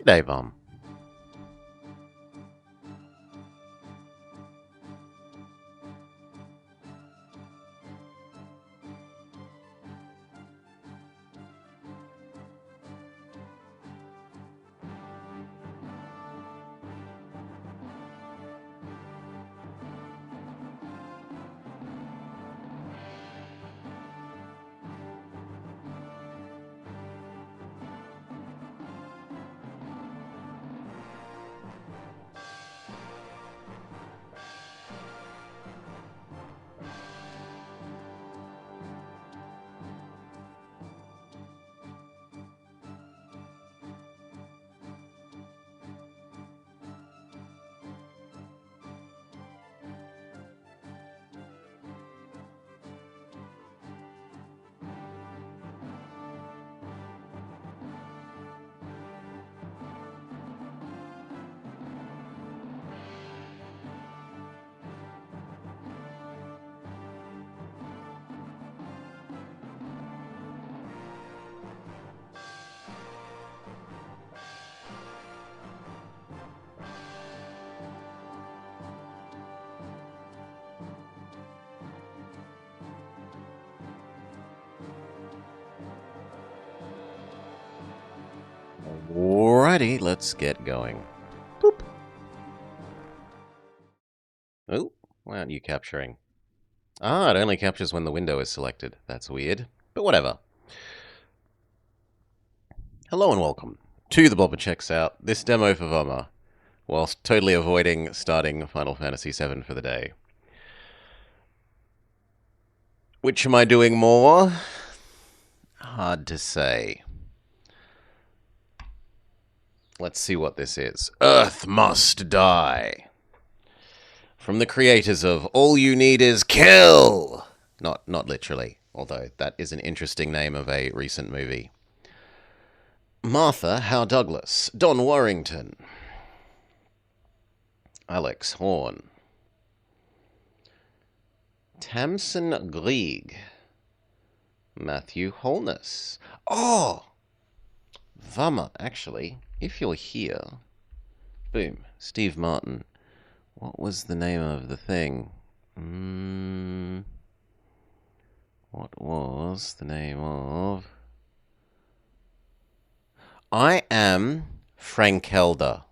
G'day, Vom. Alrighty, let's get going. Boop. Oh, why aren't you capturing? Ah, it only captures when the window is selected. That's weird, but whatever. Hello and welcome to the Bobber Checks Out, this demo for Vummer, whilst totally avoiding starting Final Fantasy VII for the day. Which am I doing more? Hard to say. Let's see what this is. Earth Must Die. From the creators of All You Need Is Kill! Not literally, although that is an interesting name of a recent movie. Martha Howe Douglas, Don Warrington, Alex Horn, Tamsin Grieg, Matthew Holness. Oh! Vummer, actually, if you're here. Boom, Steve Martin. What was the name of the thing? What was the name of... I am Frankelda.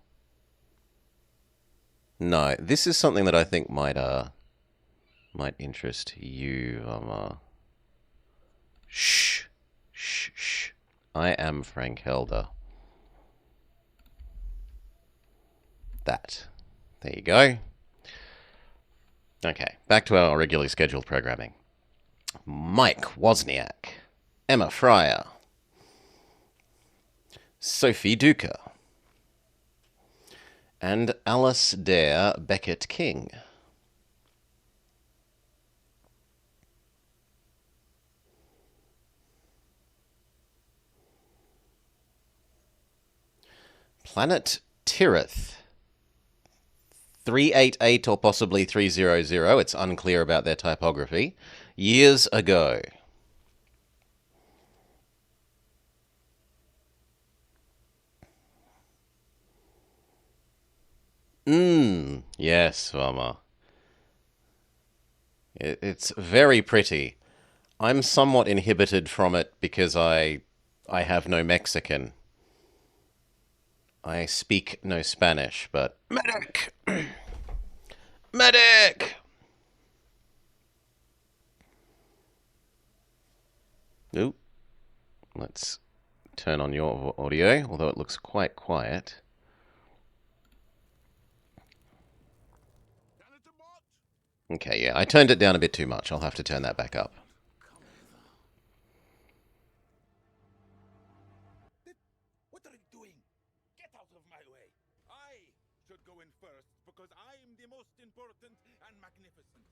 No, this is something that I think might interest you. Shh. I am Frankelda. That. There you go. Okay, back to our regularly scheduled programming. Mike Wozniak, Emma Fryer, Sophie Duker, and Alice Dare Beckett King. Planet Tirith. 388 or possibly 300, it's unclear about their typography, years ago. Yes, Vummer. It's very pretty. I'm somewhat inhibited from it because I have no Mexican. I speak no Spanish, but... Medic! Medic! Ooh. Let's turn on your audio, although it looks quite quiet. Okay, yeah, I turned it down a bit too much. I'll have to turn that back up. What are you doing? Get out of my way. I should go in first because I am the most important and magnificent.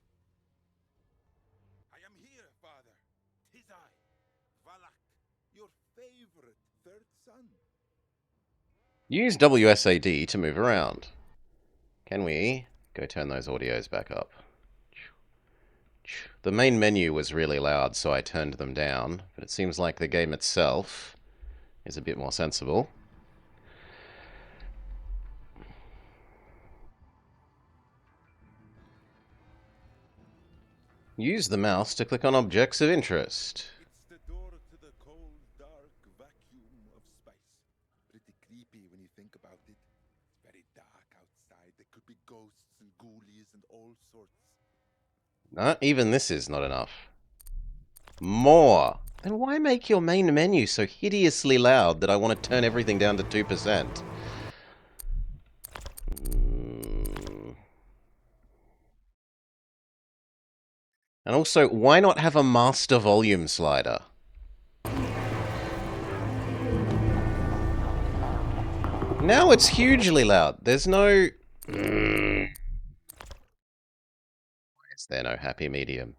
I am here, Father. 'Tis I, Valak, your favorite third son. Use WSAD to move around. Can we go turn those audios back up? The main menu was really loud, so I turned them down, but it seems like the game itself is a bit more sensible. Use the mouse to click on objects of interest. It's the door to the cold, dark vacuum of space. Pretty creepy when you think about it. It's very dark outside. There could be ghosts and ghoulies and all sorts. Even this is not enough. More! Then why make your main menu so hideously loud that I want to turn everything down to 2%? And also, why not have a master volume slider? Now it's hugely loud. There's no... Why is there no happy medium?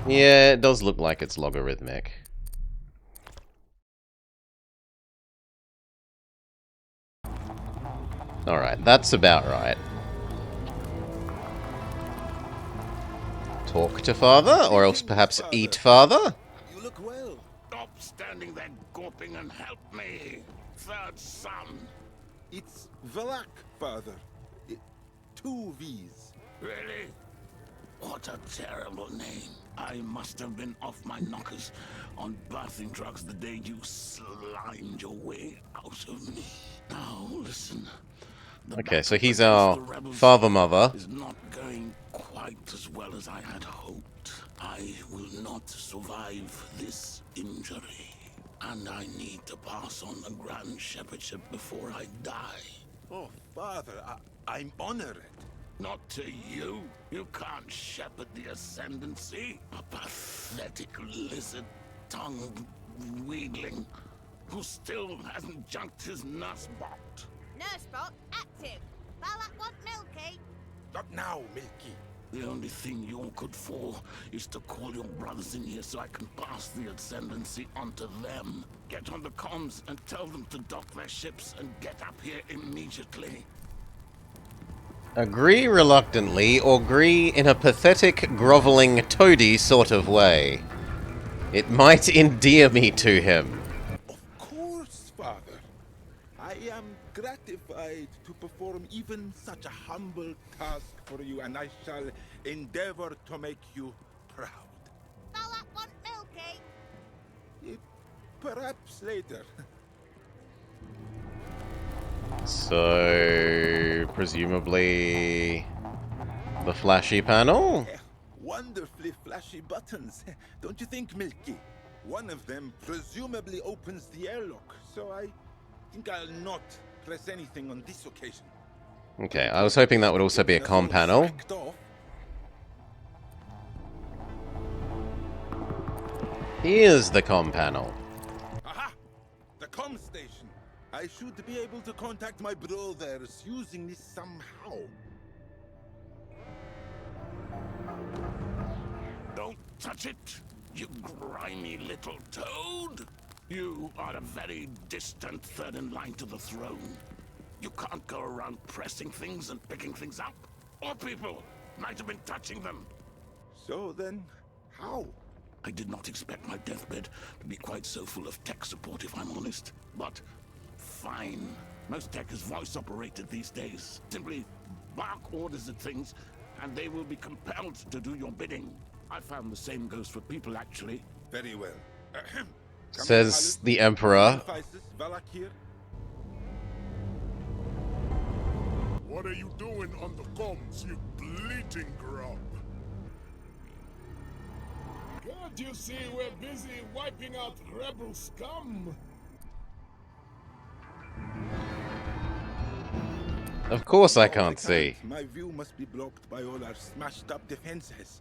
Yeah, it does look like it's logarithmic. Alright, that's about right. Talk to father, or else perhaps eat father? You look well. Stop standing there gawping and help me. Third son. It's Valak, father. 2 V's. Really? What a terrible name. I must have been off my knockers on birthing drugs the day you slimed your way out of me. Now listen. The Okay, so battle he's against our the rebels father-mother. is not going quite as well as I had hoped. I will not survive this injury. And I need to pass on the Grand Shepherdship before I die. Oh, father, I'm honored. Not to you. You can't shepherd the ascendancy. A pathetic lizard tongue wheedling who still hasn't junked his nurse bot. Nursebot, active. Balak want Milky. Not now, Milky. The only thing you're good for is to call your brothers in here so I can pass the ascendancy onto them. Get on the comms and tell them to dock their ships and get up here immediately. Agree reluctantly, or agree in a pathetic, groveling, toady sort of way. It might endear me to him. Of course, father. I am gratified to perform even such a humble task for you, and I shall endeavor to make you proud. Balak want Milky. Perhaps later. So, presumably, the flashy panel? Wonderfully flashy buttons, don't you think, Milky? One of them presumably opens the airlock, so I think I'll not press anything on this occasion. Okay, I was hoping that would also be a comm panel. Here's the comm panel. Aha! The comm station. I should be able to contact my brothers using this somehow. Don't touch it, you grimy little toad. You are a very distant third in line to the throne. You can't go around pressing things and picking things up. Or people might have been touching them. So then, how? I did not expect my deathbed to be quite so full of tech support, if I'm honest. But fine. Most tech is voice operated these days. Simply bark orders at things, and they will be compelled to do your bidding. I found the same goes for people, actually. Very well. Says the Emperor. Valak here. What are you doing on the comms, you bleating grub? Can't you see we're busy wiping out rebel scum? Of course I No, can't see. My view must be blocked by all our smashed up defenses.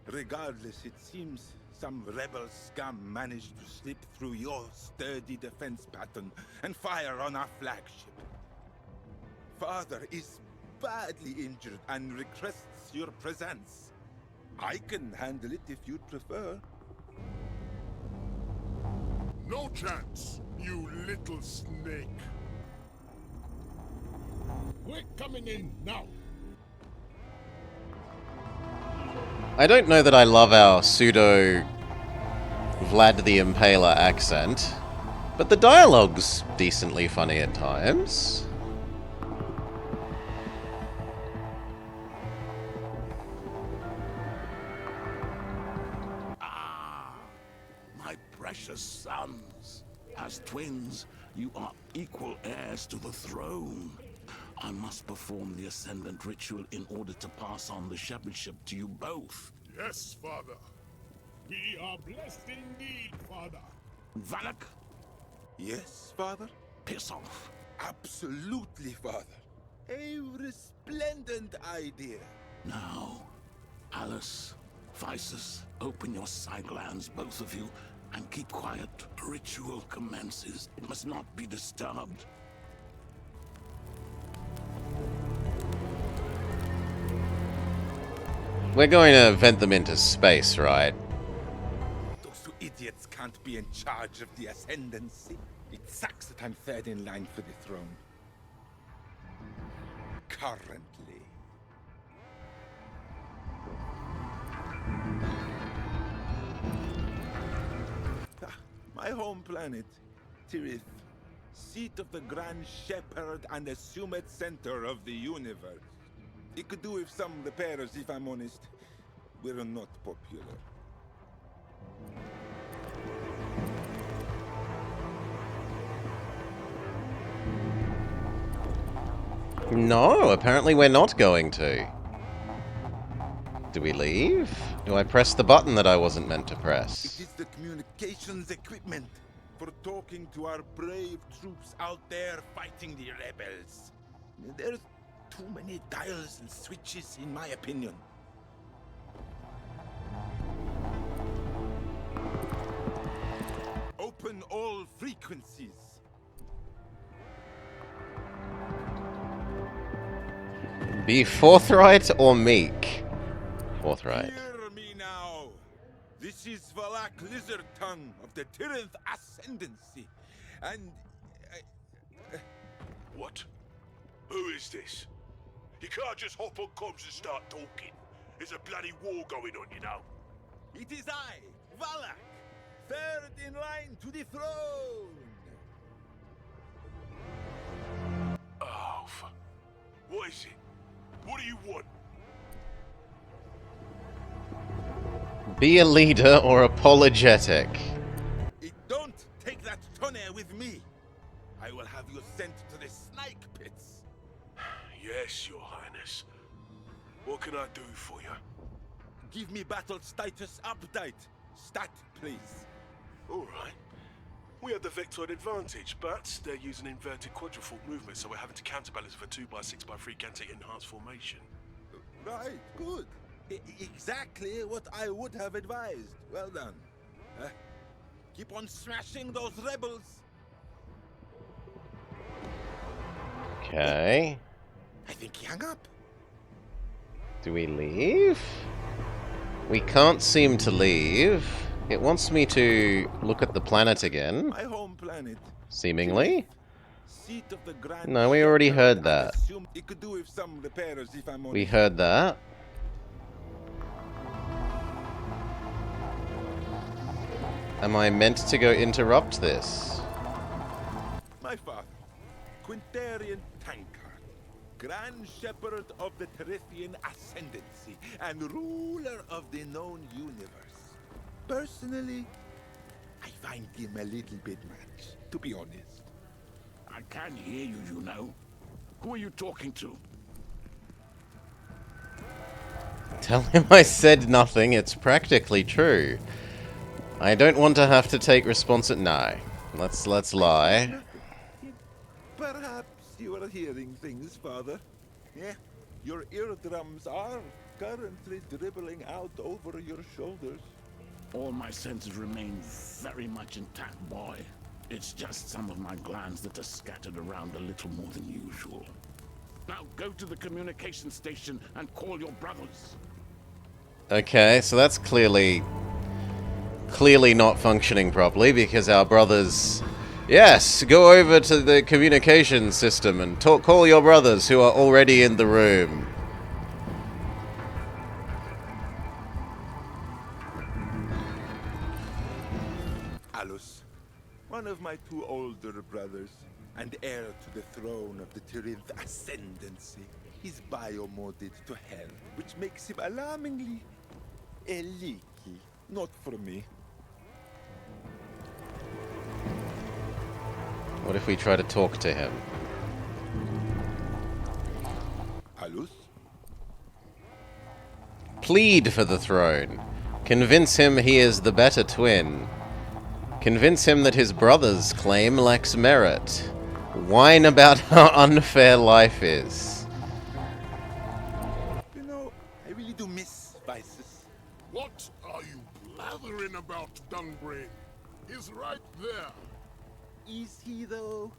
Regardless, it seems some rebel scum managed to slip through your sturdy defense pattern and fire on our flagship. Father is badly injured and requests your presence. I can handle it if you'd prefer. No chance, you little snake. We're coming in now. I don't know that I love our pseudo Vlad the Impaler accent. But the dialogue's decently funny at times. My precious sons. As twins, you are equal heirs to the throne. I must perform the Ascendant ritual in order to pass on the shepherdship to you both. Yes, father. We are blessed indeed, father. Valak, Yes, father? piss off. Absolutely, father. A resplendent idea. Now, Alice, Physis, open your side glands, both of you, and keep quiet. Ritual commences. It must not be disturbed. We're going to vent them into space, right? Those two idiots can't be in charge of the Ascendancy. It sucks that I'm third in line for the throne. Currently. My home planet, Tirith. Seat of the Grand Shepherd and assumed center of the universe. It could do with some repairs, if I'm honest. We're not popular. No, apparently we're not going to. Do we leave? Do I press the button that I wasn't meant to It press? is the communications equipment for talking to our brave troops out there fighting the rebels. There's too many dials and switches, in my opinion. Open all frequencies. Be forthright or meek? Forthright. Hear me now. This is Valak Lizard Tongue of the Tirith Ascendancy. And What? Who is this? You can't just hop on comms and start talking. There's a bloody war going on, you know. it is I, Valak, third in line to the throne. Oh, what is it? What do you want? Be a leader or apologetic. Don't take that tonner with me. I will have you sent to the snake pits. Yes, Your Highness. What can I do for you? Give me battle status update. Stat, please. All right. We have the vectoid advantage, but they're using inverted quadriform movement, so we're having to counterbalance with a 2x6x3 Gantic enhanced formation. Right, good. Exactly what I would have advised. Well done. Keep on smashing those rebels. Okay. I think he hung up. Do we leave? We can't seem to leave. It wants me to look at the planet again, My home planet. seemingly. Seat of the Grand No, we already Shepherd, heard and that. assume it could do with some repairs if I'm honest. We heard that. Am I meant to go interrupt this? My father, Quintarian Tankard, Grand Shepherd of the Terithian Ascendancy, and ruler of the known universe. Personally, I find him a little bit much, to be honest. I can hear you, you know. Who are you talking to? Tell him I said nothing, it's practically true. I don't want to have to take no. Let's lie. Perhaps you are hearing things, Father. Yeah, your eardrums are currently dribbling out over your shoulders. All my senses remain very much intact, boy. It's just some of my glands that are scattered around a little more than usual. Now go to the communication station and call your brothers. Okay, so that's clearly not functioning properly because our brothers... Yes, go over to the communication system and call your brothers who are already in the room. Alus, one of my two older brothers, and heir to the throne of the Tyrinth Ascendancy. He's biomoded to hell, which makes him alarmingly leaky. Not for me. What if we try to talk to him? Alus? Plead for the throne. Convince him he is the better twin. Convince him that his brother's claim lacks merit. Whine about how unfair life is. You know, I really do miss Vices. What are you blathering about, Dungbrain? He's right there. Is he, though?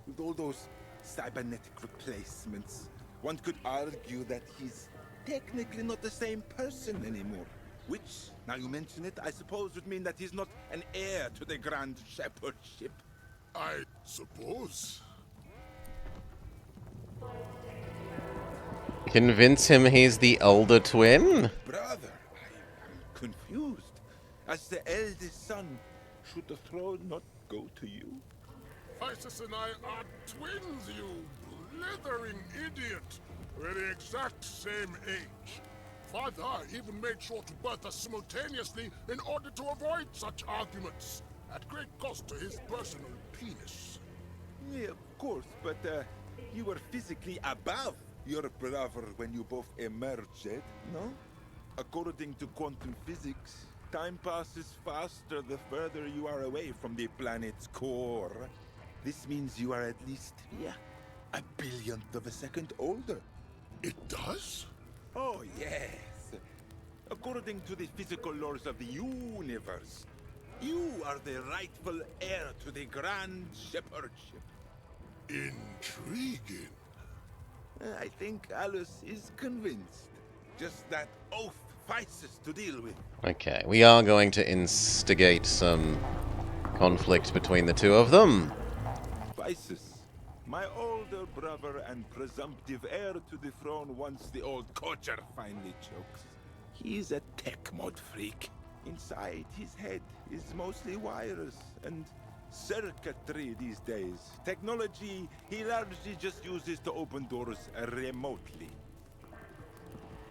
With all those cybernetic replacements, one could argue that he's technically not the same person anymore. Which, now you mention it, I suppose would mean that he's not an heir to the Grand Shepherdship. I suppose. Convince him he's the older twin? Brother, I'm confused. As the eldest son, should the throne not go to you? Isis and I are twins, you blithering idiot. We're the exact same age. Father even made sure to birth us simultaneously in order to avoid such arguments, at great cost to his personal penis. Yeah, of course, but you were physically above your brother when you both emerged, no? According to quantum physics, time passes faster the further you are away from the planet's core. This means you are at least, a billionth of a second older. It does? Oh, yes. According to the physical laws of the universe, you are the rightful heir to the Grand Shepherdship. Intriguing. I think Alice is convinced. Just that oath Physis to deal with. Okay, we are going to instigate some conflict between the two of them. Physis, my older brother and presumptive heir to the throne once the old cocher finally chokes. He's a tech mod freak. Inside his head is mostly wires and circuitry these days. Technology he largely just uses to open doors remotely.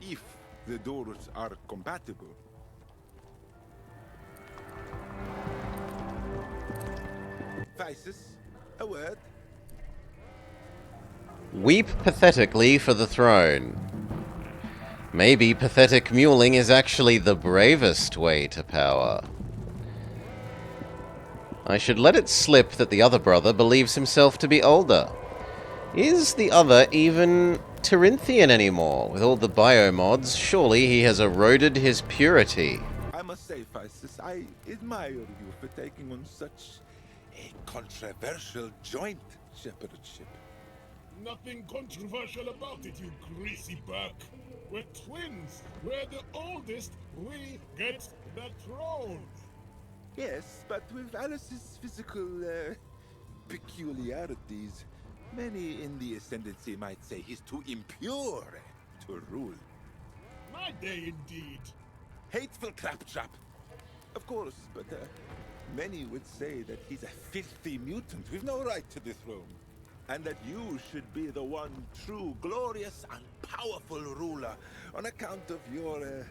If the doors are compatible. Physis, a word. Weep pathetically for the throne. Maybe pathetic mewling is actually the bravest way to power. I should let it slip that the other brother believes himself to be older. Is the other even Terinthian anymore? With all the biomods, surely he has eroded his purity. I must say, Physis, I admire you for taking on such a controversial joint shepherdship. Nothing controversial about it, you greasy buck. We're twins. We're the oldest. We get the throne. Yes, but with Alice's physical peculiarities, many in the Ascendancy might say he's too impure to rule. My day indeed. Hateful claptrap. Of course, but many would say that he's a filthy mutant with no right to the throne. And that you should be the one true, glorious, and powerful ruler on account of your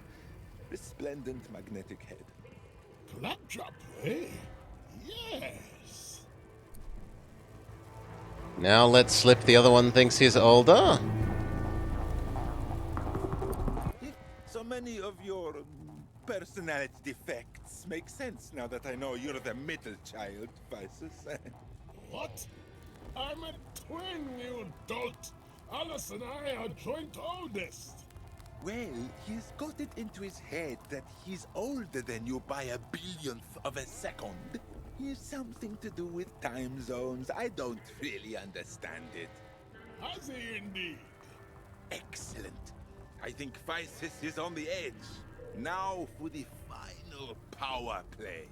resplendent magnetic head. Claptrap, eh? Yes. Now let's slip the other one thinks he's older. So many of your personality defects make sense now that I know you're the middle child, Physis. What? I'm a twin, you dolt. Alice and I are joint oldest. Well, he's got it into his head that he's older than you by a billionth of a second. He's something to do with time zones. I don't really understand it. Has he indeed? Excellent. I think Physis is on the edge. Now for the final power play.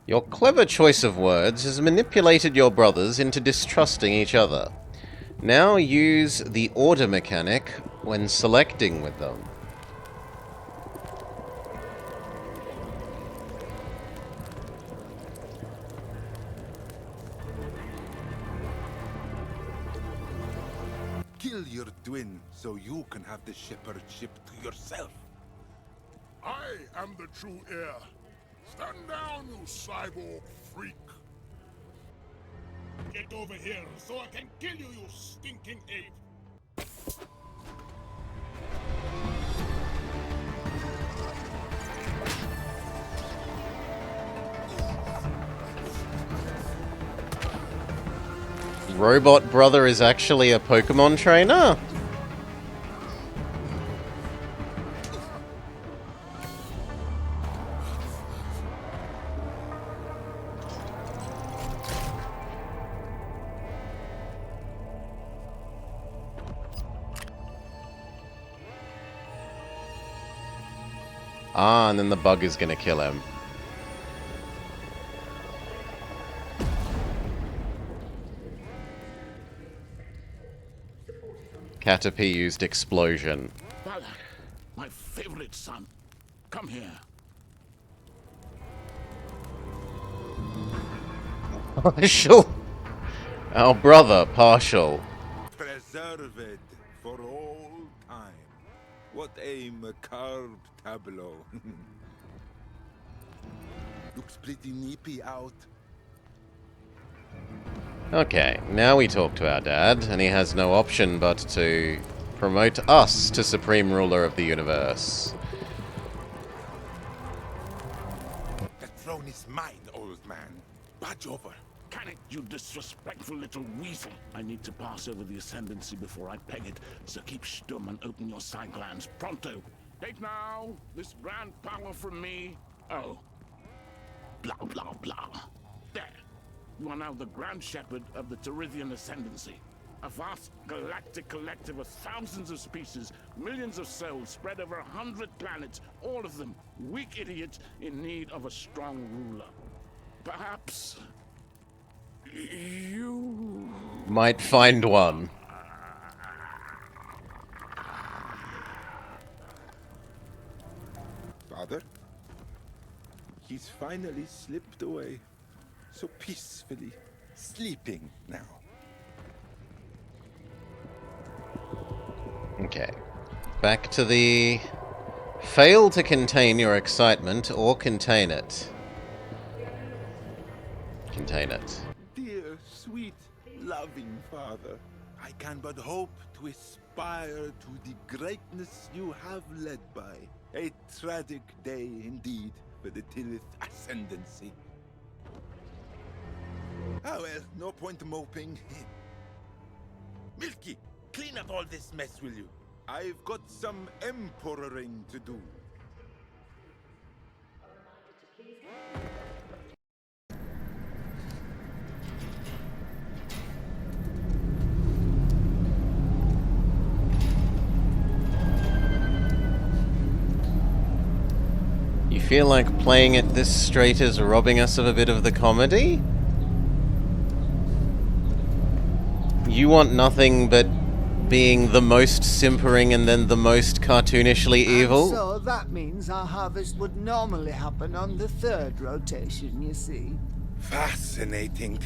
Your clever choice of words has manipulated your brothers into distrusting each other. Now use the order mechanic when selecting with them. kill your twin so you can have the shepherdship to yourself. I am the true heir. Stand down, you cyborg freak. Get over here so I can kill you, you stinking ape. Robot brother is actually a Pokemon trainer? Ah, and then the bug is gonna kill him. Caterpie used explosion. Balak, my favorite son. Come here. Partial. Our brother, Partial. Preserved for all time. What a macabre tableau. Looks pretty nippy out. Okay, now we talk to our dad, and he has no option but to promote us to Supreme Ruler of the Universe. The throne is mine, old man. Budge over. Can it, you disrespectful little weasel? I need to pass over the ascendancy before I peg it, so keep stum and open your side glands pronto. Take now this grand power from me. Oh. Blah, blah, blah. There. You are now the Grand Shepherd of the Terithian Ascendancy. A vast galactic collective of thousands of species, millions of souls spread over 100 planets, all of them weak idiots in need of a strong ruler. Perhaps you Might find one. Father? He's finally slipped away. So peacefully. Sleeping now. Okay. Back to the... Fail to contain your excitement or contain it. Contain it. Dear, sweet, loving father, I can but hope to aspire to the greatness you have led by. A tragic day indeed for the Tirith Ascendancy. Ah well, no point moping. Milky, clean up all this mess, will you? I've got some emperoring to do. You feel like playing it this straight is robbing us of a bit of the comedy? You want nothing but being the most simpering and then the most cartoonishly evil? And so that means our harvest would normally happen on the third rotation, you see. Fascinating.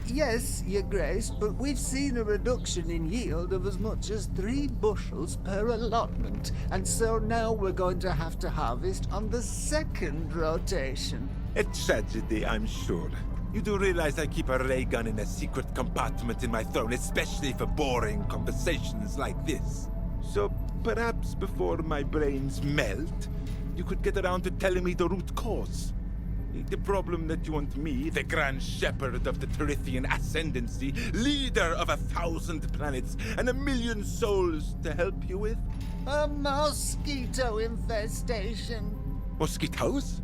Yes, Your Grace, but we've seen a reduction in yield of as much as 3 bushels per allotment, and so now we're going to have to harvest on the second rotation. A tragedy, I'm sure. You do realize I keep a ray gun in a secret compartment in my throne, especially for boring conversations like this. So perhaps before my brains melt, you could get around to telling me the root cause. The problem that you want me, the Grand Shepherd of the Terithian Ascendancy, leader of 1,000 planets and 1,000,000 souls to help you with? A mosquito infestation. Mosquitoes?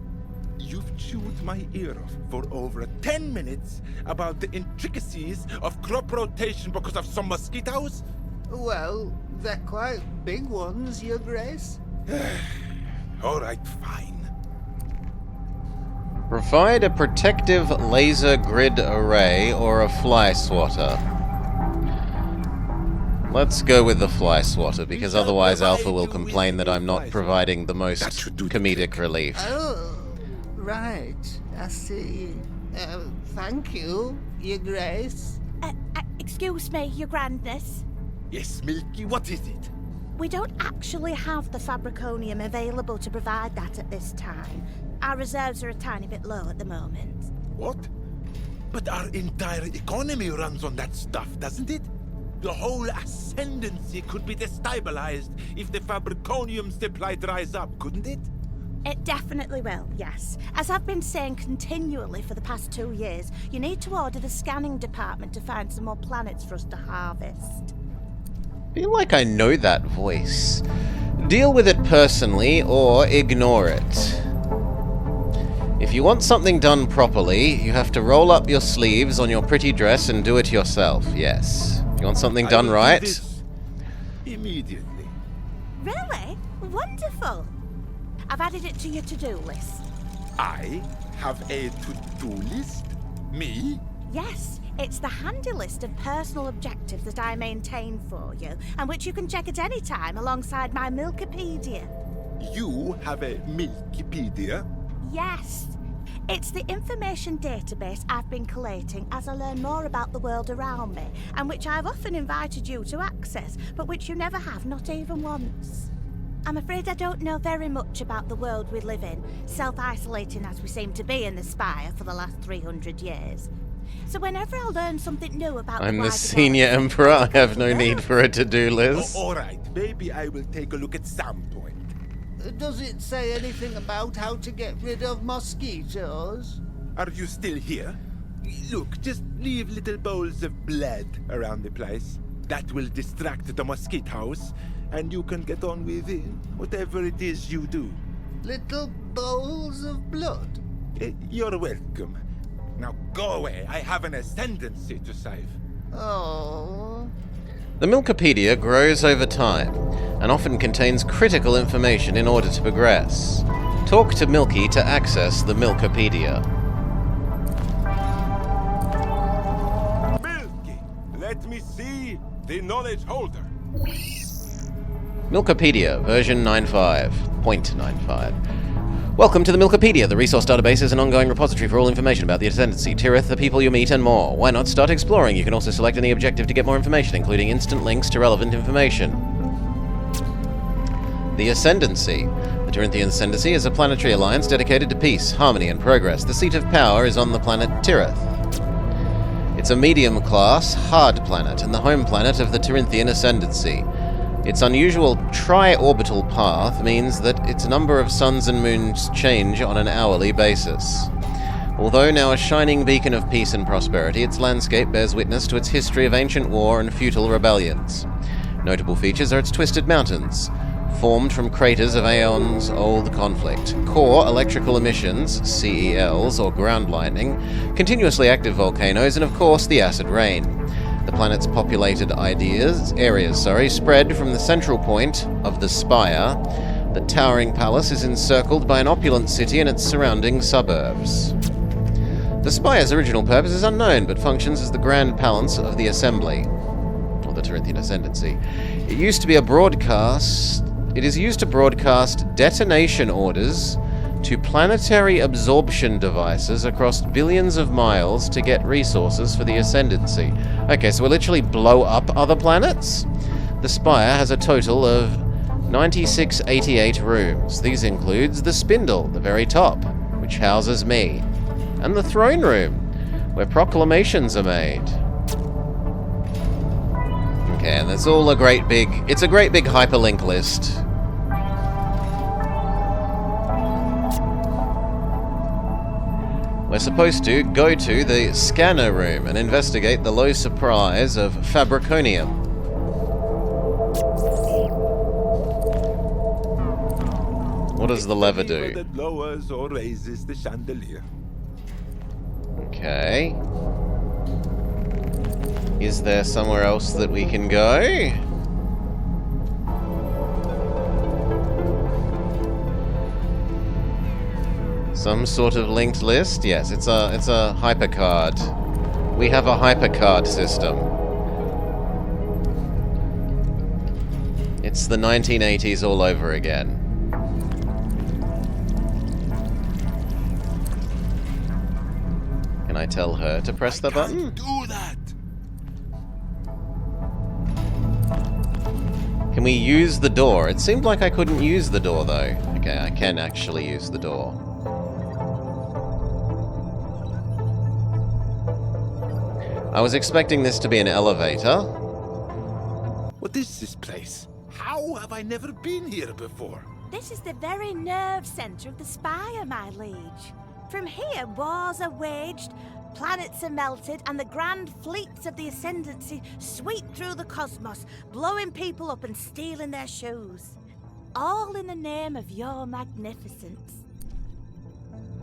You've chewed my ear off for over 10 minutes about the intricacies of crop rotation because of some mosquitoes? Well, they're quite big ones, Your Grace. All right, fine. Provide a protective laser grid array or a fly swatter. Let's go with the fly swatter, because otherwise Alpha will complain that I'm not providing the most comedic relief. Oh, right. I see. Thank you, Your Grace. Excuse me, Your Grandness. Yes, Milky, what is it? We don't actually have the fabriconium available to provide that at this time. Our reserves are a tiny bit low at the moment. What? But our entire economy runs on that stuff, doesn't it? The whole ascendancy could be destabilized if the fabriconium supply dries up, couldn't it? It definitely will, yes. As I've been saying continually for the past 2 years, you need to order the scanning department to find some more planets for us to harvest. Feel like I know that voice. Deal with it personally or ignore it. If you want something done properly, you have to roll up your sleeves on your pretty dress and do it yourself, yes. If you want something I done will do right... this immediately. Really? Wonderful! I've added it to your to-do list. I have a to-do list? Me? Yes, it's the handy list of personal objectives that I maintain for you, and which you can check at any time alongside my Milkipedia. You have a Milkipedia? Yes. It's the information database I've been collating as I learn more about the world around me, and which I've often invited you to access, but which you never have, not even once. I'm afraid I don't know very much about the world we live in, self-isolating as we seem to be in the Spire for the last 300 years. So whenever I learn something new about I'm the wider senior galaxy, emperor, I have no Yeah. need for a to-do list. All right, maybe I will take a look at some point. Does it say anything about how to get rid of mosquitoes? Are you still here? Look, just leave little bowls of blood around the place. That will distract the mosquitoes, and you can get on with whatever it is you do. Little bowls of blood? You're welcome. Now go away. I have an ascendancy to save. Oh. The Milkipedia grows over time, and often contains critical information in order to progress. Talk to Milky to access the Milkipedia. Milky, let me see the knowledge holder. Milkipedia, version 95.95. Welcome to the Milkipedia. The resource database is an ongoing repository for all information about the Ascendancy, Tirith, the people you meet, and more. Why not start exploring? You can also select any objective to get more information, including instant links to relevant information. The Ascendancy. The Tirinthian Ascendancy is a planetary alliance dedicated to peace, harmony, and progress. The seat of power is on the planet Tirith. It's a medium-class, hard planet, and the home planet of the Tirinthian Ascendancy. Its unusual tri-orbital path means that its number of suns and moons change on an hourly basis. Although now a shining beacon of peace and prosperity, its landscape bears witness to its history of ancient war and futile rebellions. Notable features are its twisted mountains, formed from craters of aeons-old conflict, core electrical emissions, CELs, or ground lightning, continuously active volcanoes, and of course the acid rain. The planet's populated areas spread from the central point of the Spire. The towering palace is encircled by an opulent city and its surrounding suburbs. The Spire's original purpose is unknown, but functions as the grand palace of the Assembly, or the Tirinthian Ascendancy. It is used to broadcast detonation orders to planetary absorption devices across billions of miles to get resources for the Ascendancy. Okay, so we'll literally blow up other planets? The Spire has a total of 9688 rooms. These includes the Spindle, the very top, which houses me, and the Throne Room, where proclamations are made. Okay, and it's all a great big hyperlink list. We're supposed to go to the scanner room and investigate the low supplies of fabriconium. What does the lever do? That lowers or raises the chandelier. Okay. Is there somewhere else that we can go? Some sort of linked list? Yes, it's a hypercard. We have a hypercard system. It's the 1980s all over again. Can I tell her to press the button? Do that. Can we use the door? It seemed like I couldn't use the door, though. Okay, I can actually use the door. I was expecting this to be an elevator. What is this place? How have I never been here before? This is the very nerve centre of the Spire, my liege. From here, wars are waged, planets are melted, and the grand fleets of the Ascendancy sweep through the cosmos, blowing people up and stealing their shoes. All in the name of your magnificence.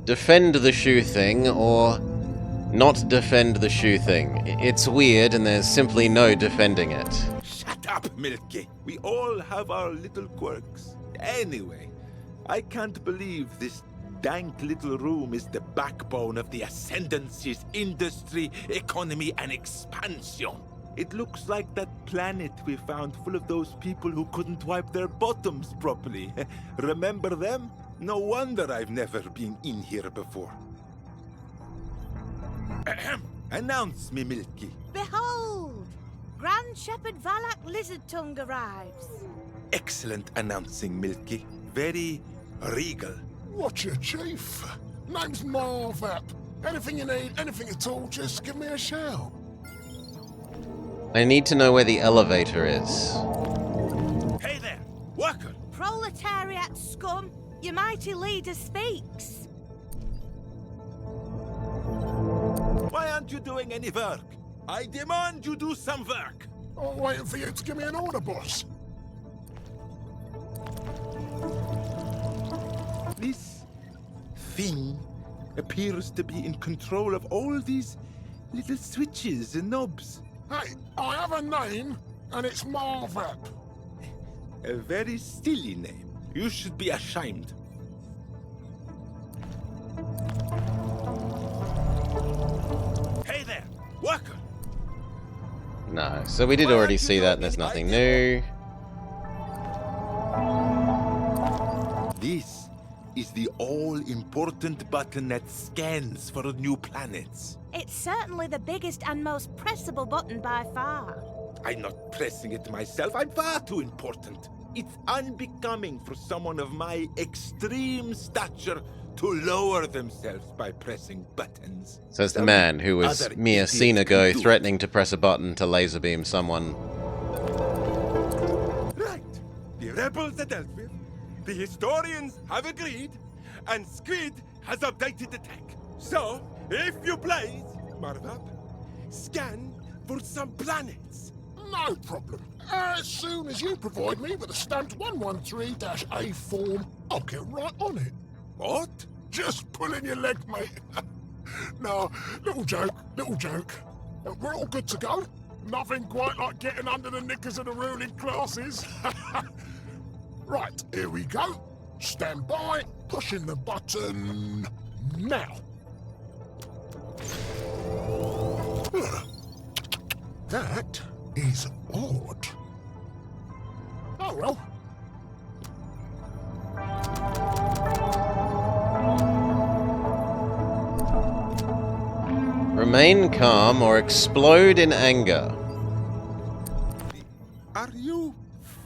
Defend the shoe thing, or not defend the shoe thing. It's weird, and there's simply no defending it. Shut up, Milky. We all have our little quirks. Anyway, I can't believe this dank little room is the backbone of the Ascendancy's industry, economy, and expansion. It looks like that planet we found full of those people who couldn't wipe their bottoms properly. Remember them? No wonder I've never been in here before. Ahem. Announce me, Milky. Behold! Grand Shepherd Valak Lizardtongue arrives. Excellent announcing, Milky. Very regal. What's your chief? Name's Marvap. Anything you need, anything at all, just give me a shout. I need to know where the elevator is. Hey there, worker. Proletariat scum, your mighty leader speaks. Why aren't you doing any work? I demand you do some work. I'm waiting for you to give me an order, boss. This thing appears to be in control of all these little switches and knobs. Hey, I have a name, and it's Marvap. A very silly name. You should be ashamed. Hey there, worker. No, so we did already see that, and there's nothing new. This is the all-important button that scans for new planets. It's certainly the biggest and most pressable button by far. I'm not pressing it myself. I'm far too important. It's unbecoming for someone of my extreme stature to lower themselves by pressing buttons. Says the man who was Other mere idiots scene ago can do threatening to press a button to laser beam someone. Right. The rebels are dealt with. The historians have agreed. And Squid has updated the tech. So, if you please, Marvap, scan for some planets. No problem. As soon as you provide me with a stamped 113-A form, I'll get right on it. What? Just pulling your leg, mate. No, little joke. We're all good to go. Nothing quite like getting under the knickers of the ruling classes. Right, here we go. Stand by, pushing the button now. That is odd. Oh well. Remain calm or explode in anger. Are you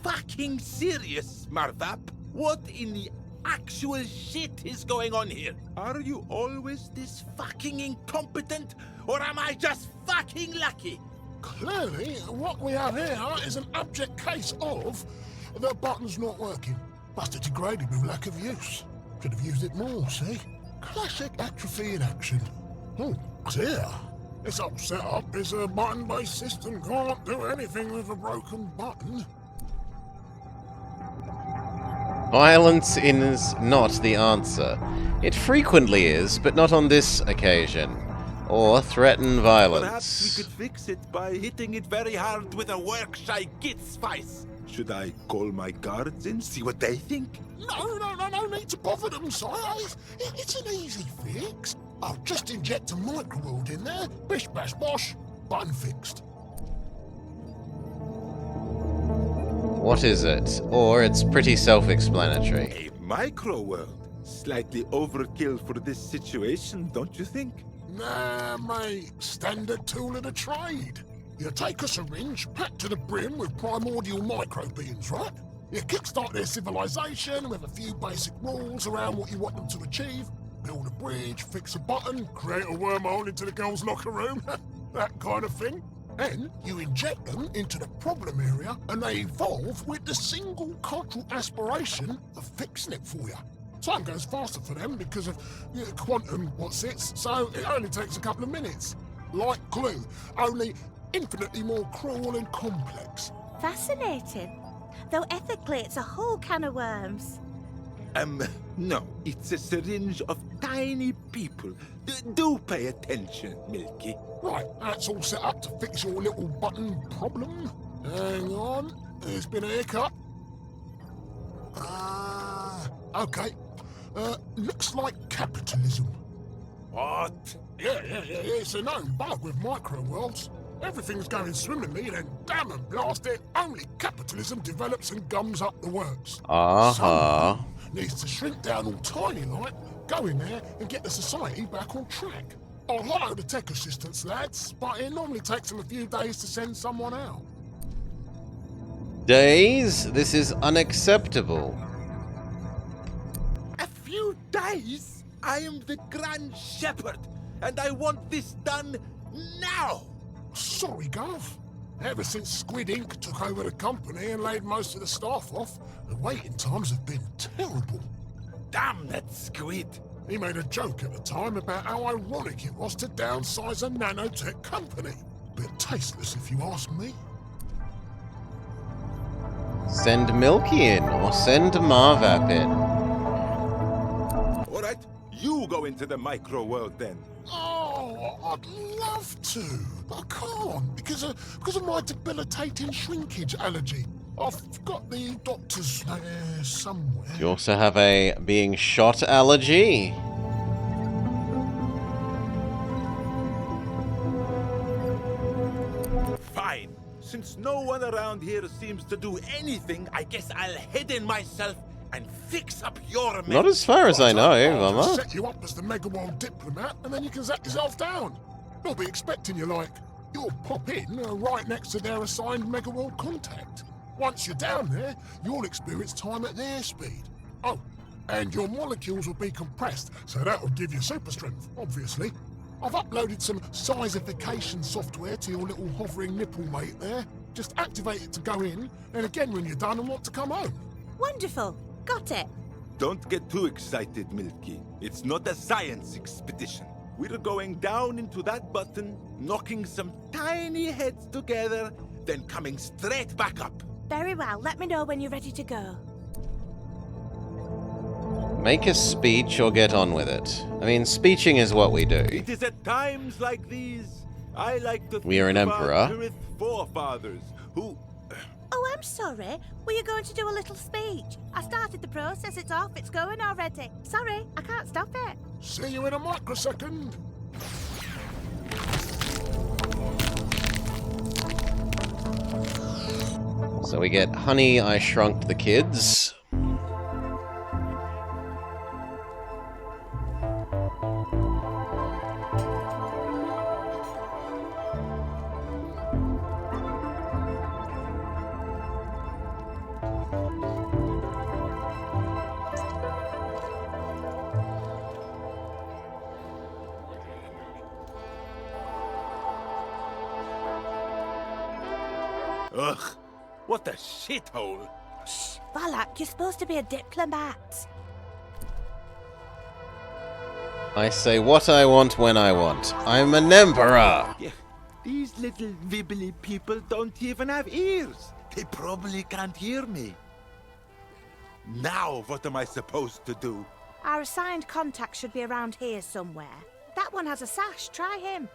fucking serious, Marvap? What in the actual shit is going on here? Are you always this fucking incompetent, or am I just fucking lucky? Clearly, what we have here is an abject case of the button's not working. Must have degraded with lack of use. Should have used it more, see? Classic atrophy in action. Oh, dear. This whole setup is a button-based system. Can't do anything with a broken button. Violence is not the answer. It frequently is, but not on this occasion. Or threaten violence. Perhaps we could fix it by hitting it very hard with a work-shy git's face. Should I call my guards in, see what they think? No need to bother them, sire. It's an easy fix. I'll just inject a microworld in there. Bish bash bosh. Button fixed. What is it? Or it's pretty self-explanatory. A micro-world? Slightly overkill for this situation, don't you think? Nah, mate. Standard tool of the trade. You take a syringe, packed to the brim with primordial microbeams, right? You kickstart their civilization with a few basic rules around what you want them to achieve. Build a bridge, fix a button, create a wormhole into the girls' locker room, that kind of thing. Then you inject them into the problem area and they evolve with the single cultural aspiration of fixing it for you. Time goes faster for them because of quantum what's-its, so it only takes a couple of minutes. Like glue, only infinitely more cruel and complex. Fascinating. Though ethically it's a whole can of worms. No, it's a syringe of tiny people. Do pay attention, Milky. Right, that's all set up to fix your little button problem. Hang on, there's been a hiccup. Okay. Looks like capitalism. What? Yeah, it's a known bug with micro-worlds. Everything's going swimmingly, then damn and blast it, only capitalism develops and gums up the works. Someone needs to shrink down all tiny like, go in there and get the society back on track. I'll hire the tech assistants, lads, but it normally takes them a few days to send someone out. Days? This is unacceptable. A few days? I am the Grand Shepherd, and I want this done now! Sorry, Gov. Ever since Squid Inc. took over the company and laid most of the staff off, the waiting times have been terrible. Damn that squid! He made a joke at the time about how ironic it was to downsize a nanotech company. Bit tasteless, if you ask me. Send Milky in, or send Marvap in. All right, you go into the micro world then. Oh, I'd love to, but I can't because of my debilitating shrinkage allergy. I've got the doctor's somewhere. You also have a being shot allergy. Fine. Since no one around here seems to do anything, I guess I'll head in myself and fix up your mess. Not as far as I know, I'll just Vummer. set you up as the Mega World diplomat, and then you can zap yourself down. They'll be expecting you like. You'll pop in right next to their assigned Mega World contact. Once you're down there, you'll experience time at their speed. Oh, and your molecules will be compressed, so that'll give you super strength, obviously. I've uploaded some sizification software to your little hovering nipple mate there. Just activate it to go in, and again when you're done and want to come home. Wonderful. Got it. Don't get too excited, Milky. It's not a science expedition. We're going down into that button, knocking some tiny heads together, then coming straight back up. Very well. Let me know when you're ready to go. Make a speech or get on with it. I mean, speeching is what we do. It is at times like these I like to think We are an of our emperor. Earth forefathers who... Oh, I'm sorry. Were you going to do a little speech? I started the process. It's off. It's going already. Sorry, I can't stop it. See you in a microsecond. So we get Honey, I Shrunk the Kids. Ugh, what a shithole. Shh, Valak, you're supposed to be a diplomat. I say what I want when I want. I'm an emperor. Yeah, these little wibbly people don't even have ears. They probably can't hear me. Now what am I supposed to do? Our assigned contact should be around here somewhere. That one has a sash. Try him.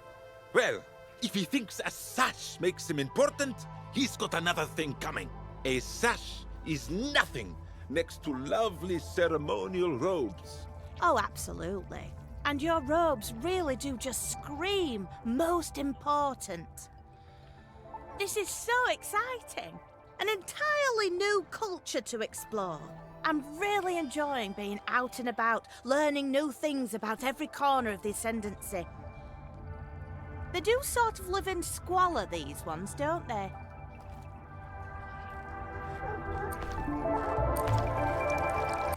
Well, if he thinks a sash makes him important, he's got another thing coming. A sash is nothing next to lovely ceremonial robes. Oh, absolutely. And your robes really do just scream most important. This is so exciting. An entirely new culture to explore. I'm really enjoying being out and about, learning new things about every corner of the Ascendancy. They do sort of live in squalor, these ones, don't they?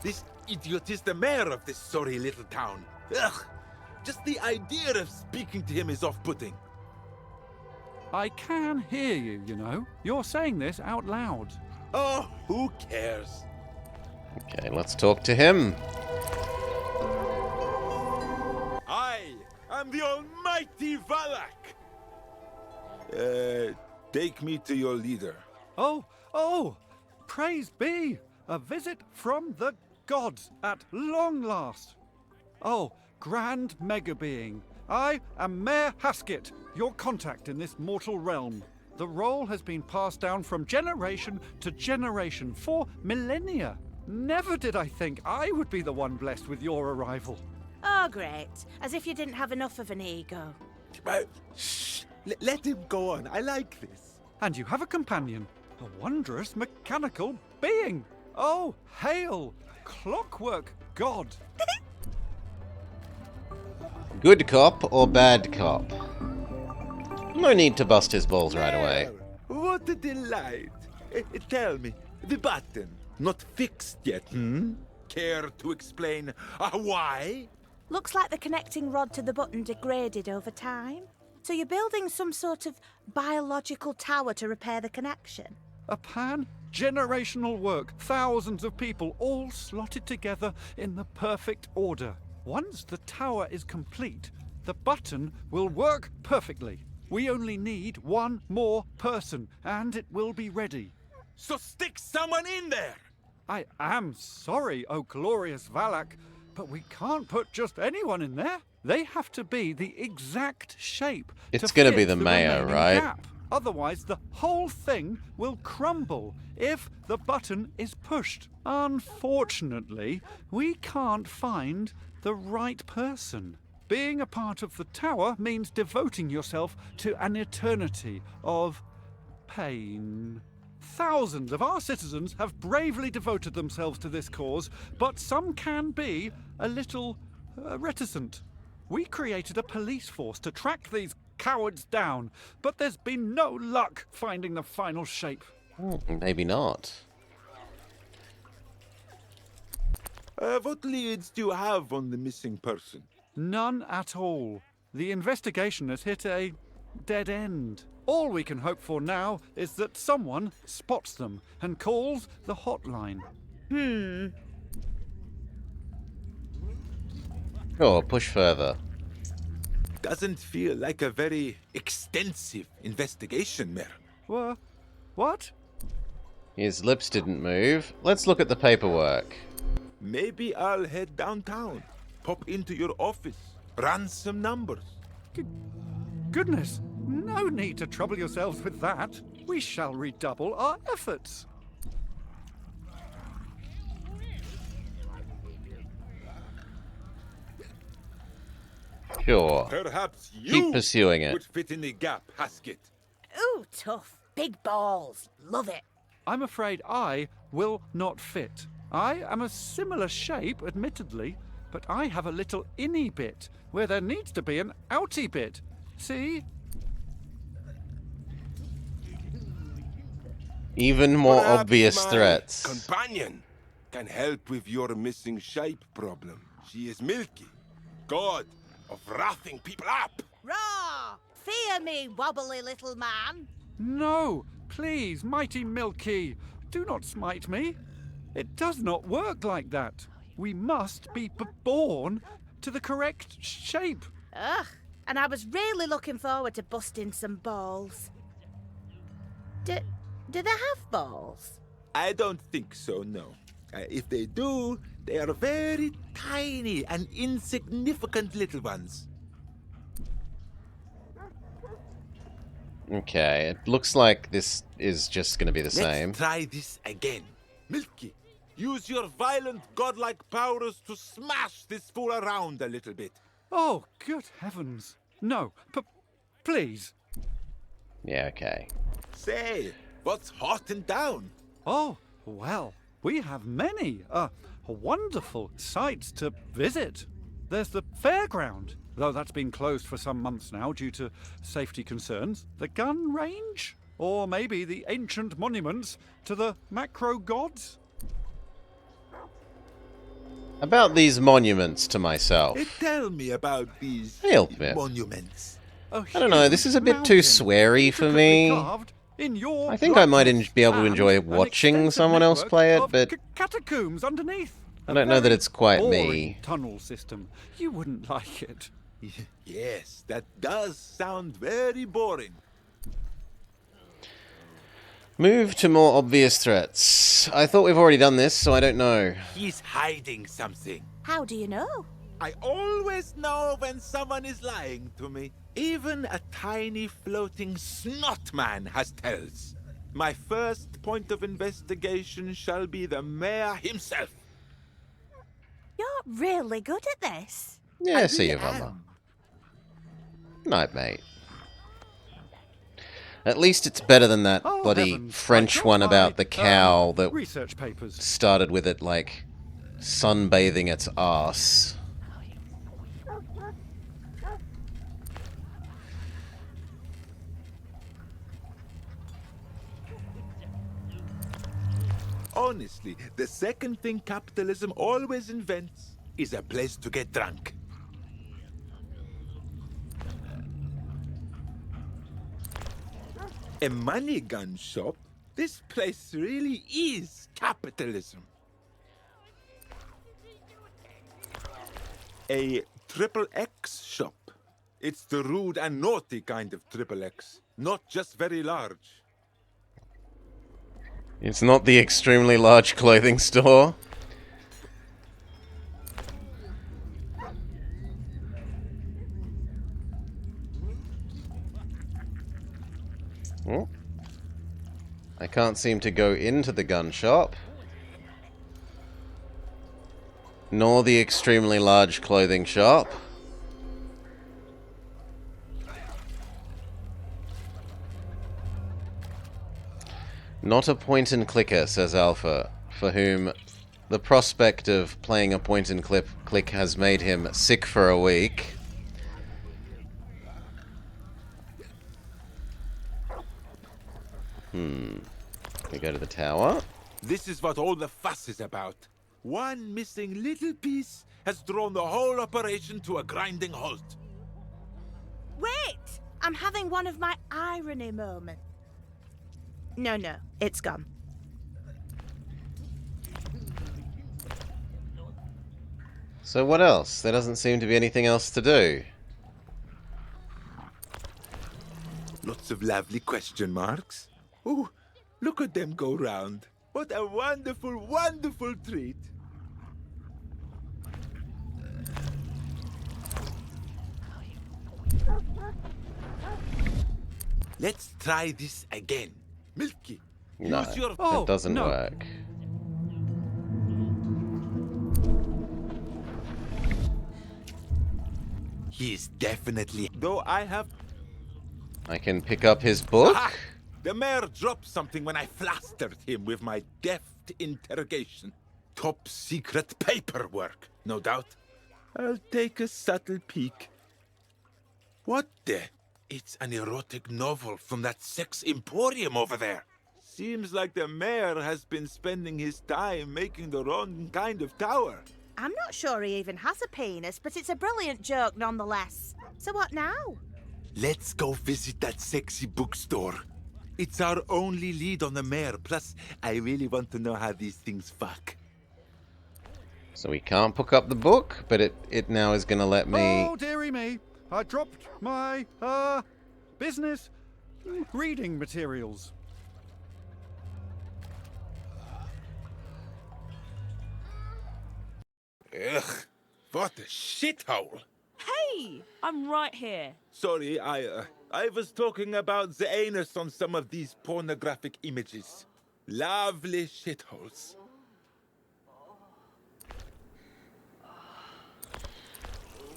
This idiot is the mayor of this sorry little town. Ugh! Just the idea of speaking to him is off-putting. I can hear you, you know. You're saying this out loud. Oh, who cares? Okay, let's talk to him. I am the almighty Valak! Take me to your leader. Oh, praise be! A visit from the gods at long last. Oh, grand mega being, I am Mayor Haskett, your contact in this mortal realm. The role has been passed down from generation to generation for millennia. Never did I think I would be the one blessed with your arrival. Oh, great. As if you didn't have enough of an ego. Shh! Let him go on. I like this. And you have a companion, a wondrous mechanical being. Oh, hail, clockwork god. Good cop or bad cop? No need to bust his balls right away. Well, what a delight. Tell me, the button, not fixed yet, hmm? Care to explain why? Looks like the connecting rod to the button degraded over time. So you're building some sort of biological tower to repair the connection? A pan-generational work, thousands of people all slotted together in the perfect order. Once the tower is complete, the button will work perfectly. We only need one more person, and it will be ready. So stick someone in there! I am sorry, O glorious Valak, but we can't put just anyone in there. They have to be the exact shape. It's gonna be the mayor, remaining right? gap. Otherwise, the whole thing will crumble if the button is pushed. Unfortunately, we can't find the right person. Being a part of the tower means devoting yourself to an eternity of pain. Thousands of our citizens have bravely devoted themselves to this cause, but some can be a little reticent. We created a police force to track these cowards down, but there's been no luck finding the final shape. Maybe not. What leads do you have on the missing person? None at all. The investigation has hit a dead end. All we can hope for now is that someone spots them and calls the hotline. Sure, push further. Doesn't feel like a very extensive investigation, Mayor. What? His lips didn't move. Let's look at the paperwork. Maybe I'll head downtown, pop into your office, run some numbers. Goodness, no need to trouble yourselves with that. We shall redouble our efforts. Sure. Perhaps you Keep pursuing it. would fit in the gap, Haskett. Ooh, tough. Big balls. Love it. I'm afraid I will not fit. I am a similar shape, admittedly, but I have a little inny bit where there needs to be an outy bit. See? Even more Perhaps obvious my threats. companion can help with your missing shape problem. She is Milky, god of wrathing people up. Raw! Fear me, wobbly little man. No, please, mighty Milky, do not smite me. It does not work like that. We must be born to the correct shape. Ugh. And I was really looking forward to busting some balls. Do they have balls? I don't think so, no. If they do, they are very tiny and insignificant little ones. Okay, it looks like this is just going to be the same. Let's try this again. Milky, use your violent godlike powers to smash this fool around a little bit. Oh, good heavens. No, please. Yeah, okay. Say, what's hot and down? Oh, well, we have many wonderful sights to visit. There's the fairground. though that's been closed for some months now due to safety concerns. The gun range? Or maybe the ancient monuments to the macro gods? About these monuments to myself. Tell me about these Help me. monuments. I don't know, this is a bit too sweary for me. I think I might be able to enjoy watching someone else play it, but catacombs underneath. I don't know that it's quite Boring me. Tunnel system. You wouldn't like it. Yes, that does sound very boring. Move to more obvious threats. I thought we've already done this, so I don't know. He's hiding something. How do you know? I always know when someone is lying to me. Even a tiny floating snot man has tells. My first point of investigation shall be the mayor himself. You're really good at this. Yeah, see you, Vummer. Night, mate. At least it's better than that Oh, bloody heavens, I French dropped one my, about the cow that research papers. started with it, like, sunbathing its arse. Honestly, the second thing capitalism always invents is a place to get drunk. A money gun shop? This place really is capitalism. A triple X shop. It's the rude and naughty kind of triple X, not just very large. It's not the extremely large clothing store. Oh. I can't seem to go into the gun shop. Nor the extremely large clothing shop. Not a point-and-clicker, says Alpha, for whom the prospect of playing a point-and-click has made him sick for a week. We go to the tower. This is what all the fuss is about. One missing little piece has drawn the whole operation to a grinding halt. Wait! I'm having one of my irony moments. No, it's gone. So what else? There doesn't seem to be anything else to do. Lots of lovely question marks. Ooh, look at them go round. What a wonderful, wonderful treat. Let's try this again. Milky, No, use your... it doesn't work. He's definitely... Though I have... I can pick up his book. Aha! The mayor dropped something when I flustered him with my deft interrogation. Top secret paperwork, no doubt. I'll take a subtle peek. What the? It's an erotic novel from that sex emporium over there. Seems like the mayor has been spending his time making the wrong kind of tower. I'm not sure he even has a penis, but it's a brilliant joke nonetheless. So what now? Let's go visit that sexy bookstore. It's our only lead on the mayor. Plus, I really want to know how these things fuck. So we can't pick up the book, but it now is going to let me... Oh, dearie me. I dropped my, business reading materials. Ugh, what a shithole. Hey, I'm right here. Sorry, I was talking about the anus on some of these pornographic images. Lovely shitholes.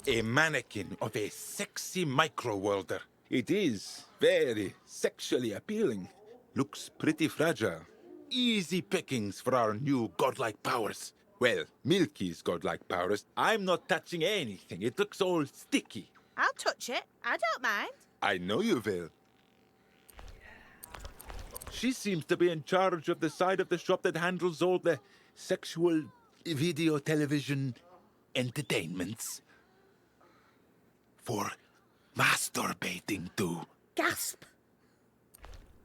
A mannequin of a sexy micro-worlder. It is very sexually appealing. Looks pretty fragile. Easy pickings for our new godlike powers. Well, Milky's godlike powers. I'm not touching anything. It looks all sticky. I'll touch it. I don't mind. I know you will. She seems to be in charge of the side of the shop that handles all the sexual video television entertainments. For masturbating too. Gasp.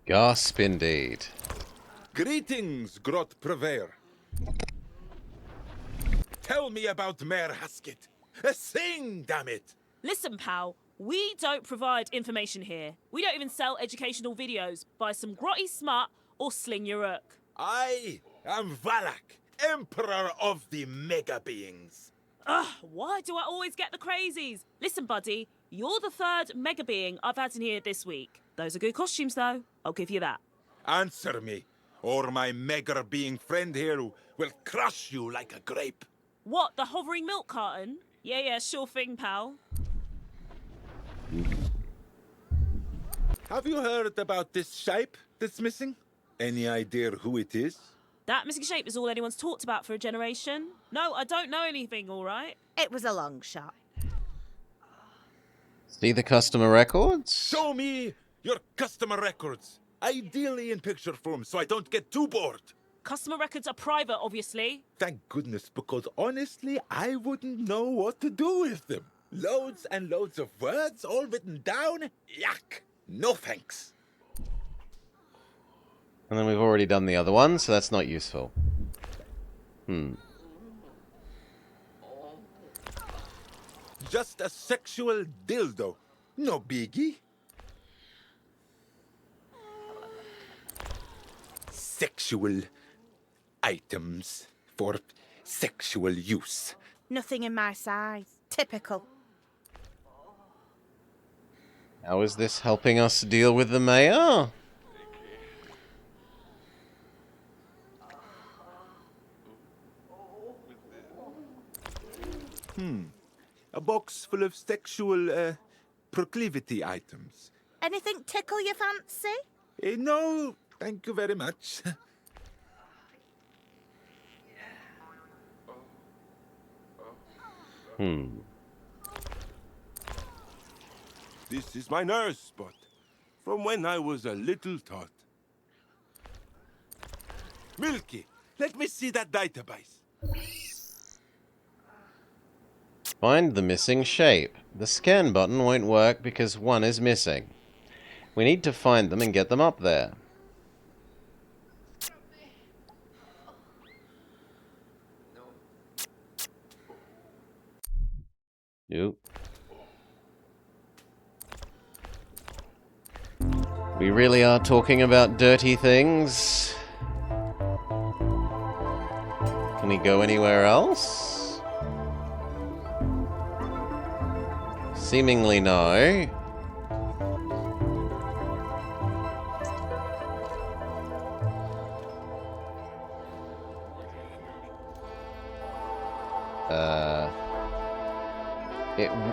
Gasp indeed. Greetings, Grot Prever. Tell me about Mayor Haskett. Sing, damn it! Listen, pal, we don't provide information here. We don't even sell educational videos. Buy some grotty smut or sling your rook. I am Valak, Emperor of the Mega Beings. Ugh, why do I always get the crazies? Listen, buddy, you're the third mega being I've had in here this week. Those are good costumes, though. I'll give you that. Answer me, or my Mega Being friend here will crush you like a grape. What, the hovering milk carton? Yeah, sure thing, pal. Have you heard about this shape that's missing? Any idea who it is? That missing shape is all anyone's talked about for a generation. No, I don't know anything, all right? It was a long shot. See the customer records? Show me your customer records, ideally in picture form, so I don't get too bored. Customer records are private, obviously. Thank goodness, because honestly, I wouldn't know what to do with them. Loads and loads of words all written down? Yuck! No thanks. And then we've already done the other one, so that's not useful. Just a sexual dildo. No biggie. Sexual items for sexual use. Nothing in my size. Typical. How is this helping us deal with the mayor? A box full of sexual proclivity items. Anything tickle your fancy? No, thank you very much. This is my nurse spot, from when I was a little tot. Milky, let me see that database. Find the missing shape. The scan button won't work because one is missing. We need to find them and get them up there. Nope. We really are talking about dirty things. Can we go anywhere else? Seemingly no.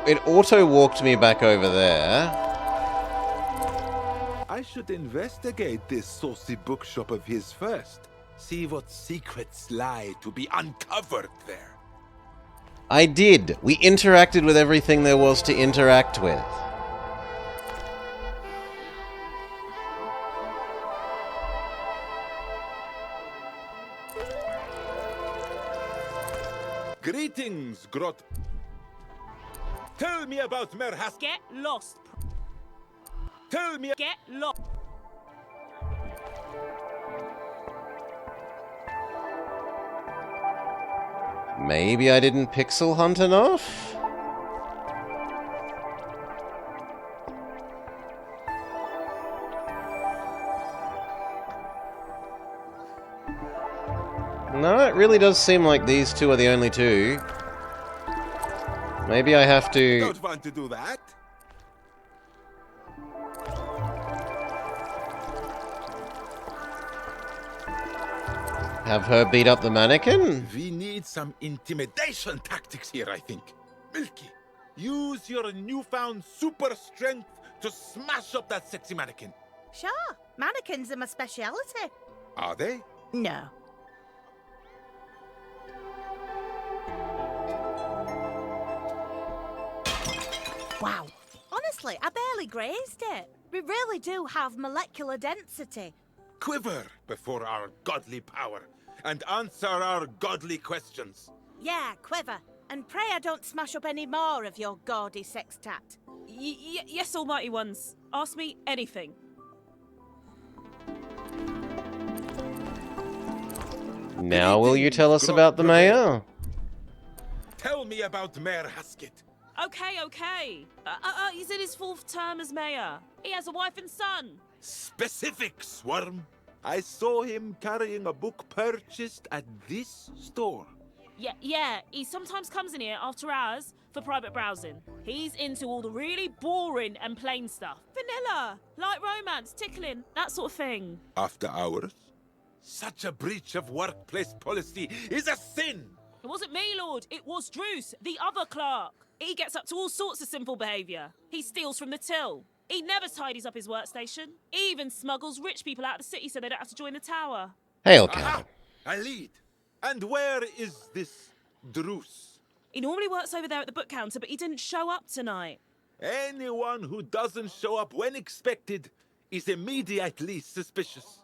It auto-walked me back over there. I should investigate this saucy bookshop of his first. See what secrets lie to be uncovered there. I did. We interacted with everything there was to interact with. Greetings, Grot. Tell me about Mayor Haskett. Get lost. Tell me. Get lost. Maybe I didn't pixel hunt enough? No, it really does seem like these two are the only two. Maybe I have to Don't want to do that. have her beat up the mannequin. We need some intimidation tactics here, I think. Milky, use your newfound super strength to smash up that sexy mannequin. Sure. Mannequins are my speciality. Are they? No. Wow. Honestly, I barely grazed it. We really do have molecular density. Quiver before our godly power and answer our godly questions. Yeah, quiver. And pray I don't smash up any more of your gaudy sextat. Yes, almighty ones. Ask me anything. Now will you tell us about the mayor? Tell me about Mayor Haskett. Okay. He's in his 4th term as mayor. He has a wife and son. Specific, Swarm. I saw him carrying a book purchased at this store. Yeah, he sometimes comes in here after hours for private browsing. He's into all the really boring and plain stuff. Vanilla, like romance, tickling, that sort of thing. After hours? Such a breach of workplace policy is a sin! It wasn't me, Lord. It was Druce, the other clerk. He gets up to all sorts of sinful behaviour. He steals from the till. He never tidies up his workstation. He even smuggles rich people out of the city so they don't have to join the tower. Hey, okay. Aha! A lead. And where is this Druce? He normally works over there at the book counter, but he didn't show up tonight. Anyone who doesn't show up when expected is immediately suspicious.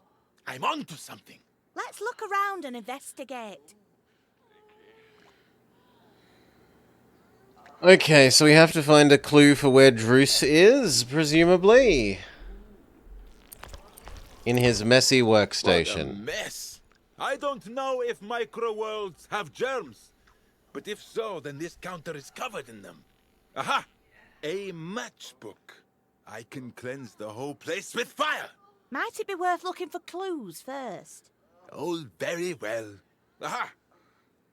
I'm onto something. Let's look around and investigate. Okay, so we have to find a clue for where Druce is, presumably. In his messy What a workstation. mess. I don't know if micro-worlds have germs, but if so, then this counter is covered in them. Aha! A matchbook. I can cleanse the whole place with fire. Might it be worth looking for clues first? Oh, very well. Aha!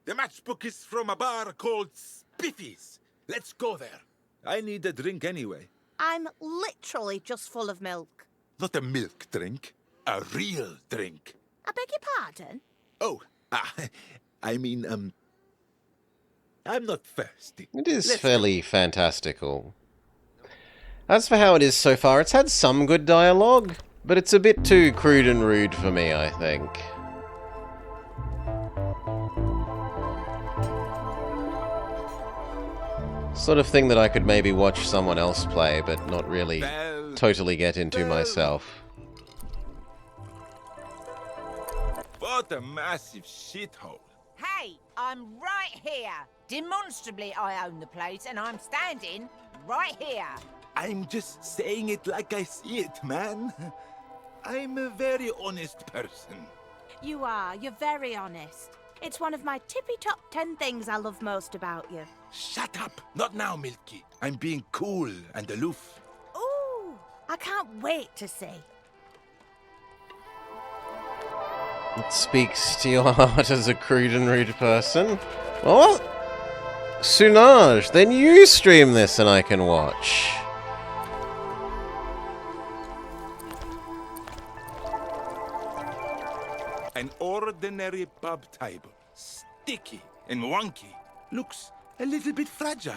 The matchbook is from a bar called Spiffy's. Let's go there. I need a drink anyway. I'm literally just full of milk. Not a milk drink, a real drink. I beg your pardon? Oh, I mean, I'm not thirsty. It is Let's fairly fantastical. As for how it is so far, it's had some good dialogue, but it's a bit too crude and rude for me, I think. Sort of thing that I could maybe watch someone else play, but not really totally get into myself. What a massive shithole. Hey, I'm right here. Demonstrably, I own the place, and I'm standing right here. I'm just saying it like I see it, man. I'm a very honest person. You are. You're very honest. It's one of my tippy-top 10 things I love most about you. Shut up! Not now, Milky. I'm being cool and aloof. Ooh, I can't wait to see. It speaks to your heart as a crude and rude person. What? Sunaj, then you stream this and I can watch. An ordinary pub table. Sticky and wonky. Looks a little bit fragile.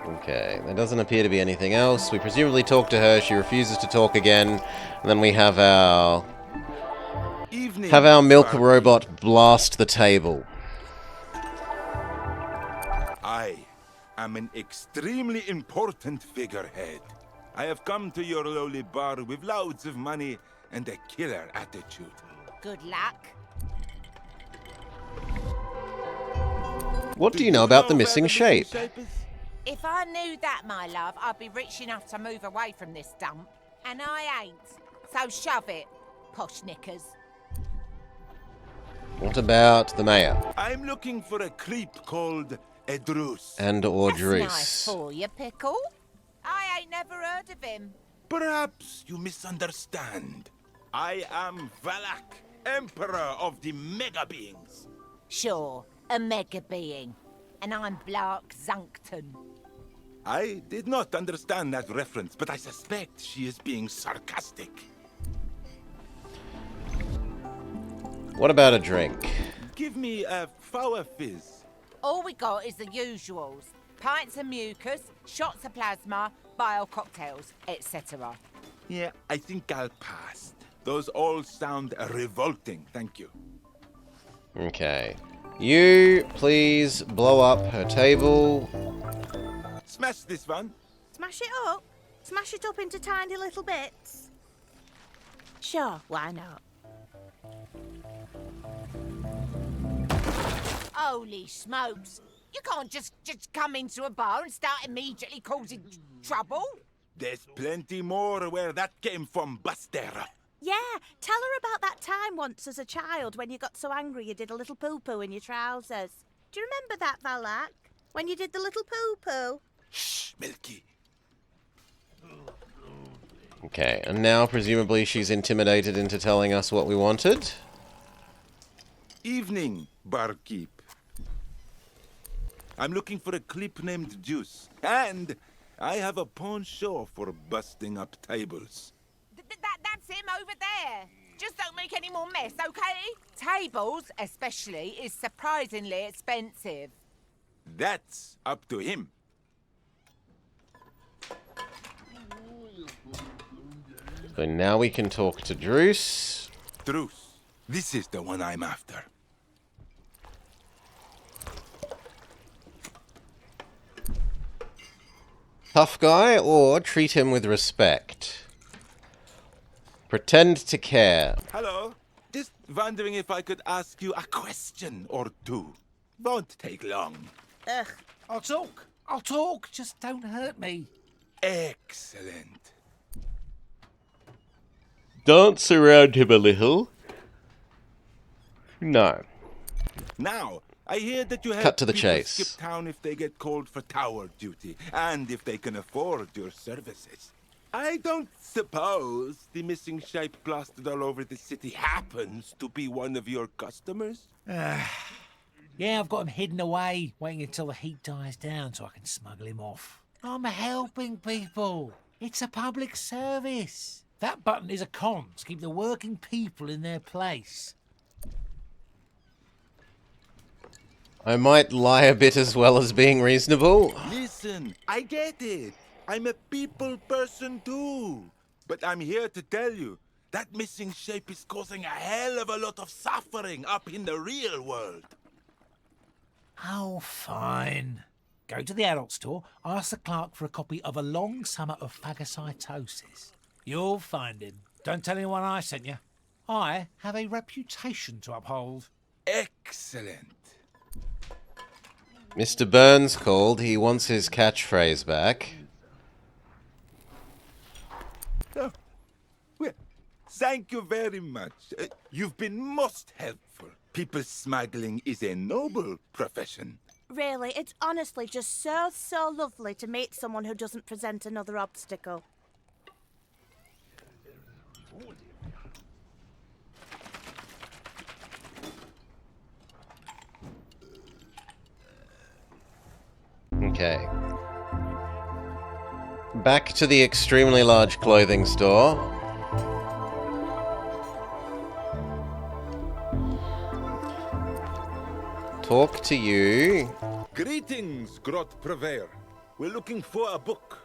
Okay, there doesn't appear to be anything else. We presumably talk to her, she refuses to talk again, and then we have our milk Barbie. robot blast the table. I am an extremely important figurehead. I have come to your lowly bar with loads of money and a killer attitude. Good luck. What do you know about the missing shape? If I knew that, my love, I'd be rich enough to move away from this dump. And I ain't. So shove it, posh knickers. What about the mayor? I'm looking for a creep called Druce. And or That's nice Druce? for you, Pickle. I ain't never heard of him. Perhaps you misunderstand. I am Valak, Emperor of the Mega Beings. Sure, a mega being. And I'm Blark Zunkton. I did not understand that reference, but I suspect she is being sarcastic. What about a drink? Give me a Fower Fizz. All we got is the usuals. Pints of mucus, shots of plasma, bile cocktails, etc. Yeah, I think I'll pass. Those all sound revolting, thank you. Okay. You, please blow up her table. Smash this one. Smash it up? Smash it up into tiny little bits? Sure, why not? Holy smokes. You can't just come into a bar and start immediately causing trouble. There's plenty more where that came from, Buster. Yeah, tell her about that time once as a child when you got so angry you did a little poo-poo in your trousers. Do you remember that, Valak? When you did the little poo-poo? Shh, Milky. Okay, and now presumably she's intimidated into telling us what we wanted. Evening, barkeep. I'm looking for a clip named Juice, and I have a penchant for busting up tables. That's him over there. Just don't make any more mess, okay? Tables, especially, is surprisingly expensive. That's up to him. So now we can talk to Druce. Druce, this is the one I'm after. Tough guy, or treat him with respect. Pretend to care. Hello. Just wondering if I could ask you a question or two. Won't take long. Ugh. I'll talk. Just don't hurt me. Excellent. Dance around him a little. No. Now, I hear that you have Cut to the people chase. skip town if they get called for tower duty, and if they can afford your services. I don't suppose the missing shape plastered all over the city happens to be one of your customers? Yeah, I've got him hidden away, waiting until the heat dies down so I can smuggle him off. I'm helping people. It's a public service. That button is a con to keep the working people in their place. I might lie a bit as well as being reasonable. Listen, I get it. I'm a people person too. But I'm here to tell you, that missing shape is causing a hell of a lot of suffering up in the real world. Oh, fine. Go to the adult store, ask the clerk for a copy of A Long Summer of Phagocytosis. You'll find him. Don't tell anyone I sent you. I have a reputation to uphold. Excellent. Mr. Burns called. He wants his catchphrase back. Oh, well, thank you very much. You've been most helpful. People smuggling is a noble profession. Really, it's honestly just so lovely to meet someone who doesn't present another obstacle. Okay. Back to the extremely large clothing store. Talk to you. Greetings, Grot Purveyor. We're looking for a book.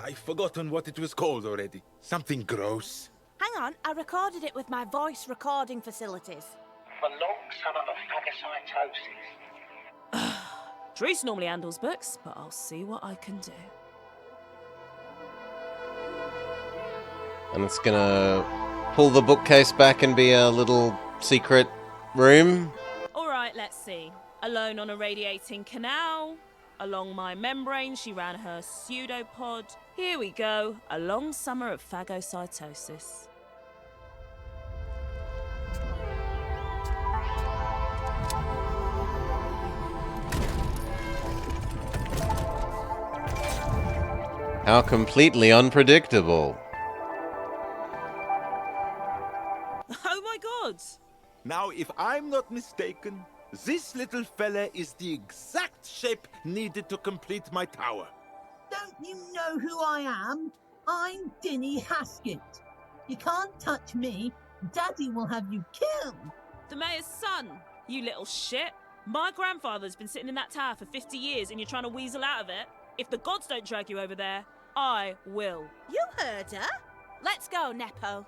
I've forgotten what it was called already. Something gross. Hang on, I recorded it with my voice recording facilities. For Long Summer of Phagocytosis. Druce normally handles books, but I'll see what I can do. And it's gonna pull the bookcase back and be a little secret room. Alright, let's see. Alone on a radiating canal. Along my membrane, she ran her pseudopod. Here we go. A long summer of phagocytosis. How completely unpredictable. Oh my god! Now, if I'm not mistaken, this little fella is the exact shape needed to complete my tower. Don't you know who I am? I'm Dinny Haskett. You can't touch me. Daddy will have you killed. The mayor's son, you little shit. My grandfather's been sitting in that tower for 50 years and you're trying to weasel out of it. If the gods don't drag you over there, I will. You heard her. Let's go, Nepo.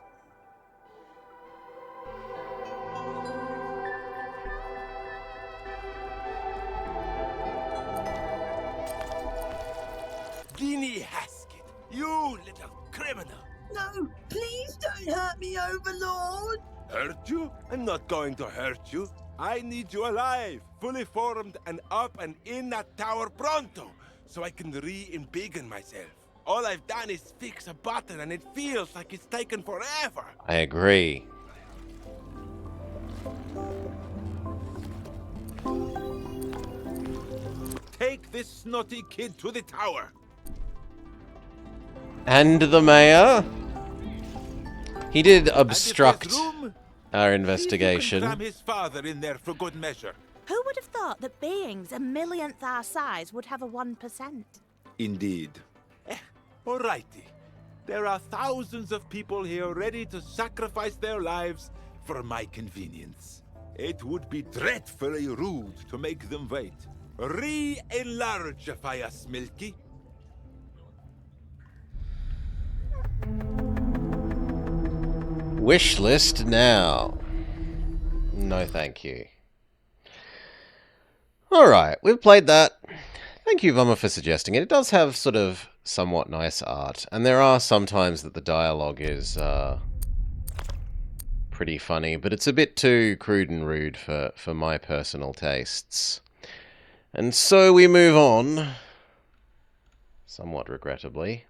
Dinny Haskett, you little criminal. No, please don't hurt me, Overlord. Hurt you? I'm not going to hurt you. I need you alive, fully formed and up and in that tower pronto, so I can re-embiggen myself. All I've done is fix a button and it feels like it's taken forever. I agree. Take this snotty kid to the tower. And the mayor? He did And if obstruct there's room, our see if you can investigation. cram his father in there for good measure. Who would have thought that beings a millionth our size would have a 1%? Indeed. Alrighty. There are thousands of people here ready to sacrifice their lives for my convenience. It would be dreadfully rude to make them wait. Re-enlargify us, Milky. Wish list now. No, thank you. Alright, we've played that. Thank you, Vummer, for suggesting it. It does have sort of somewhat nice art, and there are some times that the dialogue is pretty funny, but it's a bit too crude and rude for my personal tastes. And so we move on, somewhat regrettably,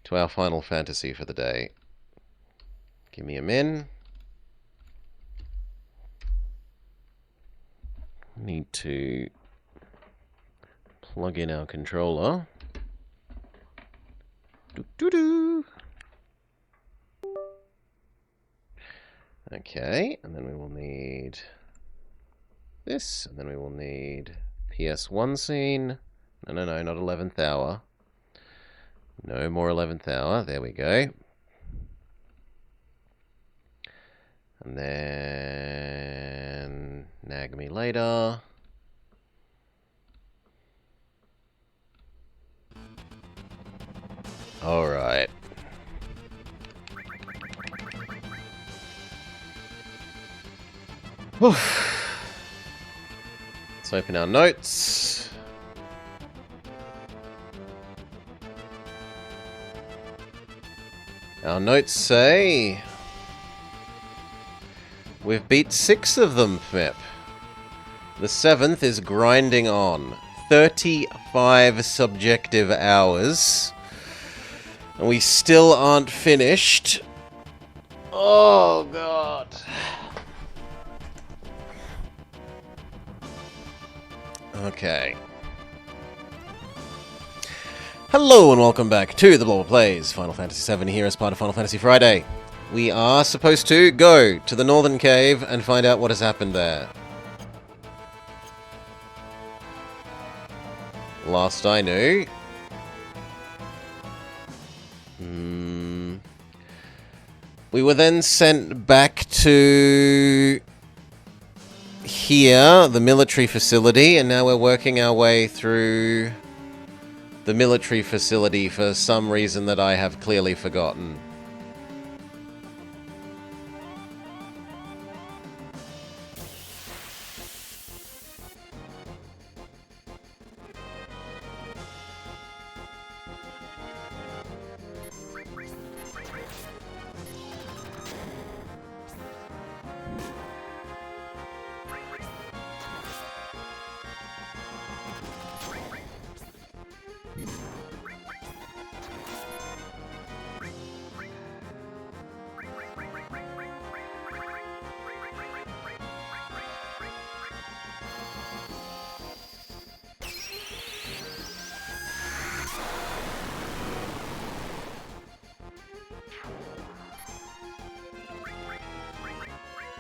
to our final fantasy for the day. Give me a min. Need to plug in our controller. Doo-doo-doo. Okay, and then we will need this, and then we will need PS1 scene. No, not 11th hour. No more 11th hour. There we go. And then nag me later. All right. Whew. Let's open our notes. Our notes say we've beat 6 of them, Pip. The 7th is grinding on. 35 subjective hours. And we still aren't finished. Oh, God. Okay. Hello and welcome back to the Blobber Plays Final Fantasy VII here as part of Final Fantasy Friday. We are supposed to go to the Northern Cave and find out what has happened there. Last I knew... we were then sent back to... here, the military facility, and now we're working our way through the military facility for some reason that I have clearly forgotten.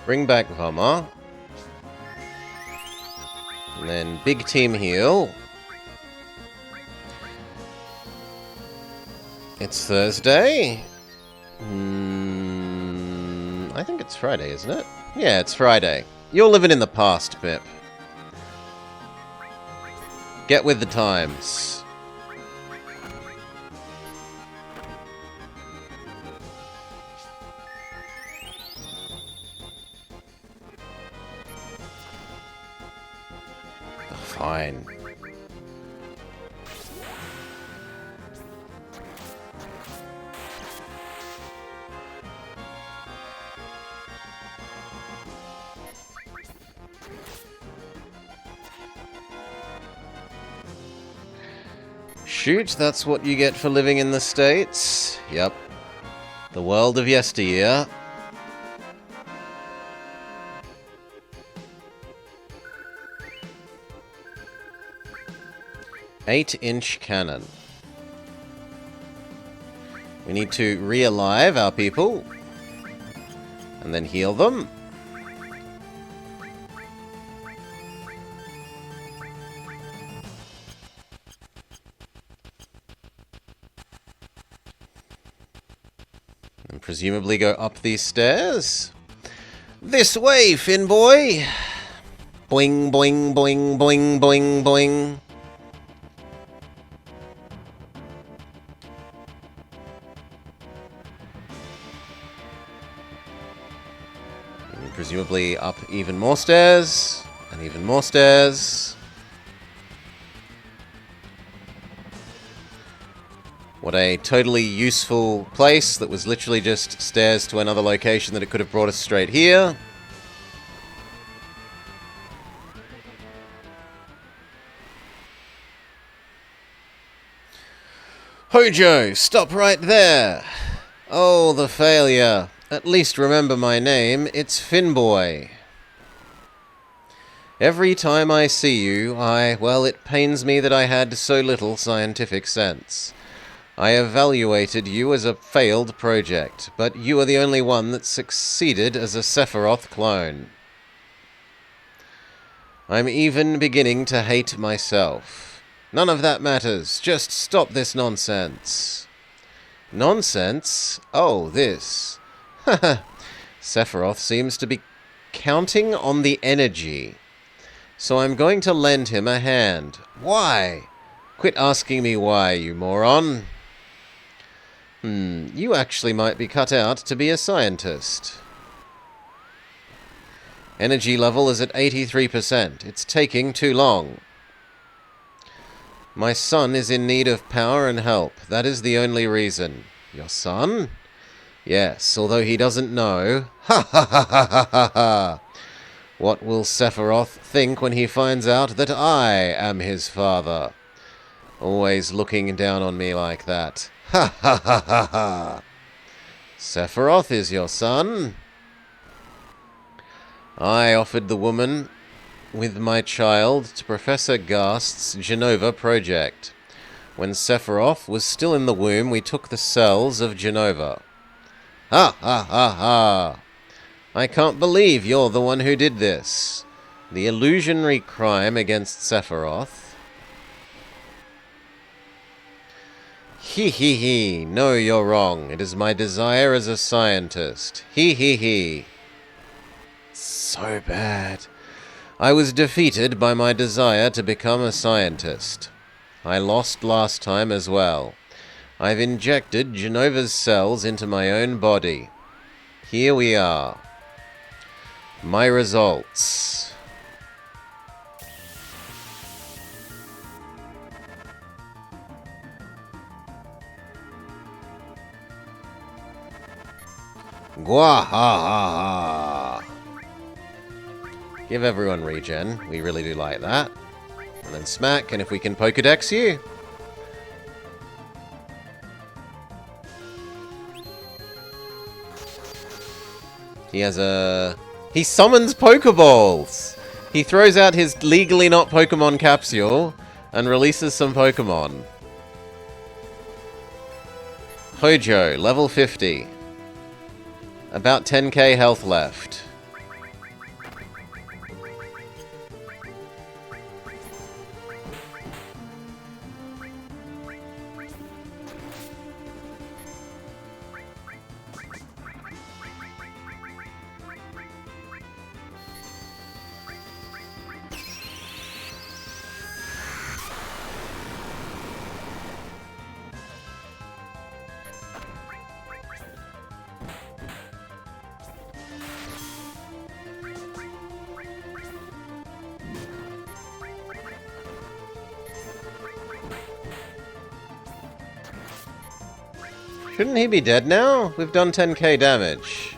Bring back Vummer. And then big team heal. It's Thursday. I think it's Friday, isn't it? Yeah, it's Friday. You're living in the past, Pip. Get with the times. Fine. Shoot, that's what you get for living in the States. Yep. The world of yesteryear. Eight-inch cannon. We need to re-alive our people. And then heal them. And presumably go up these stairs. This way, Finn boy! Boing, boing, boing, boing, boing, boing. And presumably up even more stairs. And even more stairs. What a totally useful place that was literally just stairs to another location that it could have brought us straight here. Hojo, stop right there! Oh, the failure. At least remember my name, it's Finnboy. Every time I see you, well, it pains me that I had so little scientific sense. I evaluated you as a failed project, but you are the only one that succeeded as a Sephiroth clone. I'm even beginning to hate myself. None of that matters. Just stop this nonsense. Nonsense? Oh, this. Haha. Sephiroth seems to be counting on the energy. So I'm going to lend him a hand. Why? Quit asking me why, you moron. You actually might be cut out to be a scientist. Energy level is at 83%. It's taking too long. My son is in need of power and help. That is the only reason. Your son? Yes, although he doesn't know. Ha ha ha ha ha ha ha! What will Sephiroth think when he finds out that I am his father? Always looking down on me like that. Ha ha ha ha ha! Sephiroth is your son? I offered the woman with my child to Professor Gast's Genova project. When Sephiroth was still in the womb, we took the cells of Genova. Ha ha ha ha! I can't believe you're the one who did this. The illusionary crime against Sephiroth. He he he. No, you're wrong. It is my desire as a scientist. He he he. So bad. I was defeated by my desire to become a scientist. I lost last time as well. I've injected Genova's cells into my own body. Here we are. My results. Gwahahaha. Give everyone regen. We really do like that. And then smack, and if we can Pokedex you. He has a... He summons Pokeballs! He throws out his legally not Pokemon capsule and releases some Pokemon. Hojo, level 50. About 10k health left. Shouldn't he be dead now? We've done 10k damage.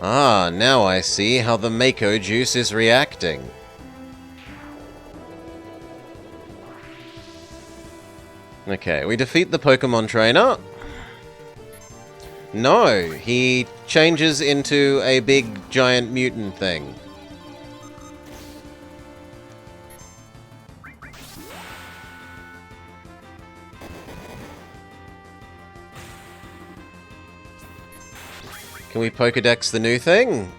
Ah, Ah, now I see how the Mako juice is reacting. Okay, we defeat the Pokemon trainer. No, he changes into a big giant mutant thing. Can we Pokedex the new thing?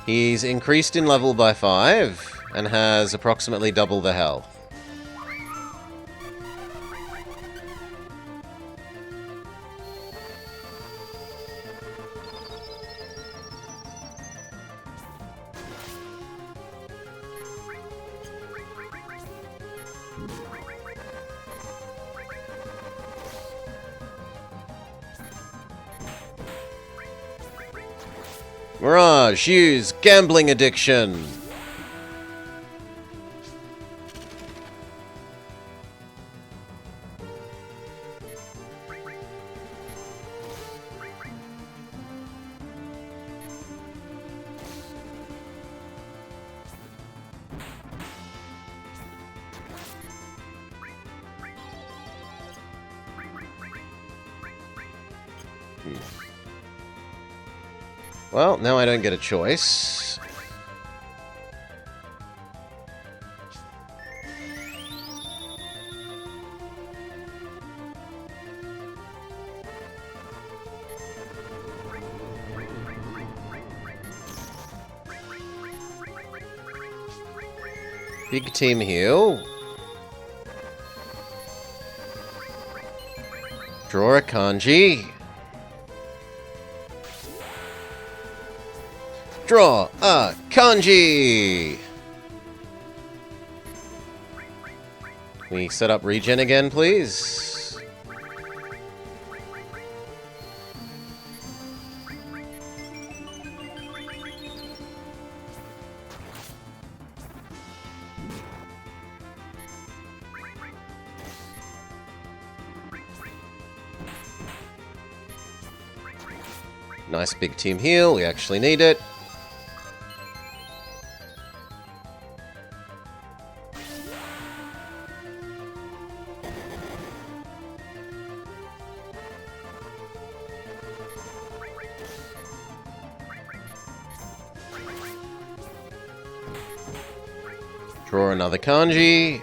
He's increased in level by 5 and has approximately double the health. Mirage, use gambling addiction. Well, now I don't get a choice. Big team heal. Draw a kanji. Draw a kanji! Can we set up regen again, please? Nice big team heal, we actually need it. Draw another kanji.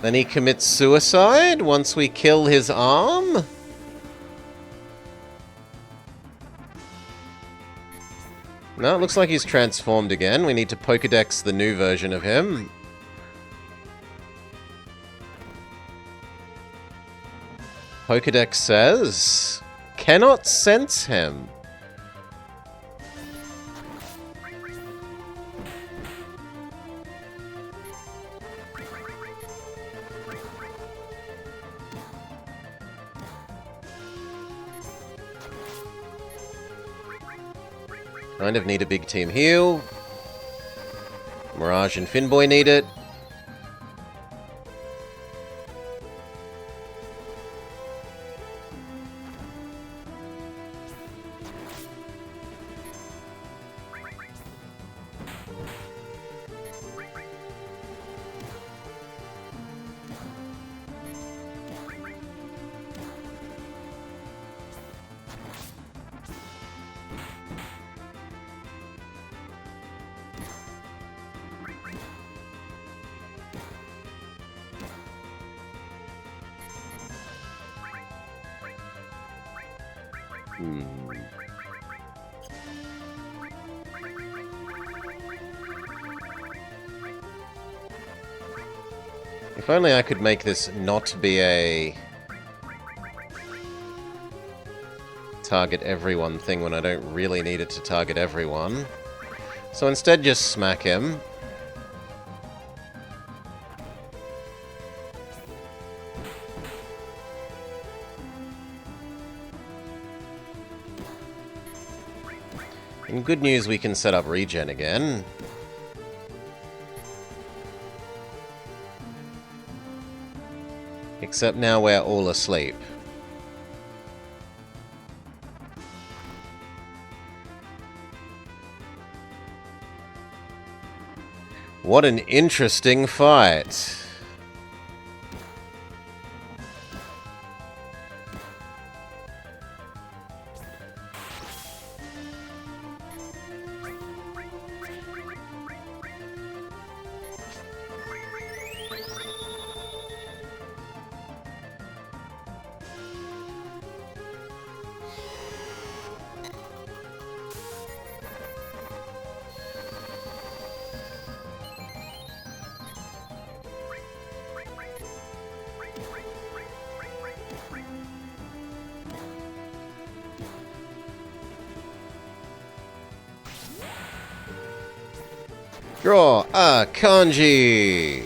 Then he commits suicide once we kill his arm? No, it looks like he's transformed again. We need to Pokedex the new version of him. Pokedex says, cannot sense him. Kind of need a big team heal. Mirage and Finboy need it. If only I could make this not be a target everyone thing when I don't really need it to target everyone. So instead just smack him. In good news, we can set up regen again. Except now we're all asleep. What an interesting fight. Draw a kanji.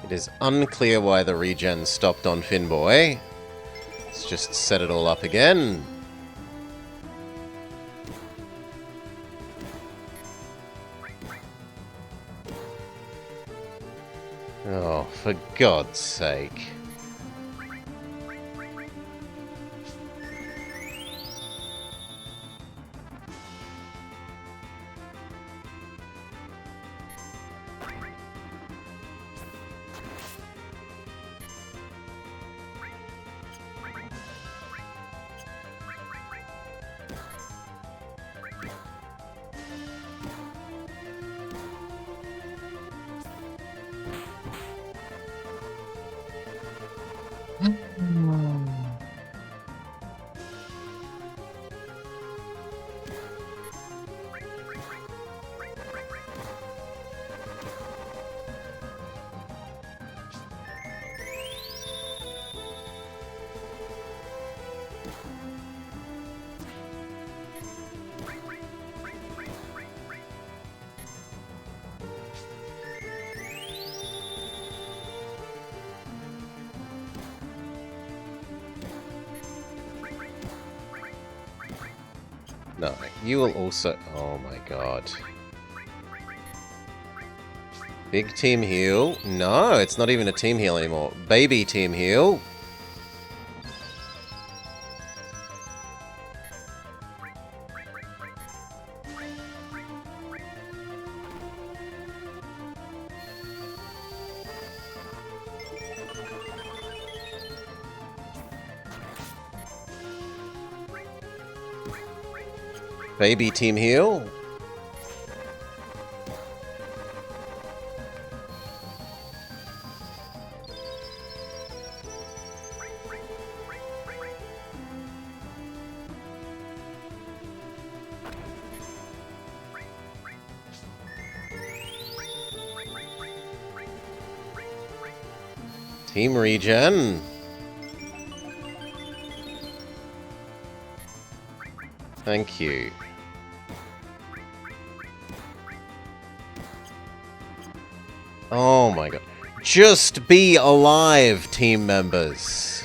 It is unclear why the regen stopped on Finboy. Let's just set it all up again. Oh, for God's sake. No, you will also... Oh my god. Big team heal. No, it's not even a team heal anymore. Baby team heal. Baby team heal. Team regen. Thank you. Oh my god. Just be alive, team members.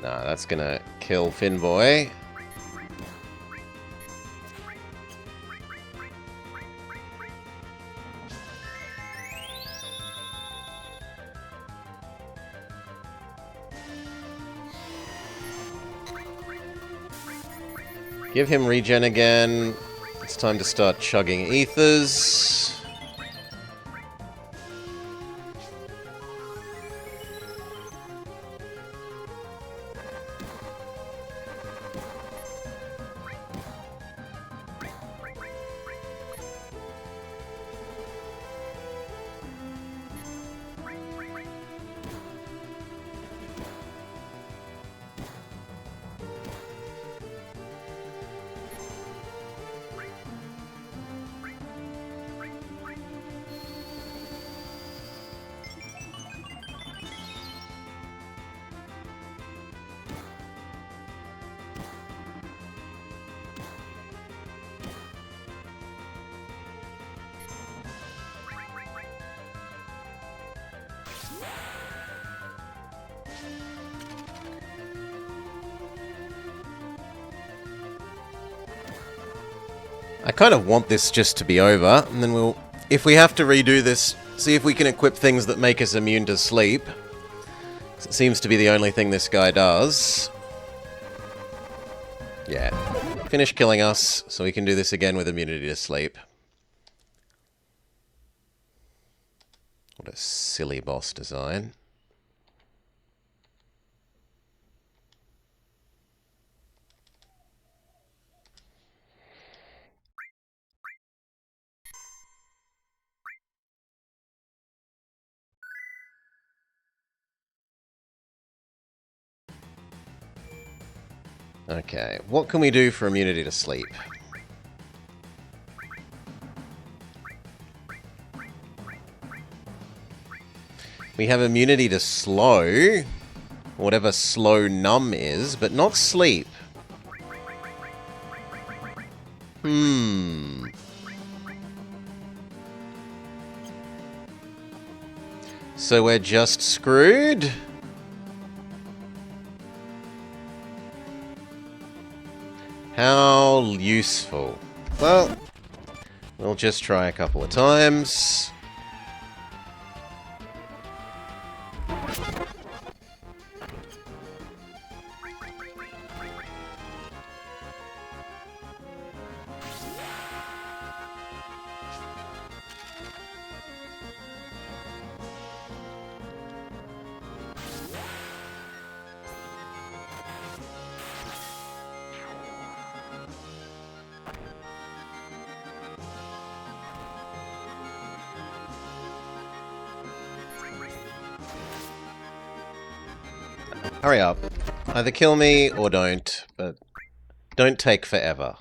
Nah, that's gonna kill Finboy. Give him regen again. It's time to start chugging ethers. I kind of want this just to be over, and then we'll, if we have to redo this, see if we can equip things that make us immune to sleep. It seems to be the only thing this guy does. Yeah. Finish killing us, so we can do this again with immunity to sleep. What a silly boss design. Okay, what can we do for immunity to sleep? We have immunity to slow, whatever slow numb is, but not sleep. So we're just screwed? How useful. Well, we'll just try a couple of times. Hurry up. Either kill me or don't, but don't take forever.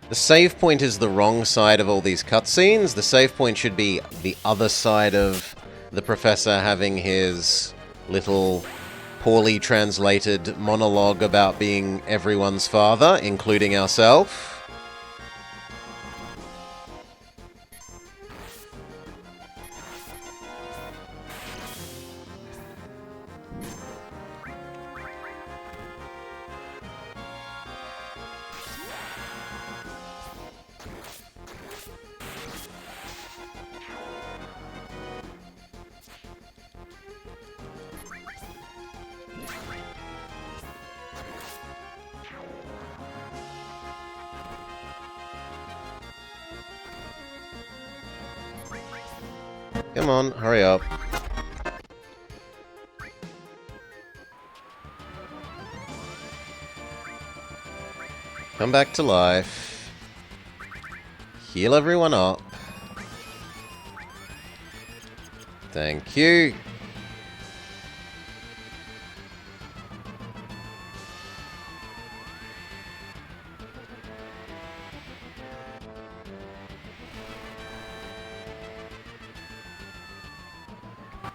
The save point is the wrong side of all these cutscenes. The save point should be the other side of the professor having his little poorly translated monologue about being everyone's father, including ourselves. Come on, hurry up. Come back to life. Heal everyone up. Thank you.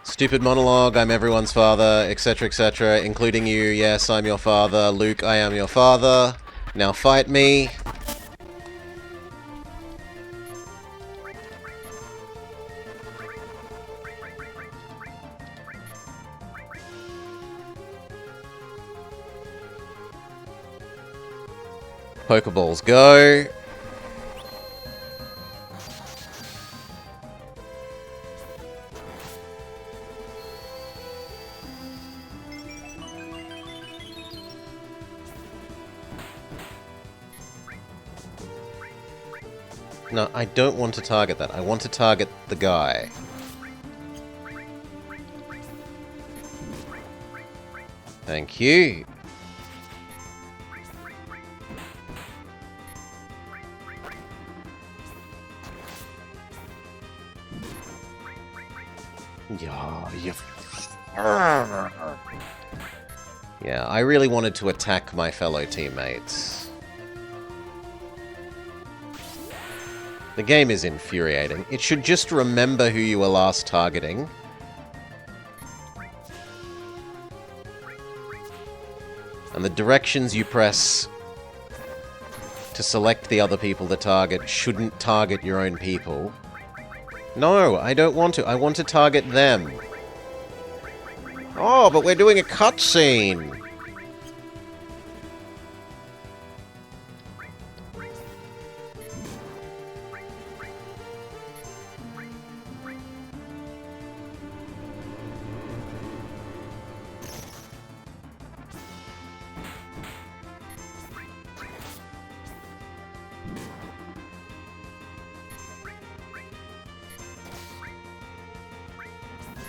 Stupid monologue, I'm everyone's father, etc., including you. Yes, I'm your father. Luke, I am your father. Now fight me. Pokeballs go. No, I don't want to target that. I want to target the guy. Thank you. Yeah, I really wanted to attack my fellow teammates. The game is infuriating. It should just remember who you were last targeting. And the directions you press to select the other people to target shouldn't target your own people. No, I don't want to. I want to target them. Oh, but we're doing a cutscene.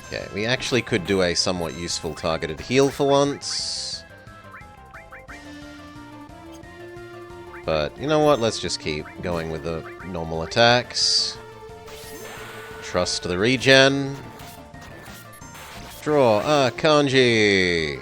Okay, we actually could do a somewhat useful targeted heal for once. But, you know what? Let's just keep going with the normal attacks. Trust the regen. Draw a kanji.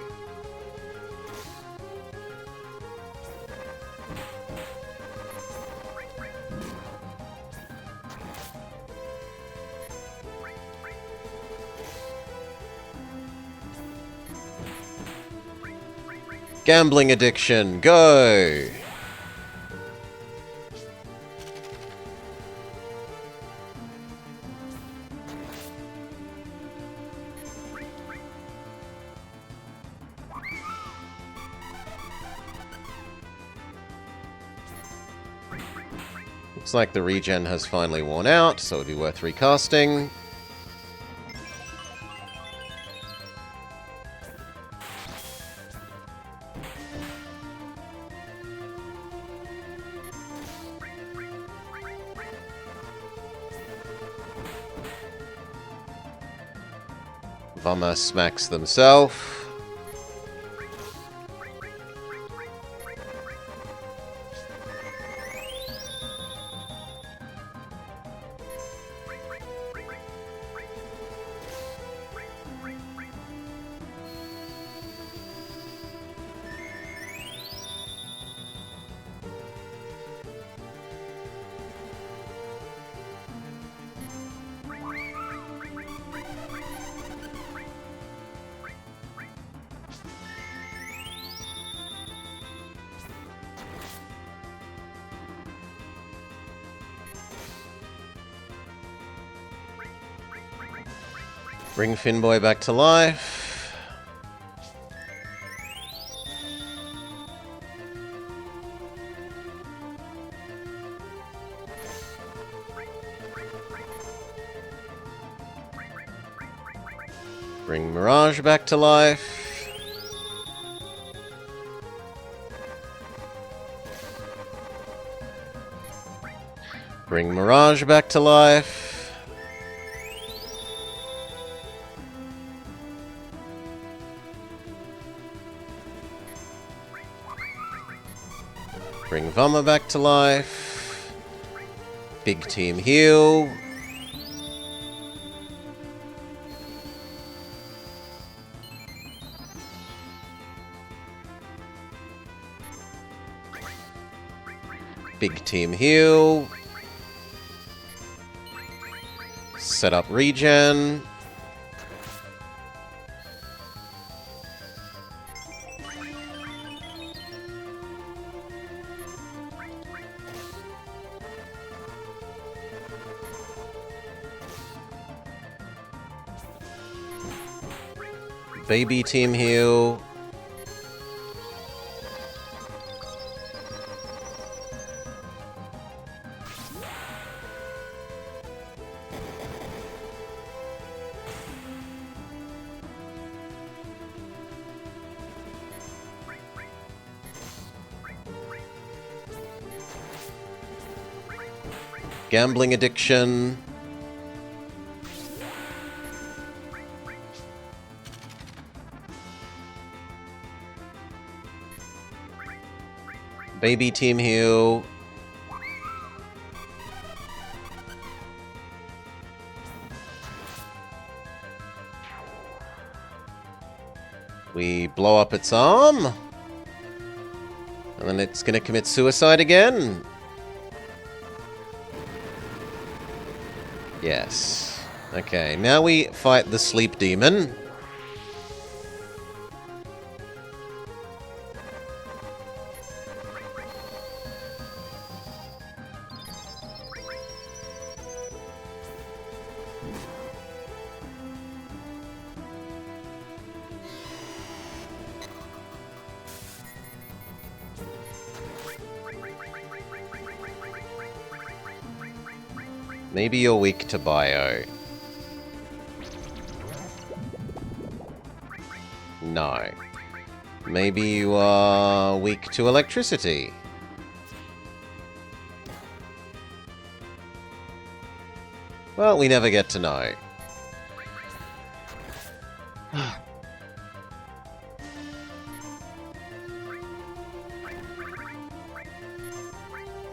Gambling addiction, go! Looks like the regen has finally worn out, so it'll be worth recasting. Vummer smacks themselves. Bring Finboy back to life. Bring Mirage back to life. Bring Mirage back to life. Bring Vummer back to life. Big team heal. Big team heal. Set up regen. Baby team heal. Gambling addiction. Baby team heal. We blow up its arm. And then it's gonna commit suicide again. Yes. Okay, now we fight the sleep demon. Maybe you're weak to bio. No. Maybe you are weak to electricity. Well, we never get to know.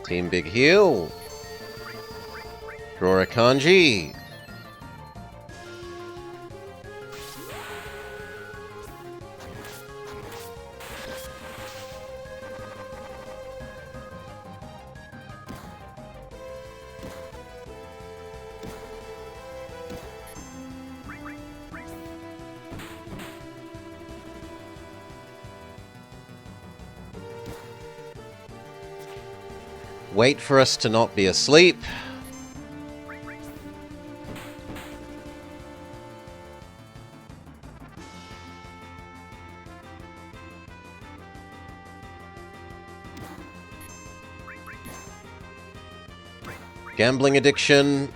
Team Big Heal. Draw a kanji. Wait for us to not be asleep. Gambling addiction.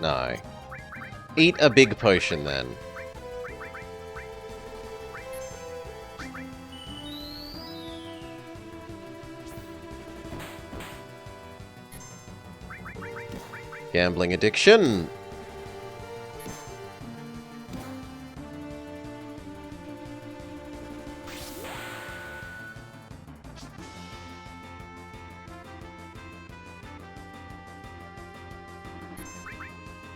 No. Eat a big potion then. Gambling addiction.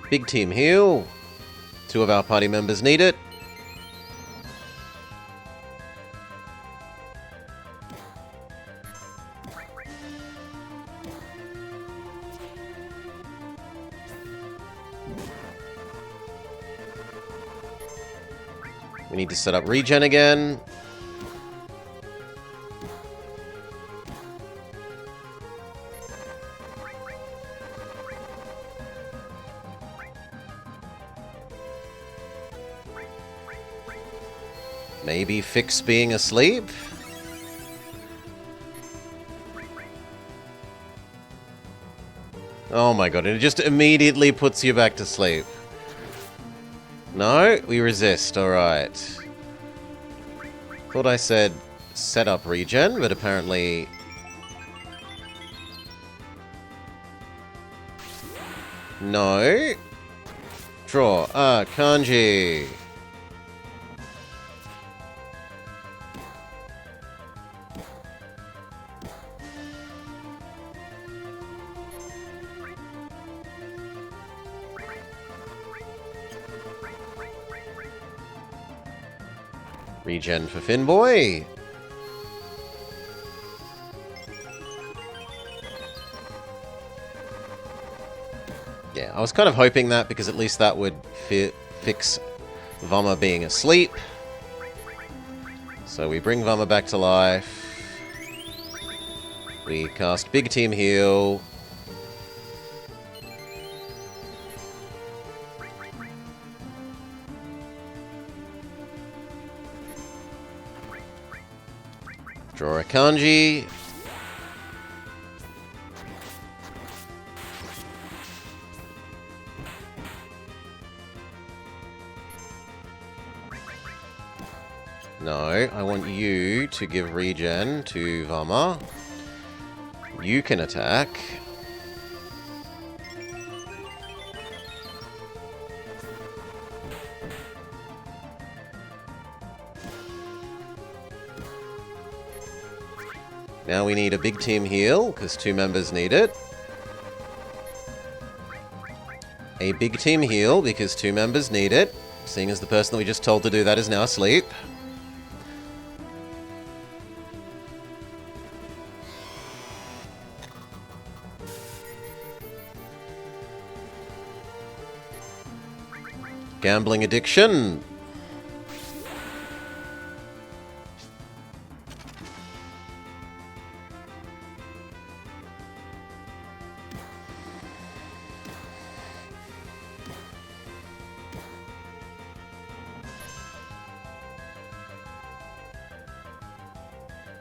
Big team heal. 2 of our party members need it. We need to set up regen again. Maybe fix being asleep? Oh my god, it just immediately puts you back to sleep. No, we resist, alright. Thought I said set up regen, but apparently... No. Draw. Ah, kanji. Regen for Finboy. Yeah, I was kind of hoping that, because at least that would fix Vummer being asleep. So we bring Vummer back to life. We cast Big Team Heal. Draw a kanji. No, I want you to give regen to Vummer. You can attack. Now we need a big team heal, because 2 members need it. A big team heal, because 2 members need it, seeing as the person that we just told to do that is now asleep. Gambling addiction.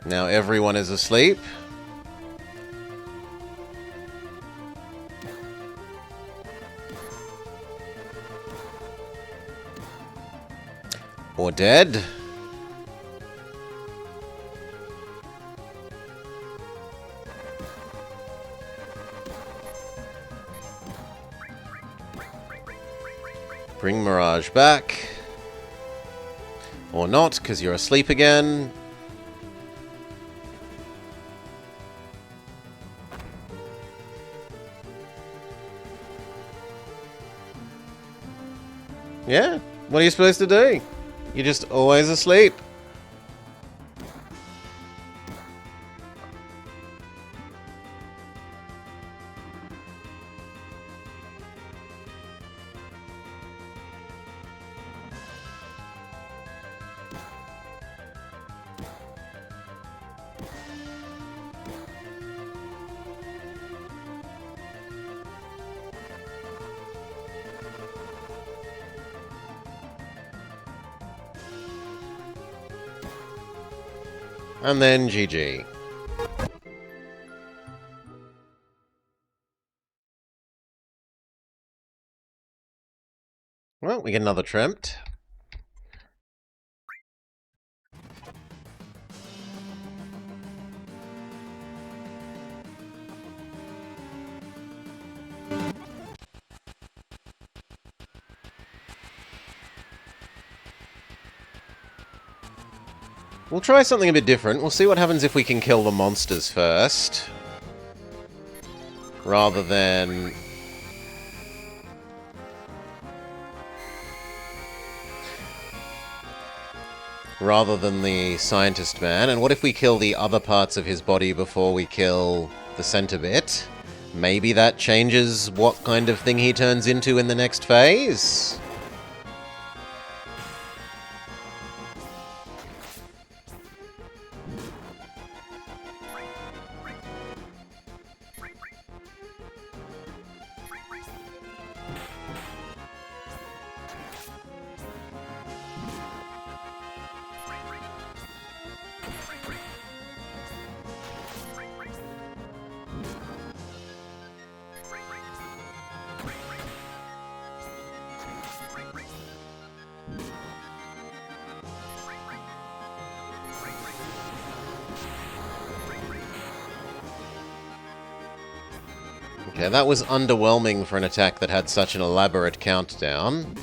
Now everyone is asleep. Or dead. Bring Mirage back. Or not, because you're asleep again. Yeah, what are you supposed to do? You're just always asleep. And then GG. Well, we get another Trempt. We'll try something a bit different. We'll see what happens if we can kill the monsters first. Rather than... the scientist man. And what if we kill the other parts of his body before we kill the center bit? Maybe that changes what kind of thing he turns into in the next phase? Okay, that was underwhelming for an attack that had such an elaborate countdown.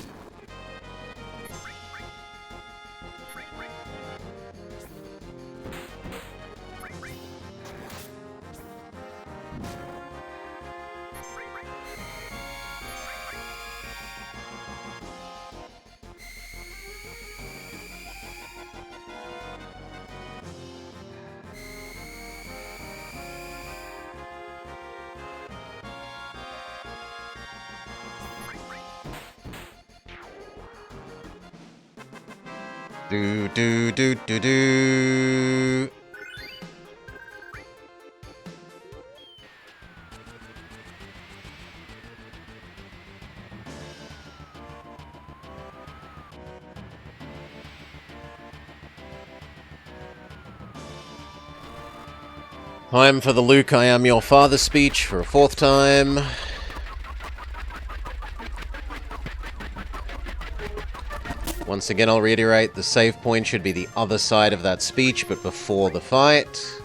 Do do do do do. Time for the Luke I am your father speech for a 4th time. Once again, I'll reiterate, the save point should be the other side of that speech, but before the fight.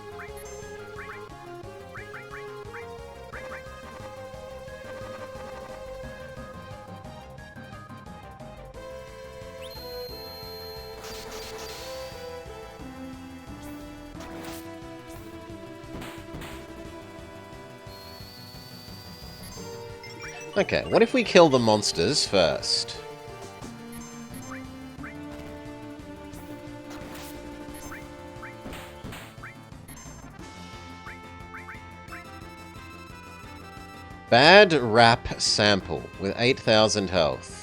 Okay, what if we kill the monsters first? Bad rap sample with 8,000 health.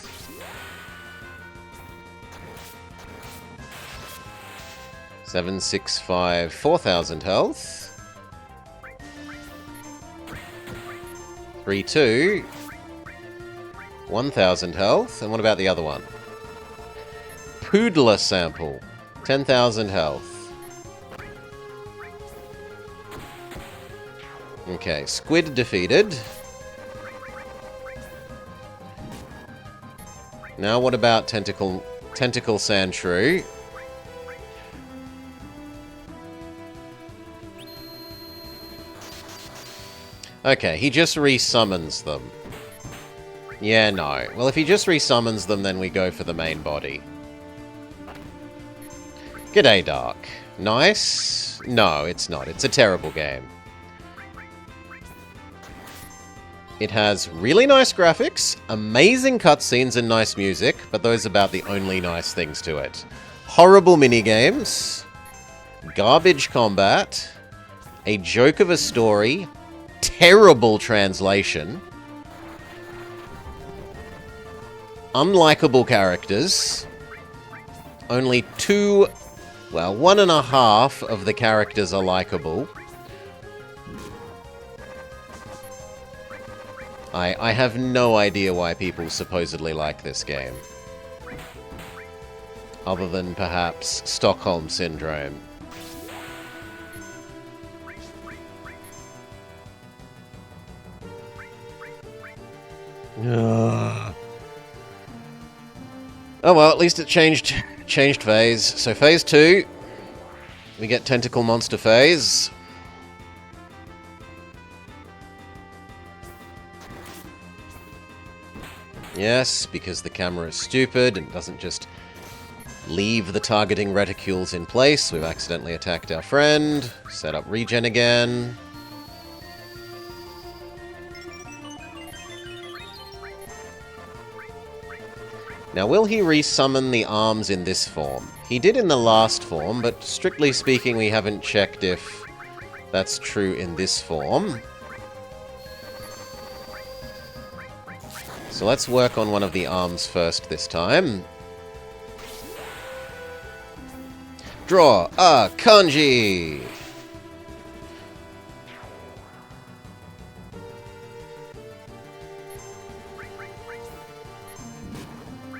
Seven, 6, 5, 4,000 health. 3, 2. 1,000 health. And what about the other one? Poodler sample. 10,000 health. Okay, squid defeated. Now what about tentacle sand shrew? Okay, he just resummons them. Yeah, no. Well, if he just resummons them, then we go for the main body. G'day, Dark. Nice? No, it's not. It's a terrible game. It has really nice graphics, amazing cutscenes and nice music, but those are about the only nice things to it. Horrible minigames, garbage combat, a joke of a story, terrible translation, unlikable characters, only 1.5 of the characters are likable. I have no idea why people supposedly like this game. Other than perhaps Stockholm Syndrome. Ugh. Oh well, at least it changed phase. So phase 2, we get Tentacle Monster phase. Yes, because the camera is stupid and doesn't just leave the targeting reticules in place. We've accidentally attacked our friend. Set up regen again. Now, will he resummon the arms in this form? He did in the last form, but strictly speaking, we haven't checked if that's true in this form. So let's work on one of the arms first this time. Draw a kanji!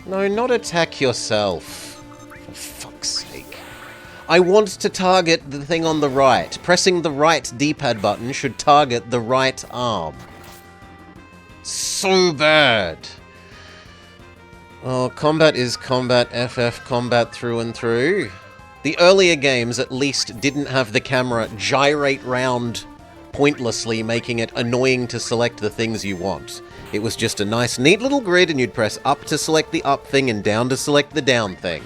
No, not attack yourself. For fuck's sake. I want to target the thing on the right. Pressing the right D-pad button should target the right arm. So bad. Oh, combat is combat, FF combat through and through. The earlier games at least didn't have the camera gyrate round pointlessly, making it annoying to select the things you want. It was just a nice, neat little grid, and you'd press up to select the up thing and down to select the down thing.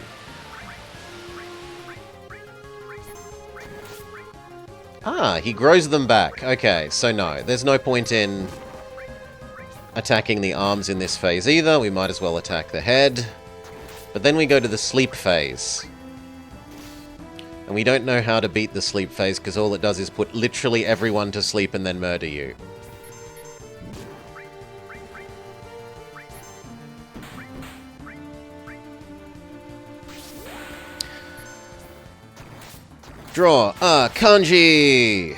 Ah, he grows them back. Okay, so no, there's no point in attacking the arms in this phase either. We might as well attack the head. But then we go to the sleep phase. And we don't know how to beat the sleep phase because all it does is put literally everyone to sleep and then murder you. Draw a kanji!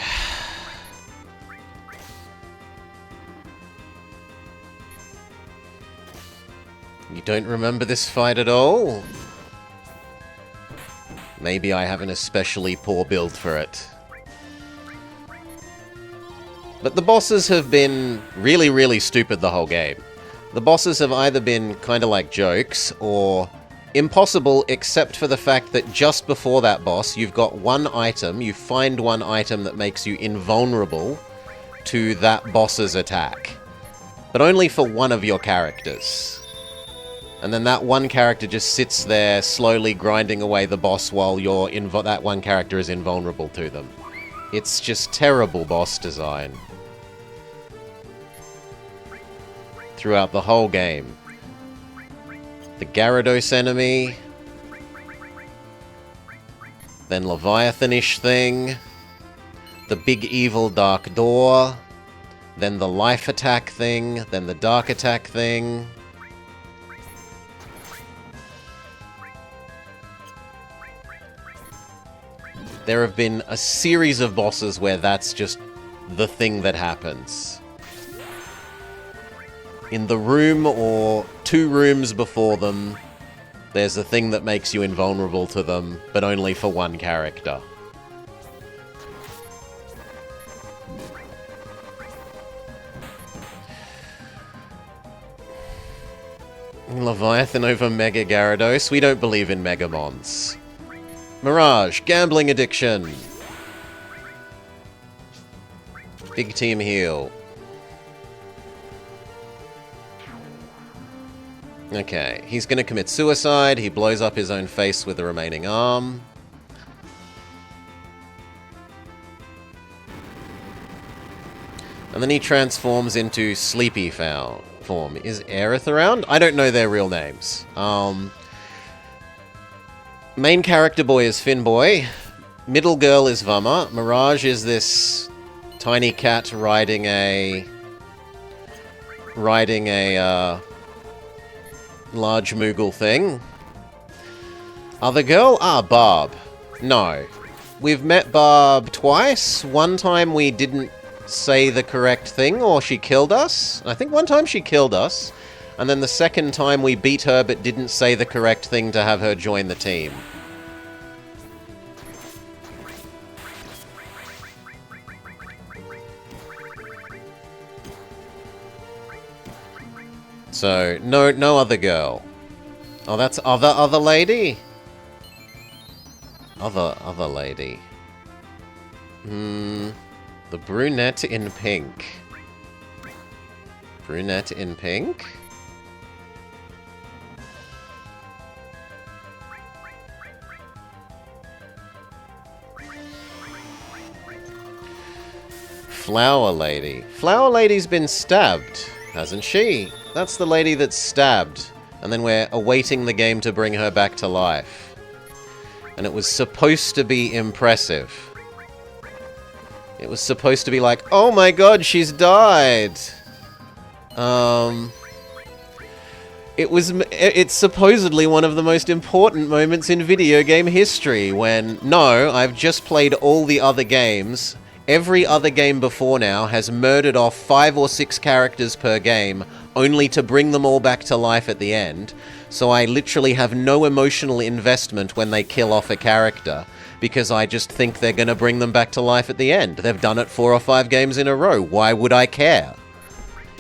You don't remember this fight at all? Maybe I have an especially poor build for it. But the bosses have been really, really stupid the whole game. The bosses have either been kind of like jokes, or impossible except for the fact that just before that boss, you've got one item, you find one item that makes you invulnerable to that boss's attack. But only for one of your characters. And then that one character just sits there slowly grinding away the boss while that one character is invulnerable to them. It's just terrible boss design. Throughout the whole game. The Gyarados enemy. Then Leviathanish thing. The big evil dark door. Then the life attack thing. Then the dark attack thing. There have been a series of bosses where that's just the thing that happens. In the room or 2 rooms before them, there's a thing that makes you invulnerable to them, but only for one character. Leviathan over Mega Gyarados? We don't believe in Megamons. Mirage, gambling addiction. Big team heal. Okay, he's gonna commit suicide. He blows up his own face with the remaining arm. And then he transforms into Sleepy form. Is Aerith around? I don't know their real names. Main character boy is Finboy. Middle girl is Vummer. Mirage is this tiny cat riding a large Moogle thing. Other girl? Ah, Barb. No. We've met Barb twice. One time we didn't say the correct thing, or she killed us. I think one time she killed us. And then the second time we beat her but didn't say the correct thing to have her join the team. So, no other girl. Oh, that's other lady? Other lady. The brunette in pink. Brunette in pink? Flower Lady. Flower Lady's been stabbed, hasn't she? That's the lady that's stabbed. And then we're awaiting the game to bring her back to life. And it was supposed to be impressive. It was supposed to be like, oh my god, she's died! It's supposedly one of the most important moments in video game history when, no, I've just played all the other games. Every other game before now has murdered off 5 or 6 characters per game, only to bring them all back to life at the end. So I literally have no emotional investment when they kill off a character, because I just think they're gonna bring them back to life at the end. They've done it 4 or 5 games in a row. Why would I care?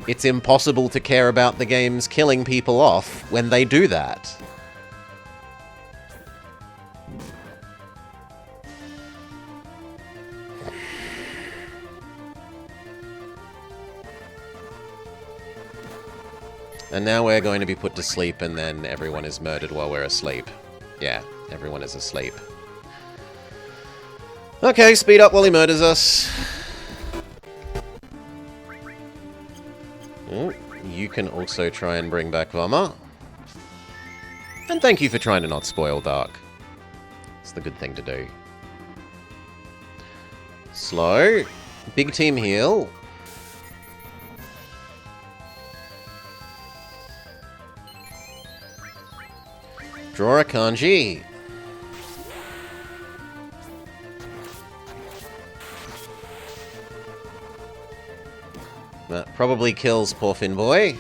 It's impossible to care about the games killing people off when they do that. And now we're going to be put to sleep, and then everyone is murdered while we're asleep. Yeah, everyone is asleep. Okay, speed up while he murders us. Oh, you can also try and bring back Vummer. And thank you for trying to not spoil Dark. It's the good thing to do. Slow. Big team heal. Draw a kanji. That probably kills poor Finboy.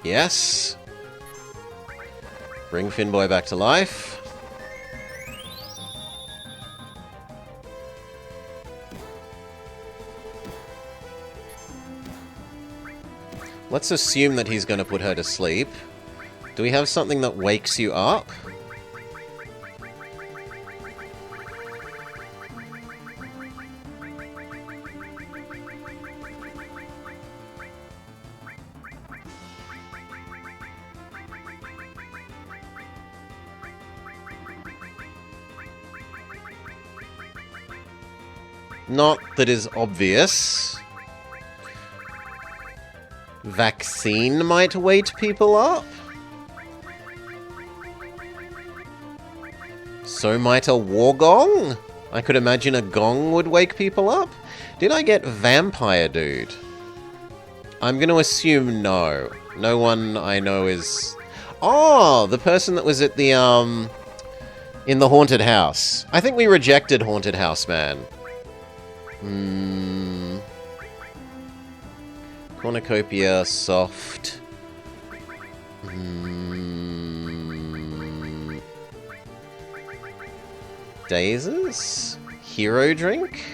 Yes. Bring Finboy back to life. Let's assume that he's going to put her to sleep. Do we have something that wakes you up? Not that is obvious. Vaccine might wake people up? So might a war gong? I could imagine a gong would wake people up. Did I get vampire dude? I'm going to assume no. No one I know is... Oh, the person that was at the, in the haunted house. I think we rejected haunted house man. Cornucopia, soft. Dazes? Hero drink?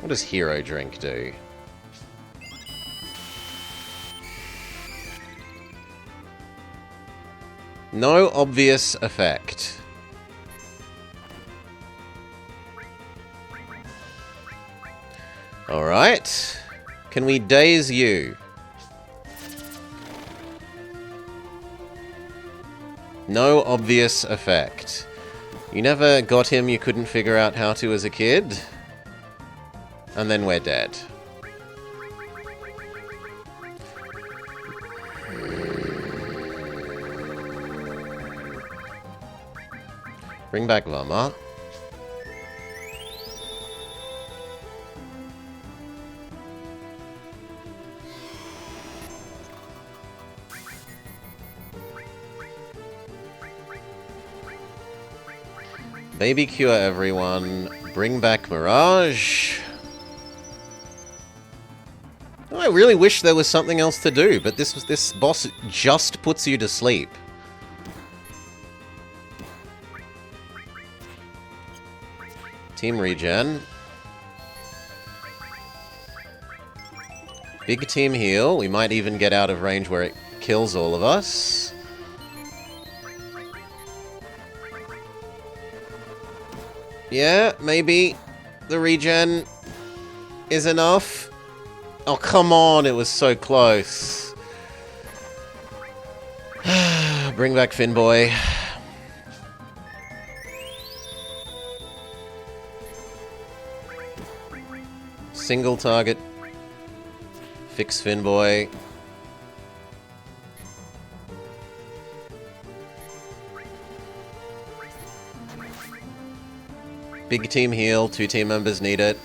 What does hero drink do? No obvious effect. Alright. Can we daze you? No obvious effect. You never got him, you couldn't figure out how to as a kid? And then we're dead. Bring back Vummer. Baby cure everyone. Bring back Mirage. Oh, I really wish there was something else to do, but this boss just puts you to sleep. Team regen. Big team heal. We might even get out of range where it kills all of us. Yeah, maybe the regen is enough. Oh, come on, it was so close. Bring back Finboy. Single target. Fix Finboy. Big team heal, 2 team members need it.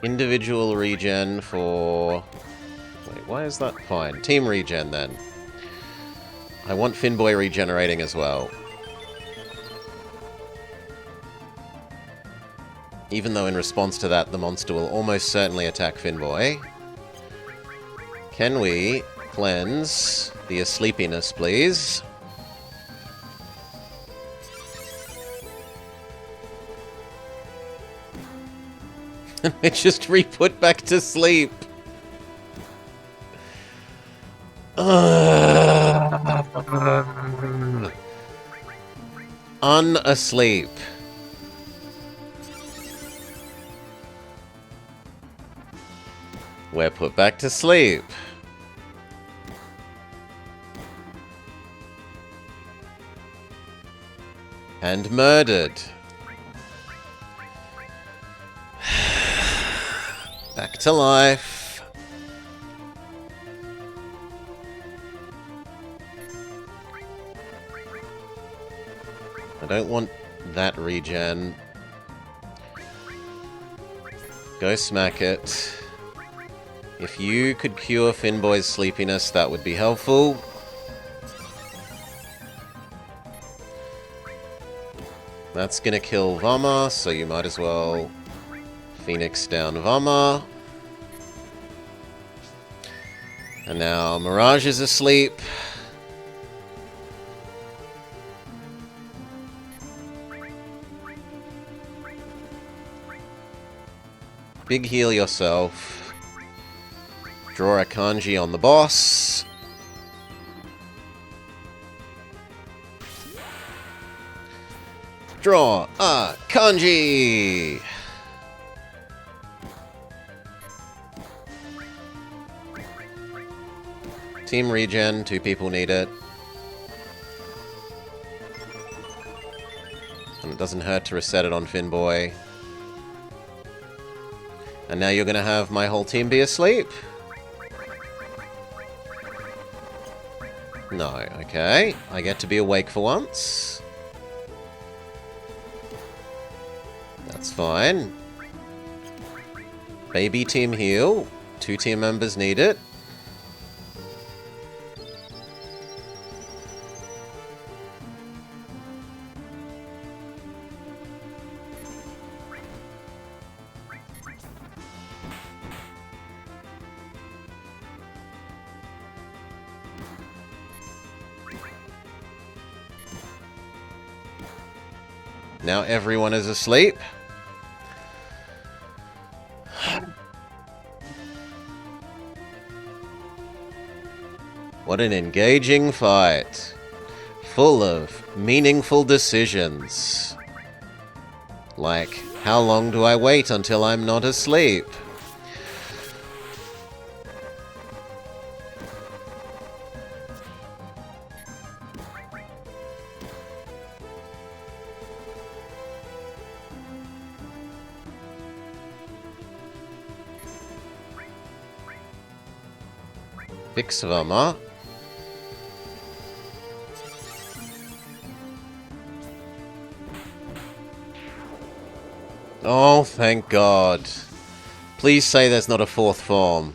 Individual regen for... Wait, why is that fine? Team regen, then. I want Finboy regenerating as well. Even though in response to that, the monster will almost certainly attack Finboy. Can we cleanse the sleepiness, please? And we just re-put back to sleep. Unasleep. We're put back to sleep. And murdered. Back to life. I don't want that regen. Go smack it. If you could cure Finboy's sleepiness, that would be helpful. That's gonna kill Vummer, so you might as well Phoenix down Vummer. And now Mirage is asleep. Big heal yourself. Draw a kanji on the boss. Draw a kanji! Team regen, 2 people need it. And it doesn't hurt to reset it on Finboy. And now you're gonna have my whole team be asleep? No, okay. I get to be awake for once. That's fine. Baby team heal. 2 team members need it. Now everyone is asleep. What an engaging fight. Full of meaningful decisions. Like, how long do I wait until I'm not asleep? Fix Vummer. Oh, thank God. Please say there's not a 4th form.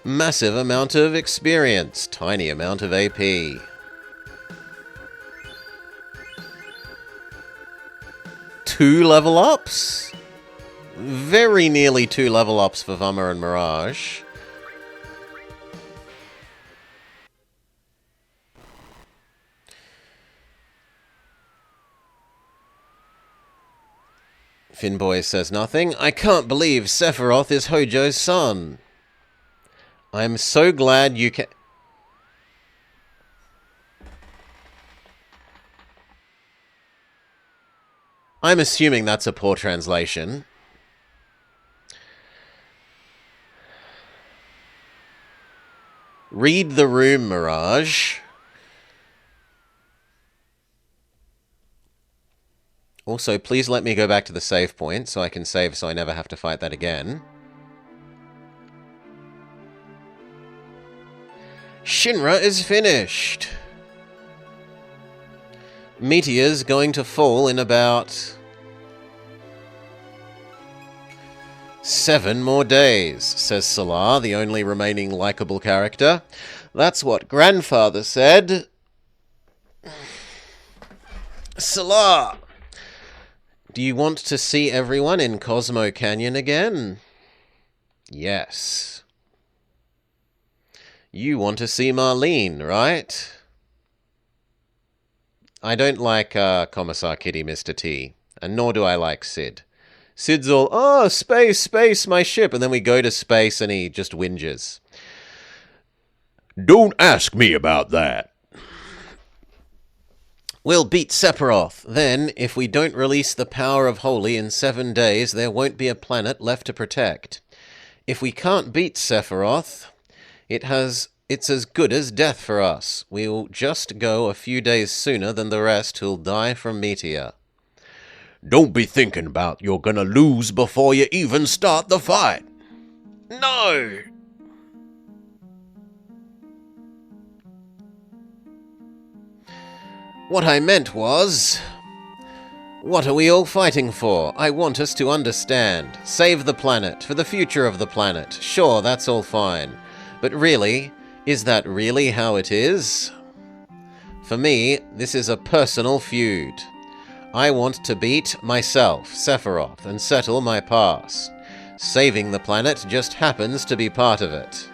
Massive amount of experience, tiny amount of AP. Two level ups? Very nearly 2 level ups for Vummer and Mirage. Finboy says nothing. I can't believe Sephiroth is Hojo's son. I'm so glad you can... I'm assuming that's a poor translation. Read the room, Mirage. Also, please let me go back to the save point so I can save so I never have to fight that again. Shinra is finished. Meteor's going to fall in about 7 more days, says Salar, the only remaining likable character. That's what Grandfather said. Salar, do you want to see everyone in Cosmo Canyon again? Yes. You want to see Marlene, right? I don't like Commissar Kitty, Mr. T, and nor do I like Sid. Sid's all, oh, space, space, my ship, and then we go to space and he just whinges. Don't ask me about that. We'll beat Sephiroth. Then, if we don't release the power of Holy in 7 days, there won't be a planet left to protect. If we can't beat Sephiroth, it's as good as death for us. We'll just go a few days sooner than the rest who'll die from Meteor. Don't be thinking about you're gonna lose before you even start the fight. No! What I meant was, What are we all fighting for? I want us to understand. Save the planet, for the future of the planet. Sure, that's all fine. But really, is that really how it is? For me, this is a personal feud. I want to beat myself, Sephiroth, and settle my past. Saving the planet just happens to be part of it.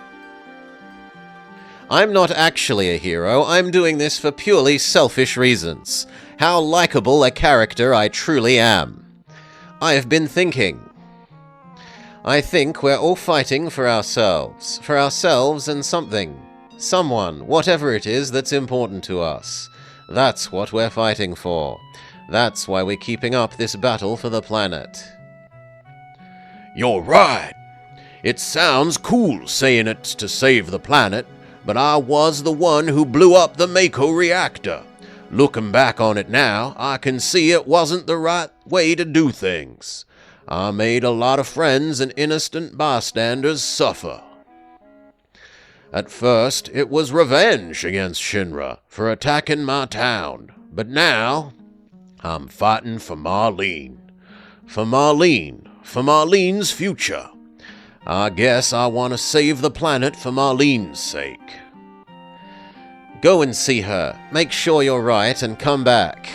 I'm not actually a hero, I'm doing this for purely selfish reasons. How likable a character I truly am. I have been thinking. I think we're all fighting for ourselves and something. Someone, whatever it is that's important to us. That's what we're fighting for. That's why we're keeping up this battle for the planet. You're right. It sounds cool saying it's to save the planet, but I was the one who blew up the Mako reactor. Looking back on it now, I can see it wasn't the right way to do things. I made a lot of friends and innocent bystanders suffer. At first, it was revenge against Shinra for attacking my town, but now I'm fighting for Marlene. For Marlene's future. I guess I want to save the planet for Marlene's sake. Go and see her. Make sure you're right and come back.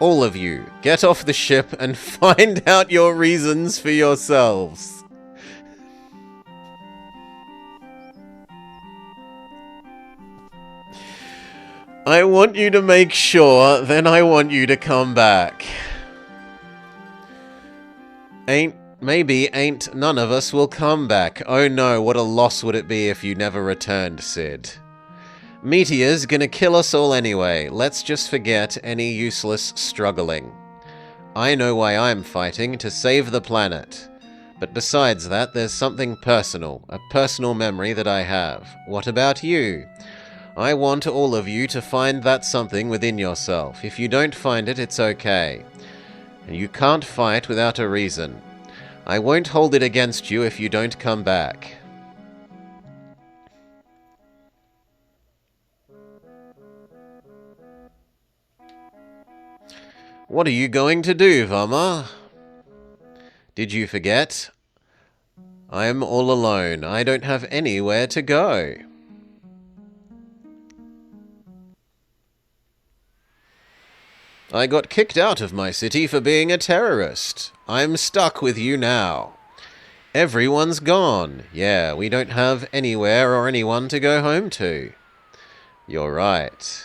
All of you, get off the ship and find out your reasons for yourselves. I want you to make sure, then I want you to come back. Maybe none of us will come back. Oh no, what a loss would it be if you never returned, Sid. Meteor's gonna kill us all anyway. Let's just forget any useless struggling. I know why I'm fighting, to save the planet. But besides that, there's something personal, a personal memory that I have. What about you? I want all of you to find that something within yourself. If you don't find it, it's okay. And you can't fight without a reason. I won't hold it against you if you don't come back. What are you going to do, Vummer? Did you forget? I'm all alone. I don't have anywhere to go. I got kicked out of my city for being a terrorist. I'm stuck with you now. Everyone's gone. Yeah, we don't have anywhere or anyone to go home to. You're right.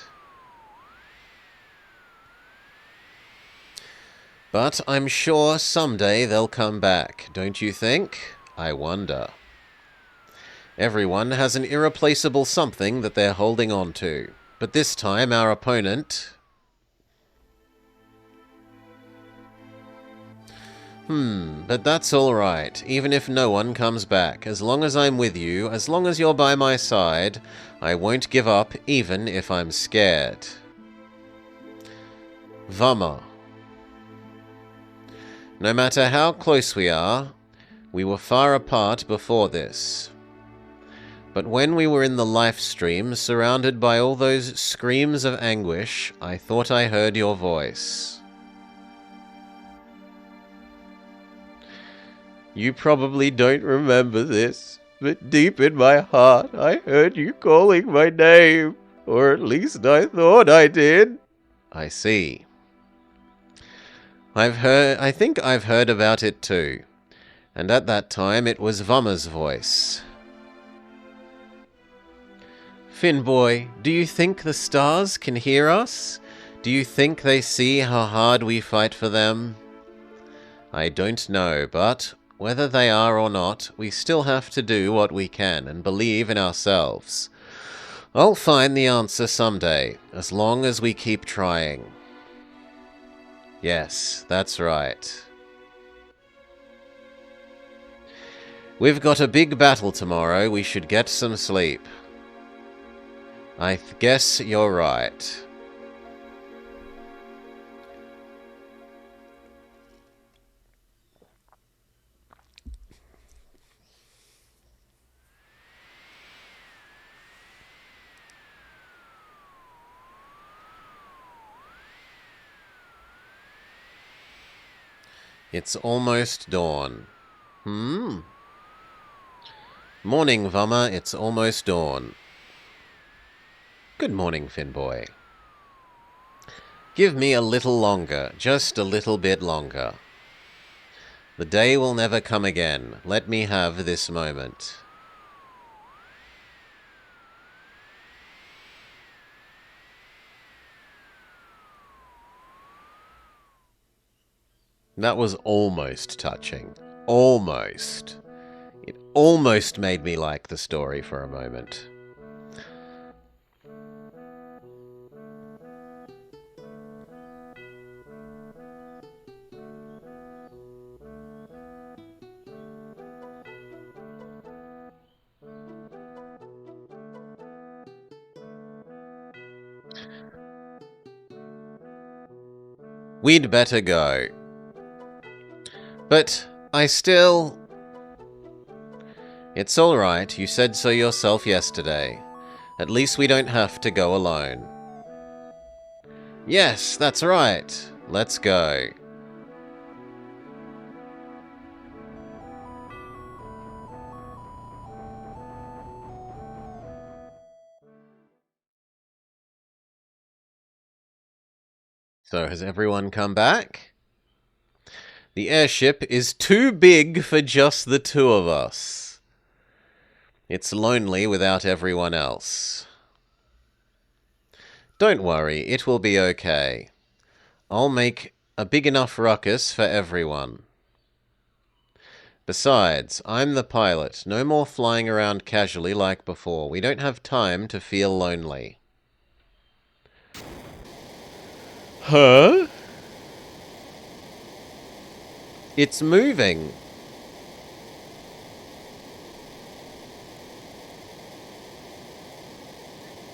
But I'm sure someday they'll come back, don't you think? I wonder. Everyone has an irreplaceable something that they're holding on to. But this time our opponent... but that's alright, even if no one comes back. As long as I'm with you, as long as you're by my side, I won't give up, even if I'm scared. Vummer. No matter how close we are, we were far apart before this. But when we were in the live stream, surrounded by all those screams of anguish, I thought I heard your voice. You probably don't remember this, but deep in my heart I heard you calling my name, or at least I thought I did. I see. I think I've heard about it too, and at that time it was Vummer's voice. Finboy, do you think the stars can hear us? Do you think they see how hard we fight for them? I don't know, but... whether they are or not, we still have to do what we can and believe in ourselves. I'll find the answer someday, as long as we keep trying. Yes, that's right. We've got a big battle tomorrow. We should get some sleep. I guess you're right. It's almost dawn. Morning, Vummer. It's almost dawn. Good morning, Finboy. Give me a little longer, just a little bit longer. The day will never come again. Let me have this moment. That was almost touching. Almost. It almost made me like the story for a moment. We'd better go. But I still... It's all right, you said so yourself yesterday. At least we don't have to go alone. Yes, that's right. Let's go. So has everyone come back? The airship is too big for just the two of us. It's lonely without everyone else. Don't worry, it will be okay. I'll make a big enough ruckus for everyone. Besides, I'm the pilot. No more flying around casually like before. We don't have time to feel lonely. Huh? It's moving.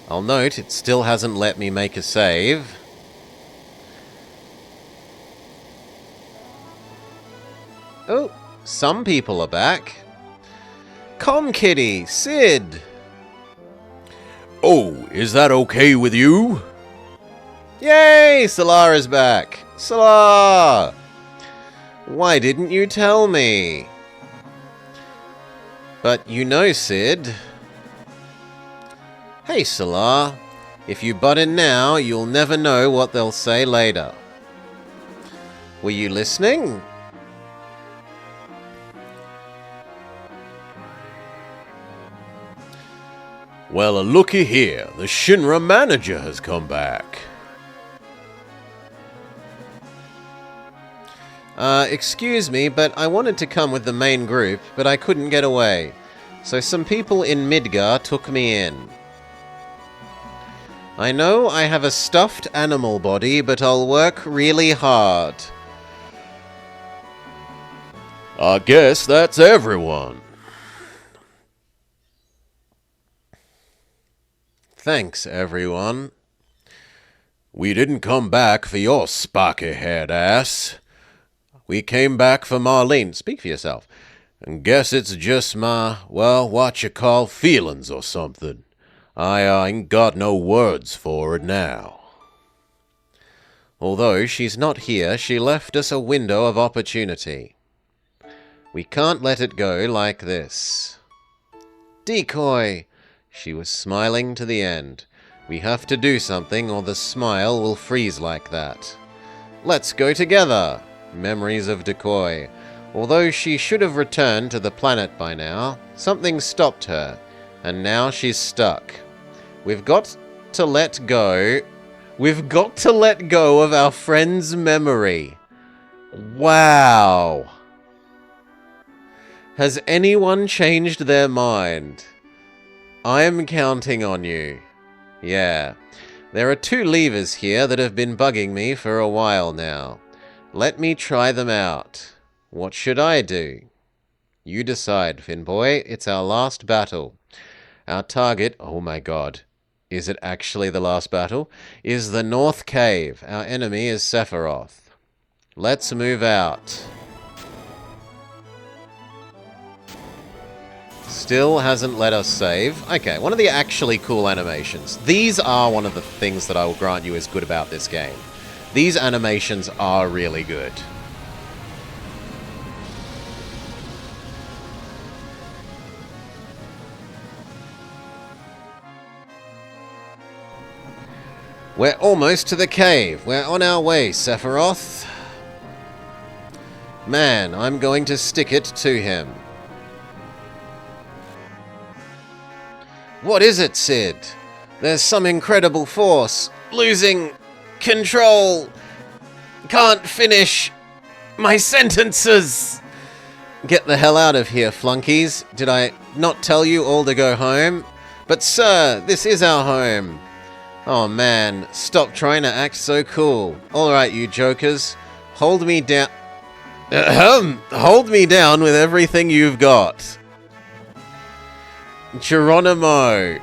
I'll note it still hasn't let me make a save. Oh, some people are back. Come, Kitty, Sid. Oh, is that okay with you? Yay, Solar is back. Solar! Why didn't you tell me? But you know, Sid. Hey, Solar. If you butt in now, you'll never know what they'll say later. Were you listening? Well, looky here. The Shinra manager has come back. Excuse me, but I wanted to come with the main group, but I couldn't get away. So some people in Midgar took me in. I know I have a stuffed animal body, but I'll work really hard. I guess that's everyone. Thanks, everyone. We didn't come back for your sparky-haired ass. We came back for Marlene. Speak for yourself. And guess it's just my, well, what you call feelings or something. I ain't got no words for it now. Although she's not here, she left us a window of opportunity. We can't let it go like this. Decoy! She was smiling to the end. We have to do something or the smile will freeze like that. Let's go together! Memories of Decoy. Although she should have returned to the planet by now, something stopped her, and now she's stuck. We've got to let go. We've got to let go of our friend's memory. Wow. Has anyone changed their mind? I'm counting on you. Yeah. There are 2 levers here that have been bugging me for a while now. Let me try them out. What should I do? You decide, Finboy. It's our last battle. Our target, oh my god, is it actually the last battle? Is the North Cave. Our enemy is Sephiroth. Let's move out. Still hasn't let us save. Okay, one of the actually cool animations. These are one of the things that I will grant you is good about this game. These animations are really good. We're almost to the cave. We're on our way, Sephiroth. Man, I'm going to stick it to him. What is it, Sid? There's some incredible force. Losing control. Can't finish my sentences. Get the hell out of here, flunkies. Did I not tell you all to go home? But sir, this is our home. Oh man, stop trying to act so cool. Alright, you jokers. Hold me down. Hold me down with everything you've got. Geronimo.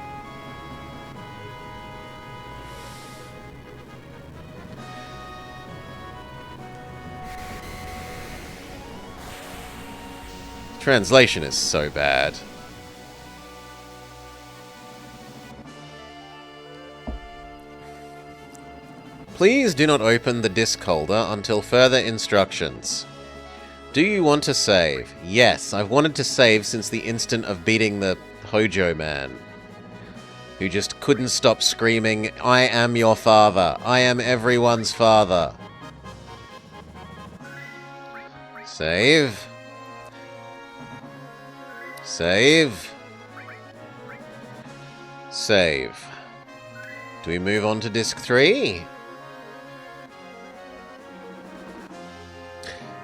Translation is so bad. Please do not open the disc holder until further instructions. Do you want to save? Yes, I've wanted to save since the instant of beating the Hojo man, who just couldn't stop screaming, I am your father. I am everyone's father. Save. Save. Save. Do we move on to disc 3?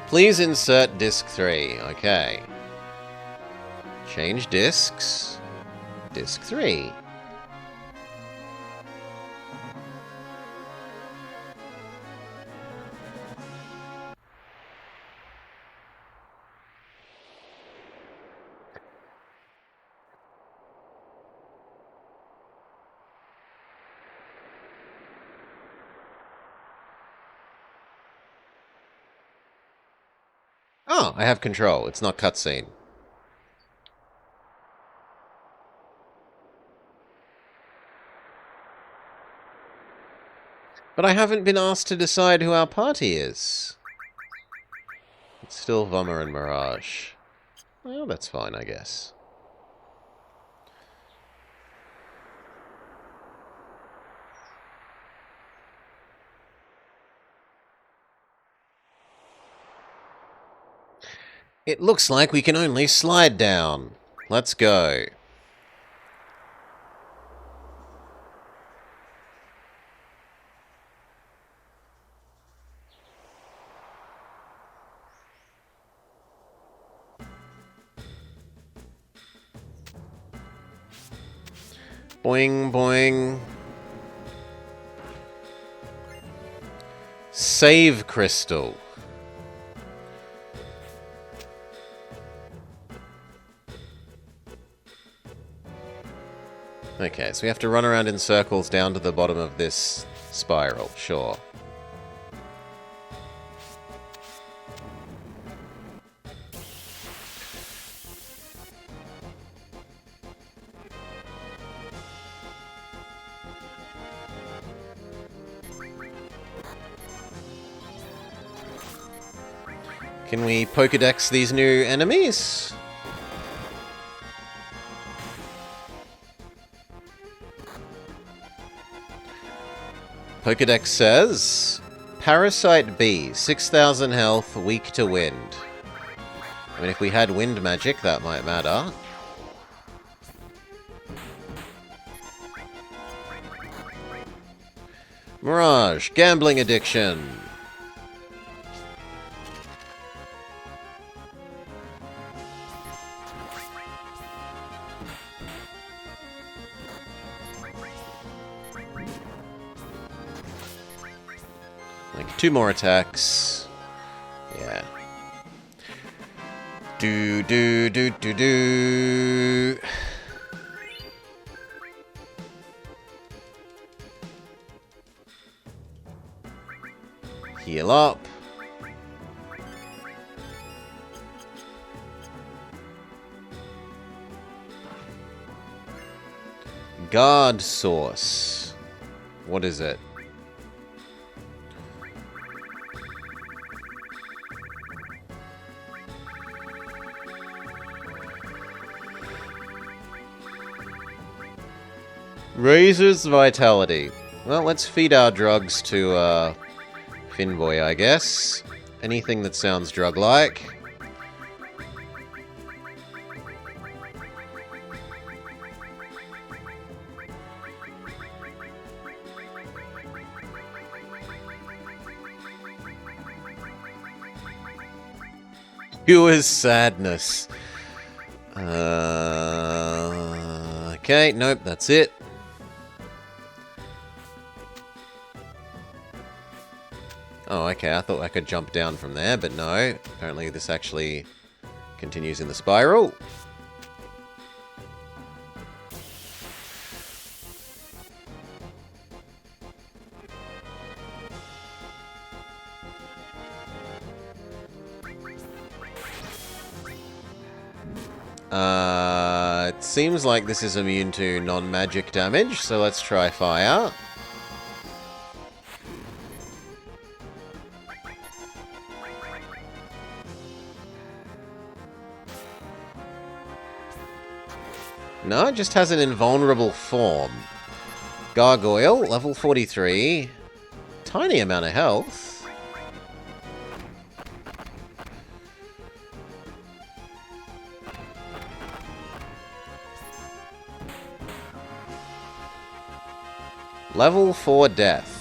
Please insert disc 3. Okay. Change discs. Disc 3. Oh, I have control. It's not cutscene. But I haven't been asked to decide who our party is. It's still Vummer and Mirage. Well, that's fine, I guess. It looks like we can only slide down. Let's go. Boing, boing. Save crystal. Okay, so we have to run around in circles down to the bottom of this spiral, sure. Can we Pokedex these new enemies? Pokedex says, Parasite B, 6,000 health, weak to wind. I mean, if we had wind magic, that might matter. Mirage, gambling addiction. Like 2 more attacks. Yeah. Do do do do do. Heal up. Guard source. What is it? Raises vitality. Well, let's feed our drugs to, Finboy, I guess. Anything that sounds drug-like. Pure sadness. Okay, nope, that's it. Oh, okay, I thought I could jump down from there, but no. Apparently this actually continues in the spiral. It seems like this is immune to non-magic damage, so let's try fire. No, it just has an invulnerable form. Gargoyle, level 43. Tiny amount of health. Level 4 death.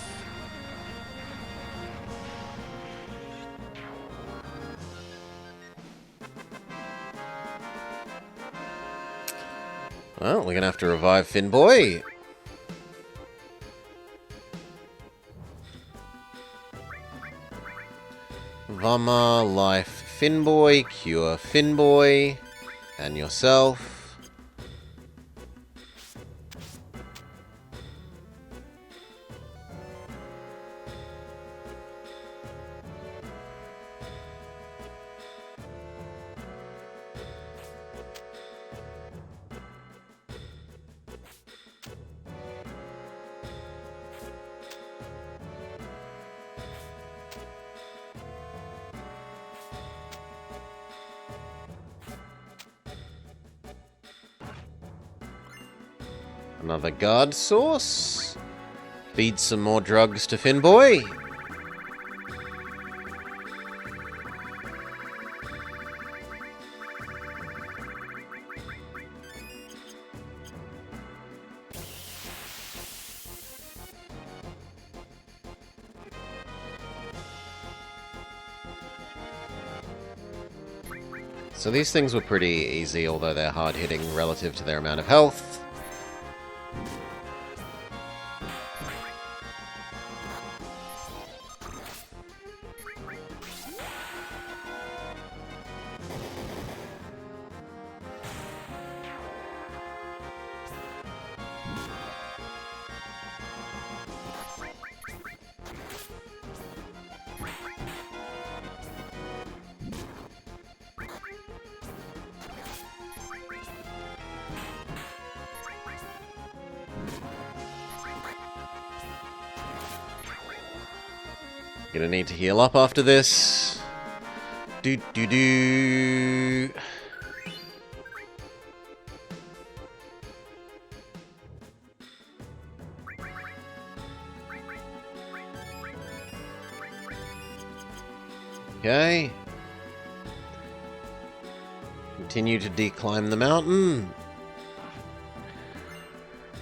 Well, we're gonna have to revive Finboy. Vummer, life Finboy, cure Finboy, and yourself. Another guard source. Feed some more drugs to Finboy. So these things were pretty easy, although they're hard-hitting relative to their amount of health. Gonna need to heal up after this. Do. Okay. Continue to declimb the mountain.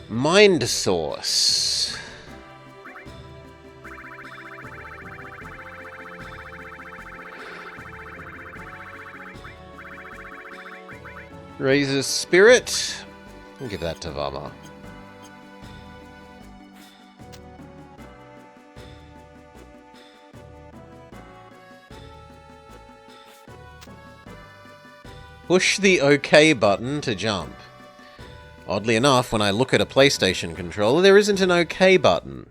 Mind Source. Raises Spirit. I'll give that to Vummer. Push the OK button to jump. Oddly enough, when I look at a PlayStation controller, there isn't an OK button.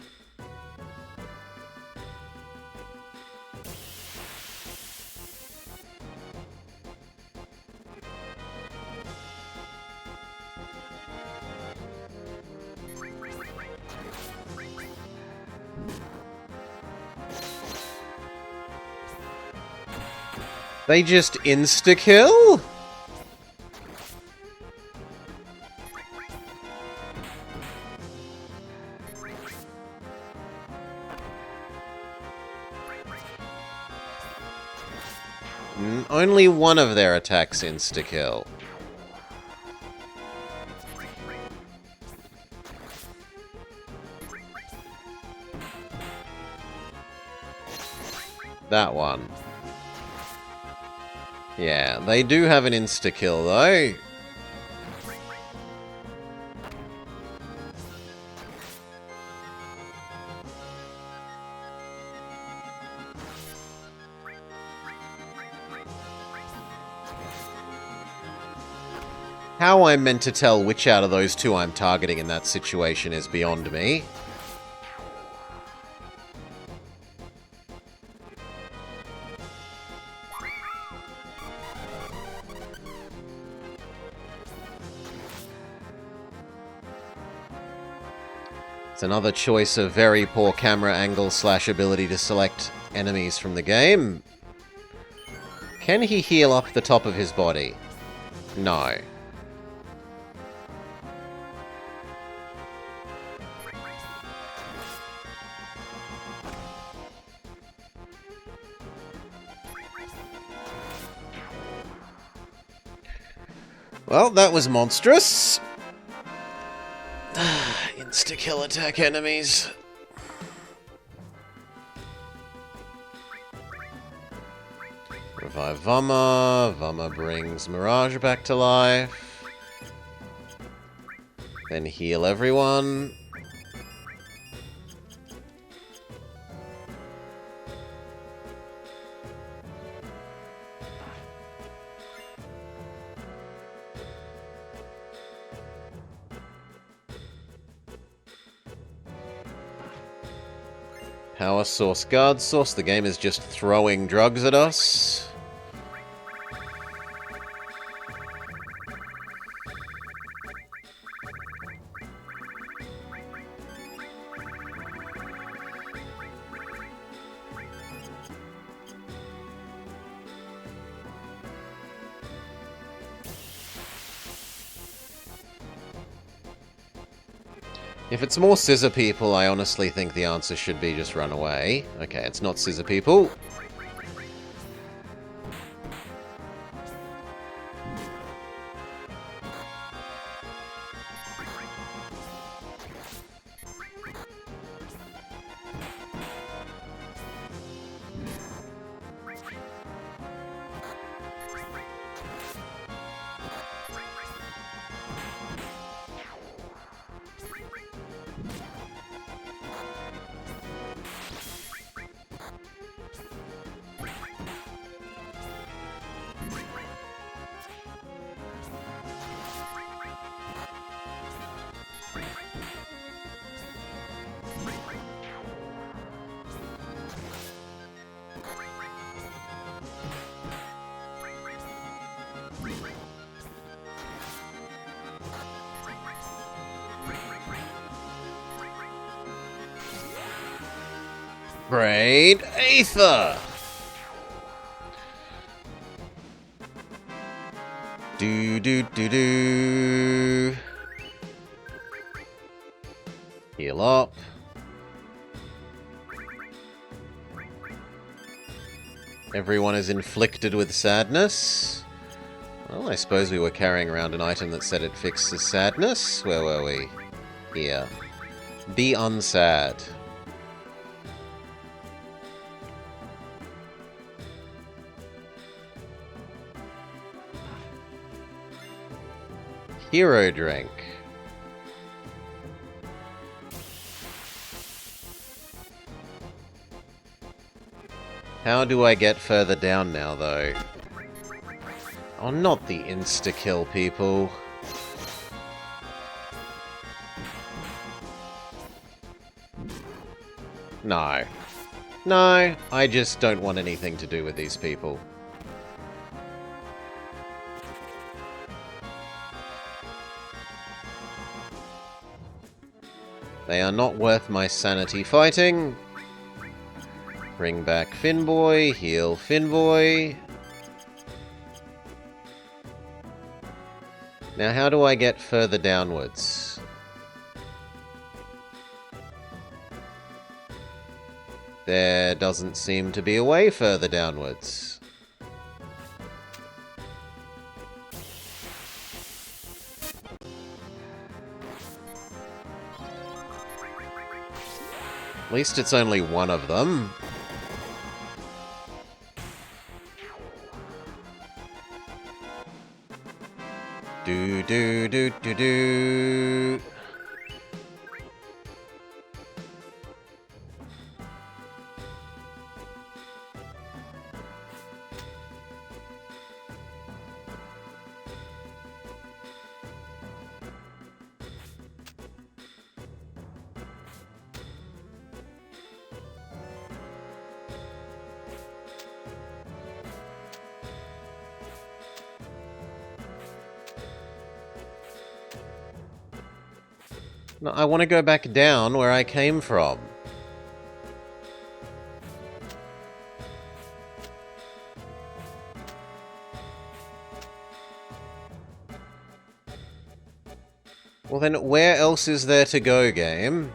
They just insta-kill? Only one of their attacks insta-kill. That one. Yeah, they do have an insta-kill, though. How I'm meant to tell which out of those two I'm targeting in that situation is beyond me. It's another choice of very poor camera angle / ability to select enemies from the game. Can he heal up the top of his body? No. Well, that was monstrous. Insta-kill attack enemies. Revive Vummer. Vummer brings Mirage back to life. Then heal everyone. Power source, guard source. The game is just throwing drugs at us. If it's more scissor people, I honestly think the answer should be just run away. Okay, it's not scissor people. Great Aether! Do. Heal up. Everyone is inflicted with sadness. Well, I suppose we were carrying around an item that said it fixes sadness. Where were we? Here. Be unsad. Hero drink. How do I get further down now, though? Oh, not the insta-kill people. No. No, I just don't want anything to do with these people. They are not worth my sanity fighting. Bring back Finboy, heal Finboy. Now how do I get further downwards? There doesn't seem to be a way further downwards. At least it's only one of them. Do do do do do. No, I want to go back down where I came from. Well then, where else is there to go, game?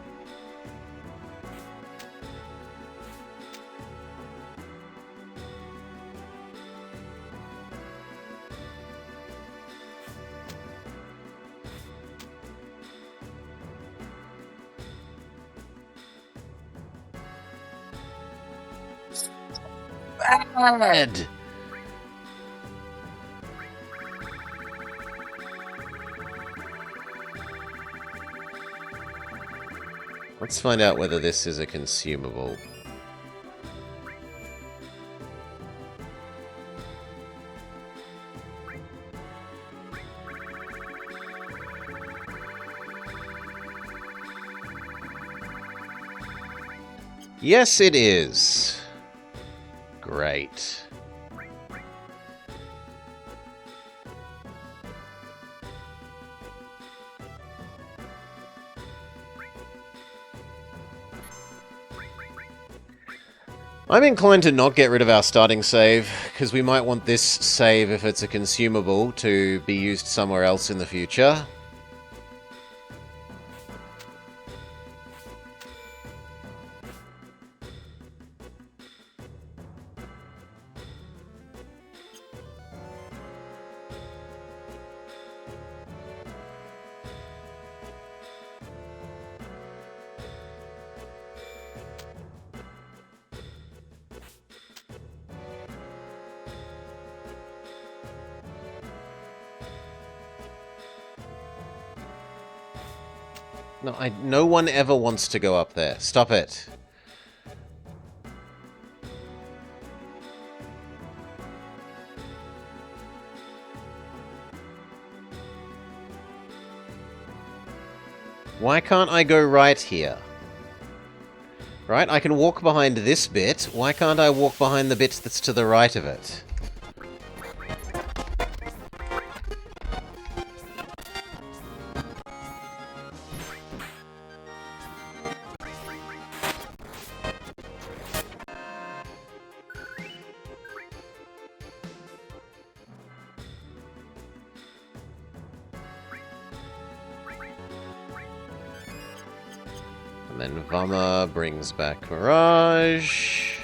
Bad! Let's find out whether this is a consumable. Yes, it is. Great. I'm inclined to not get rid of our starting save, because we might want this save, if it's a consumable, to be used somewhere else in the future. No one ever wants to go up there. Stop it. Why can't I go right here? Right, I can walk behind this bit. Why can't I walk behind the bit that's to the right of it? And then Vummer brings back Mirage.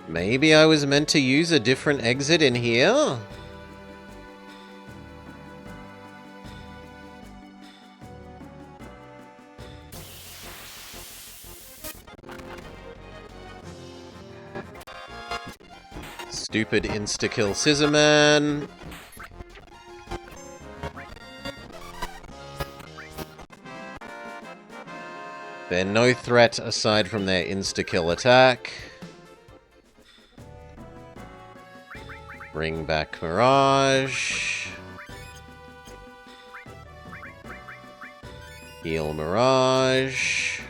Maybe I was meant to use a different exit in here? Stupid insta-kill Scissorman. They're no threat aside from their insta-kill attack. Bring back Mirage. Heal Mirage.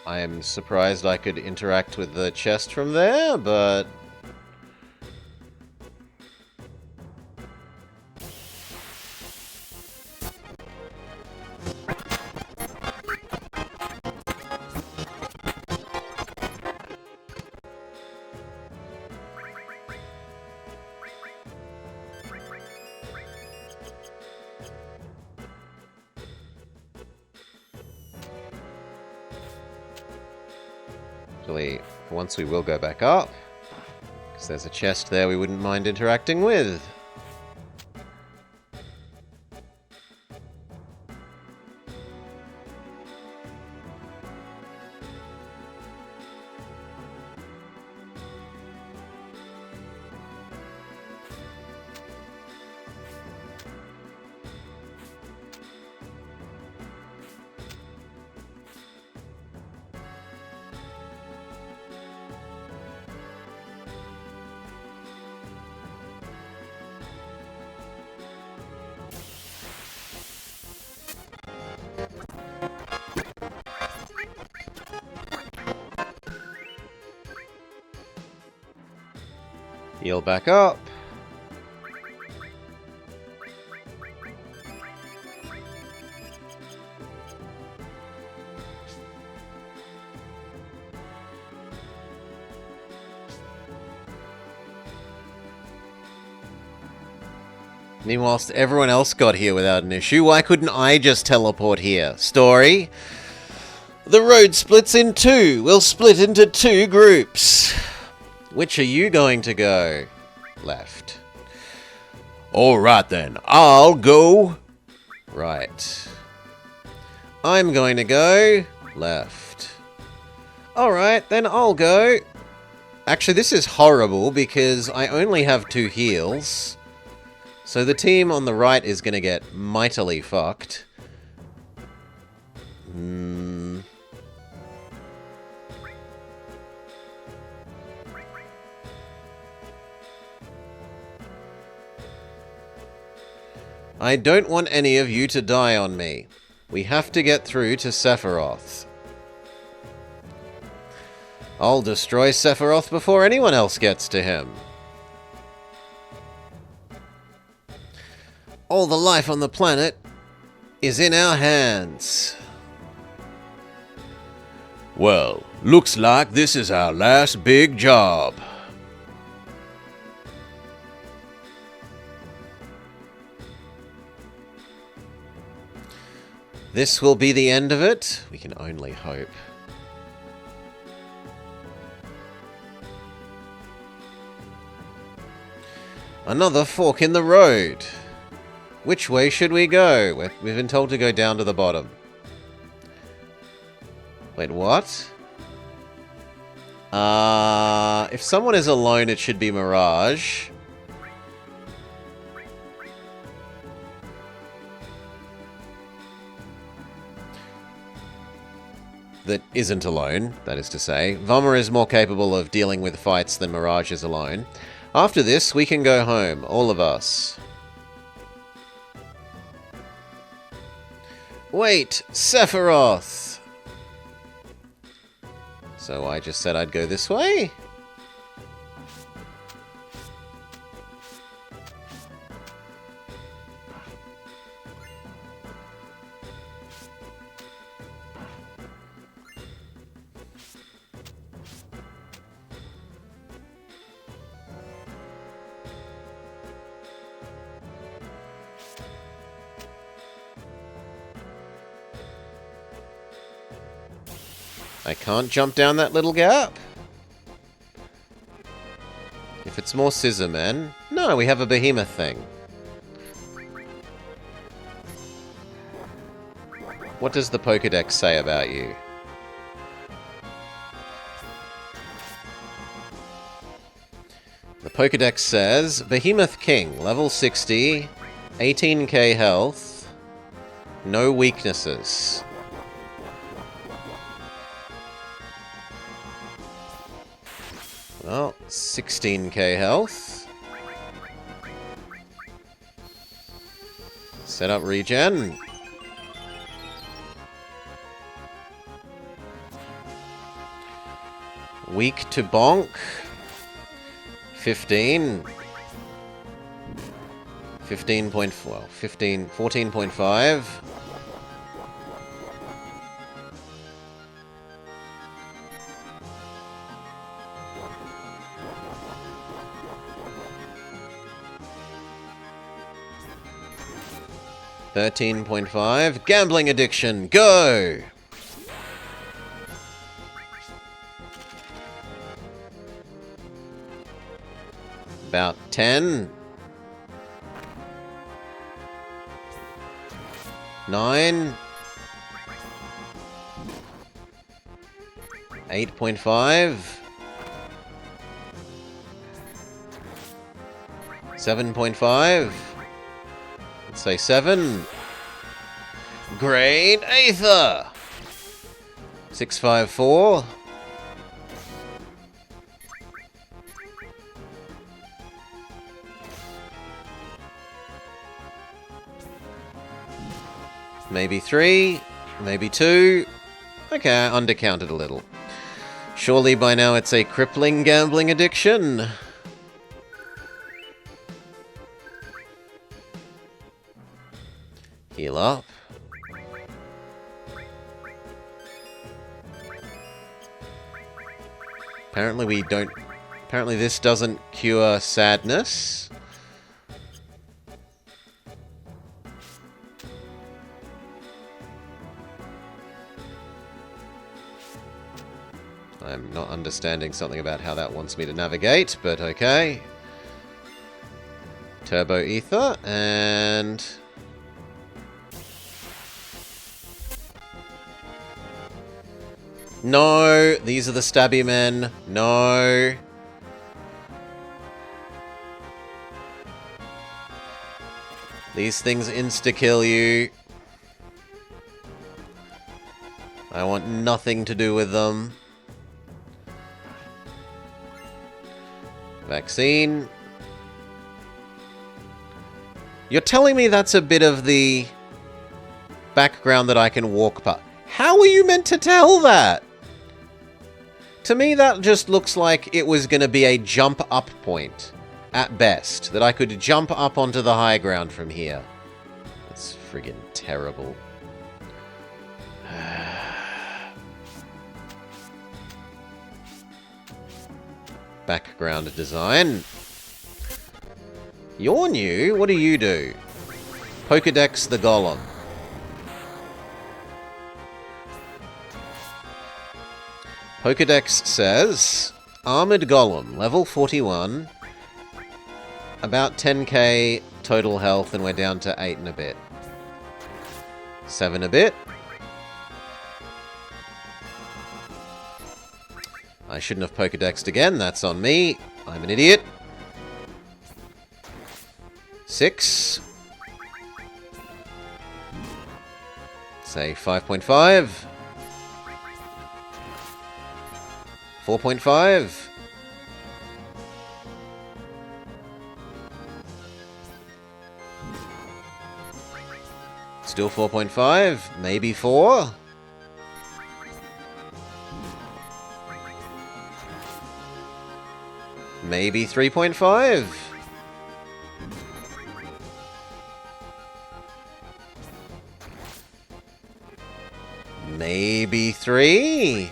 I am surprised I could interact with the chest from there, but... Actually, for once we will go back up. Because there's a chest there we wouldn't mind interacting with. Heal back up. Meanwhile, everyone else got here without an issue. Why couldn't I just teleport here? Story. The road splits in two. We'll split into two groups. Which are you going to go? Left. Alright then, I'll go. Right. I'm going to go left. Alright, then I'll go. Actually, this is horrible because I only have 2 heals. So the team on the right is going to get mightily fucked. I don't want any of you to die on me. We have to get through to Sephiroth. I'll destroy Sephiroth before anyone else gets to him. All the life on the planet is in our hands. Well, looks like this is our last big job. This will be the end of it. We can only hope. Another fork in the road. Which way should we go? We've been told to go down to the bottom. Wait, what? If someone is alone, it should be Mirage. That isn't alone, that is to say. Vummer is more capable of dealing with fights than Mirage is alone. After this, we can go home, all of us. Wait, Sephiroth! So I just said I'd go this way? I can't jump down that little gap. If it's more Scissor Men... No, we have a behemoth thing. What does the Pokédex say about you? The Pokédex says, Behemoth King, level 60, 18k health, no weaknesses. Well, 16k health. Set up regen. Weak to bonk. 15. 14.5. $13.5. Gambling addiction. Go! 10. 9. 8.5. 7.5. Let's say 7. Great Aether. 654. Maybe 3, maybe 2. Okay, I undercounted a little. Surely by now it's a crippling gambling addiction. Heal up. Apparently this doesn't cure sadness. I'm not understanding something about how that wants me to navigate, but okay. Turbo Ether, and... No! These are the stabby men. No! These things insta-kill you. I want nothing to do with them. Vaccine. You're telling me that's a bit of the background that I can walk past. How are you meant to tell that? To me, that just looks like it was going to be a jump-up point, at best. That I could jump up onto the high ground from here. That's friggin' terrible. Background design. You're new? What do you do? Pokedex the Golem. Pokedex says, Armored Golem, level 41, about 10k total health, and we're down to 8 and a bit. 7 a bit. I shouldn't have Pokedexed again, that's on me. I'm an idiot. 6. Say 5.5. 4.5. Still 4.5. Maybe 4. Maybe 3.5. Maybe 3.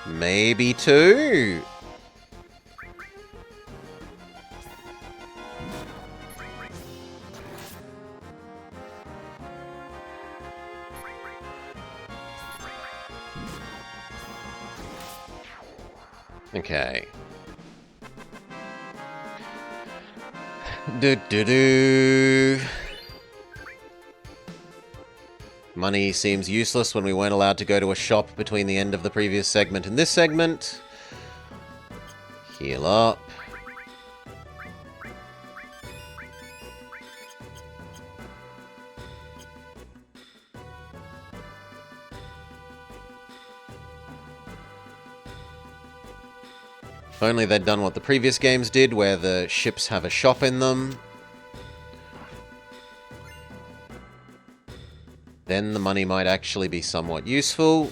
Maybe 2. Okay. Do-do-do. Money seems useless when we weren't allowed to go to a shop between the end of the previous segment and this segment. Heal up. If only they'd done what the previous games did, where the ships have a shop in them. Then the money might actually be somewhat useful.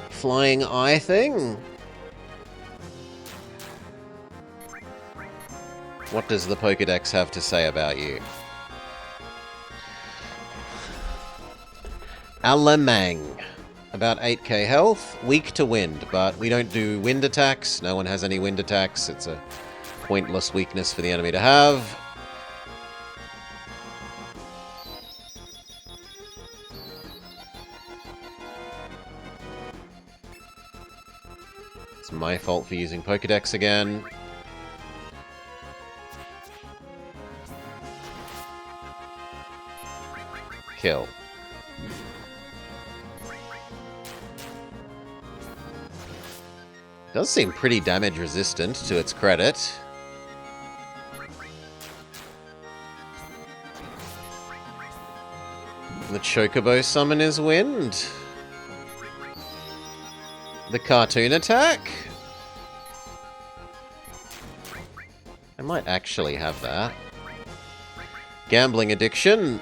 Flying eye thing? What does the Pokédex have to say about you? Alamang. About 8k health. Weak to wind, but we don't do wind attacks. No one has any wind attacks. It's a pointless weakness for the enemy to have. It's my fault for using Pokedex again. Kill. Does seem pretty damage resistant, to its credit. The Chocobo summon is wind. The cartoon attack? I might actually have that. Gambling addiction.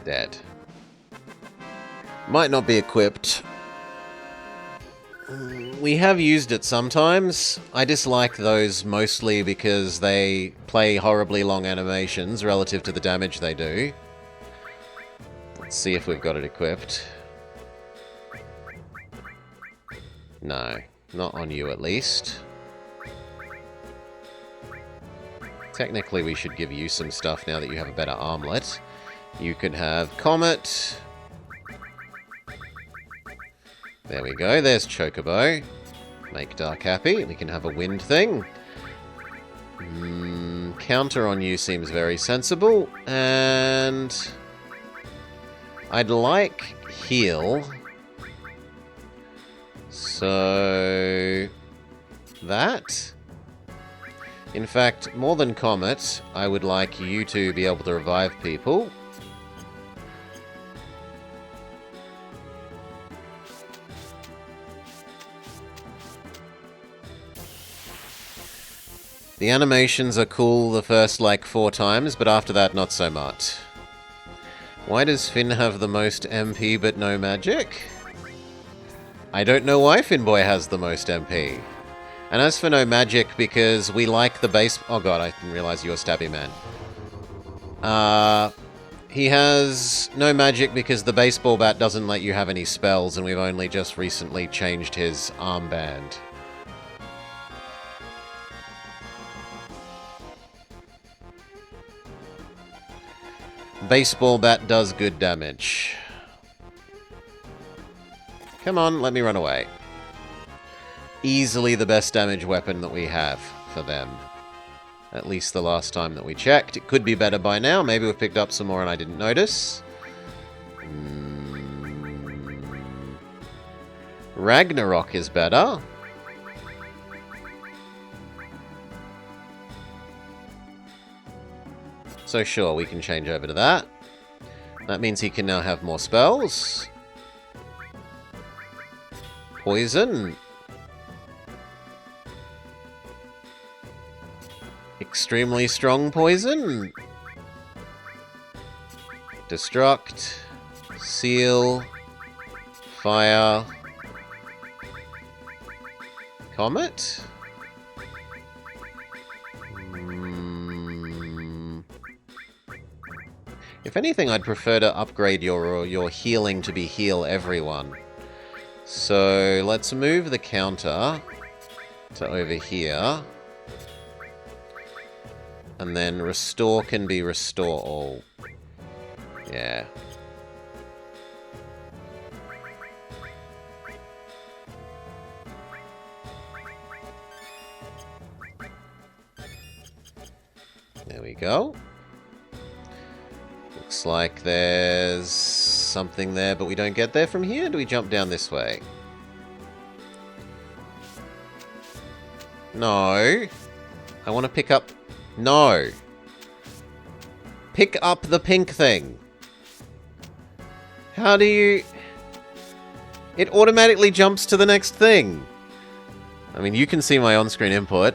Dead. Might not be equipped. We have used it sometimes. I dislike those mostly because they play horribly long animations relative to the damage they do. Let's see if we've got it equipped. No, not on you at least. Technically we should give you some stuff now that you have a better armlet. You could have Comet. There we go, there's Chocobo. Make Dark happy. We can have a wind thing. Counter on you seems very sensible. And I'd like heal. So that. In fact, more than Comet, I would like you to be able to revive people. The animations are cool the first, like, 4 times, but after that, not so much. Why does Finn have the most MP but no magic? I don't know why Finnboy has the most MP. And as for no magic, because we like the base... Oh god, I didn't realize you were Stabby Man. He has no magic because the baseball bat doesn't let you have any spells, and we've only just recently changed his armband. Baseball bat does good damage. Come on, let me run away. Easily the best damage weapon that we have for them. At least the last time that we checked. It could be better by now. Maybe we've picked up some more and I didn't notice. Ragnarok is better. So sure, we can change over to that. That means he can now have more spells. Poison. Extremely strong poison. Destruct. Seal. Fire. Comet? If anything, I'd prefer to upgrade your healing to be heal everyone. So let's move the counter to over here. And then restore can be restore all. Yeah. There we go. Looks like there's something there, but we don't get there from here. Do we jump down this way? No. I want to pick up... No. Pick up the pink thing. How do you... It automatically jumps to the next thing. I mean, you can see my on-screen input.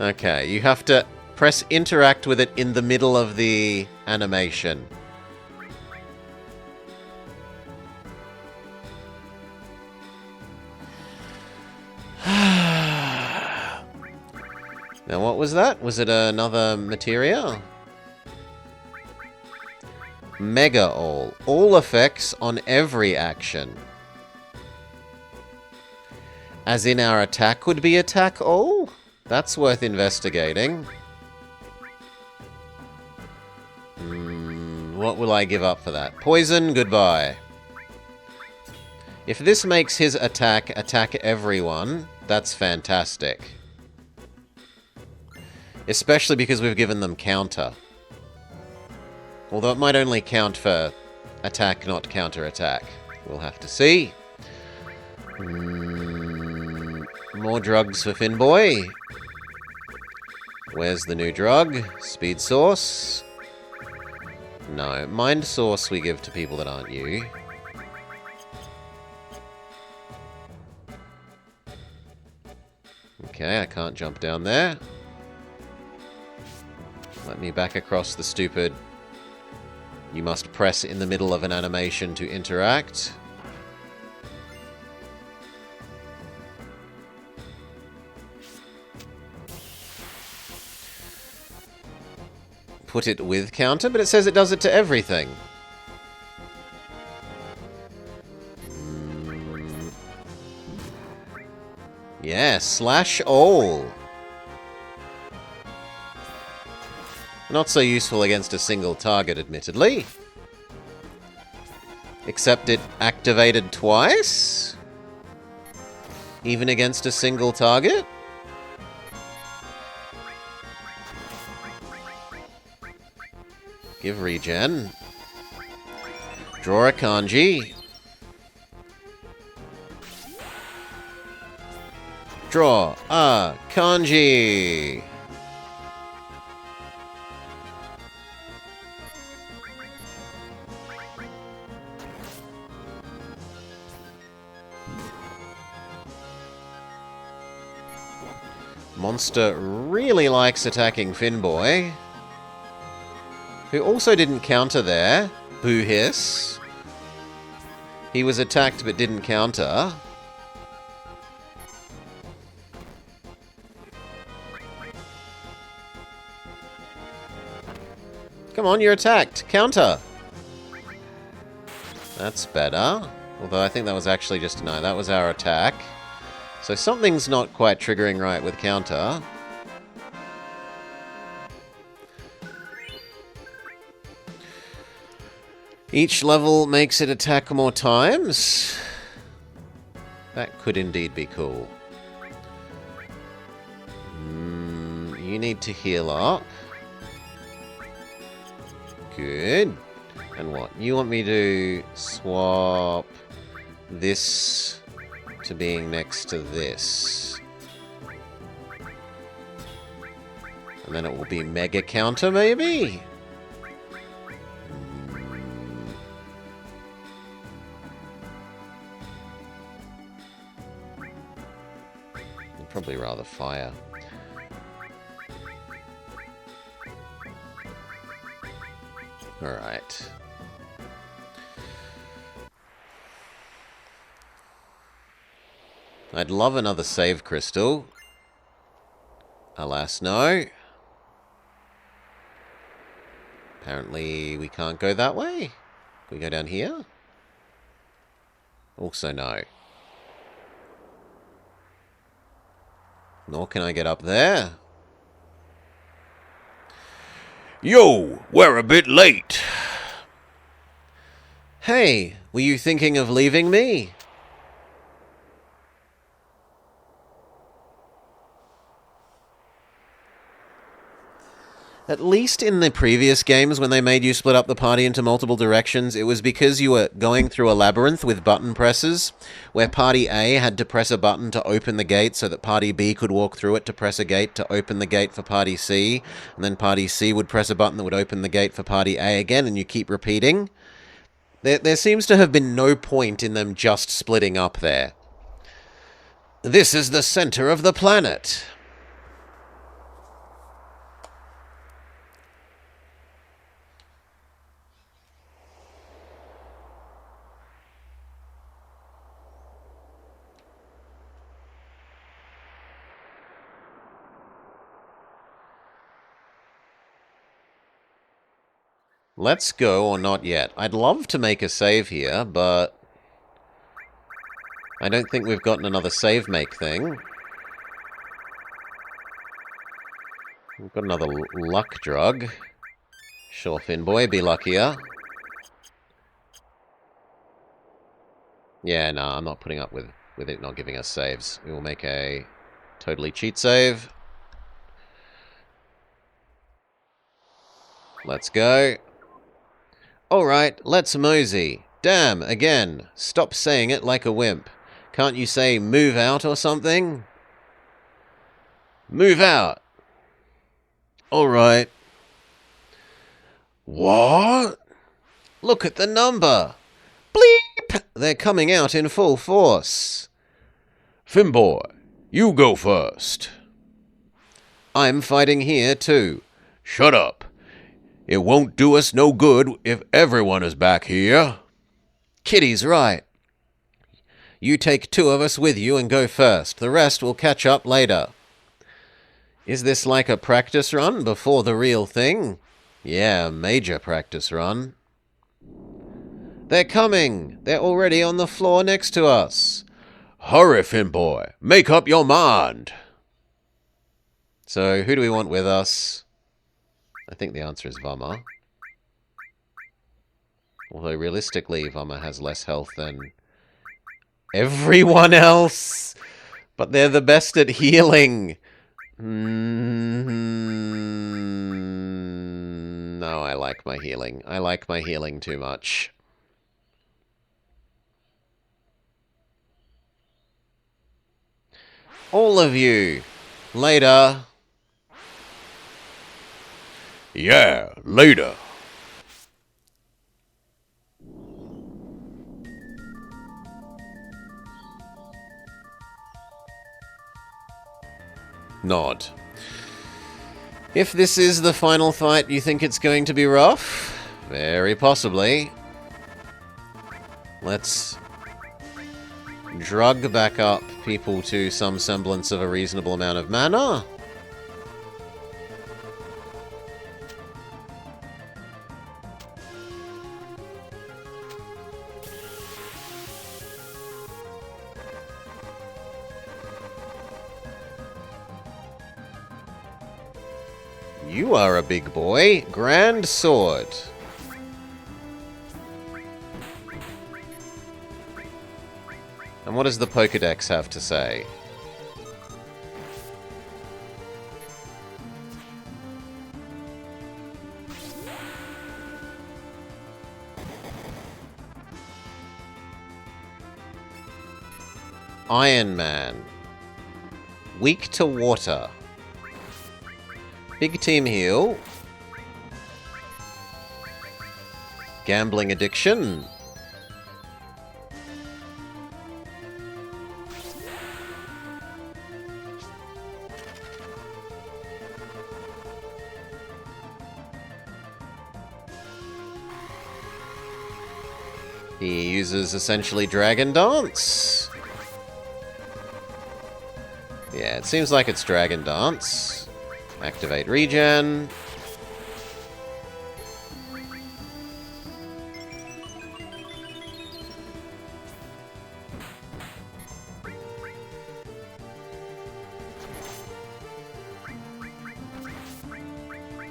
Okay, you have to press interact with it in the middle of the animation. Now, what was that? Was it another materia? Mega All. All effects on every action. As in our attack would be attack all? That's worth investigating. What will I give up for that? Poison, goodbye. If this makes his attack everyone, that's fantastic. Especially because we've given them counter. Although it might only count for attack, not counter-attack. We'll have to see. More drugs for Finboy. Where's the new drug? Speed Source? No. Mind Source we give to people that aren't you. Okay, I can't jump down there. Let me back across the stupid... You must press in the middle of an animation to interact. Put it with counter, but it says it does it to everything. Yeah, slash all. Not so useful against a single target, admittedly. Except it activated twice? Even against a single target? Give regen. Draw a kanji. Draw a kanji. Monster really likes attacking Finboy, who also didn't counter there. Boo hiss. He was attacked but didn't counter. Come on, you're attacked. Counter. That's better. Although I think that was actually just... No, that was our attack. So something's not quite triggering right with counter. Each level makes it attack more times. That could indeed be cool. You need to heal up. Good. And what? You want me to swap this to being next to this. And then it will be mega counter, maybe? I'd probably rather fire. Alright. I'd love another save crystal. Alas, no. Apparently, we can't go that way. Can we go down here? Also, no. Nor can I get up there. Yo, we're a bit late. Hey, were you thinking of leaving me? At least in the previous games, when they made you split up the party into multiple directions, it was because you were going through a labyrinth with button presses, where Party A had to press a button to open the gate so that Party B could walk through it to press a gate to open the gate for Party C, and then Party C would press a button that would open the gate for Party A again, and you keep repeating. There seems to have been no point in them just splitting up there. This is the center of the planet. Let's go, or not yet. I'd love to make a save here, but I don't think we've gotten another save make thing. We've got another luck drug. Sure, Finboy, be luckier. Yeah, no, I'm not putting up with it not giving us saves. We will make a totally cheat save. Let's go. Alright, let's mosey. Damn, again. Stop saying it like a wimp. Can't you say move out or something? Move out. Alright. What? Look at the number. Bleep! They're coming out in full force. Finboy, you go first. I'm fighting here too. Shut up. It won't do us no good if everyone is back here. Kitty's right. You take 2 of us with you and go first. The rest will catch up later. Is this like a practice run before the real thing? Yeah, major practice run. They're coming! They're already on the floor next to us. Hurry, Finboy. Make up your mind. So, who do we want with us? I think the answer is Vummer. Although, realistically, Vummer has less health than everyone else. But they're the best at healing. No, I like my healing. I like my healing too much. All of you. Later. Yeah, later. Nod. If this is the final fight, you think it's going to be rough? Very possibly. Let's drug back up people to some semblance of a reasonable amount of mana. You are a big boy. Grand sword. And what does the Pokédex have to say? Iron Man. Weak to water. Big team heal. Gambling addiction. He uses essentially Dragon Dance. Yeah, it seems like it's Dragon Dance. Activate regen.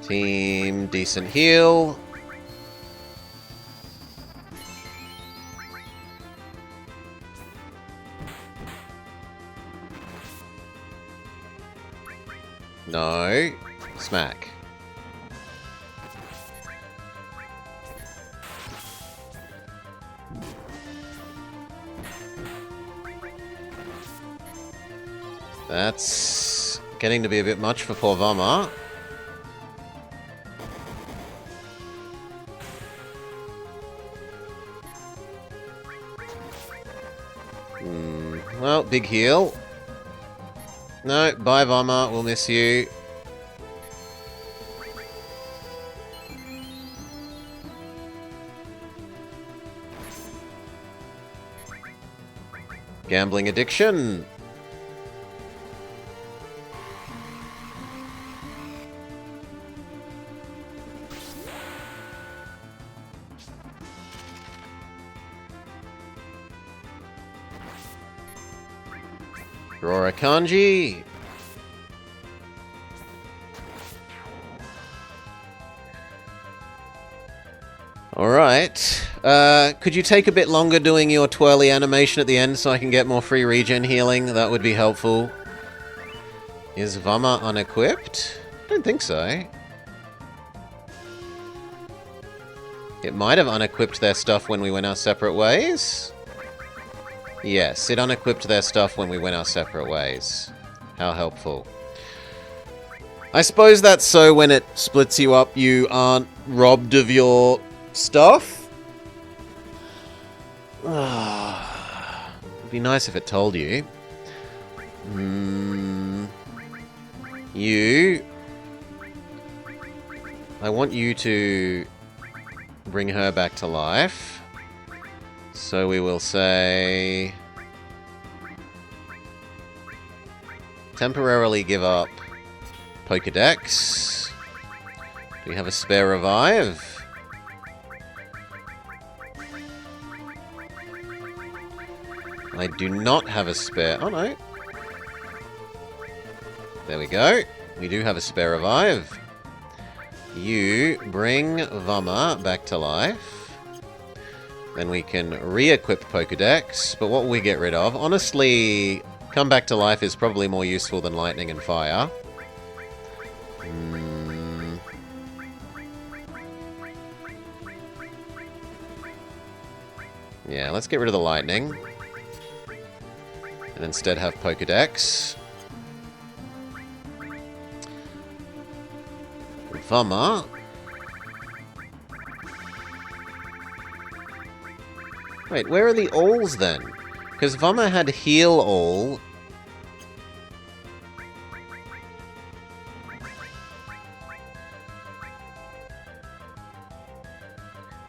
Team, decent heal. No. Smack. That's getting to be a bit much for poor Vummer. Well, big heal. No, bye Vummer, we'll miss you. Gambling addiction. Draw a kanji. Alright. Could you take a bit longer doing your twirly animation at the end so I can get more free regen healing? That would be helpful. Is Vummer unequipped? I don't think so. It might have unequipped their stuff when we went our separate ways. Yes, it unequipped their stuff when we went our separate ways. How helpful. I suppose that's so when it splits you up, you aren't robbed of your stuff? It'd be nice if it told you. You... I want you to bring her back to life. So we will say... temporarily give up Pokedex. Do we have a spare revive? I do not have a spare... oh no. There we go. We do have a spare revive. You bring Vummer back to life. Then we can re-equip Pokedex. But what will we get rid of? Honestly, come back to life is probably more useful than lightning and fire. Yeah, let's get rid of the lightning. And instead have Pokedex. Vummer. Wait, where are the alls then? Because Vummer had heal all.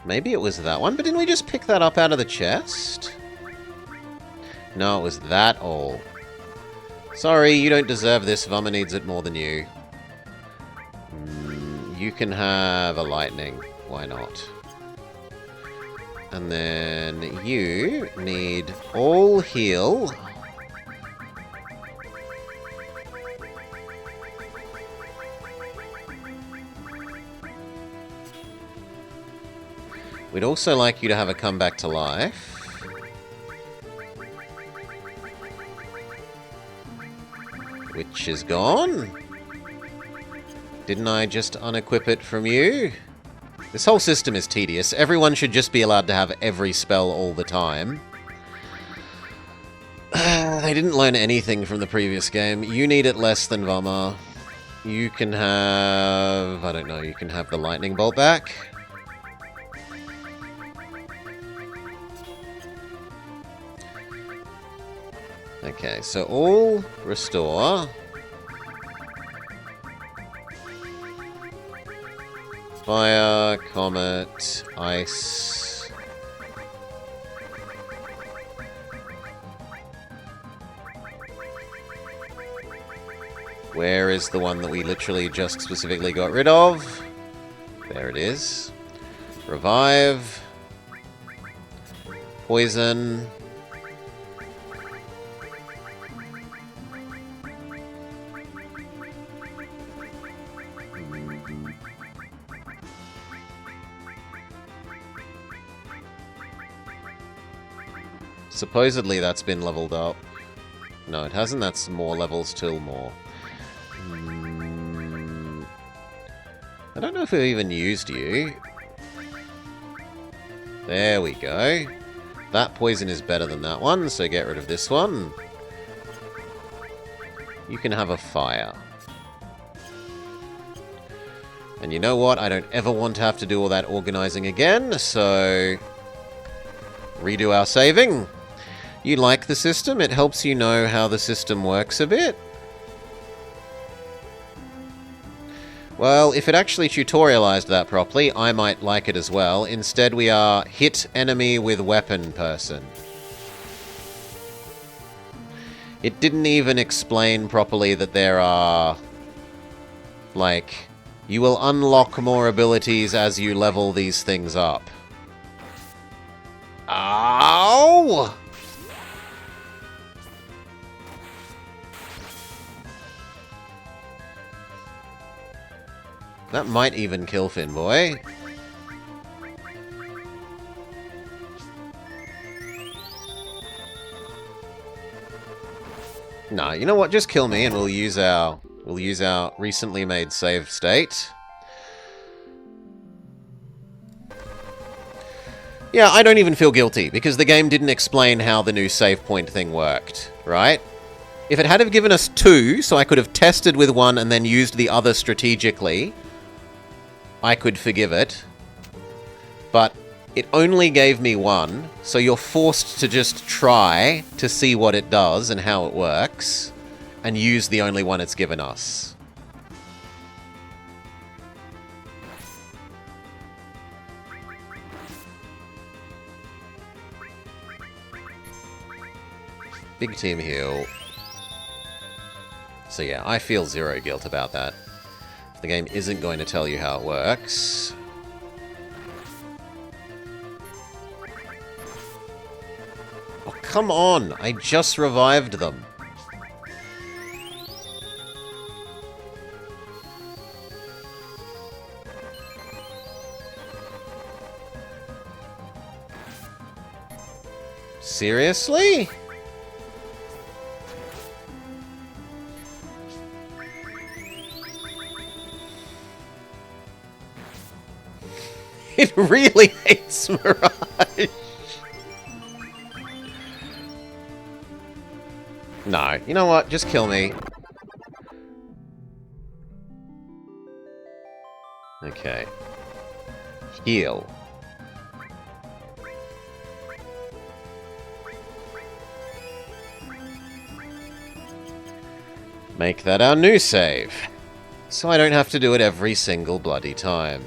Maybe it was that one, but didn't we just pick that up out of the chest? No, it was that all. Sorry, you don't deserve this. Vummer needs it more than you. You can have a lightning. Why not? And then you need all heal. We'd also like you to have a comeback to life. Which is gone. Didn't I just unequip it from you? This whole system is tedious. Everyone should just be allowed to have every spell all the time. They didn't learn anything from the previous game. You need it less than Vummer. You can have... I don't know, you can have the lightning bolt back. Okay, so all restore. Fire, comet, ice. Where is the one that we literally just specifically got rid of? There it is. Revive. Poison. Supposedly that's been leveled up. No, it hasn't. That's more levels till more. I don't know if we've even used you. There we go. That poison is better than that one, so get rid of this one. You can have a fire. And you know what? I don't ever want to have to do all that organizing again, so... redo our saving. You like the system? It helps you know how the system works a bit. Well, if it actually tutorialized that properly, I might like it as well. Instead, we are hit enemy with weapon person. It didn't even explain properly that there are... like... you will unlock more abilities as you level these things up. Ow! That might even kill Finboy. No, you know what? Just kill me and we'll use our recently made save state. Yeah, I don't even feel guilty, because the game didn't explain how the new save point thing worked, right? If it had have given us 2, so I could have tested with one and then used the other strategically, I could forgive it. But it only gave me 1, so you're forced to just try to see what it does and how it works, and use the only one it's given us. Big team heal. So yeah, I feel zero guilt about that. The game isn't going to tell you how it works. Oh, come on! I just revived them. Seriously? It really hates Mirage. No, you know what? Just kill me. Okay. Heal. Make that our new save. So I don't have to do it every single bloody time.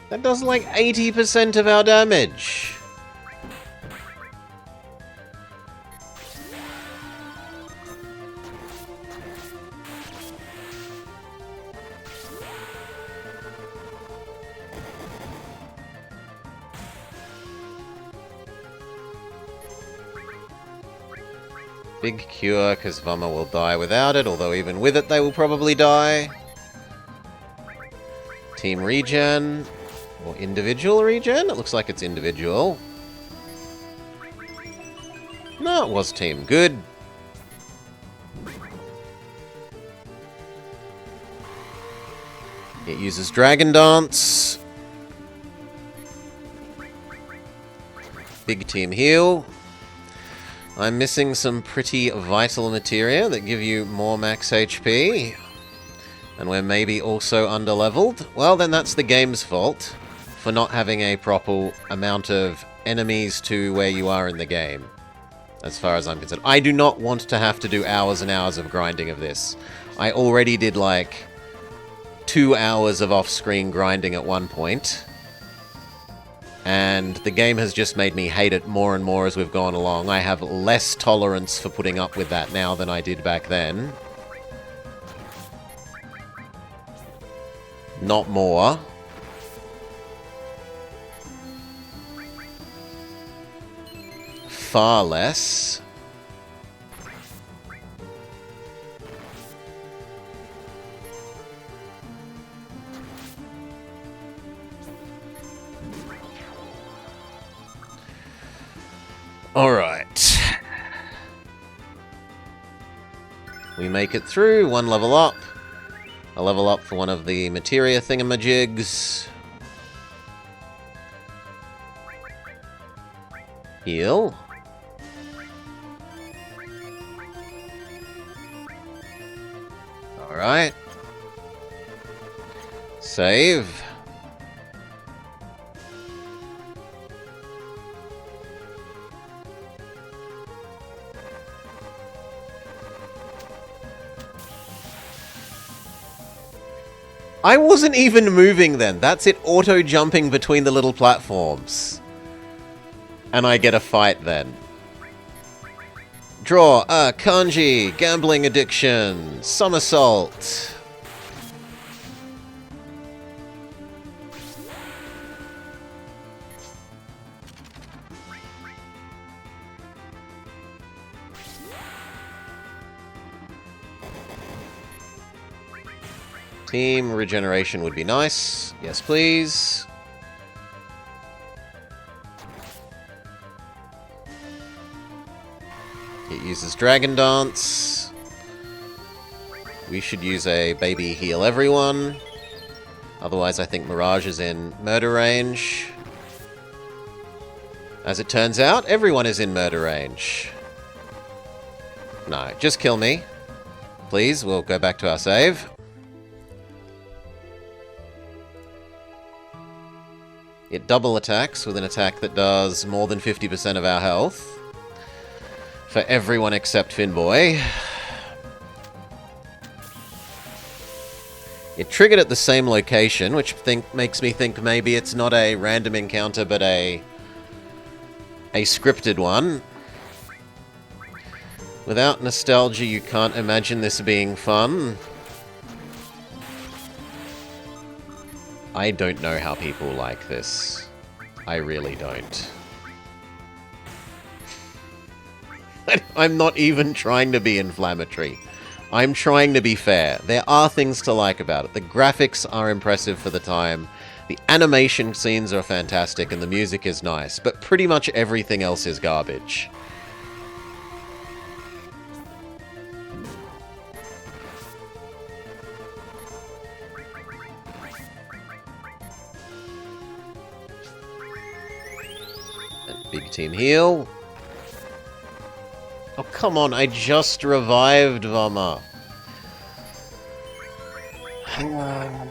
That does like 80% of our damage. Big cure, because Vummer will die without it, although even with it they will probably die. Team regen. Or individual regen? It looks like it's individual. No, it was team. Good. It uses Dragon Dance. Big team heal. I'm missing some pretty vital materia that give you more max HP. And we're maybe also underleveled. Well, then that's the game's fault for not having a proper amount of enemies to where you are in the game, as far as I'm concerned. I do not want to have to do hours and hours of grinding of this. I already did like 2 hours of off-screen grinding at one point, and the game has just made me hate it more and more as we've gone along. I have less tolerance for putting up with that now than I did back then. Not more. Far less. All right. We make it through, 1 level up. A level up for one of the materia thingamajigs. Heal. Alright. Save. I wasn't even moving then. That's it auto-jumping between the little platforms. And I get a fight then. Draw a kanji, gambling addiction, somersault. Team regeneration would be nice. Yes, please. It uses Dragon Dance. We should use a baby heal everyone. Otherwise, I think Mirage is in murder range. As it turns out, everyone is in murder range. No, just kill me. Please, we'll go back to our save. It double attacks with an attack that does more than 50% of our health. For everyone except Finboy. It triggered at the same location, which makes me think maybe it's not a random encounter, but a scripted one. Without nostalgia, you can't imagine this being fun. I don't know how people like this. I really don't. I'm not even trying to be inflammatory. I'm trying to be fair. There are things to like about it. The graphics are impressive for the time. The animation scenes are fantastic and the music is nice. But pretty much everything else is garbage. Big team heal. Oh, come on, I just revived Vummer. Hang on.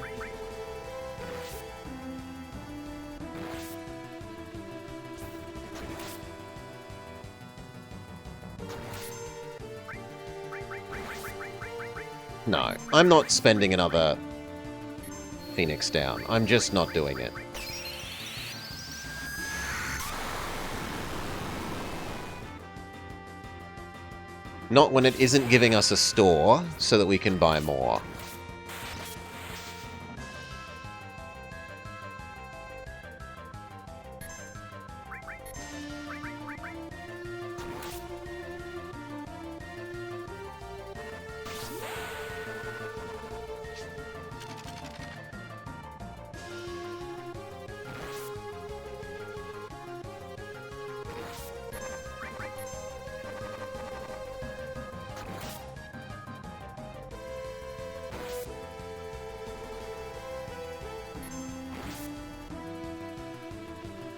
No, I'm not spending another Phoenix down. I'm just not doing it. Not when it isn't giving us a store so that we can buy more.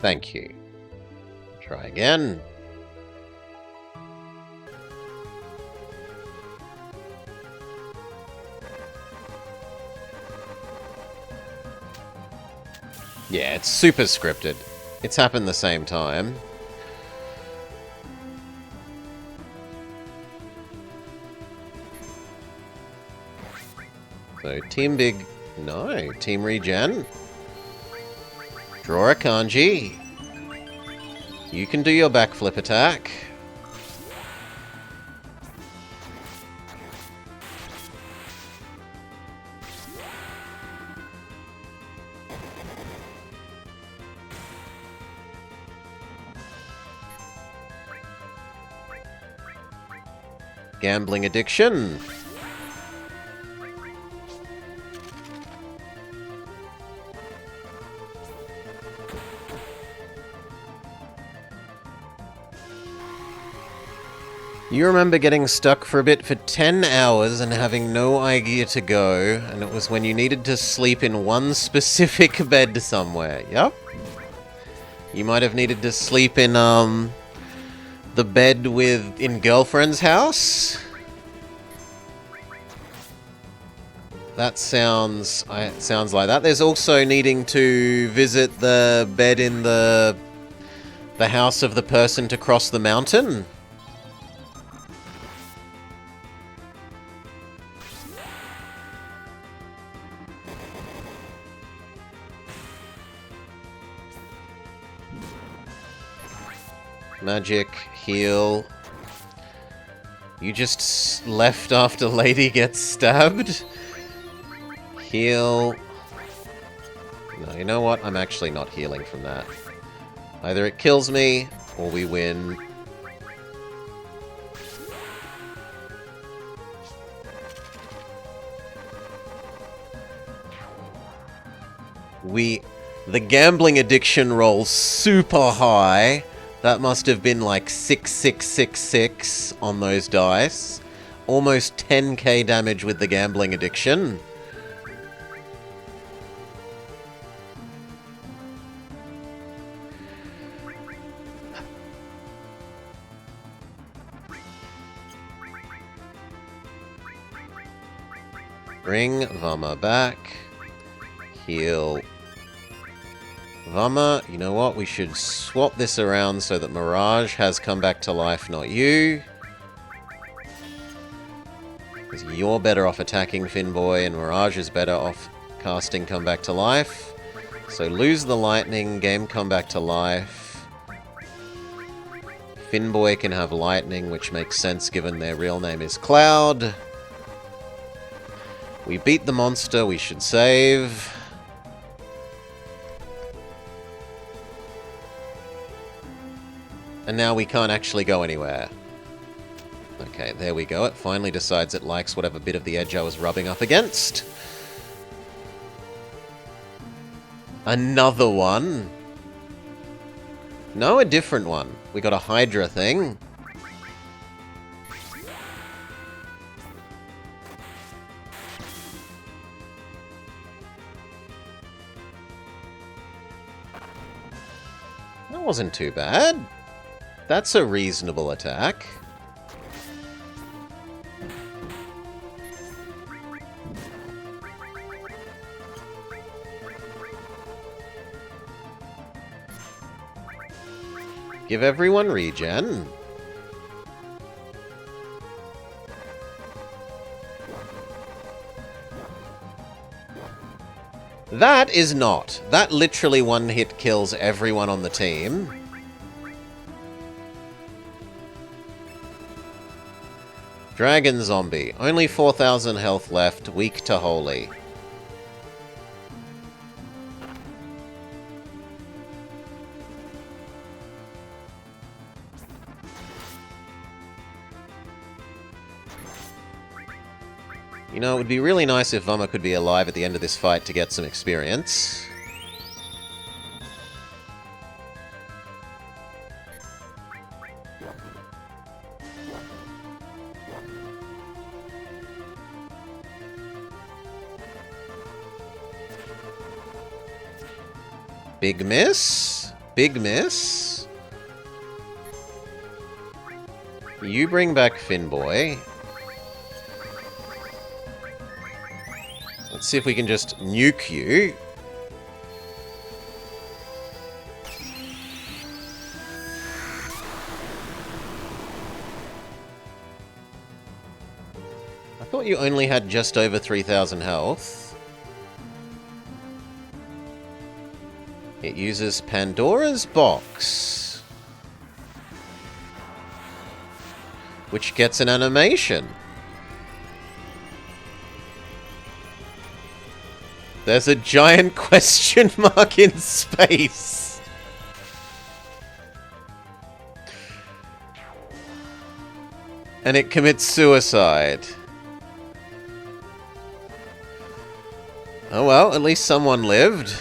Thank you. Try again. Yeah, it's super scripted. It's happened the same time. So, Team Big... No, Team Regen. Draw a kanji. You can do your backflip attack. Gambling addiction. You remember getting stuck for a bit for 10 hours and having no idea to go, and it was when you needed to sleep in one specific bed somewhere. Yep. You might have needed to sleep in, the bed in girlfriend's house? That sounds like that. There's also needing to visit the bed in the house of the person to cross the mountain. Magic, heal. You just left after Lady gets stabbed? Heal. No, you know what? I'm actually not healing from that. Either it kills me, or we win. The gambling addiction rolls super high. That must have been like 6666 on those dice. Almost 10k damage with the gambling addiction. Bring Vummer back. Heal Vummer. You know what? We should swap this around so that Mirage has come back to life, not you. Because you're better off attacking Finboy, and Mirage is better off casting Come Back to Life. So lose the lightning, game come back to life. Finboy can have lightning, which makes sense given their real name is Cloud. We beat the monster, we should save. And now we can't actually go anywhere. Okay, there we go. It finally decides it likes whatever bit of the edge I was rubbing up against. Another one. No, a different one. We got a Hydra thing. That wasn't too bad. That's a reasonable attack. Give everyone regen. That is not. That literally one hit kills everyone on the team. Dragon Zombie. Only 4,000 health left. Weak to Holy. You know, it would be really nice if Vummer could be alive at the end of this fight to get some experience. Big miss. Big miss. You bring back Finboy. Let's see if we can just nuke you. I thought you only had just over 3,000 health. It uses Pandora's Box, which gets an animation. There's a giant question mark in space. And it commits suicide. Oh well, at least someone lived.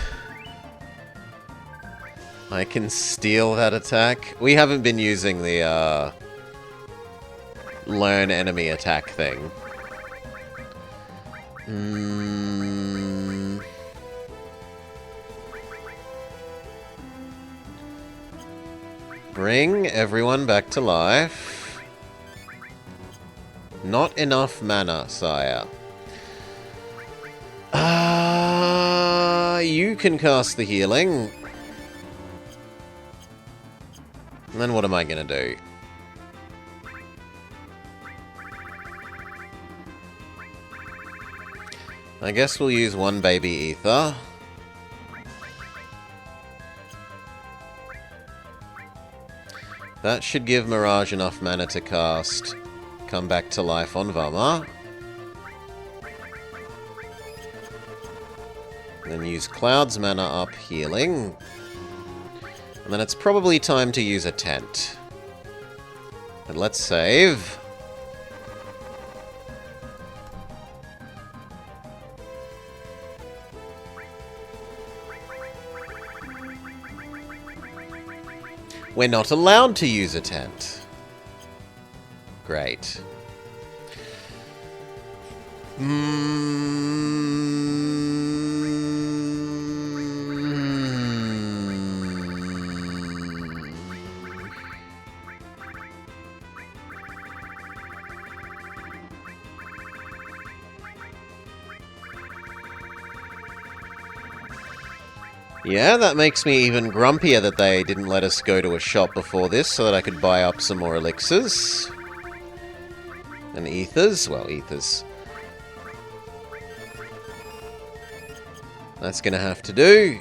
I can steal that attack. We haven't been using the, learn enemy attack thing. Bring everyone back to life. Not enough mana, sire. You can cast the healing. And then what am I gonna do? I guess we'll use one baby ether. That should give Mirage enough mana to cast come back to life on Vummer. Then use Cloud's mana up healing. And then it's probably time to use a tent. And let's save. We're not allowed to use a tent. Great. Yeah, that makes me even grumpier that they didn't let us go to a shop before this so that I could buy up some more elixirs. And ethers. Well, ethers. That's gonna have to do.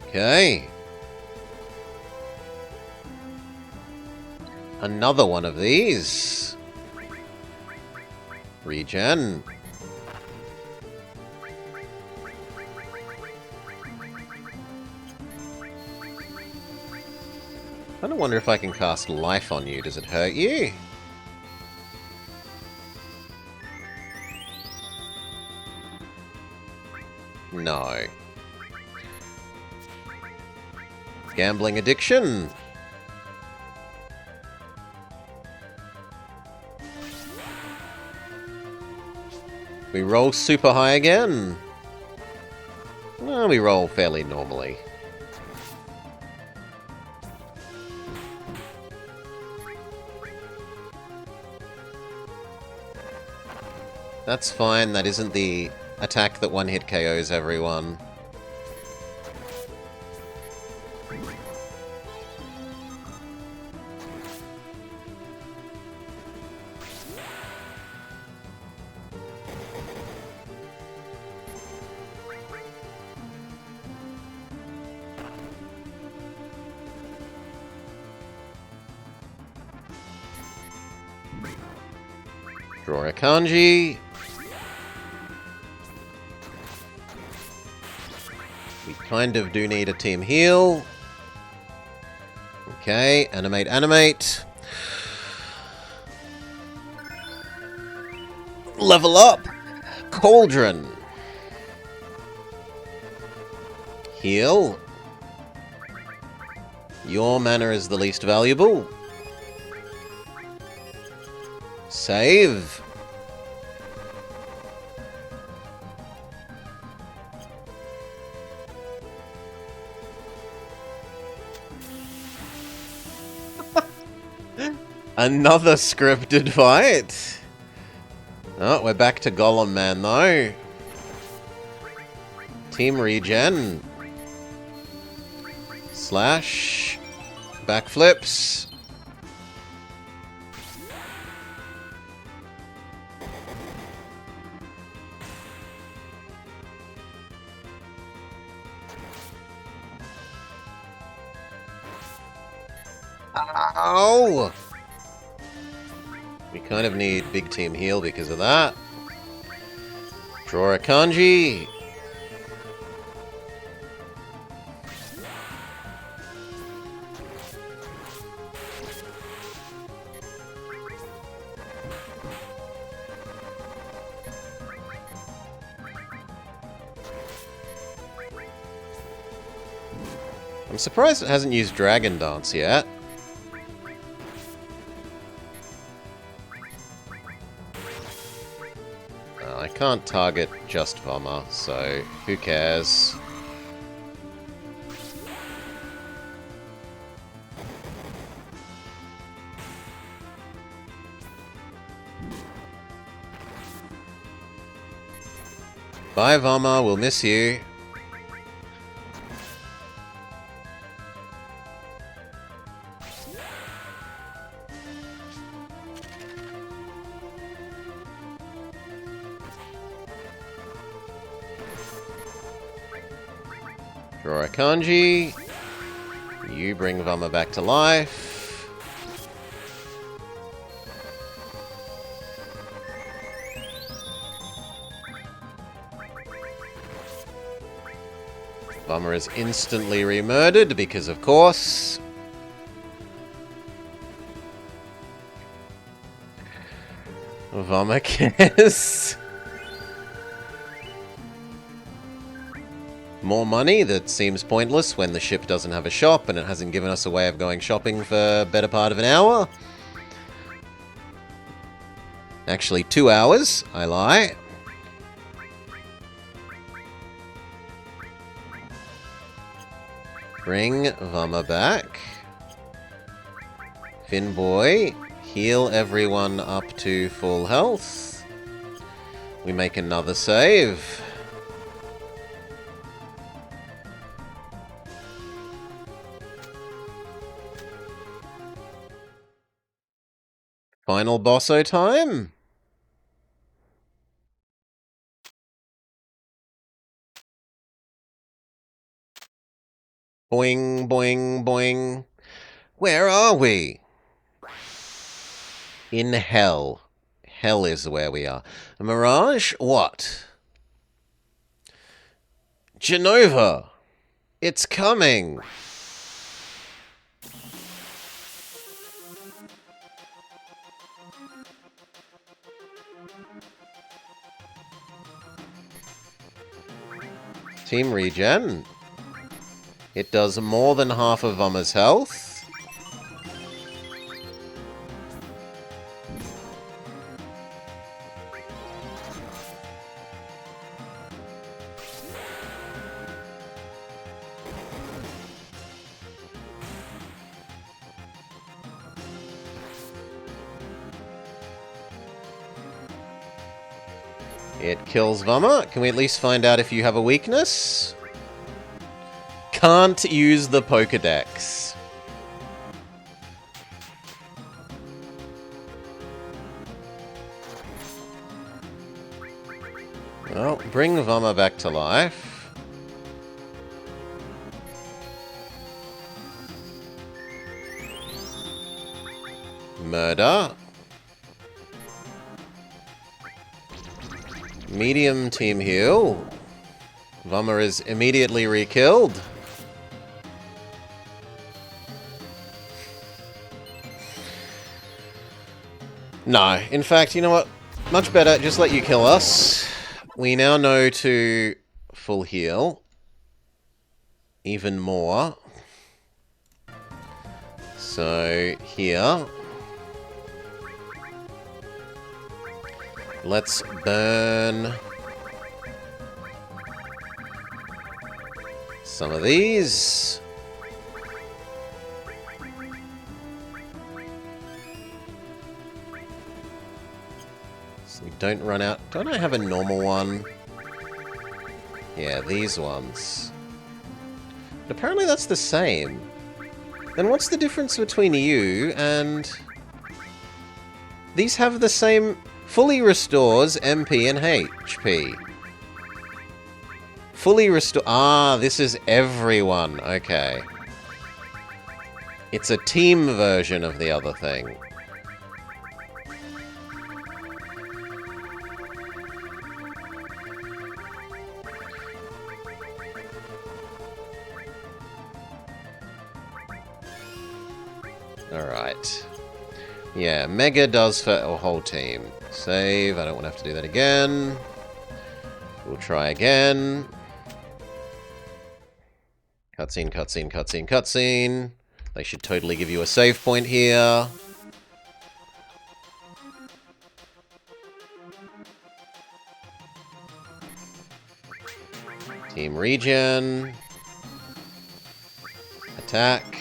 Okay. Another one of these. Regen. I don't wonder if I can cast life on you. Does it hurt you? No. Gambling addiction. We roll super high again. Well, we roll fairly normally. That's fine, that isn't the attack that one-hit KOs everyone. Draw a kanji. We kind of do need a team heal. Okay, animate, animate. Level up. Cauldron. Heal. Your mana is the least valuable. Save. Another scripted fight. Oh, we're back to Golem Man though. Team regen. Slash. Backflips. Ow! We kind of need big team heal because of that. Draw a kanji. I'm surprised it hasn't used Dragon Dance yet. I can't target just Vummer, so who cares? Bye Vummer, we'll miss you. Draw a kanji. You bring Vummer back to life. Vummer is instantly remurdered because, of course. Vummer cares. More money that seems pointless when the ship doesn't have a shop and it hasn't given us a way of going shopping for a better part of an hour. Actually, 2 hours. I lie. Bring Vummer back. Finboy, heal everyone up to full health. We make another save. Final bosso time. Boing, boing, boing. Where are we? In hell. Hell is where we are. Mirage? What? Genova! It's coming! Team regen. It does more than half of Vummer's health. It kills Vummer. Can we at least find out if you have a weakness? Can't use the Pokedex. Well, bring Vummer back to life. Murder. Medium team heal. Vummer is immediately re-killed. No, in fact, you know what? Much better, just let you kill us. We now know to full heal. Even more. So, here. Let's burn some of these. So we don't run out. Don't I have a normal one? Yeah, these ones. But apparently that's the same. Then what's the difference between you and... These have the same... Fully restores MP and HP. Fully restore... Ah, this is everyone. Okay. It's a team version of the other thing. Alright. Yeah, Mega does for a whole team. Save, I don't want to have to do that again. We'll try again. Cutscene, cutscene, cutscene, cutscene. They should totally give you a save point here. Team regen. Attack.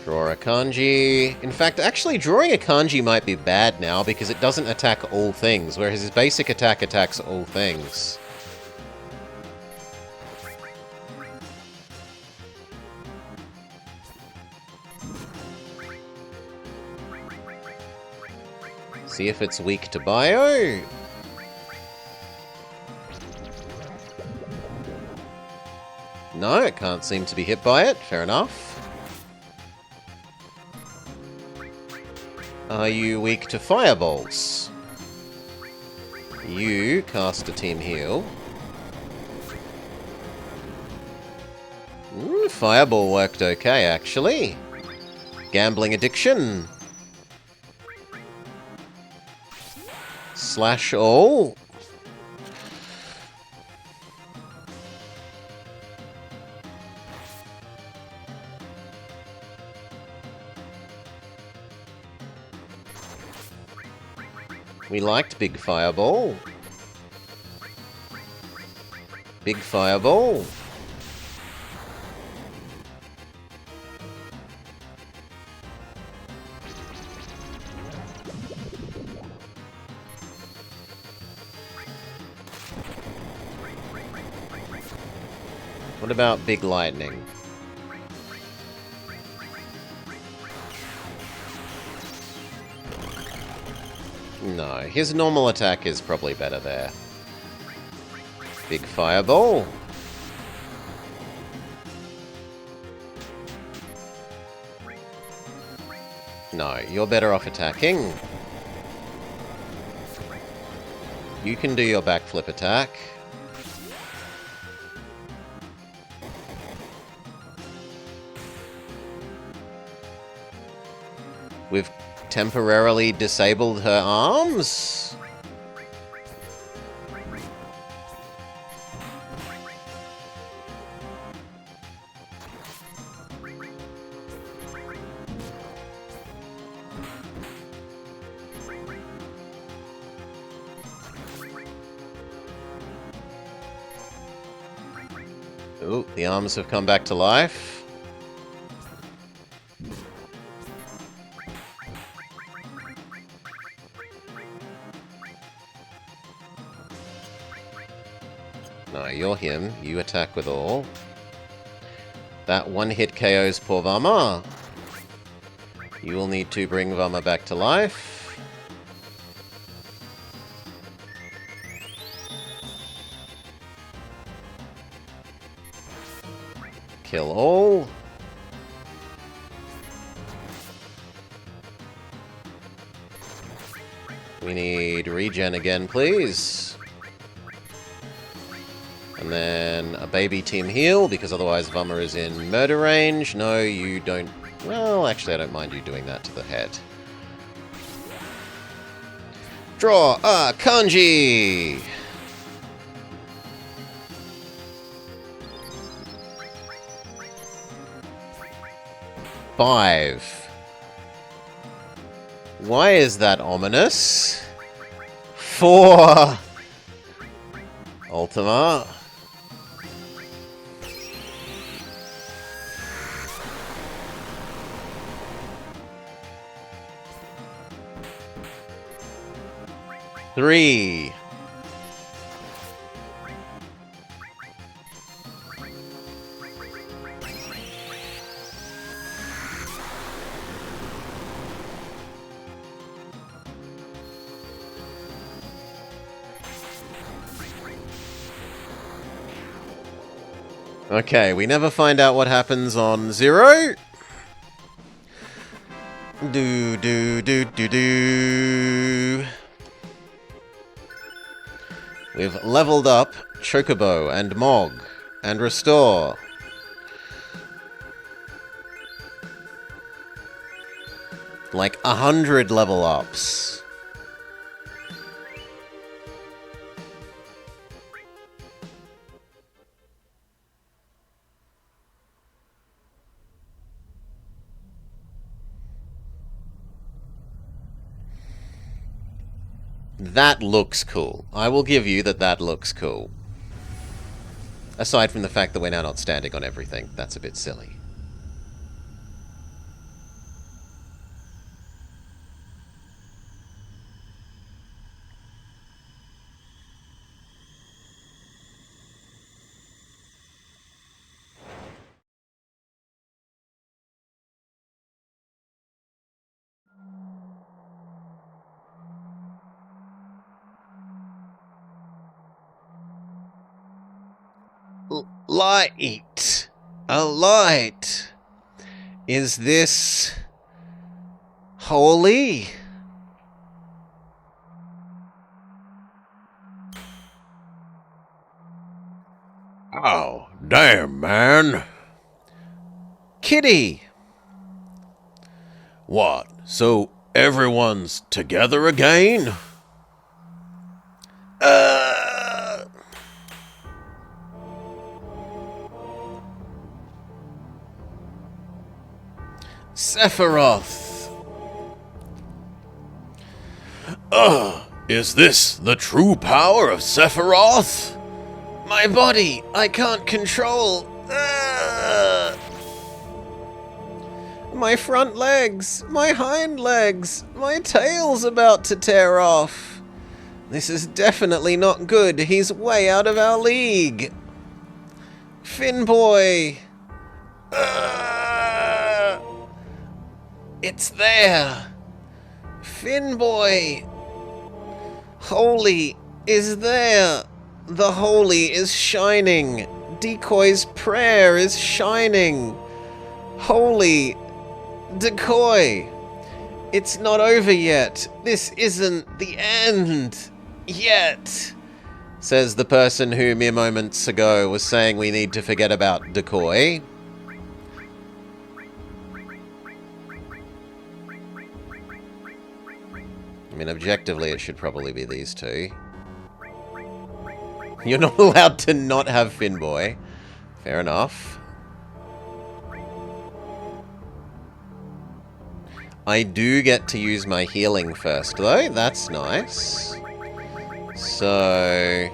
Draw a kanji. In fact, actually, drawing a kanji might be bad now because it doesn't attack all things, whereas his basic attack attacks all things. See if it's weak to bio. No, it can't seem to be hit by it. Fair enough. Are you weak to fireballs? You cast a team heal. Fireball worked okay, actually. Gambling addiction. Slash all. We liked Big Fireball. Big Fireball. What about Big Lightning? No, his normal attack is probably better there. Big Fireball. No, you're better off attacking. You can do your backflip attack. We've temporarily disabled her arms? Ooh, the arms have come back to life. No, you're him. You attack with all. That one hit KOs poor Vummer. You will need to bring Vummer back to life. Kill all. We need regen again, please. And then a baby team heal, because otherwise Vummer is in murder range. No, you don't... Well, actually, I don't mind you doing that to the head. Draw a kanji! Five. Why is that ominous? 4. Ultima. Three. Okay, we never find out what happens on 0. Do do do do do. We've leveled up Chocobo and Mog and Restore. Like 100 level ups. That looks cool. I will give you that that looks cool. Aside from the fact that we're now not standing on everything. That's a bit silly. light. A light. Is this holy? Oh, damn, man. Kitty! What? So everyone's together again? Sephiroth! Is this the true power of Sephiroth? My body! I can't control! My front legs! My hind legs! My tail's about to tear off! This is definitely not good. He's way out of our league! Finboy! It's there! Finboy! Holy is there! The holy is shining! Decoy's prayer is shining! Holy Decoy! It's not over yet! This isn't the end! Yet! Says the person who mere moments ago was saying we need to forget about Decoy. I mean, objectively, it should probably be these two. You're not allowed to not have Finboy. Fair enough. I do get to use my healing first, though. That's nice. So...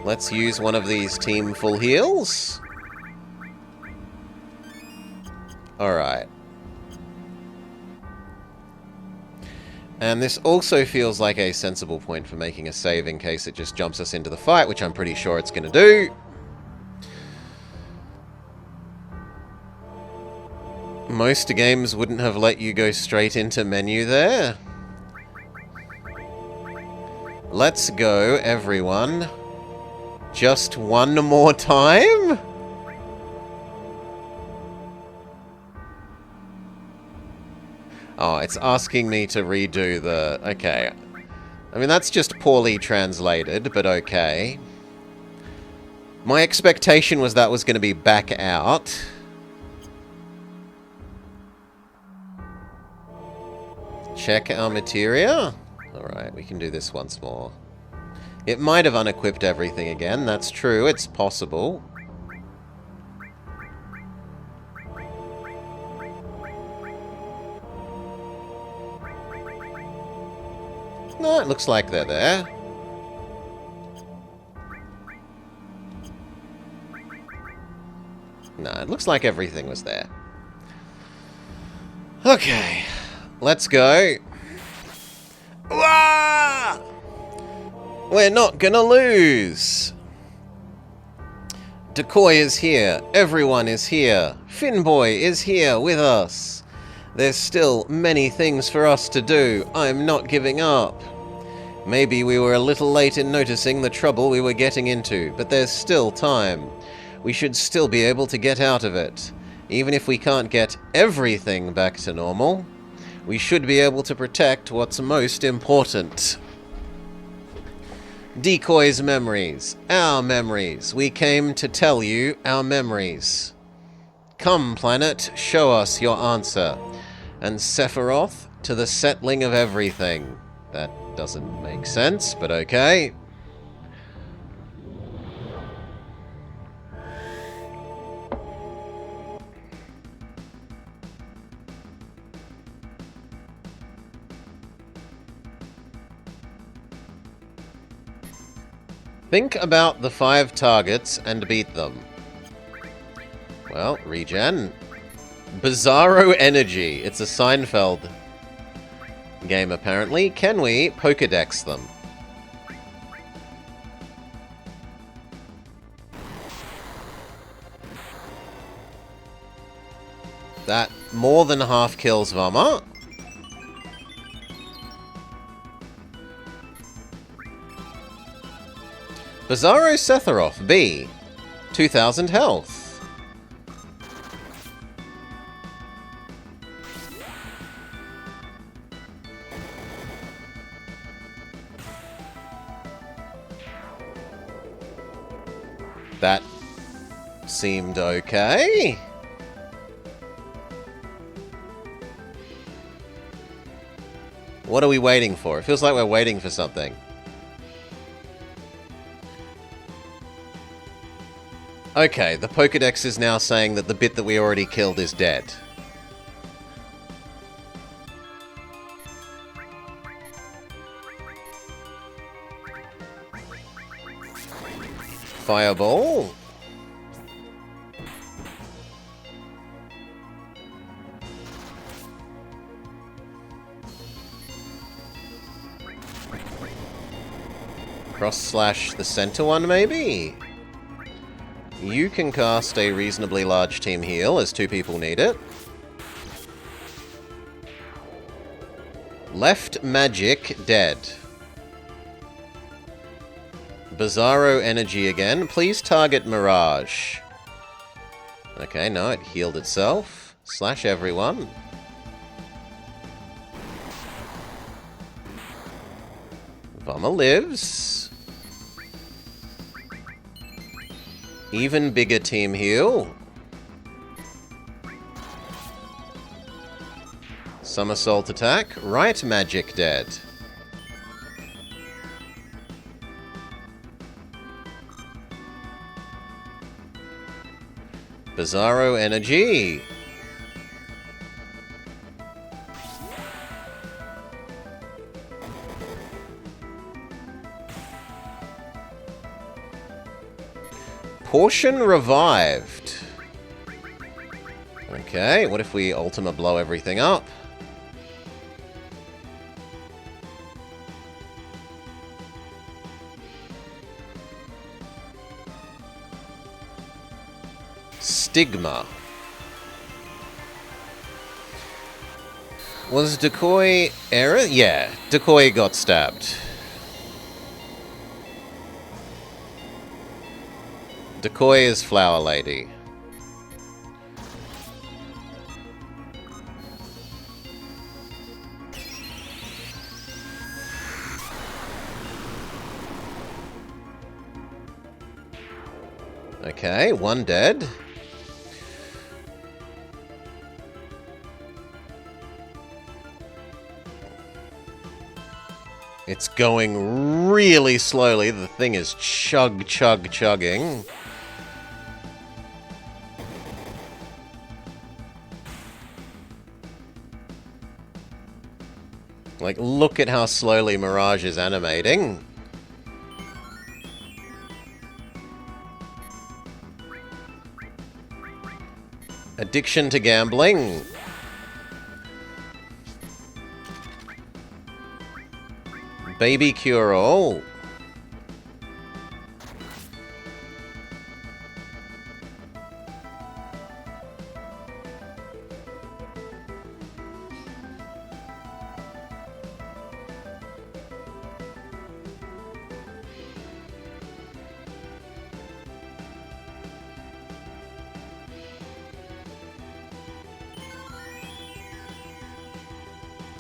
let's use one of these team full heals. Alright. And this also feels like a sensible point for making a save in case it just jumps us into the fight, which I'm pretty sure it's going to do. Most games wouldn't have let you go straight into menu there. Let's go, everyone. Just one more time? Oh, it's asking me to redo the... okay. I mean, that's just poorly translated, but okay. My expectation was that was going to be back out. Check our materia. Alright, we can do this once more. It might have unequipped everything again, that's true, it's possible. No, it looks like they're there. No, it looks like everything was there. Okay, let's go. Wah! We're not gonna lose! Decoy is here. Everyone is here. Finboy is here with us. There's still many things for us to do. I'm not giving up. Maybe we were a little late in noticing the trouble we were getting into, but there's still time. We should still be able to get out of it. Even if we can't get everything back to normal, we should be able to protect what's most important. Decoy's memories. Our memories. We came to tell you our memories. Come, planet, show us your answer. And Sephiroth to the settling of everything. That doesn't make sense, but okay. Think about the 5 targets and beat them. Well, regen. Bizarro Energy. It's a Seinfeld game, apparently. Can we Pokedex them? That more than half kills Vummer. Bizarro Setharoth, B. 2000 health. That seemed okay. What are we waiting for? It feels like we're waiting for something. Okay, the Pokédex is now saying that the bit that we already killed is dead. Fireball. Cross slash the center one, maybe? You can cast a reasonably large team heal, as 2 people need it. Left magic, dead. Bizarro energy again. Please target Mirage. Okay, no, it healed itself. Slash everyone. Vummer lives. Even bigger team heal. Somersault attack. Right magic dead. Bizarro energy. Portion revived. Okay, what if we Ultima blow everything up? Stigma. Was Decoy error? Yeah, Decoy got stabbed. Decoy is Flower Lady. Okay, 1 dead. It's going really slowly. The thing is chugging. Like, look at how slowly Mirage is animating. Addiction to gambling. Baby cure-all.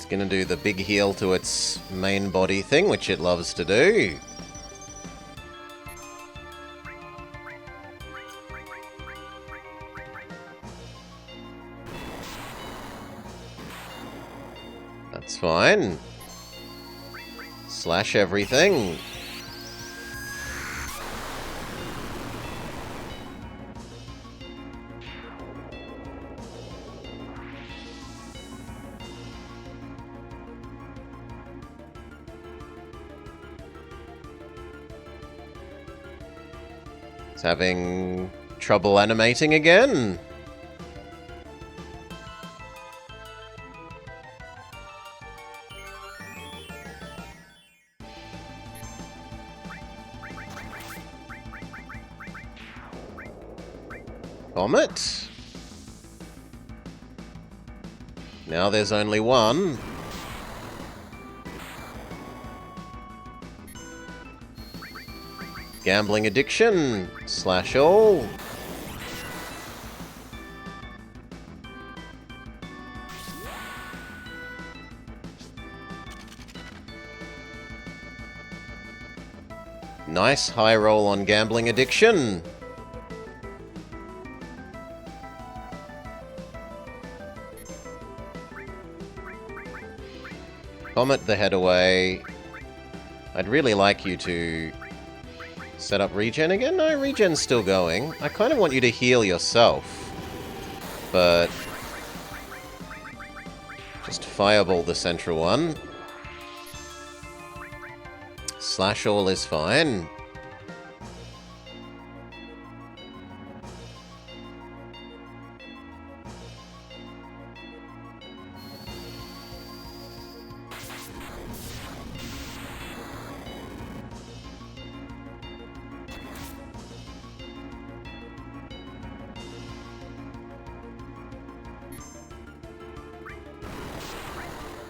Gonna do the big heal to its main body thing, which it loves to do. That's fine. Slash everything. It's having trouble animating again. Comet. Now there's only 1. Gambling addiction. Slash all. Nice high roll on gambling addiction. Comet the head away. I'd really like you to set up regen again. No, regen's still going. I kind of want you to heal yourself. But just fireball the central one. Slash all is fine.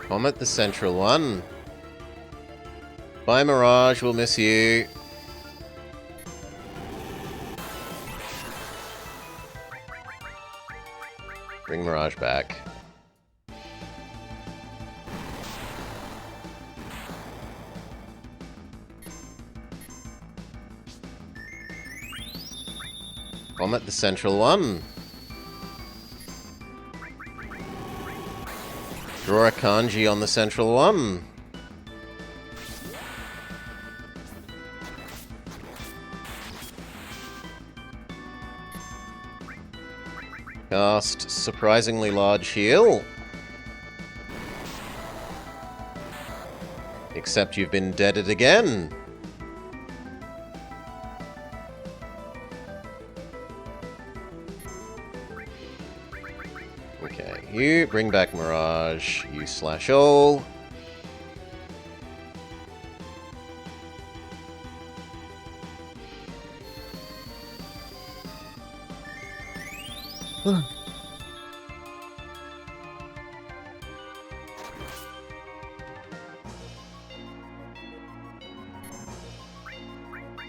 Comet the central one. Bye, Mirage. We'll miss you. Bring Mirage back. Comet the central one. Draw a kanji on the central one. Cast surprisingly large heal. Except you've been deaded again. Okay, you bring back Mirage. You slash all.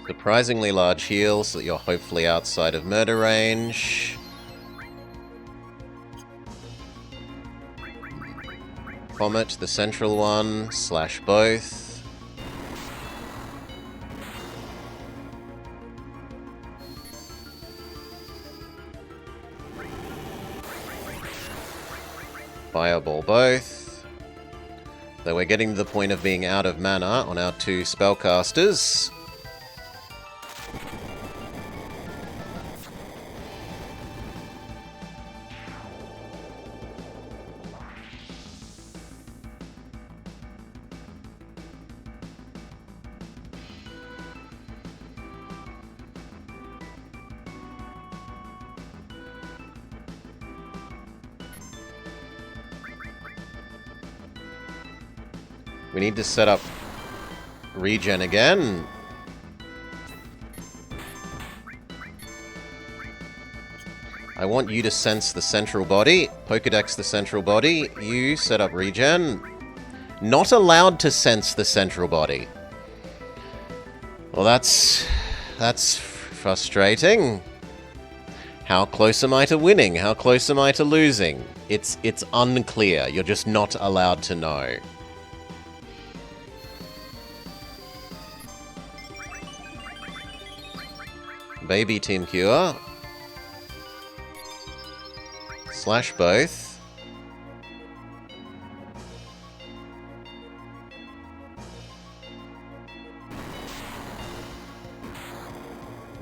Surprisingly large heal, so that you're hopefully outside of murder range. Comet, the central one, slash both. Fireball both. Though we're getting to the point of being out of mana on our two spellcasters. We need to set up regen again. I want you to sense the central body. Pokedex the central body. You set up regen. Not allowed to sense the central body. Well, that's frustrating. How close am I to winning? How close am I to losing? It's unclear. You're just not allowed to know. Baby Team Cure. Slash both.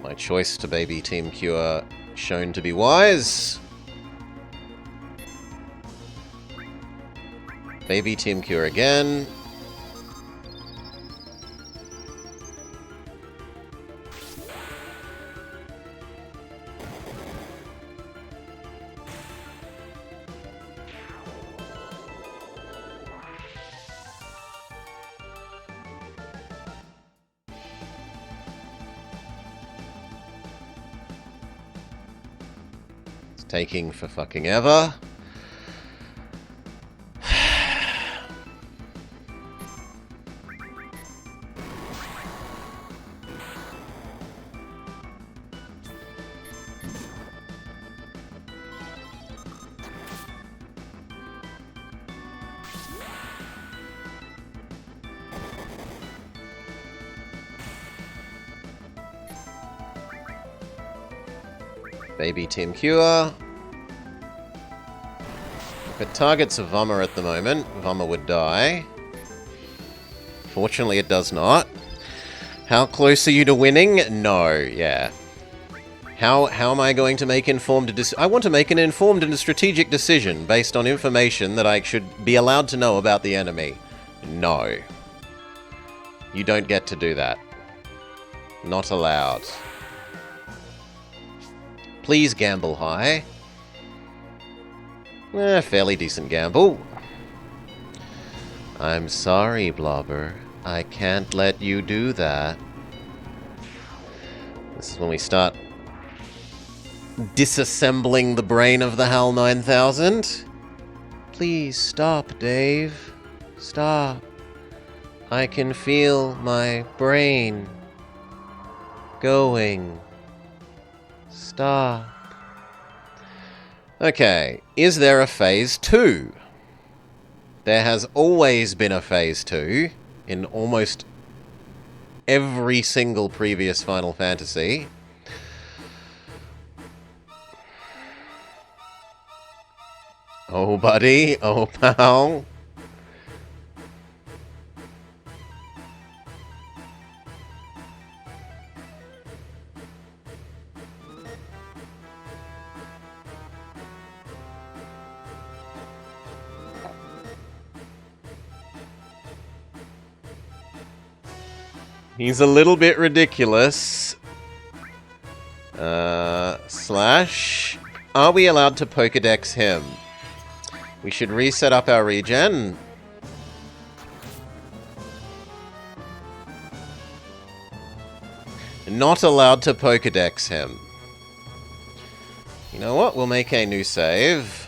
My choice to Baby Team Cure shown to be wise. Baby Team Cure again. Taking for fucking ever. Baby Team Cure. If it targets a Vummer at the moment, Vummer would die. Fortunately, it does not. How close are you to winning? No, yeah. How am I going to make informed I want to make an informed and strategic decision based on information that I should be allowed to know about the enemy. No. You don't get to do that. Not allowed. Please gamble high. Fairly decent gamble. I'm sorry, Blobber. I can't let you do that. This is when we start disassembling the brain of the HAL 9000. Please stop, Dave. Stop. I can feel my brain going. Stop. Okay, is there a Phase 2? There has always been a Phase 2 in almost every single previous Final Fantasy. Oh, buddy. Oh, pal. He's a little bit ridiculous. Slash. Are we allowed to Pokedex him? We should reset up our regen. Not allowed to Pokedex him. You know what? We'll make a new save.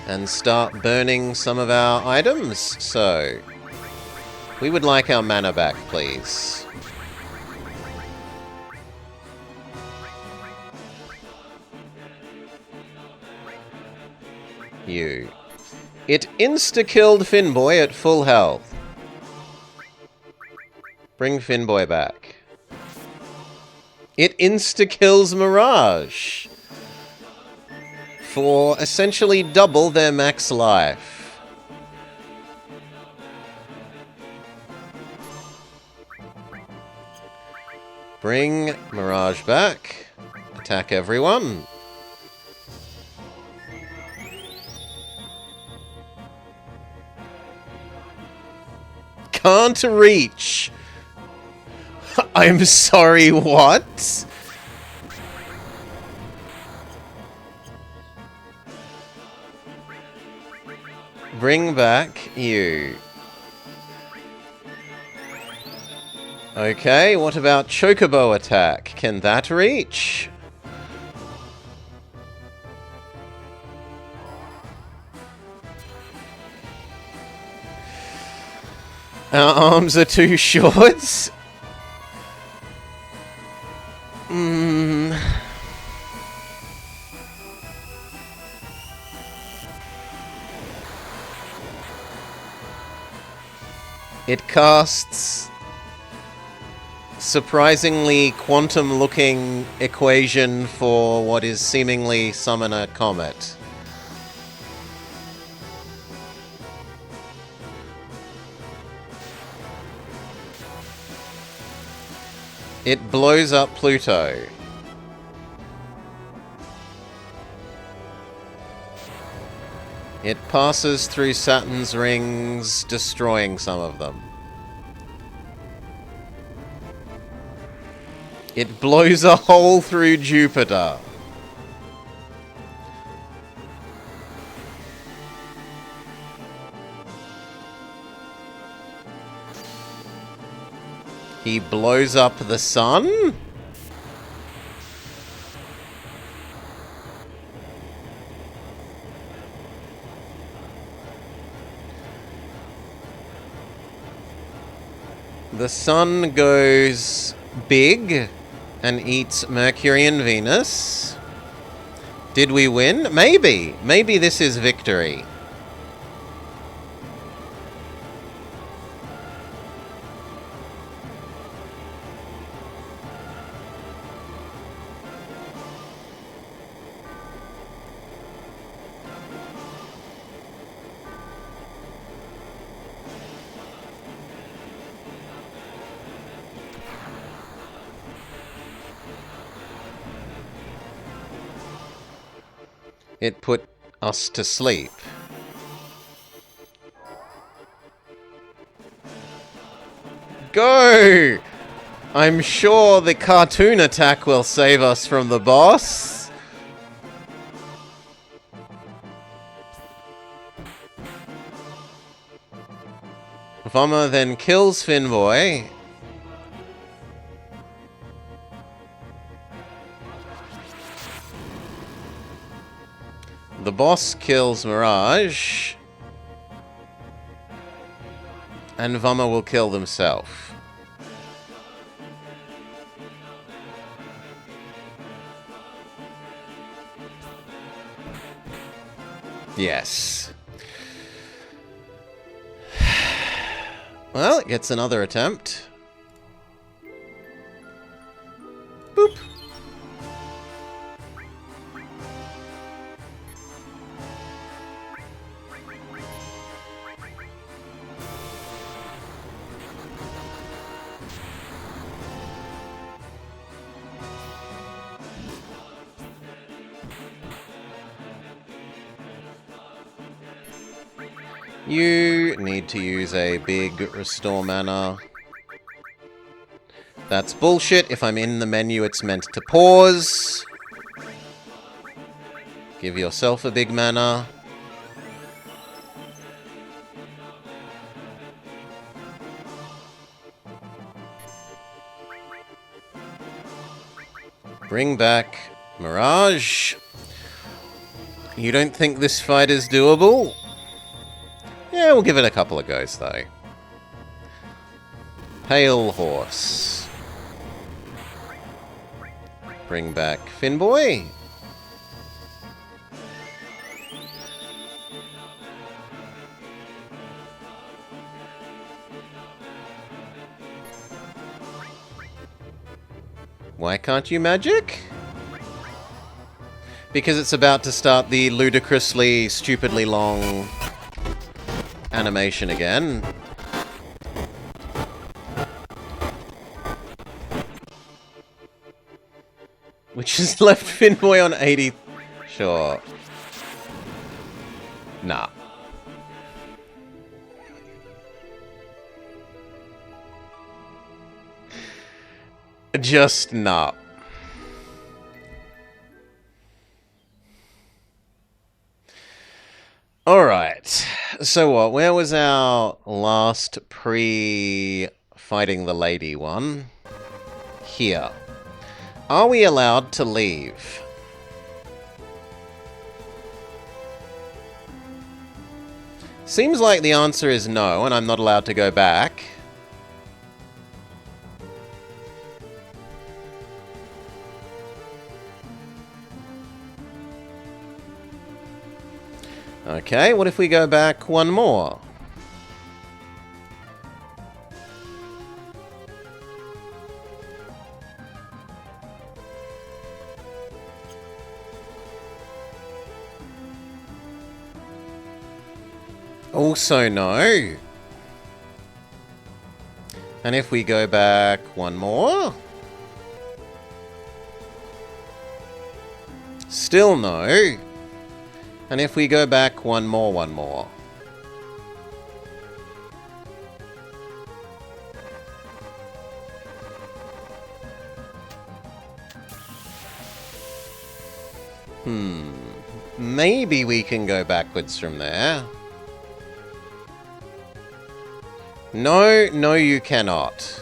And start burning some of our items. So, we would like our mana back, please. You. It insta-killed Finboy at full health. Bring Finboy back. It insta-kills Mirage. For essentially double their max life. Bring Mirage back. Attack everyone. Can't reach. I'm sorry, what? Bring back you. Okay, what about Chocobo attack? Can that reach? Our arms are too short? It casts surprisingly quantum-looking equation for what is seemingly Summoner Comet. It blows up Pluto. It passes through Saturn's rings, destroying some of them. It blows a hole through Jupiter. He blows up the sun? The sun goes big and eats Mercury and Venus. Did we win? Maybe. Maybe this is victory. It put us to sleep. Go! I'm sure the cartoon attack will save us from the boss. Vummer then kills Finboy. The boss kills Mirage. And Vummer will kill themselves. Yes. Well, it gets another attempt. Boop. You need to use a big restore mana. That's bullshit. If I'm in the menu, it's meant to pause. Give yourself a big mana. Bring back Mirage. You don't think this fight is doable? Yeah, we'll give it a couple of goes, though. Pale Horse. Bring back Finboy. Why can't you magic? Because it's about to start the ludicrously, stupidly long animation again. Which has left Finboy on 80. Sure. Nah. Just nah. Alright. So what? Where was our last pre-fighting the lady one? Here. Are we allowed to leave? Seems like the answer is no, and I'm not allowed to go back. Okay, what if we go back one more? Also no. And if we go back one more? Still no. And if we go back one more? Maybe we can go backwards from there. No, no you cannot.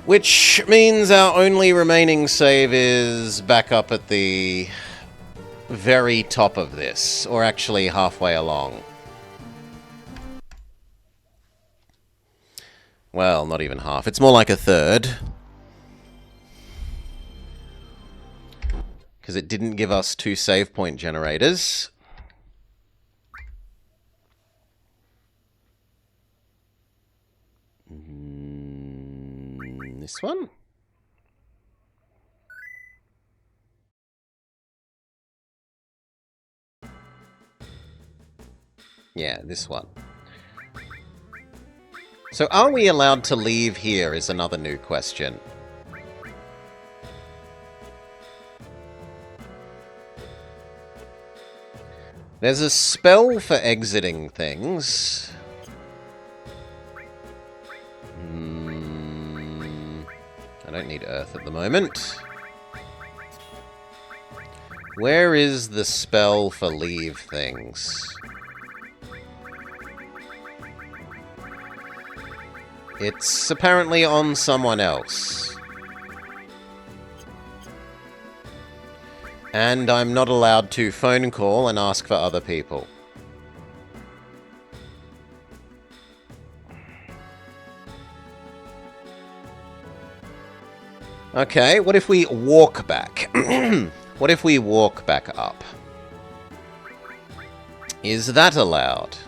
Which means our only remaining save is back up at the very top of this, or actually halfway along. Well, not even half. It's more like a third. Because it didn't give us 2 save point generators. This one? Yeah, this one. So are we allowed to leave here is another new question. There's a spell for exiting things. I don't need Earth at the moment. Where is the spell for leave things? It's apparently on someone else. And I'm not allowed to phone call and ask for other people. Okay, what if we walk back? What if we walk back up? Is that allowed?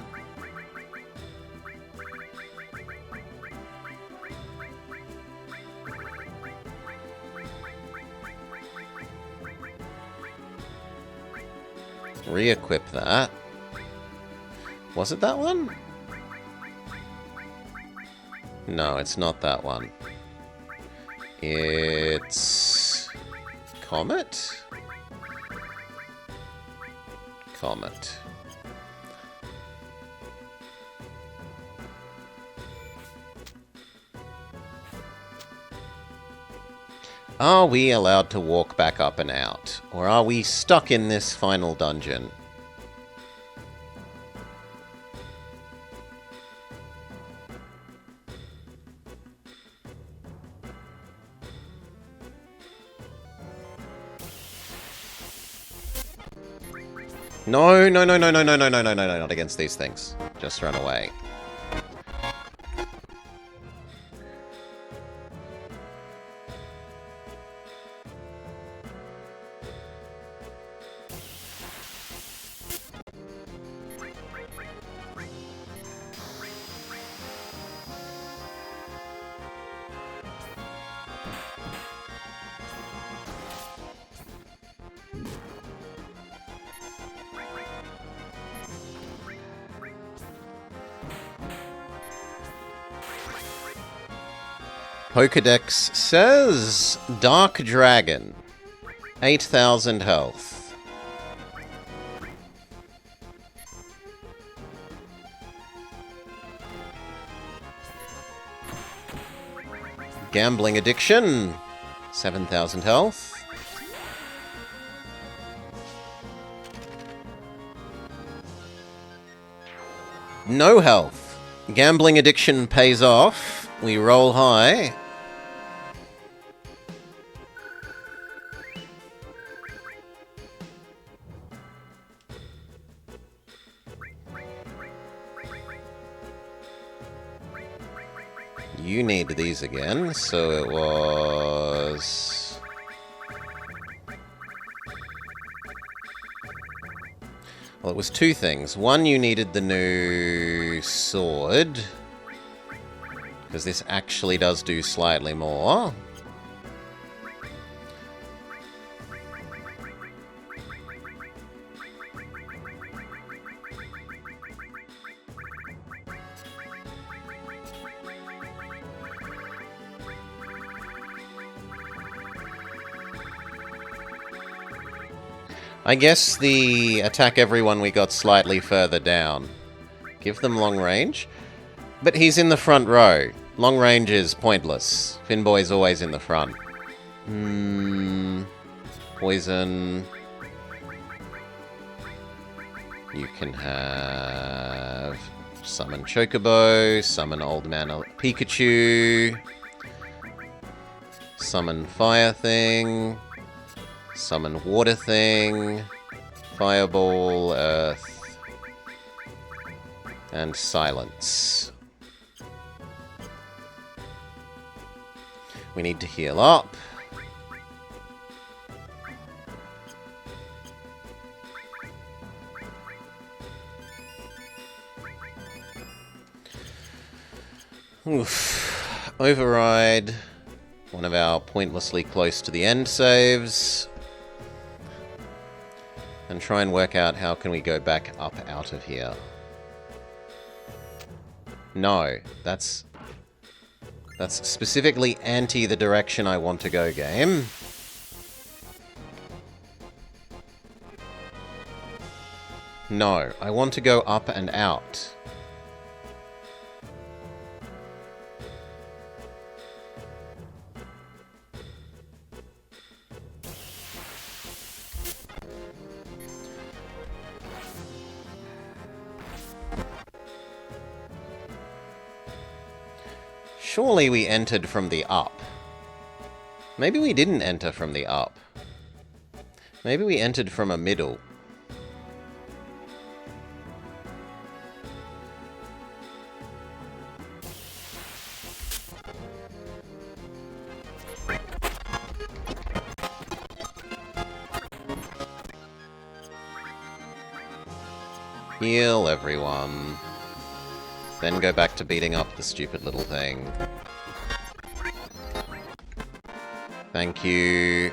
Re-equip that. Was it that one? No, it's not that one. It's... Comet? Comet. Are we allowed to walk back up and out? Or are we stuck in this final dungeon? No, no, no, no, no, no, no, no, no, no, not against these things. Just run away. Pokedex says Dark Dragon, 8,000 health. Gambling addiction, 7,000 health. No health. Gambling addiction pays off. We roll high. You need these again, so it was... Well, it was two things. One, you needed the new sword, because this actually does do slightly more. I guess the attack everyone we got slightly further down. Give them long range. But he's in the front row. Long range is pointless. Finboy's always in the front. Poison. You can have... Summon Chocobo, summon Old Man Pikachu, summon Fire Thing, summon Water Thing, Fireball, Earth, and Silence. We need to heal up. Oof. Override. One of our pointlessly close to the end saves. And try and work out how can we go back up out of here. No, that's That's specifically anti the direction I want to go, game. No, I want to go up and out. Surely we entered from the up. Maybe we didn't enter from the up. Maybe we entered from a middle. Heal everyone. Then go back to beating up the stupid little thing. Thank you.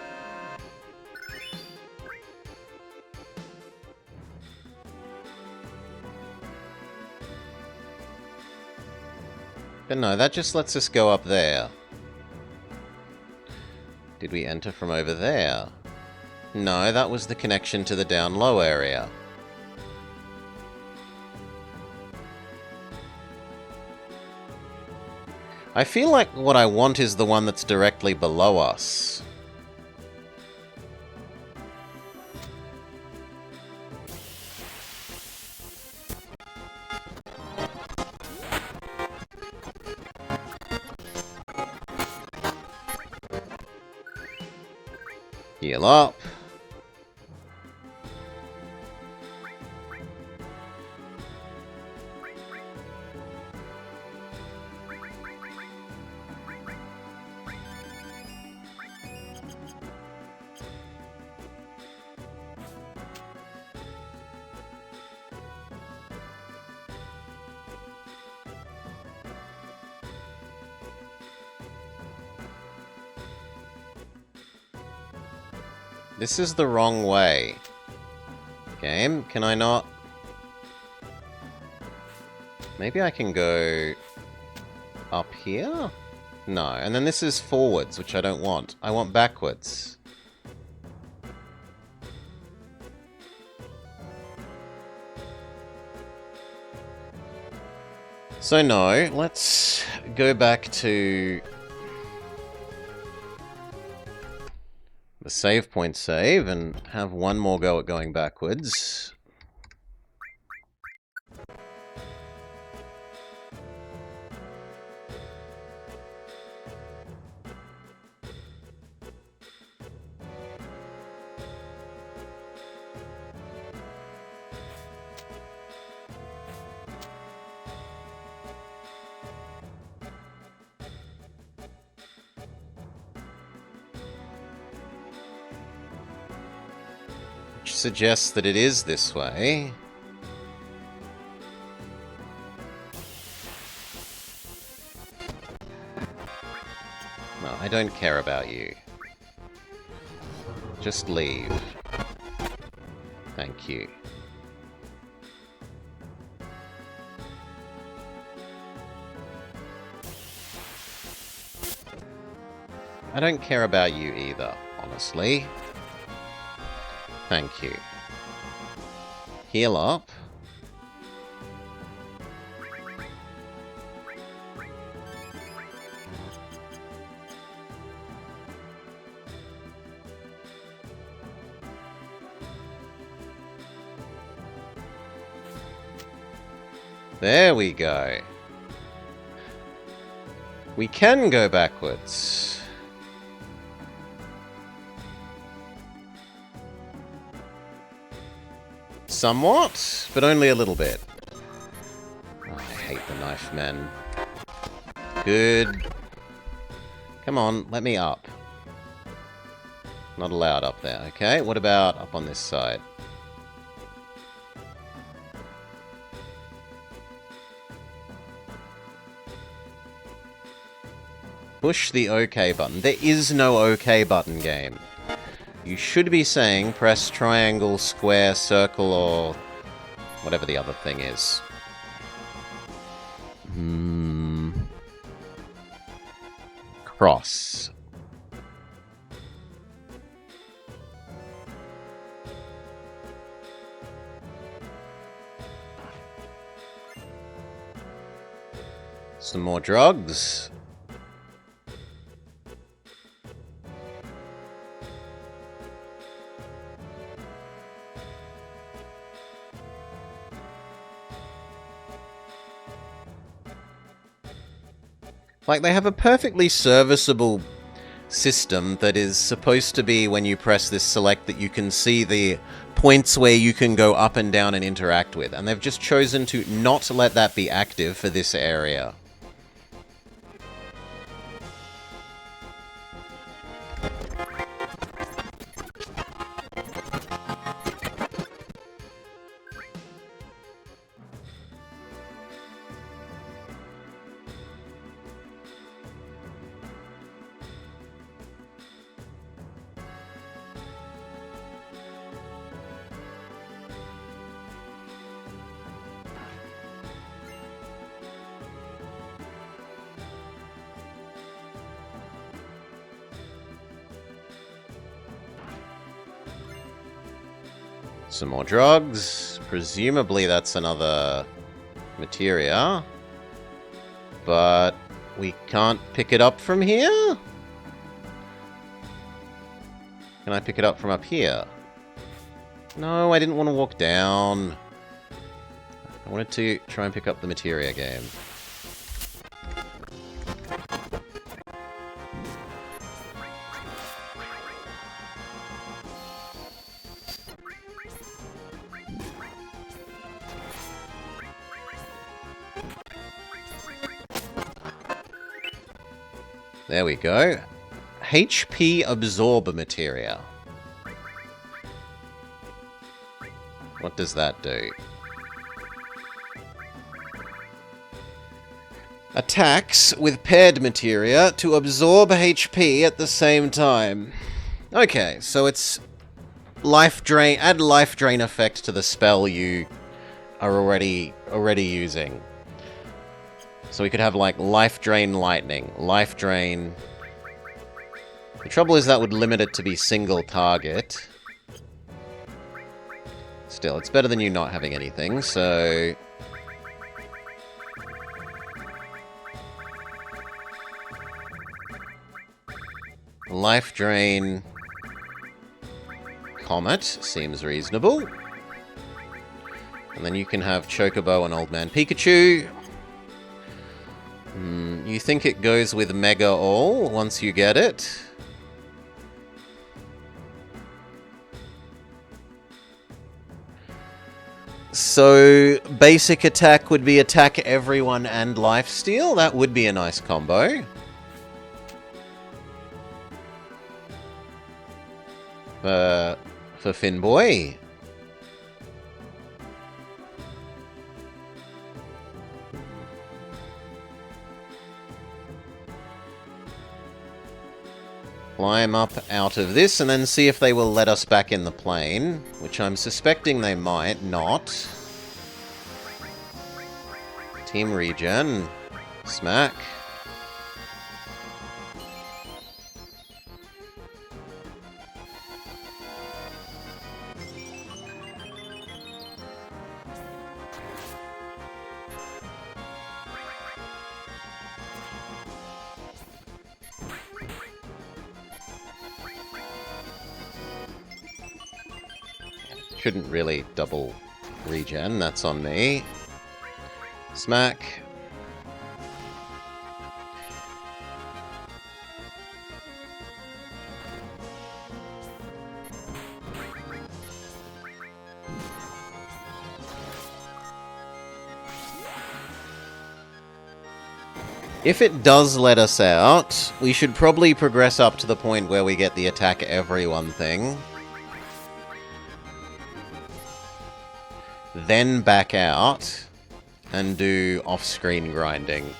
But no, that just lets us go up there. Did we enter from over there? No, that was the connection to the down low area. I feel like what I want is the one that's directly below us. Heal up. This is the wrong way. Game, can I not? Maybe I can go up here? No, and then this is forwards, which I don't want. I want backwards. So no, let's go back to the save point save and have one more go at going backwards. Suggests that it is this way. No, I don't care about you. Just leave. Thank you. I don't care about you either, honestly. Thank you. Heal up. There we go. We can go backwards. Somewhat, but only a little bit. Oh, I hate the knife men. Good. Come on, let me up. Not allowed up there, okay? What about up on this side? Push the OK button. There is no OK button, game. You should be saying press triangle, square, circle, or whatever the other thing is. cross. Some more drugs. Like, they have a perfectly serviceable system that is supposed to be, when you press this select, that you can see the points where you can go up and down and interact with. And they've just chosen to not let that be active for this area. Some more drugs. Presumably that's another materia. But we can't pick it up from here? Can I pick it up from up here? No, I didn't want to walk down. I wanted to try and pick up the materia game. There we go. HP Absorber Materia. What does that do? Attacks with paired materia to absorb HP at the same time. Okay, so it's life drain. Add life drain effect to the spell you are already using. So we could have, like, Life Drain Lightning, Life Drain... The trouble is that would limit it to be single target. Still, it's better than you not having anything, so... Life Drain... Comet seems reasonable. And then you can have Chocobo and Old Man Pikachu. You think it goes with Mega All once you get it? So, basic attack would be attack everyone and lifesteal? That would be a nice combo. For Finboy. Climb up out of this and then see if they will let us back in the plane, which I'm suspecting they might not. Team regen. Smack. Shouldn't really double regen, that's on me. Smack. If it does let us out, we should probably progress up to the point where we get the attack everyone thing. Then back out and do off-screen grinding.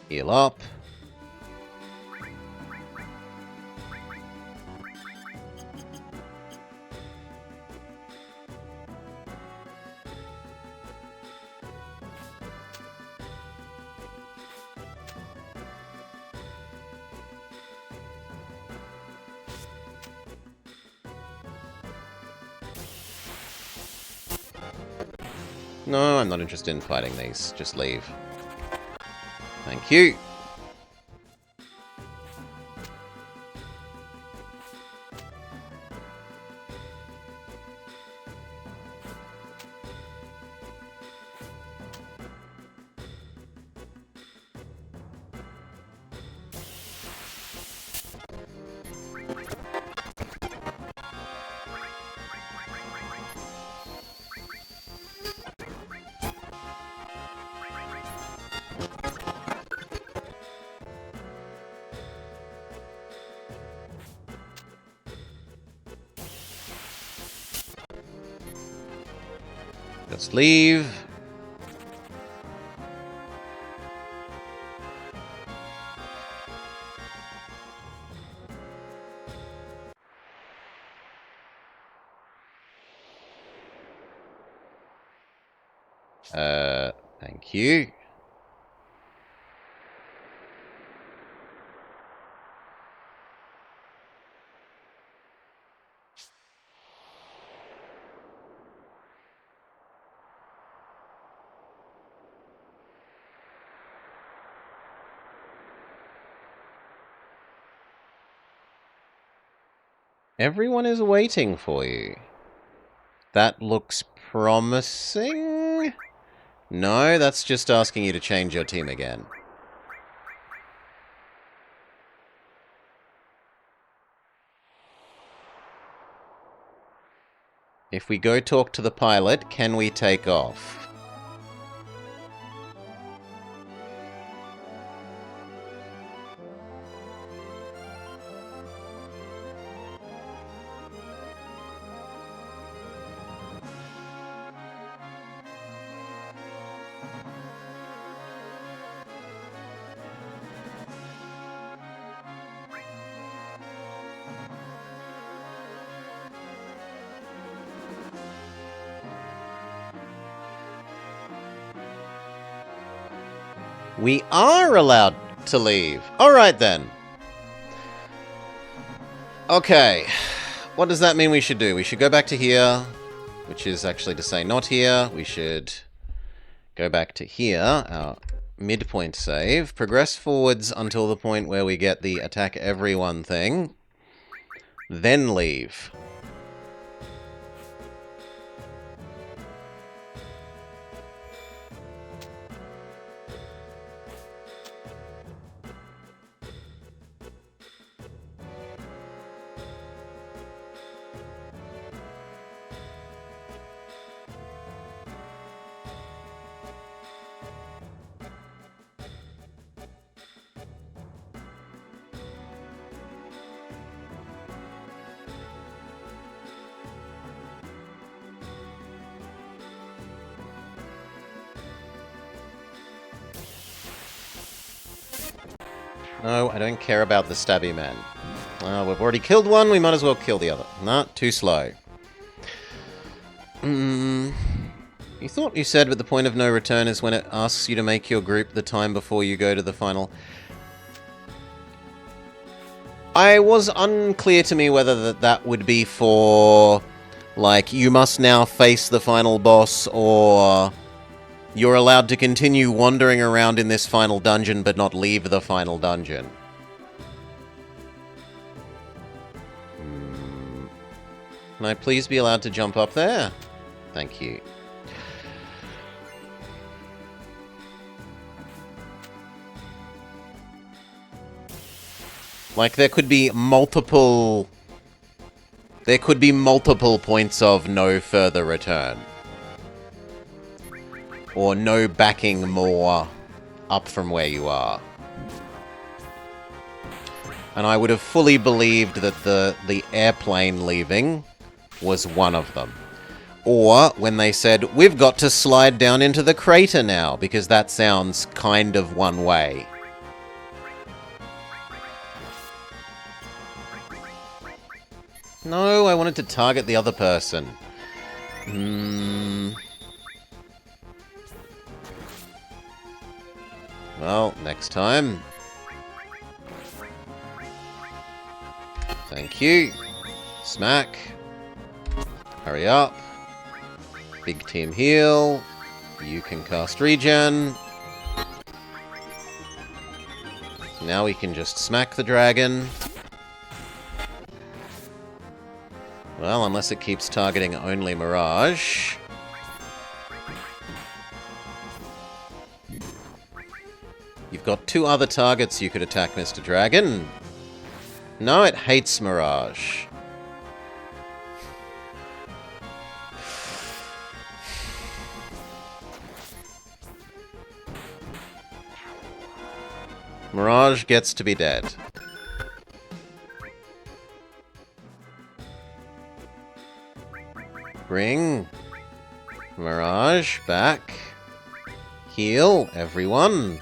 Heal up. No, I'm not interested in fighting these. Just leave. Thank you. Just leave. Thank you. Everyone is waiting for you. That looks promising. No, that's just asking you to change your team again. If we go talk to the pilot, can we take off? We are allowed to leave. Alright then. Okay. What does that mean we should do? We should go back to here, which is actually to say not here. We should go back to here, our midpoint save. Progress forwards until the point where we get the attack everyone thing. Then leave. No, I don't care about the stabby man. We've already killed one, we might as well kill the other. Nah, too slow. You thought you said but the point of no return is when it asks you to make your group the time before you go to the final. I was unclear to me whether that would be for, like, you must now face the final boss, or you're allowed to continue wandering around in this final dungeon but not leave the final dungeon. Can I please be allowed to jump up there? Thank you. Like, there could be multiple points of no further return. Or no backing more up from where you are. And I would have fully believed that the airplane leaving was one of them. Or when they said, we've got to slide down into the crater now, because that sounds kind of one way. No, I wanted to target the other person. Well, next time. Thank you. Smack. Hurry up. Big team heal. You can cast regen. Now we can just smack the dragon. Well, unless it keeps targeting only Mirage. You've got 2 other targets you could attack, Mr. Dragon. No, it hates Mirage. Mirage gets to be dead. Bring Mirage back. Heal everyone.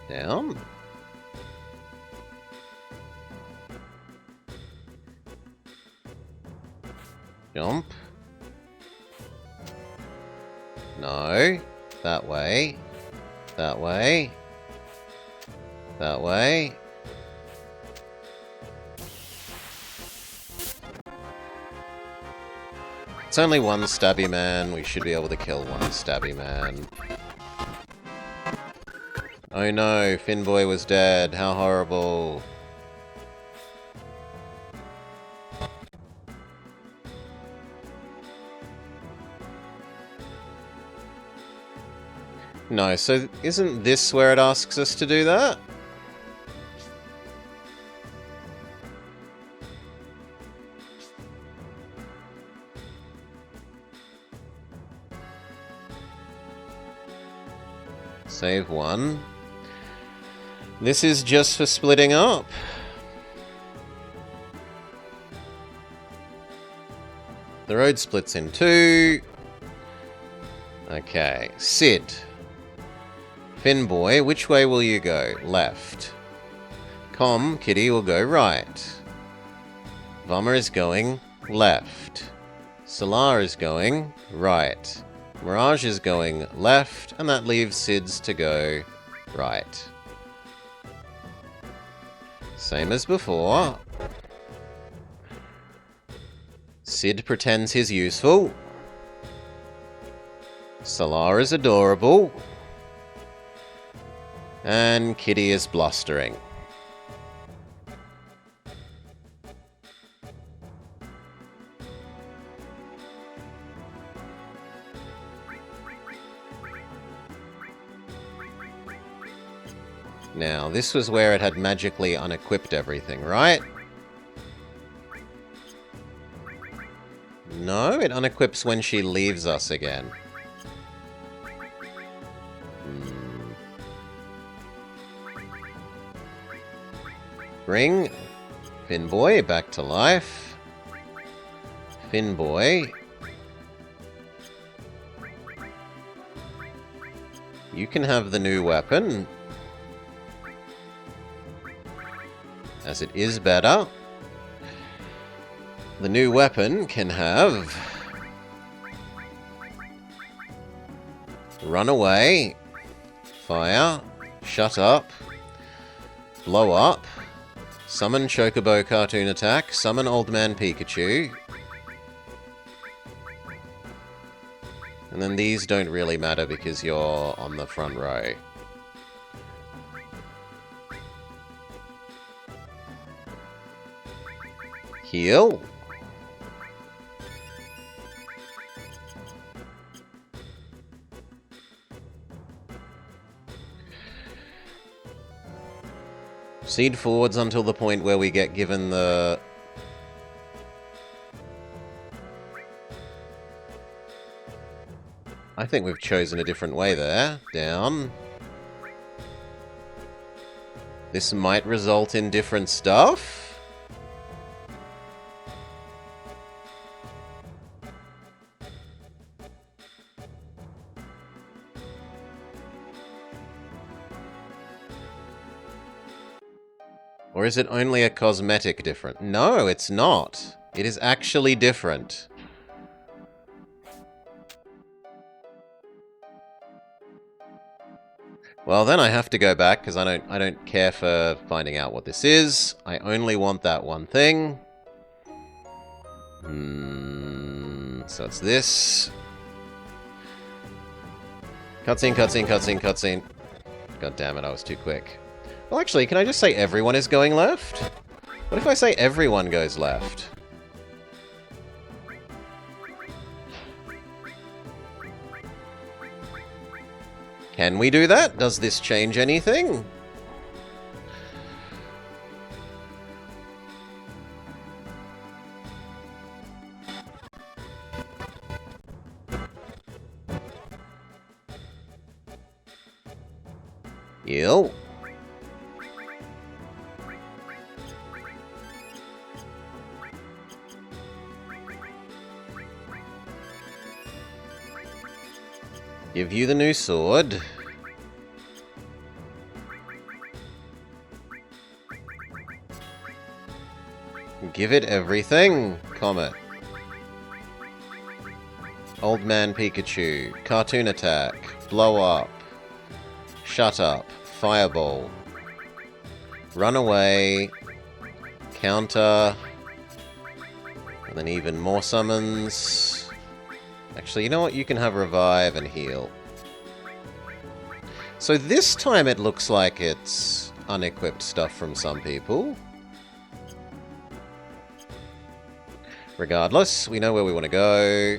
Down. Jump. No. That way. That way. That way. It's only one stabby man. We should be able to kill one stabby man. Oh no, Finboy was dead. How horrible. No, so isn't this where it asks us to do that? Save one. This is just for splitting up. The road splits in 2. Okay, Sid. Finboy, which way will you go? Left. Kitty will go right. Vummer is going left. Solar is going right. Mirage is going left, and that leaves Sid's to go right. Same as before. Sid pretends he's useful. Solar is adorable. And Kitty is blustering. Now, this was where it had magically unequipped everything, right? No, it unequips when she leaves us again. Bring Finboy back to life. Finboy. You can have the new weapon, as it is better. The new weapon can have run away, fire, shut up, blow up, summon Chocobo cartoon attack, summon Old Man Pikachu. And then these don't really matter because you're on the front row. Heal. Proceed forwards until the point where we get given the... I think we've chosen a different way there. Down. This might result in different stuff. Or is it only a cosmetic different? No, it's not. It is actually different. Well, then I have to go back because I don't care for finding out what this is. I only want that one thing. So it's this. Cutscene, cutscene, cutscene, cutscene. God damn it, I was too quick. Well, actually, can I just say everyone is going left? What if I say everyone goes left? Can we do that? Does this change anything? Yo. Give you the new sword. Give it everything, Comet. Old Man Pikachu. Cartoon attack. Blow up. Shut up. Fireball. Run away. Counter. And then even more summons. Actually, you know what? You can have revive and heal. So this time it looks like it's unequipped stuff from some people. Regardless, we know where we want to go.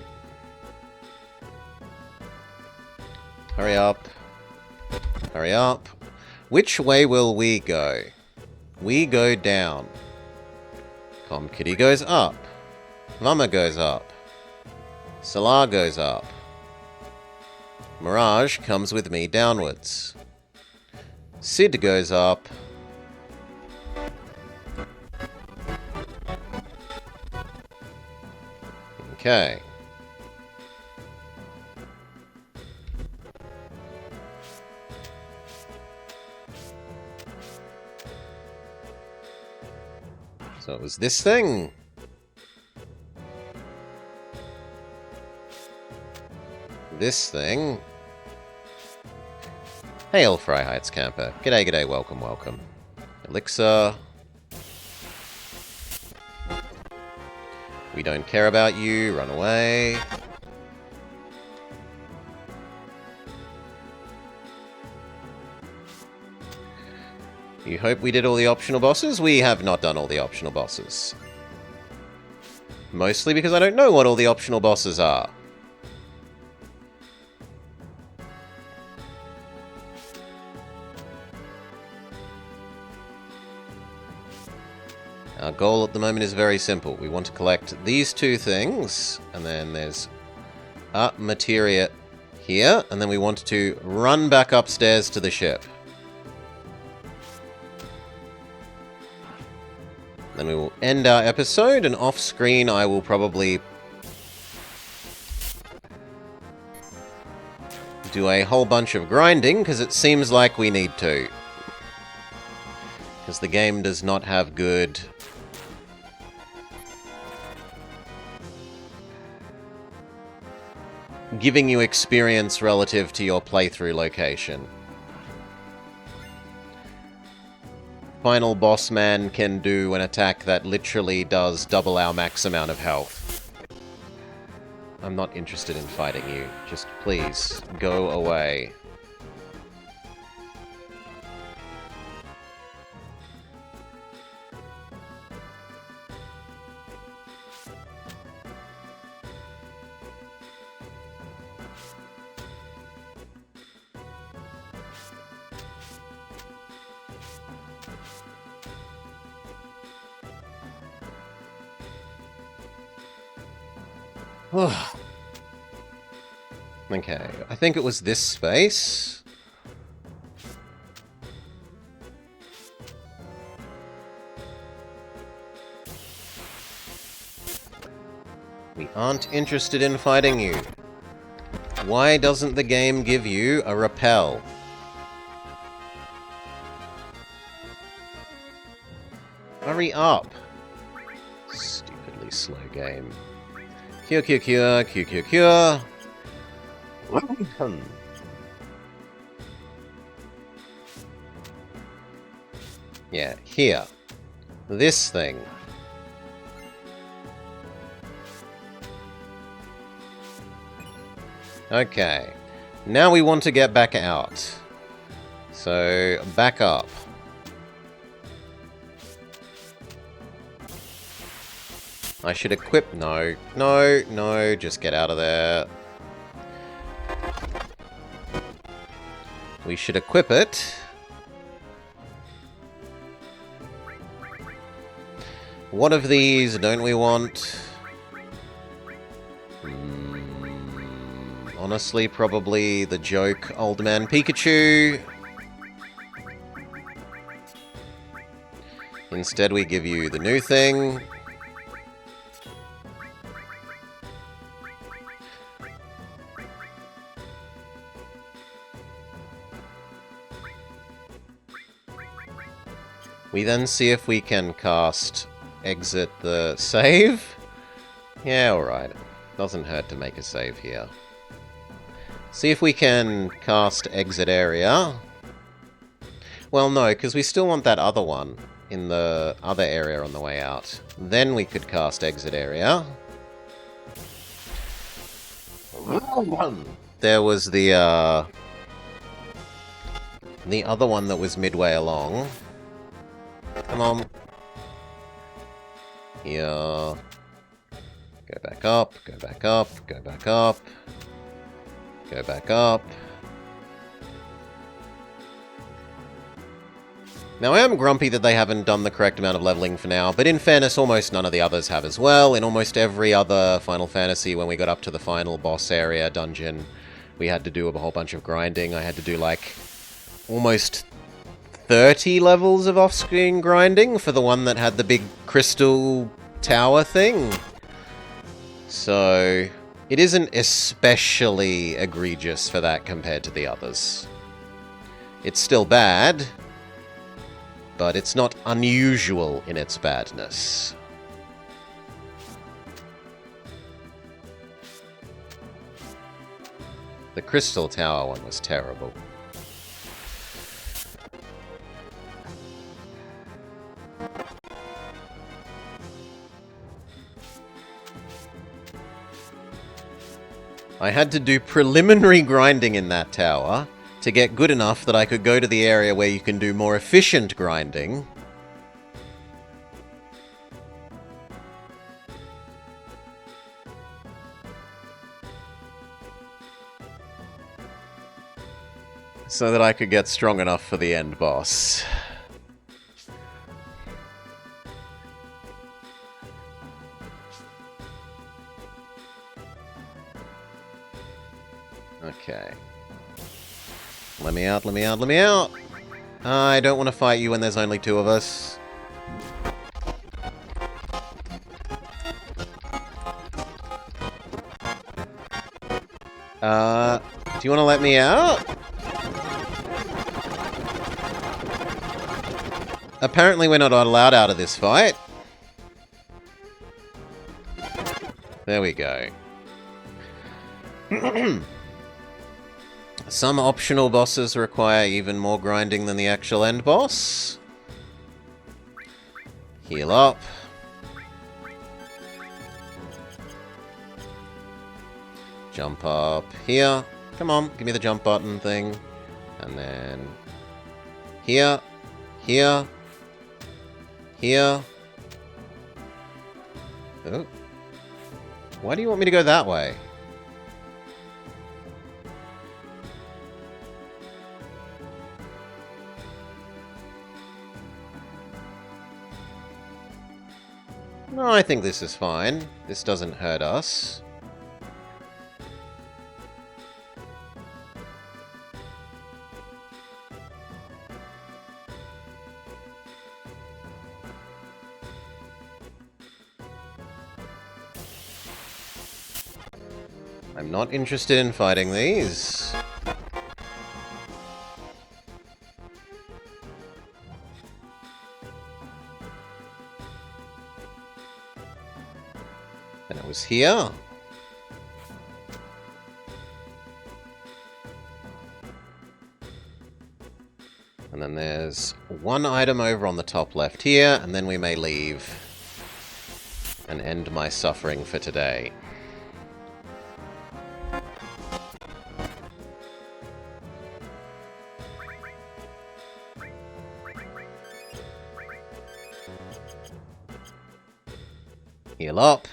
Hurry up. Hurry up. Which way will we go? We go down. Kitty goes up. Vummer goes up. Solar goes up. Mirage comes with me downwards. Sid goes up. Okay. So it was this thing. This thing. Hail, Fry Heights camper. G'day, g'day, welcome, welcome. Elixir. We don't care about you, run away. You hope we did all the optional bosses? We have not done all the optional bosses. Mostly because I don't know what all the optional bosses are. Our goal at the moment is very simple. We want to collect these two things, and then there's materia here, and then we want to run back upstairs to the ship. Then we will end our episode, and off-screen I will probably do a whole bunch of grinding, because it seems like we need to. Because the game does not have good giving you experience relative to your playthrough location. Final boss man can do an attack that literally does double our max amount of health. I'm not interested in fighting you. Just please, go away. Okay, I think it was this space. We aren't interested in fighting you. Why doesn't the game give you a repel? Hurry up! Stupidly slow game. Cure, cure, cure, cure, cure, cure. Yeah, here. This thing. Okay. Now we want to get back out. So, back up. I should equip... No. No, no, just get out of there. We should equip it. What of these don't we want? Honestly, probably the joke Old Man Pikachu. Instead, we give you the new thing. We then see if we can cast exit the save. Yeah, alright. Doesn't hurt to make a save here. See if we can cast exit area. Well, no, because we still want that other one in the other area on the way out. Then we could cast exit area. There was the other one that was midway along. Come on. Here. Go back up, go back up, go back up. Go back up. Now, I am grumpy that they haven't done the correct amount of leveling for now, but in fairness, almost none of the others have as well. In almost every other Final Fantasy, when we got up to the final boss area dungeon, we had to do a whole bunch of grinding. I had to do, like, almost 30 levels of off-screen grinding for the one that had the big crystal tower thing. So, it isn't especially egregious for that compared to the others. It's still bad, but it's not unusual in its badness. The Crystal Tower one was terrible. I had to do preliminary grinding in that tower to get good enough that I could go to the area where you can do more efficient grinding. So that I could get strong enough for the end boss. Okay. Let me out, let me out, let me out! I don't want to fight you when there's only two of us. Do you want to let me out? Apparently we're not allowed out of this fight. There we go. Some optional bosses require even more grinding than the actual end boss. Heal up. Jump up here. Come on, give me the jump button thing. And then... Here. Here. Here. Oh. Why do you want me to go that way? No, I think this is fine. This doesn't hurt us. I'm not interested in fighting these. Then it was here. And then there's one item over on the top left here, and then we may leave and end my suffering for today. Heal up.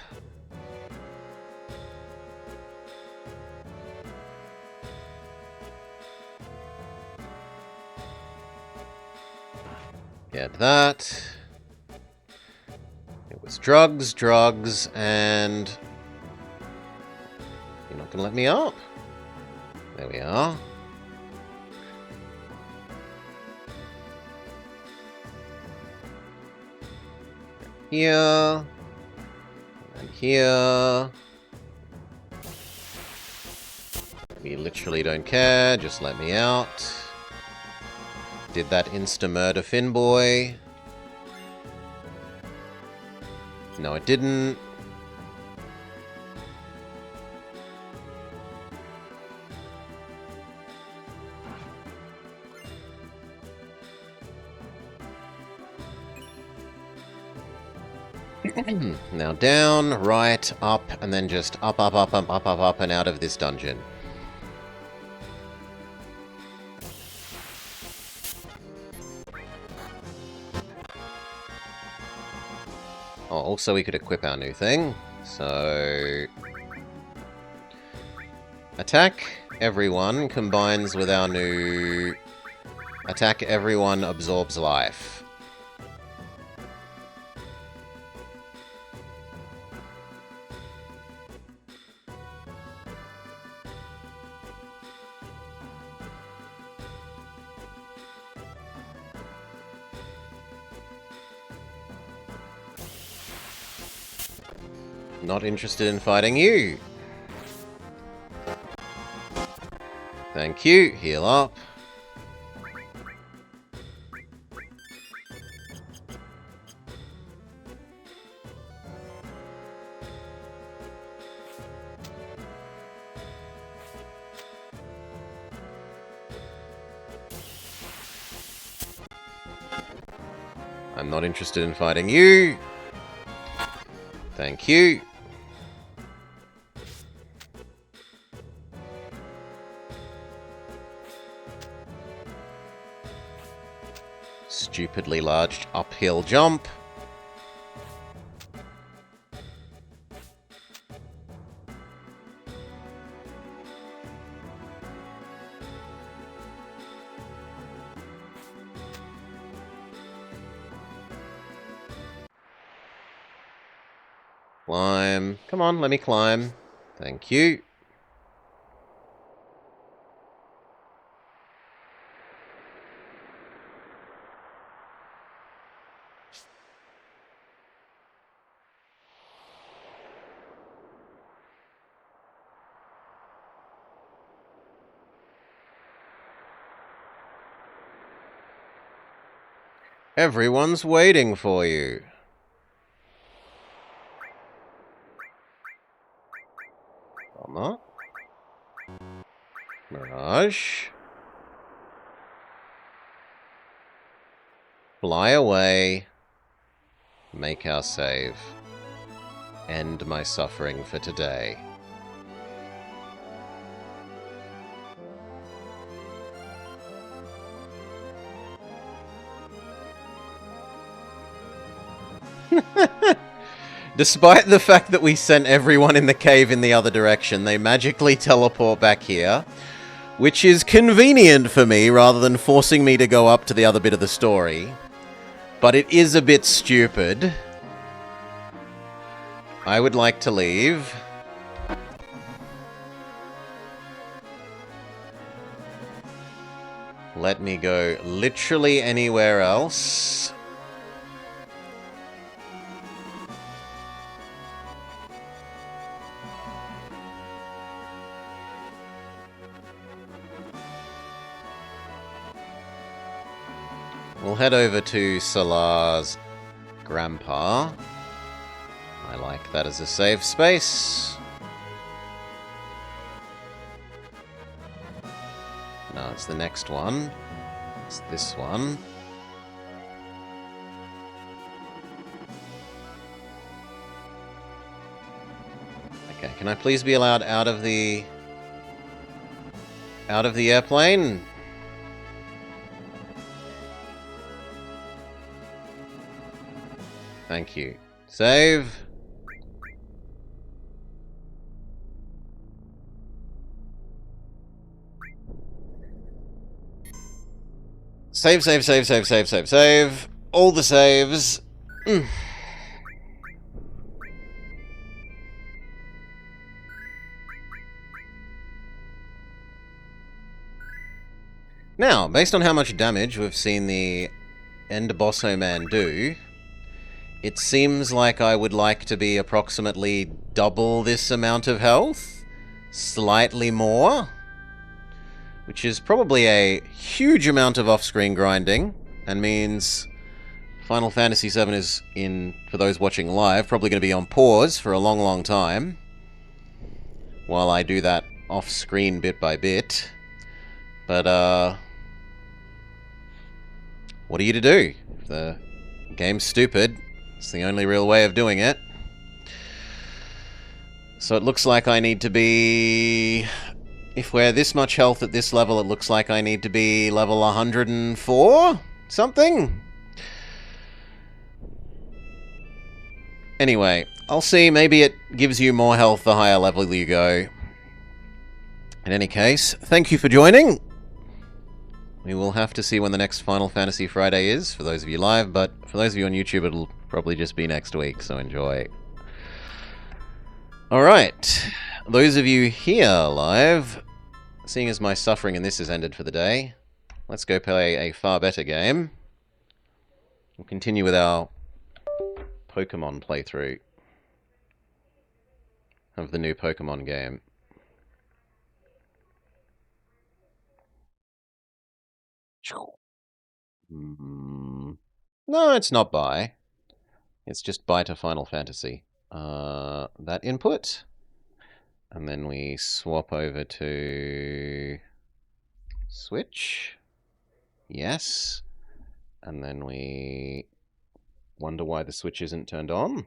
Get that. It was drugs, and... You're not gonna let me up? There we are. Here. And here. We literally don't care, just let me out. Did that insta-murder Finn boy. No, it didn't. Now down, right, up, and then just up, up, up, up, up, up, up, and out of this dungeon. Oh, also we could equip our new thing. So... Attack everyone combines with our new... Attack everyone absorbs life. Not interested in fighting you. Thank you. Heal up. I'm not interested in fighting you. Thank you. Stupidly large uphill jump. Climb. Come on, let me climb. Thank you. Everyone's waiting for you. Vummer. Mirage. Fly away. Make our save. End my suffering for today. Despite the fact that we sent everyone in the cave in the other direction, they magically teleport back here, which is convenient for me rather than forcing me to go up to the other bit of the story. But it is a bit stupid. I would like to leave. Let me go literally anywhere else. We'll head over to Salar's grandpa. I like that as a save space. No, it's the next one. It's this one. Okay, can I please be allowed out of the airplane? Thank you. Save. Save, save, save, save, save, save, save. All the saves. Now, based on how much damage we've seen the End Bosso Man do, it seems like I would like to be approximately double this amount of health. Slightly more. Which is probably a huge amount of off-screen grinding, and means Final Fantasy VII is, for those watching live, probably going to be on pause for a long, long time, while I do that off-screen bit by bit. But, what are you to do? If the game's stupid, it's the only real way of doing it. So it looks like I need to be... If we're this much health at this level, it looks like I need to be level 104? Something? Anyway, I'll see. Maybe it gives you more health the higher level you go. In any case, thank you for joining. We will have to see when the next Final Fantasy Friday is, for those of you live, but for those of you on YouTube, it'll probably just be next week, so enjoy. Alright, those of you here live, seeing as my suffering in this has ended for the day, let's go play a far better game. We'll continue with our Pokemon playthrough of the new Pokemon game. No, it's not buy. It's just buy to Final Fantasy. That input. And then we swap over to Switch. Yes. And then we wonder why the Switch isn't turned on.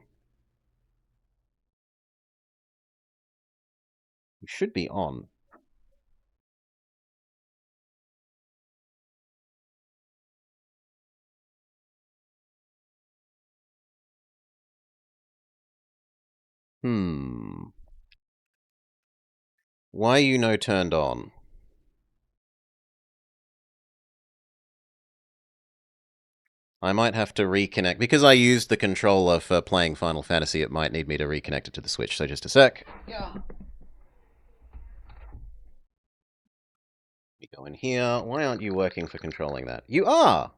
It should be on. Why you no turned on? I might have to reconnect. Because I used the controller for playing Final Fantasy, it might need me to reconnect it to the Switch. So just a sec. Yeah. We go in here. Why aren't you working for controlling that? You are!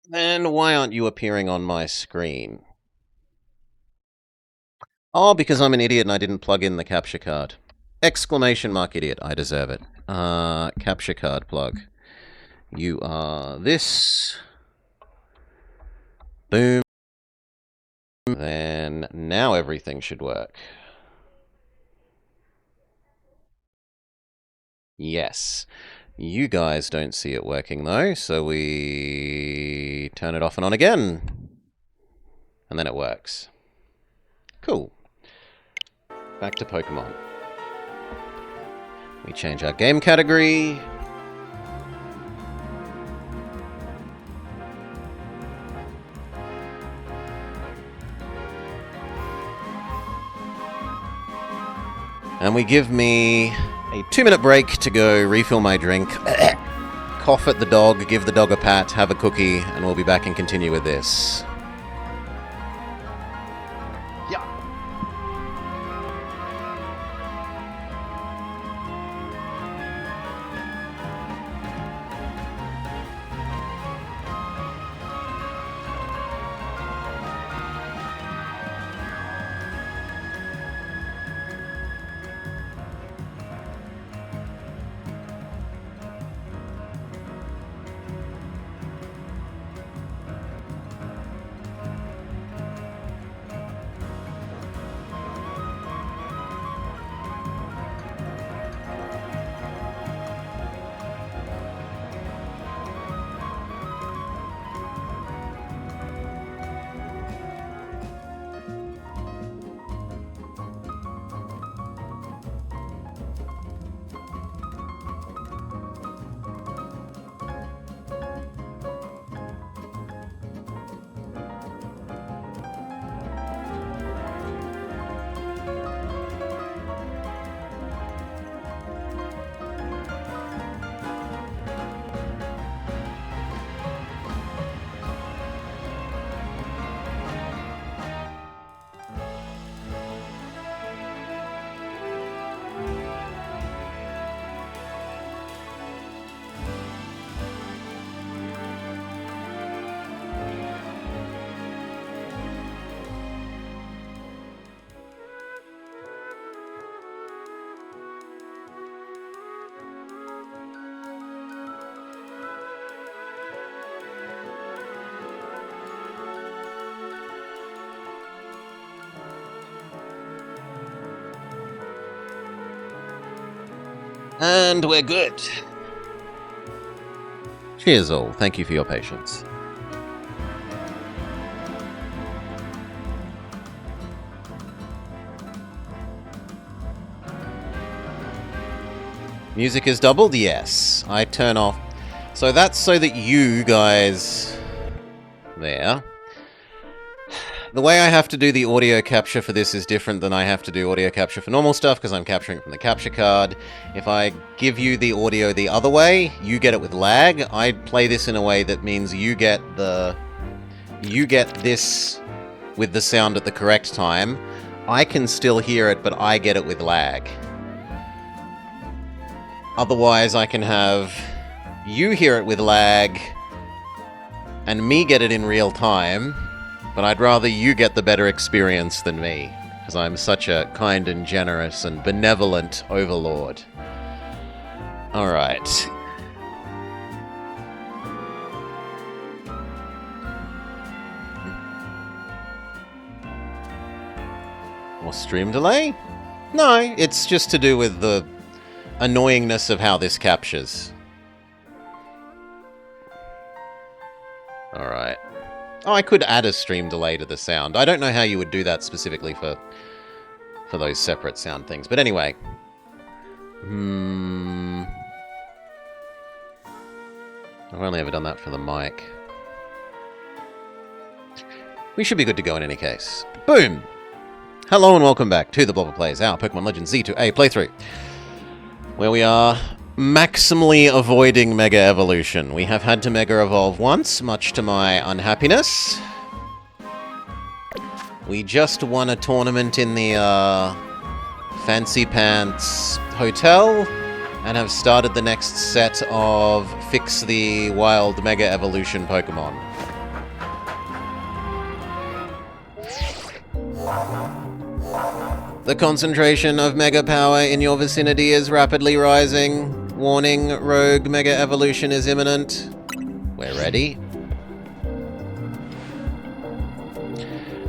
Then why aren't you appearing on my screen? Oh, because I'm an idiot and I didn't plug in the capture card. Exclamation mark idiot. I deserve it. Capture card plug. You are this. Boom. Then now everything should work. Yes. You guys don't see it working though, so we turn it off and on again. And then it works. Cool. Back to Pokemon. We change our game category. And we give me a 2-minute break to go refill my drink, cough at the dog, give the dog a pat, have a cookie, and we'll be back and continue with this. And we're good. Cheers all. Thank you for your patience. Music is doubled? Yes. I turn off. So that's so that you guys... There. The way I have to do the audio capture for this is different than I have to do audio capture for normal stuff, because I'm capturing it from the capture card. If I give you the audio the other way, you get it with lag. I play this in a way that means you get this with the sound at the correct time. I can still hear it, but I get it with lag. Otherwise, I can have you hear it with lag and me get it in real time. But I'd rather you get the better experience than me, because I'm such a kind and generous and benevolent overlord. Alright. More stream delay? No, it's just to do with the annoyingness of how this captures. Alright. Oh, I could add a stream delay to the sound. I don't know how you would do that specifically for those separate sound things. But anyway. I've only ever done that for the mic. We should be good to go in any case. Boom! Hello and welcome back to the Blobber Plays, our Pokemon Legends Z2A playthrough, where we are maximally avoiding Mega Evolution. We have had to Mega Evolve once, much to my unhappiness. We just won a tournament in the Fancy Pants Hotel, and have started the next set of Fix the Wild Mega Evolution Pokemon. The concentration of Mega Power in your vicinity is rapidly rising. Warning, Rogue Mega Evolution is imminent. We're ready.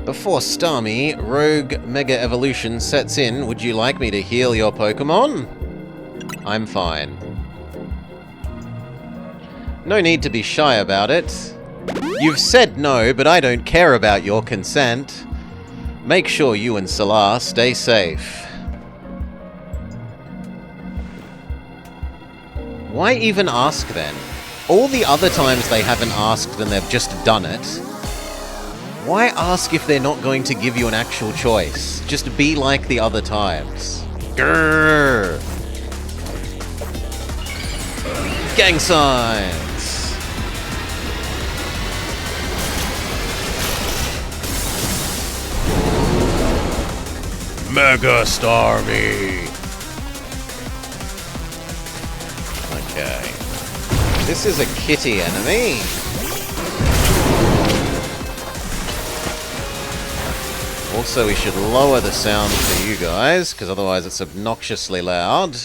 Before Starmie, Rogue Mega Evolution sets in, would you like me to heal your Pokemon? I'm fine. No need to be shy about it. You've said no, but I don't care about your consent. Make sure you and Salar stay safe. Why even ask then? All the other times they haven't asked and they've just done it. Why ask if they're not going to give you an actual choice? Just be like the other times. Grrr. Gang signs. Mega Starmie. Okay. This is a kitty enemy. Also, we should lower the sound for you guys, because otherwise it's obnoxiously loud.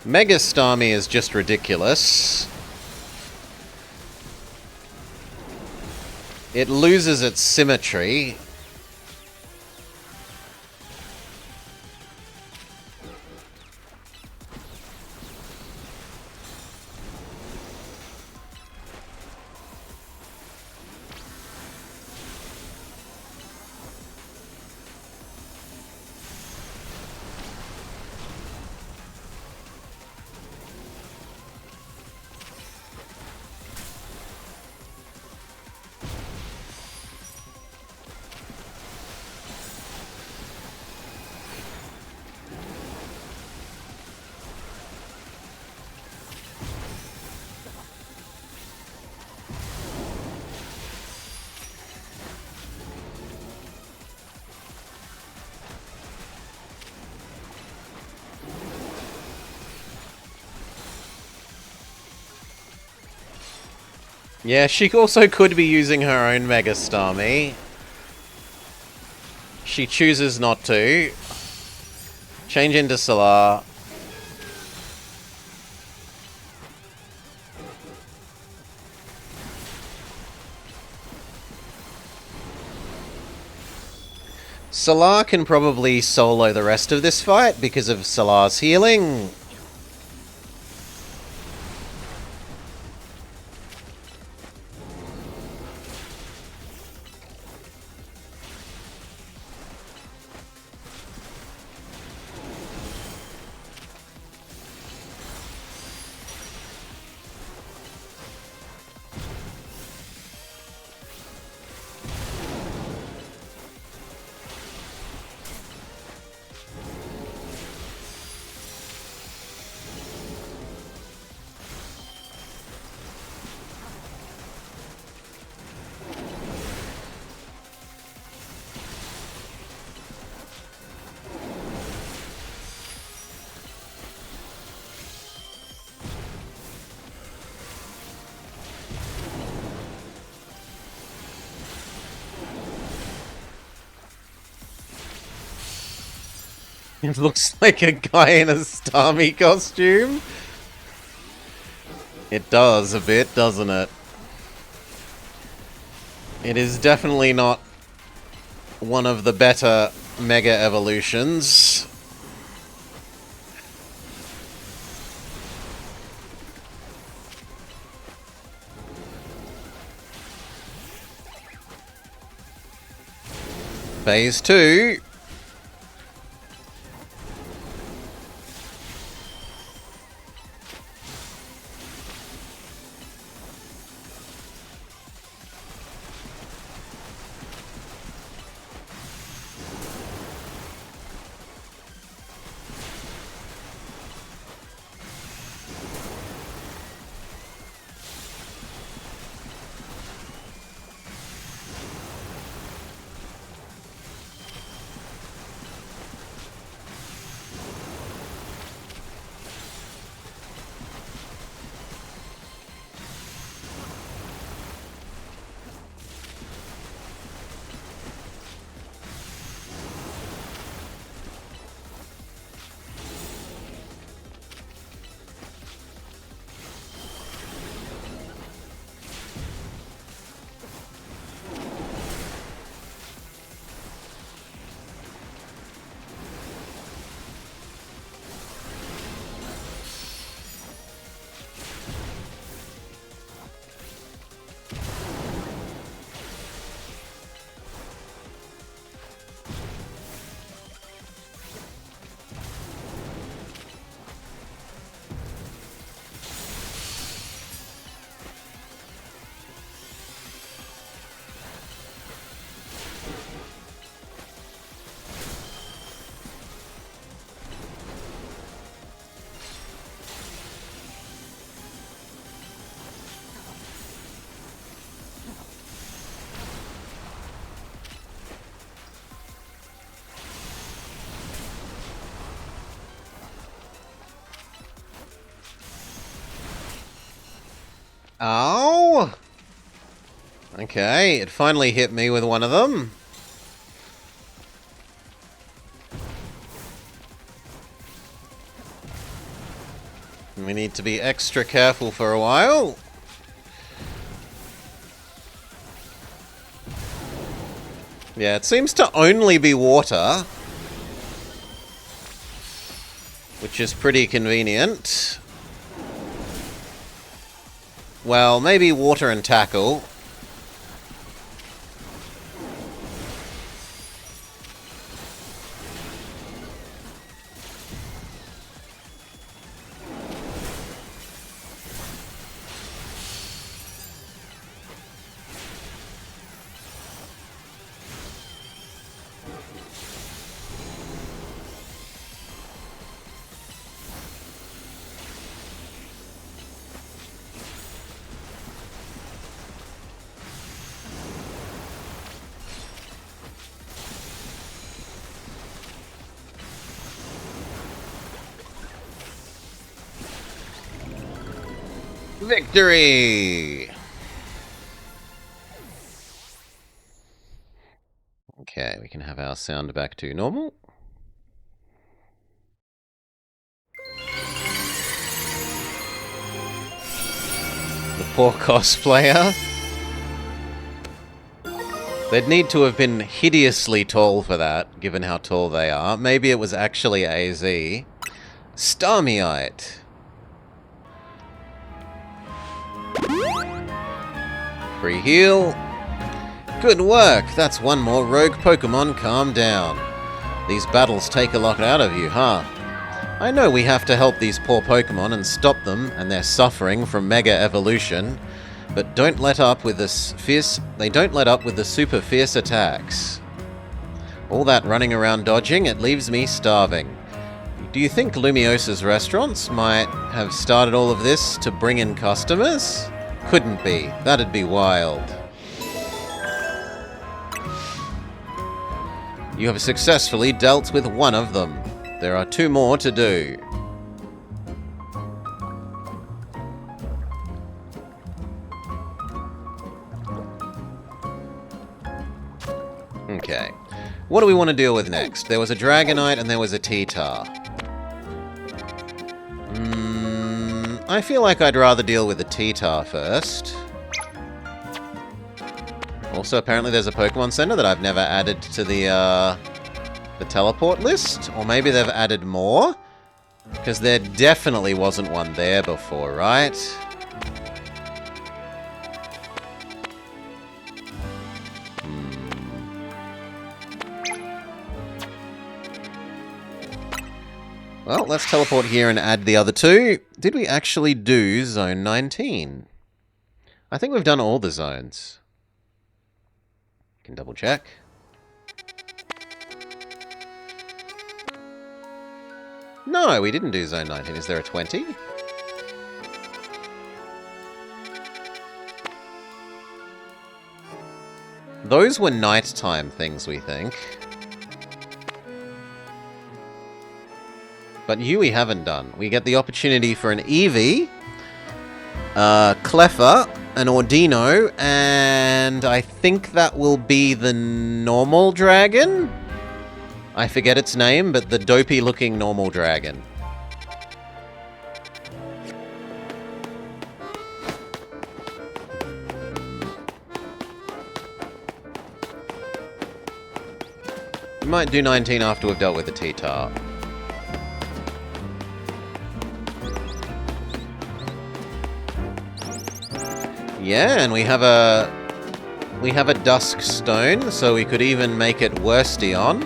Mega Starmie is just ridiculous. It loses its symmetry. Yeah, she also could be using her own Mega Starmie. She chooses not to. Change into Solar. Salar can probably solo the rest of this fight because of Salar's healing. It looks like a guy in a Starmie costume. It does a bit, doesn't it? It is definitely not one of the better Mega Evolutions. Phase 2. Oh! Okay, it finally hit me with one of them. We need to be extra careful for a while. Yeah, it seems to only be water, which is pretty convenient. Well, maybe water and tackle. Victory! Okay, we can have our sound back to normal. The poor cosplayer. They'd need to have been hideously tall for that, given how tall they are. Maybe it was actually AZ. Starmieite. Free heal. Good work! That's one more rogue Pokemon. Calm down. These battles take a lot out of you, huh? I know we have to help these poor Pokemon and stop them and their suffering from Mega Evolution, but don't let up with this fierce. They don't let up with the super fierce attacks. All that running around dodging, it leaves me starving. Do you think Lumiosa's restaurants might have started all of this to bring in customers? Couldn't be. That'd be wild. You have successfully dealt with one of them. There are 2 more to do. Okay. What do we want to deal with next? There was a Dragonite and there was a T-Tar. I feel like I'd rather deal with the T-Tar first. Also, apparently there's a Pokemon Center that I've never added to the teleport list. Or maybe they've added more? Because there definitely wasn't one there before, right? Well, let's teleport here and add the other 2. Did we actually do Zone 19? I think we've done all the zones. Can double check. No, we didn't do Zone 19. Is there a 20? Those were nighttime things, we think. But you we haven't done. We get the opportunity for an Eevee, Cleffa, an Ordino, and I think that will be the normal dragon? I forget its name, but the dopey-looking normal dragon. We might do 19 after we've dealt with the T-Tar. Yeah, and we have a Dusk Stone, so we could even make it Worstion.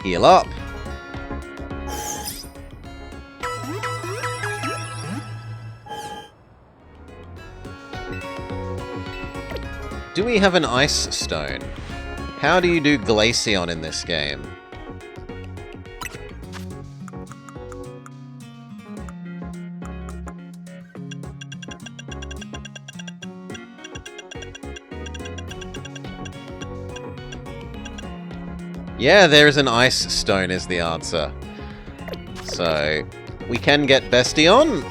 Heal up. Do we have an Ice Stone? How do you do Glaceon in this game? Yeah, there is an Ice Stone is the answer. So, we can get Bestion.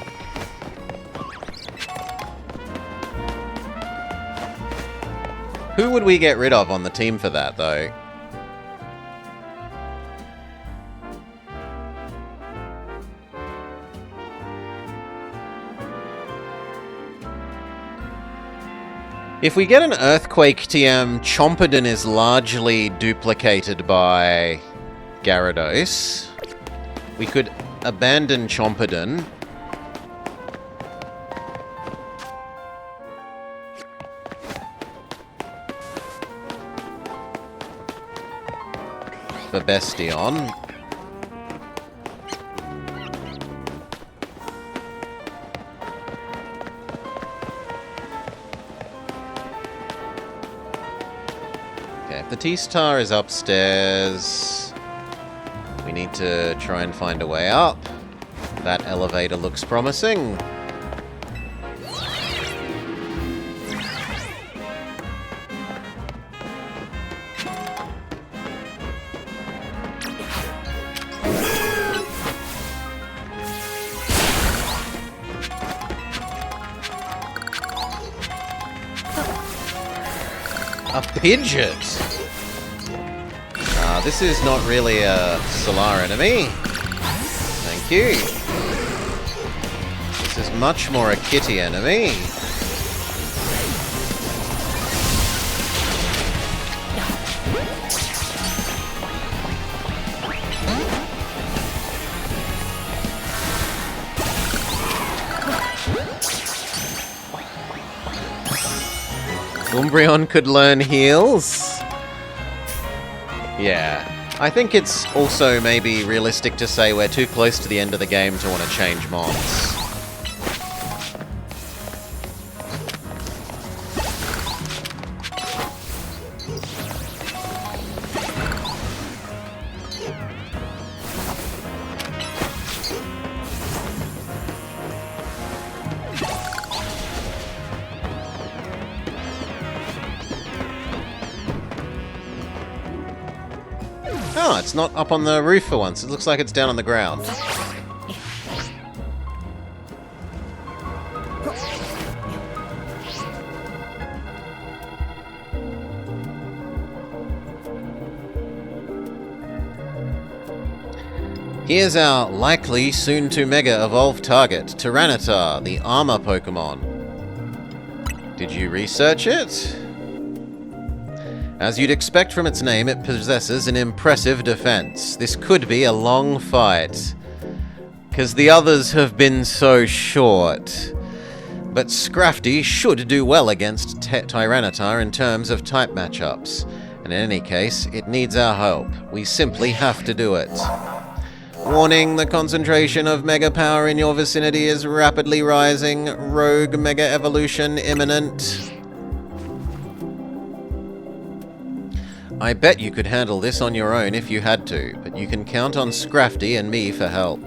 Who would we get rid of on the team for that, though? If we get an Earthquake TM, Chompidon is largely duplicated by Gyarados. We could abandon Chompidon. For Bestion. The T-Star is upstairs. We need to try and find a way up. That elevator looks promising. A Pidgeot! This is not really a Solar enemy. Thank Thank you. This is much more a kitty enemy. Umbreon could learn heals. Yeah. I think it's also maybe realistic to say we're too close to the end of the game to want to change mons. Oh, it's not up on the roof for once. It looks like it's down on the ground. Here's our likely soon-to-Mega Evolve target, Tyranitar, the armor Pokemon. Did you research it? As you'd expect from its name, it possesses an impressive defense. This could be a long fight, because the others have been so short. But Scrafty should do well against Tyranitar in terms of type matchups. And in any case, it needs our help. We simply have to do it. Warning, the concentration of Mega Power in your vicinity is rapidly rising. Rogue Mega Evolution imminent. I bet you could handle this on your own if you had to, but you can count on Scrafty and me for help.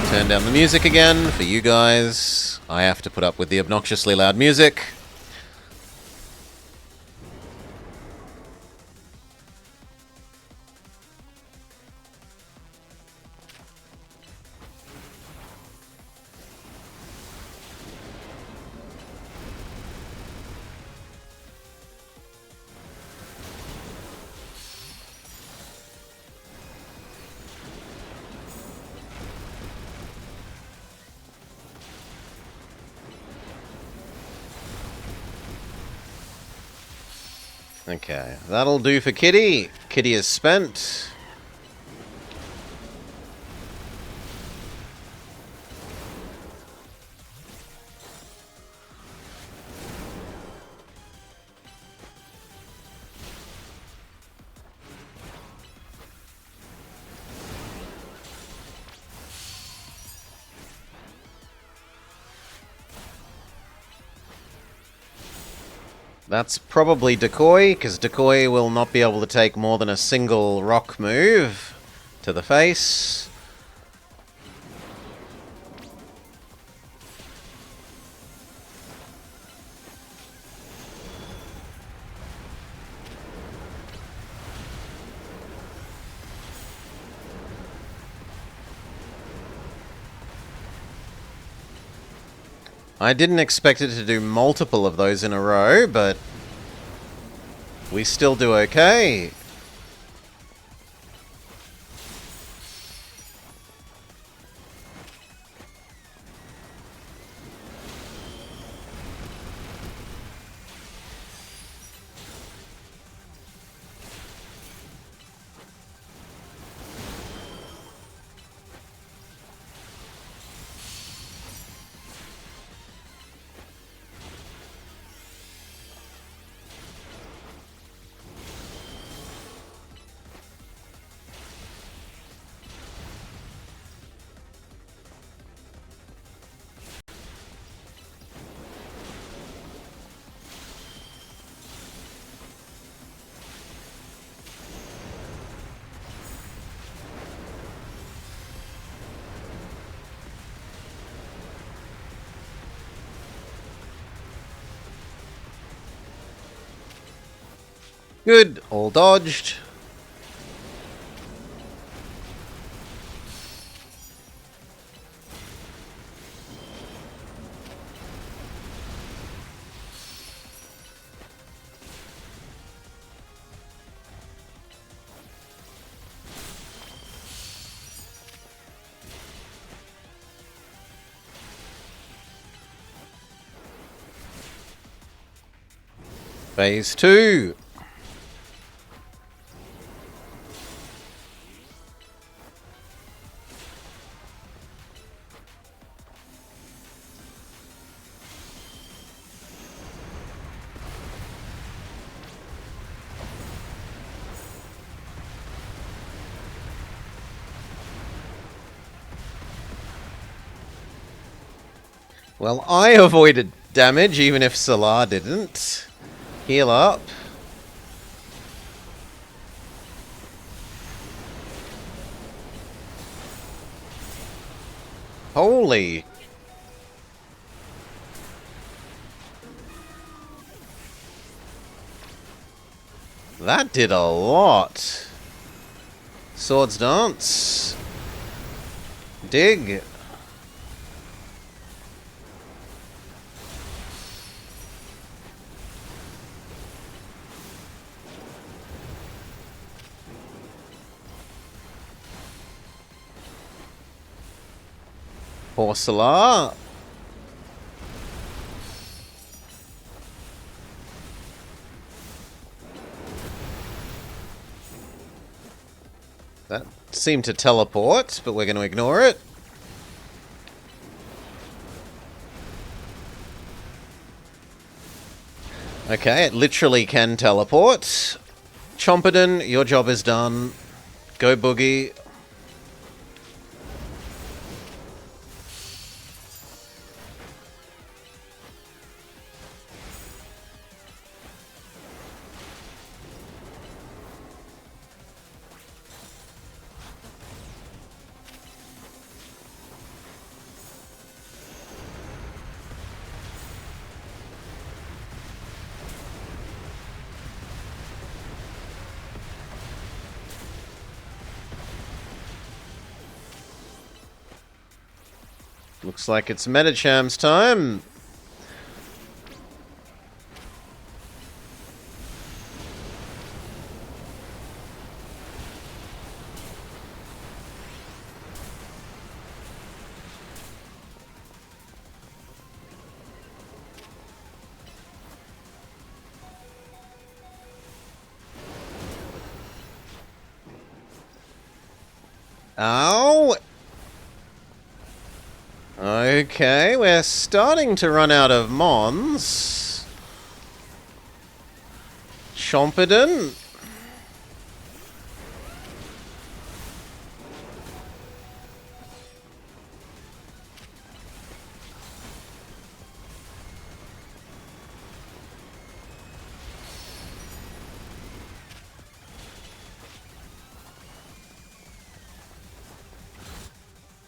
Turn down the music again for you guys. I have to put up with the obnoxiously loud music. Okay, that'll do for Kitty. Kitty is spent. That's probably Decoy, because Decoy will not be able to take more than a single rock move to the face. I didn't expect it to do multiple of those in a row, but we still do okay. Good, all dodged. Phase 2. Well, I avoided damage, even if Salah didn't. Heal up. Holy. That did a lot. Swords dance. Dig. Porcelain. That seemed to teleport, but we're going to ignore it. Okay, it literally can teleport. Chomperdon, your job is done. Go Boogie. Looks like it's Metacham's time. Ow! Okay, we're starting to run out of Mons. Chomperdon.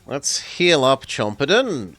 Let's heal up Chomperdon.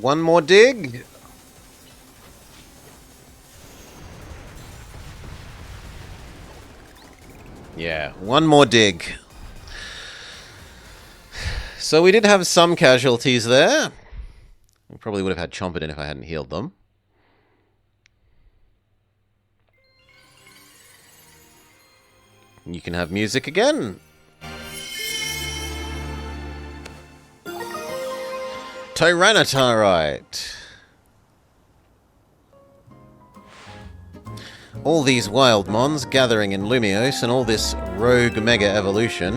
One more dig. Yeah, one more dig. So we did have some casualties there. We probably would have had Chomperdon if I hadn't healed them. You can have music again. Tyranitarite. All these wild mons gathering in Lumios and all this rogue mega evolution.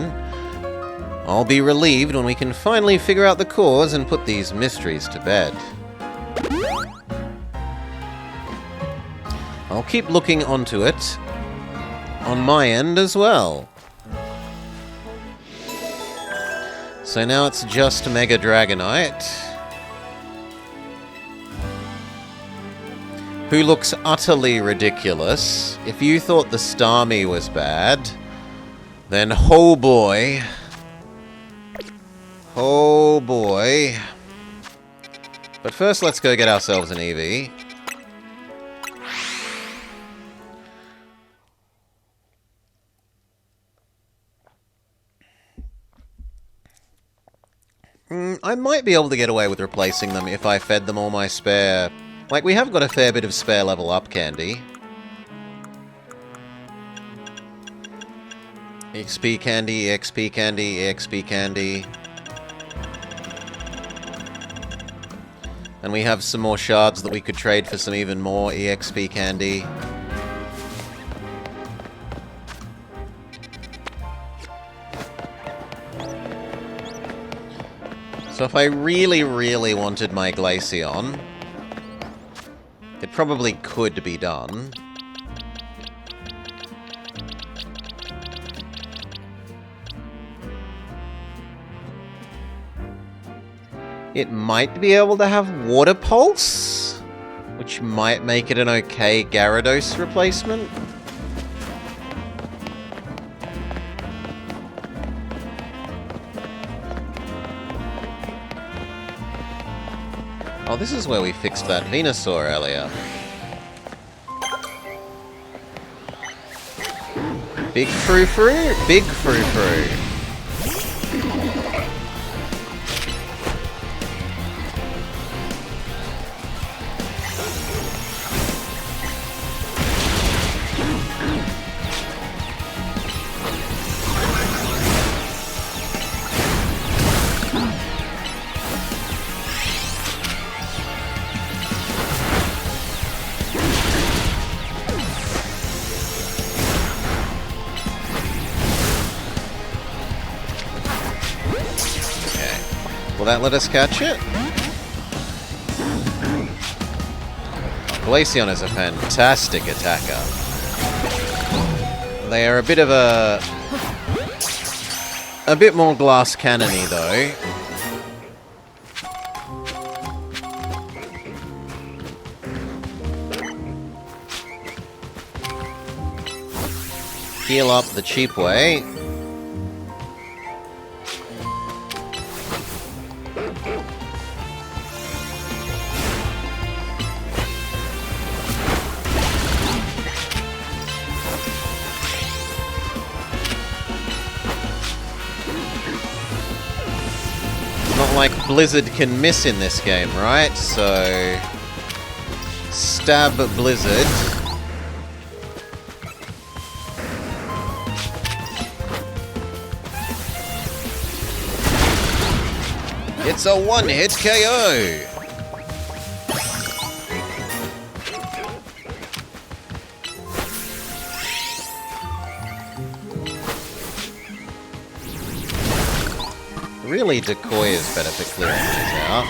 I'll be relieved when we can finally figure out the cause and put these mysteries to bed. I'll keep looking onto it on my end as well. So now it's just Mega Dragonite. who looks utterly ridiculous. If you thought the Starmie was bad, then oh boy. Oh boy. But first, let's go get ourselves an EV. I might be able to get away with replacing them if I fed them all my spare... Like, we have got a fair bit of spare level up candy. XP candy, XP candy, XP candy. And we have some more shards that we could trade for some even more EXP candy. So if I really, really wanted my Glaceon, it probably could be done. It might be able to have Water Pulse, which might make it an okay Gyarados replacement. Oh, this is where we fixed that Venusaur earlier. Big frou-frou, big frou-frou. Will that let us catch it? Glaceon is a fantastic attacker. They are a bit of a bit more glass cannony though. Heal up the cheap way. Not like Blizzard can miss in this game, right? So... stab Blizzard. It's a one-hit KO! Really, Decoy is better for clearing these out.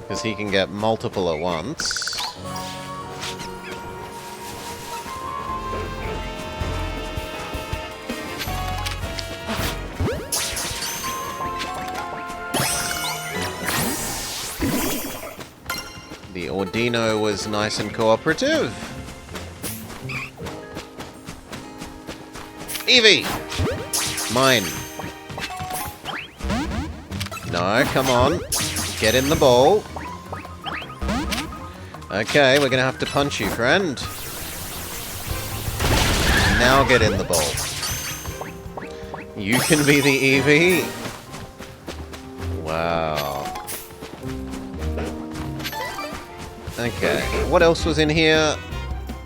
Because he can get multiple at once. The Ordino was nice and cooperative. Eevee! Mine. No, come on. Get in the ball. Okay, we're gonna have to punch you, friend. Now get in the ball. You can be the Eevee? Wow. Okay, what else was in here?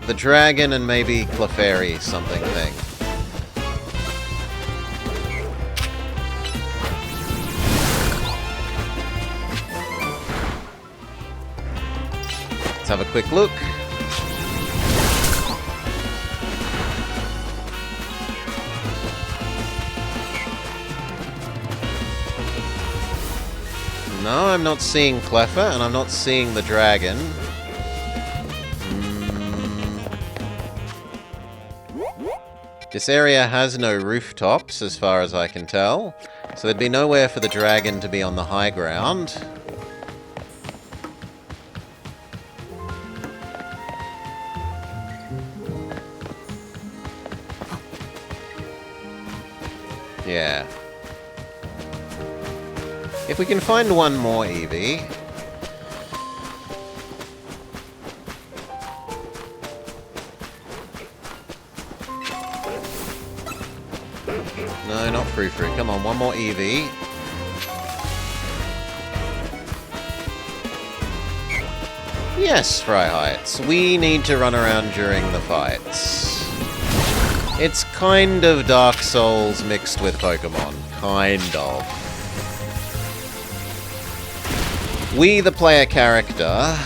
The dragon and maybe Clefairy something thing. Let's have a quick look. No, I'm not seeing Cleffa, and I'm not seeing the dragon. This area has no rooftops, as far as I can tell, so there'd be nowhere for the dragon to be on the high ground. Yeah. If we can find one more Eevee... No, not Frou Frou. Come on, one more Eevee. Yes, Freiheits. We need to run around during the fights. It's kind of Dark Souls mixed with Pokemon. Kind of. We, the player character...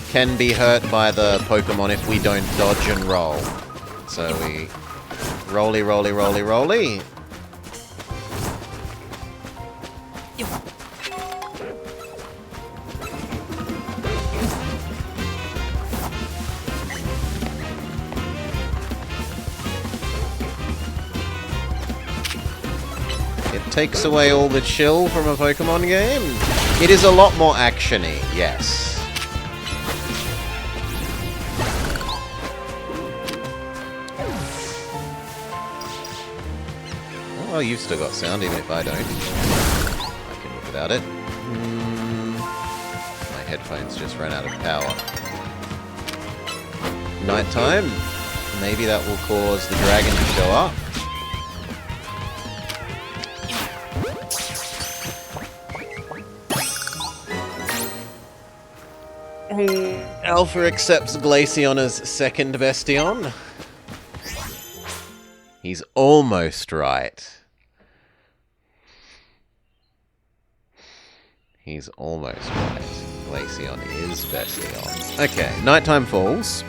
can be hurt by the Pokemon if we don't dodge and roll. So we... Rolly, rolly, rolly, rolly. It takes away all the chill from a Pokemon game. It is a lot more action-y, yes. Oh, you've still got sound, even if I don't. I can live without it. My headphones just ran out of power. Nighttime? Maybe that will cause the dragon to show up. Alpha accepts Glaciona's second Bastion. He's almost right. He's almost right. Glaceon is Bastion. Okay, nighttime falls.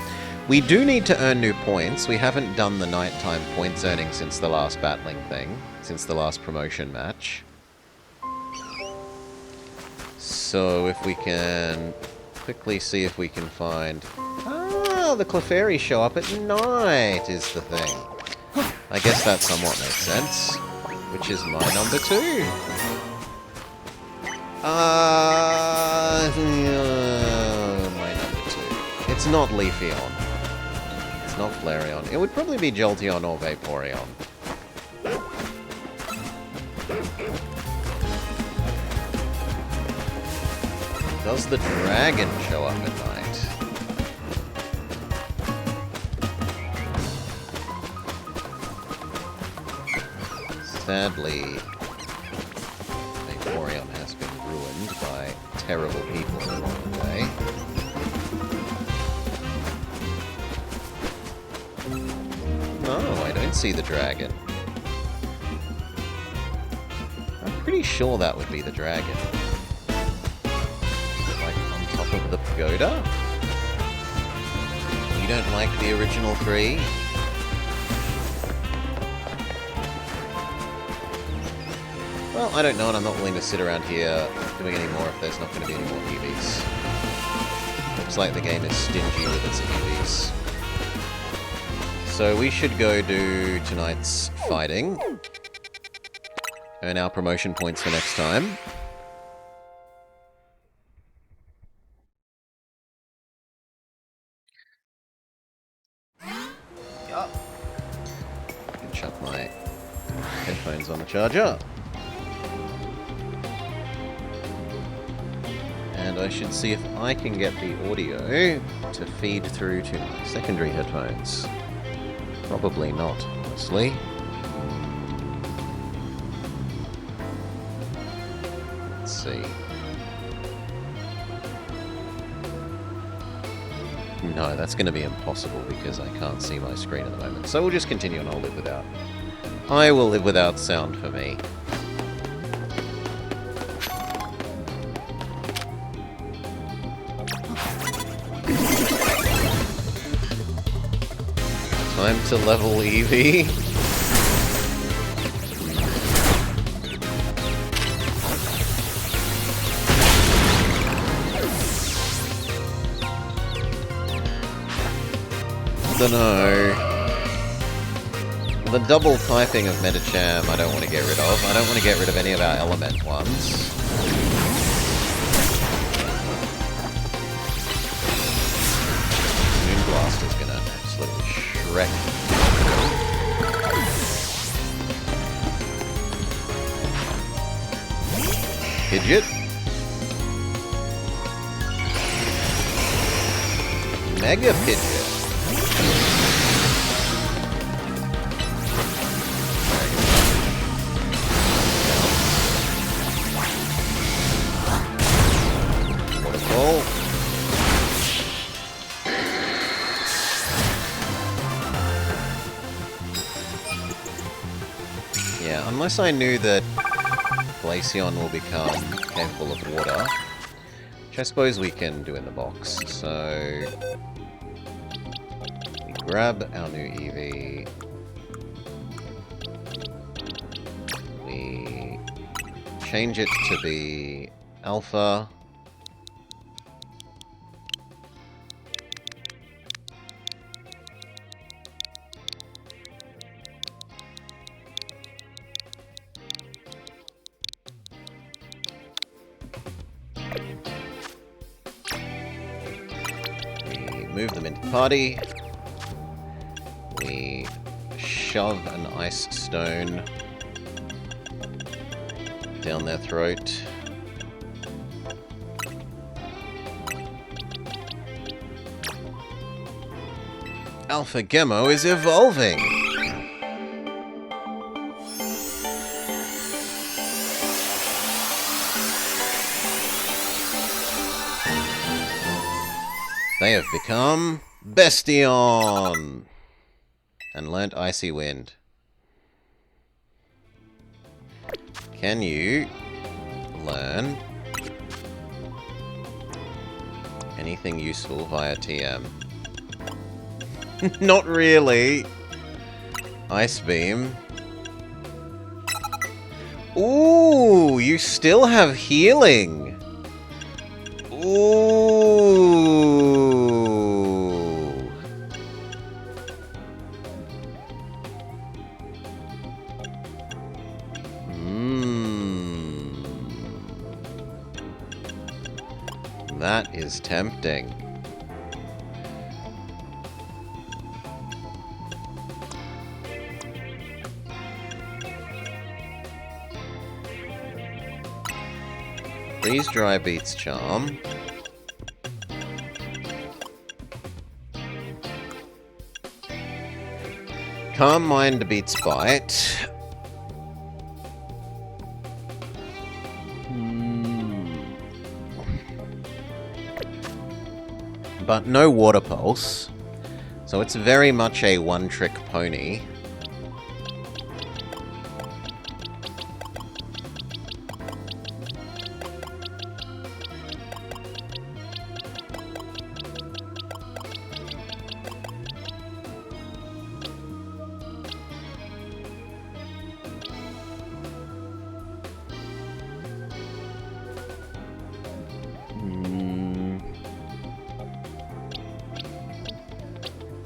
We do need to earn new points. We haven't done the nighttime points earning since the last battling thing. Since the last promotion match. So if we can quickly see if we can find... Ah, the Clefairy show up at night is the thing. I guess that somewhat makes sense. Which is my number 2. My number 2. It's not Leafeon. It's not Flareon. It would probably be Jolteon or Vaporeon. Does the dragon show up at night? Sadly, Vaporeon has been ruined by terrible people along the way. No, I don't see the dragon. I'm pretty sure that would be the dragon. Like, on top of the pagoda? You don't like the original 3? Well, I don't know, and I'm not willing to sit around here doing any more if there's not going to be any more EVs. Looks like the game is stingy with its EVs. So we should go do tonight's fighting. Earn our promotion points for next time. And chuck my headphones on the charger. And I should see if I can get the audio to feed through to my secondary headphones. Probably not, honestly. Let's see. No, that's going to be impossible because I can't see my screen at the moment. So we'll just continue and I'll live without. I will live without sound for me. Time to level Eevee. Dunno. The double typing of Metacham I don't want to get rid of. I don't want to get rid of any of our element ones. Moonblast is gonna absolutely shred. Pidgeot. Mega Pidgeot. Waterfall. Yeah, unless I knew that Glaceon will become capable of water, which I suppose we can do in the box. So we grab our new Eevee. We change it to be Alpha. Move them into the party. We shove an ice stone down their throat. Alpha Gemo is evolving! They have become Bestion! And learnt Icy Wind. Can you learn anything useful via TM? Not really. Ice Beam. Ooh, you still have healing. Ooh. That is tempting. Freeze Dry beats Charm. Calm Mind beats Bite. But no Water Pulse. So it's very much a one-trick pony.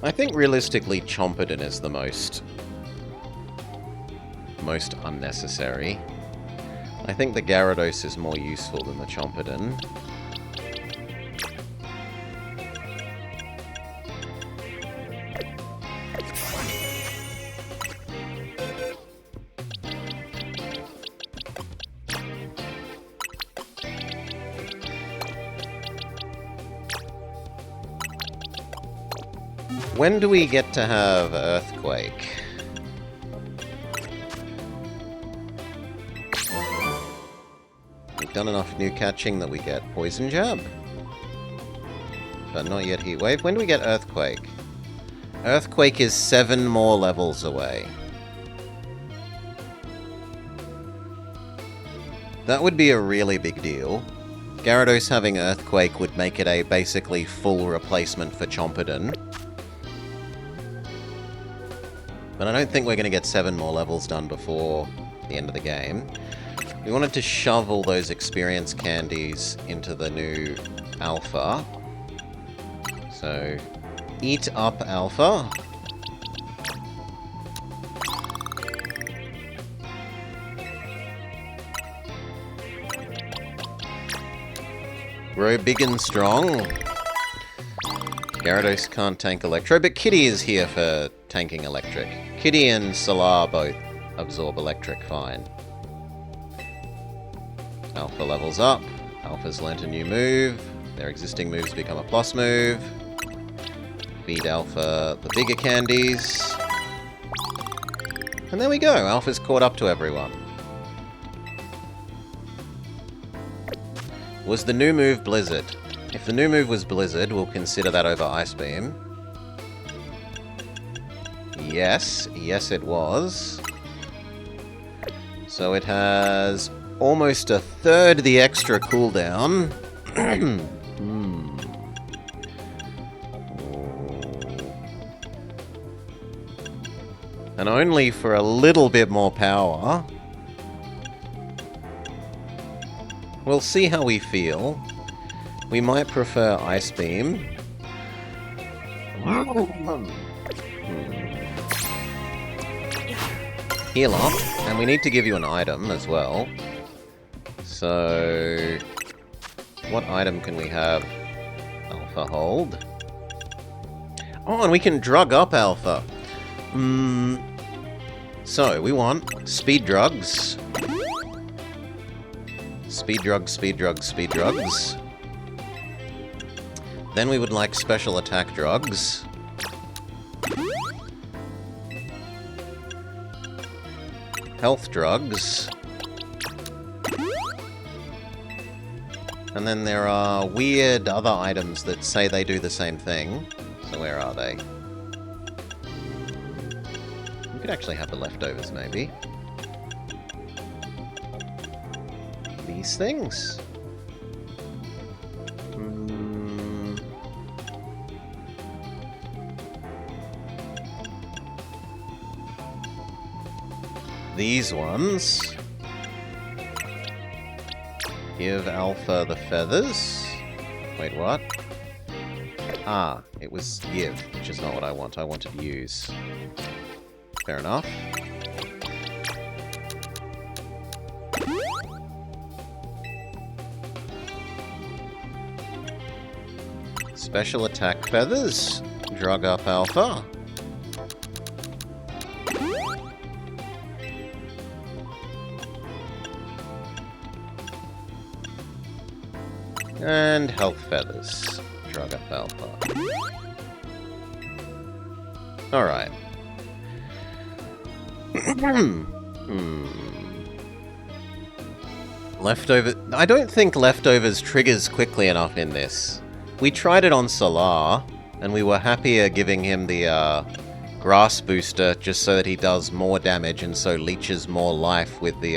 I think realistically Chompidon is the most unnecessary. I think the Gyarados is more useful than the Chompidon. When do we get to have Earthquake? We've done enough new catching that we get Poison Jab. But not yet Heat Wave. When do we get Earthquake? Earthquake is 7 more levels away. That would be a really big deal. Gyarados having Earthquake would make it a basically full replacement for Chompidon. But I don't think we're going to get 7 more levels done before the end of the game. We wanted to shove all those experience candies into the new Alpha. So, Eat up Alpha. Grow big and strong. Gyarados can't tank Electro, but Kitty is here for tanking Electric. Kitty and Solar both absorb Electric fine. Alpha levels up. Alpha's learnt a new move. Their existing moves become a plus move. Feed Alpha the bigger candies. And there we go. Alpha's caught up to everyone. Was the new move Blizzard? If the new move was Blizzard, we'll consider that over Ice Beam. Yes. Yes, it was. So it has almost a third the extra cooldown. And only for a little bit more power. We'll see how we feel. We might prefer Ice Beam. Heal up, and we need to give you an item as well. So, what item can we have Alpha hold? Oh, and we can drug up Alpha. So, we want speed drugs. Speed drugs, speed drugs, speed drugs. Then we would like special attack drugs. Health drugs. And then there are weird other items that say they do the same thing. So where are they? We could actually have the leftovers, maybe. These things? These ones. Give Alpha the feathers. Wait, what? Ah, it was give, which is not what I want. I wanted use. Fair enough. Special attack feathers. Drug up Alpha. And health feathers. Drug up Alpha. Alright. Leftover... I don't think leftovers triggers quickly enough in this. We tried it on Solar, and we were happier giving him the grass booster just so that he does more damage and so leeches more life with the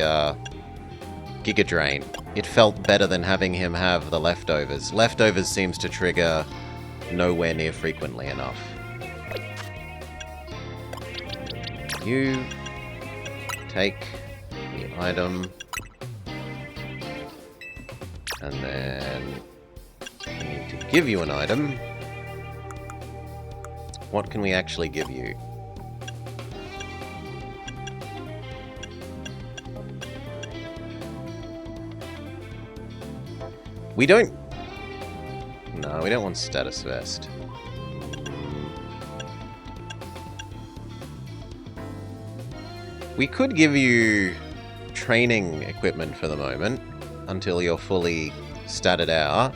Giga Drain. It felt better than having him have the leftovers. Leftovers seems to trigger nowhere near frequently enough. You take the item, and then I need to give you an item. What can we actually give you? We don't... No, we don't want status vest. We could give you training equipment for the moment, until you're fully statted out.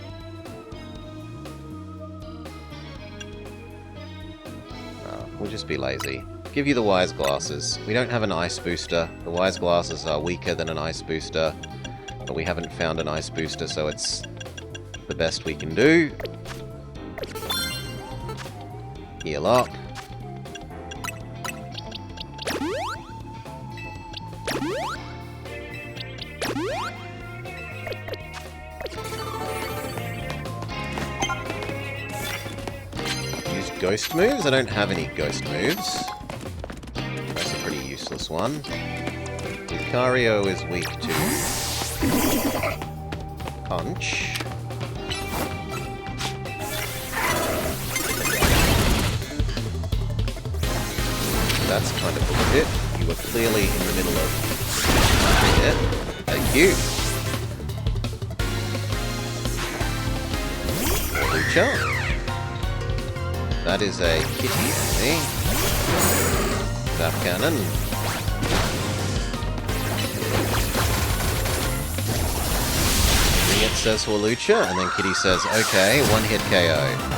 We'll just be lazy. Give you the Wise Glasses. We don't have an Ice Booster. The Wise Glasses are weaker than an Ice Booster, but we haven't found an Ice Booster, so it's the best we can do. Heal up. Use ghost moves? I don't have any ghost moves. That's a pretty useless one. Lucario is weak to Punch. that's kind of bullshit. You were clearly in the middle of it. Thank you. Lucha. That is a kitty enemy. Zap cannon. Ring it says for Lucha, and then Kitty says, okay, one hit KO.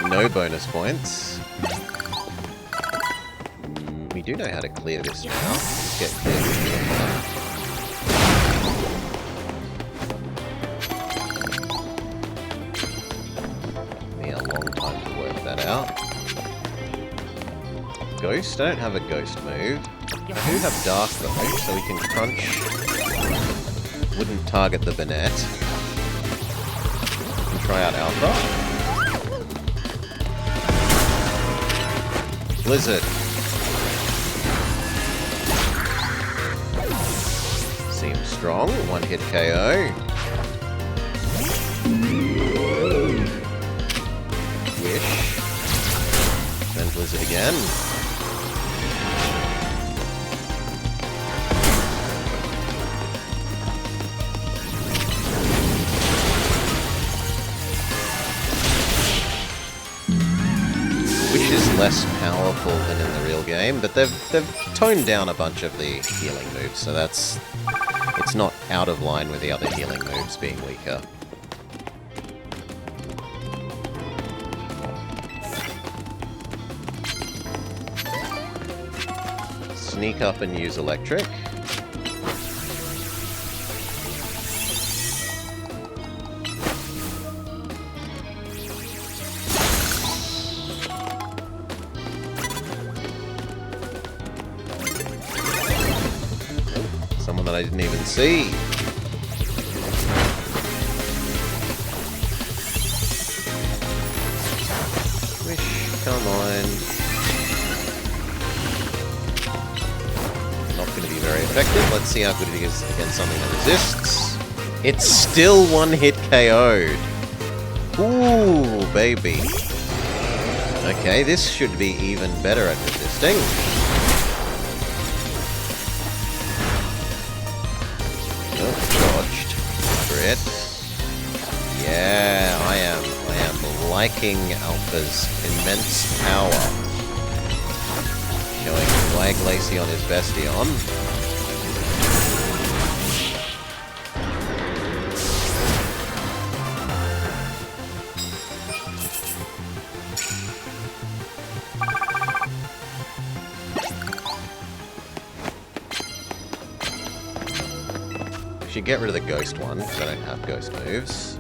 No bonus points. We do know how to clear this now. Let's get clear this now. A long time to work that out. Ghost? I don't have a ghost move. I do have dark though, so we can crunch. Wouldn't target the Bennett. And try out Alpha. Blizzard. Seems strong. One hit KO. Wish. Then Blizzard again. Wish is less powerful than in the real game, but they've toned down a bunch of the healing moves, so it's not out of line with the other healing moves being weaker. Sneak up and use electric. Someone that I didn't even see. Wish, come on. Not going to be very effective. Let's see how good it is against something that resists. It's still one hit KO'd. Ooh, baby. Okay, this should be even better at resisting. Dodged. Crit. Yeah, I am liking Alpha's immense power. Showing Flag Lacey on his Bastion. Should get rid of the ghost one, because I don't have ghost moves.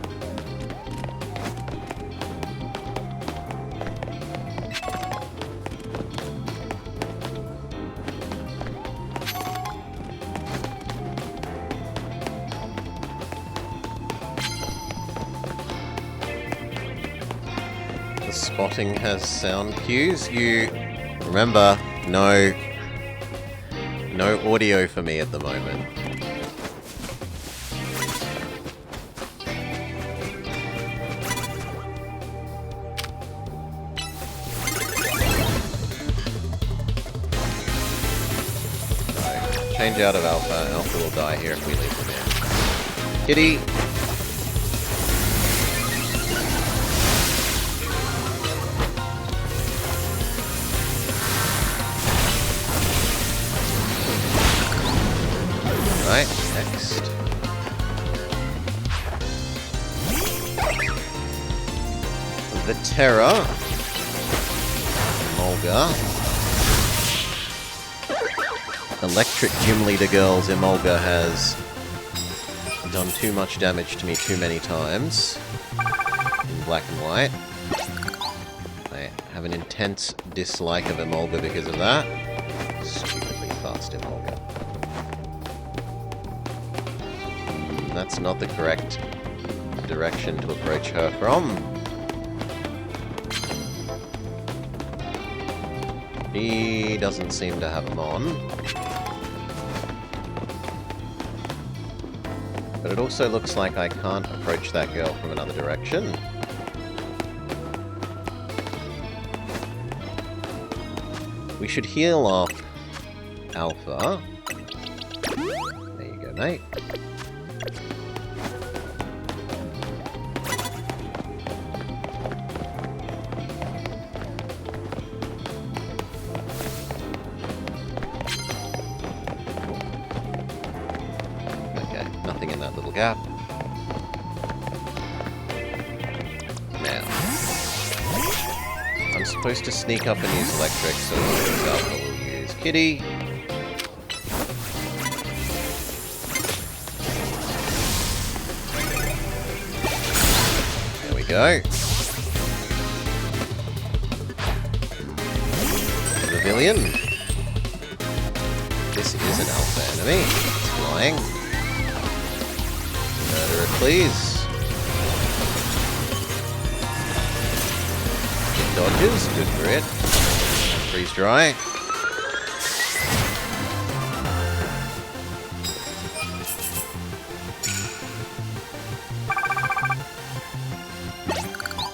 The spotting has sound cues. You remember, no audio for me at the moment. Change out of Alpha. Alpha will die here if we leave him in. Kitty! Right, next. The Terror. Emolga. Electric Gym Leader Girl's Emolga has done too much damage to me too many times. In black and white. I have an intense dislike of Emolga because of that. Stupidly fast Emolga. That's not the correct direction to approach her from. He doesn't seem to have them on. But it also looks like I can't approach that girl from another direction. We should heal off Alpha. There you go, mate. Okay, nothing in that little gap. Now, I'm supposed to sneak up and use electric, so Alpha will use Kitty. There we go. Pavilion. This is an Alpha enemy. It's flying. Murder it, please. Dodges, good for it. Freeze dry.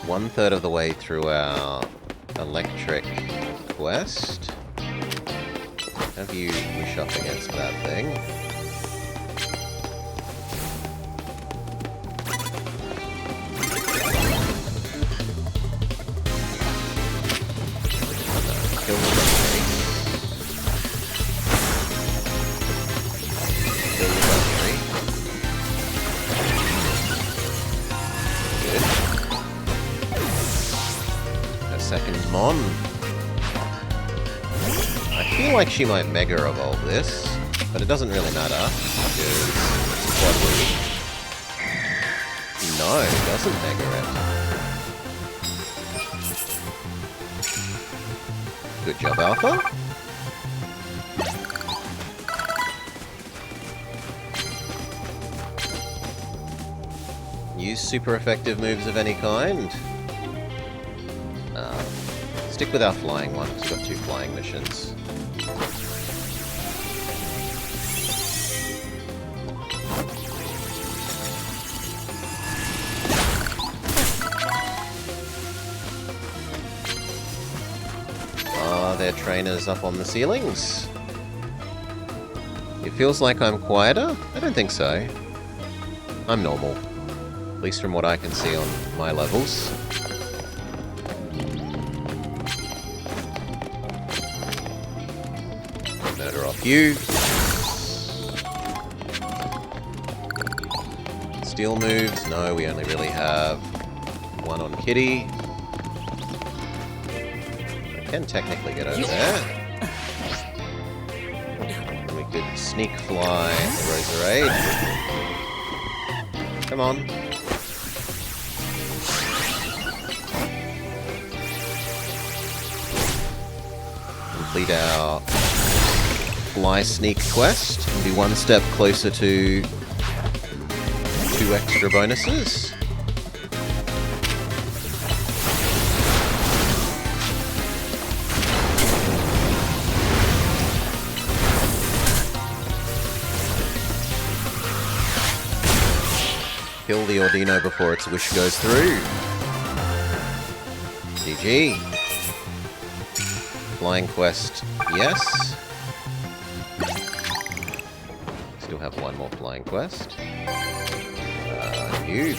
One-third of the way through our electric quest. Have you wish up against that thing? Kill the battery. Kill the battery. Good. A second Mon. I feel like she might Mega Evolve this, but it doesn't really matter, because it's a quad weak. No, it doesn't Mega it. Good job, Alpha. Use super effective moves of any kind. Stick with our flying one, because we've got 2 flying missions. Are there trainers up on the ceilings? It feels like I'm quieter? I don't think so. I'm normal. At least from what I can see on my levels. Murder off you. Steel moves? No, we only really have one on Kitty. Can technically get over there. And we could sneak fly the Roserade. Come on. Complete our fly sneak quest and be one step closer to 2 extra bonuses. Kill the Ordino before its wish goes through. GG. Flying quest, yes. Still have one more flying quest. You.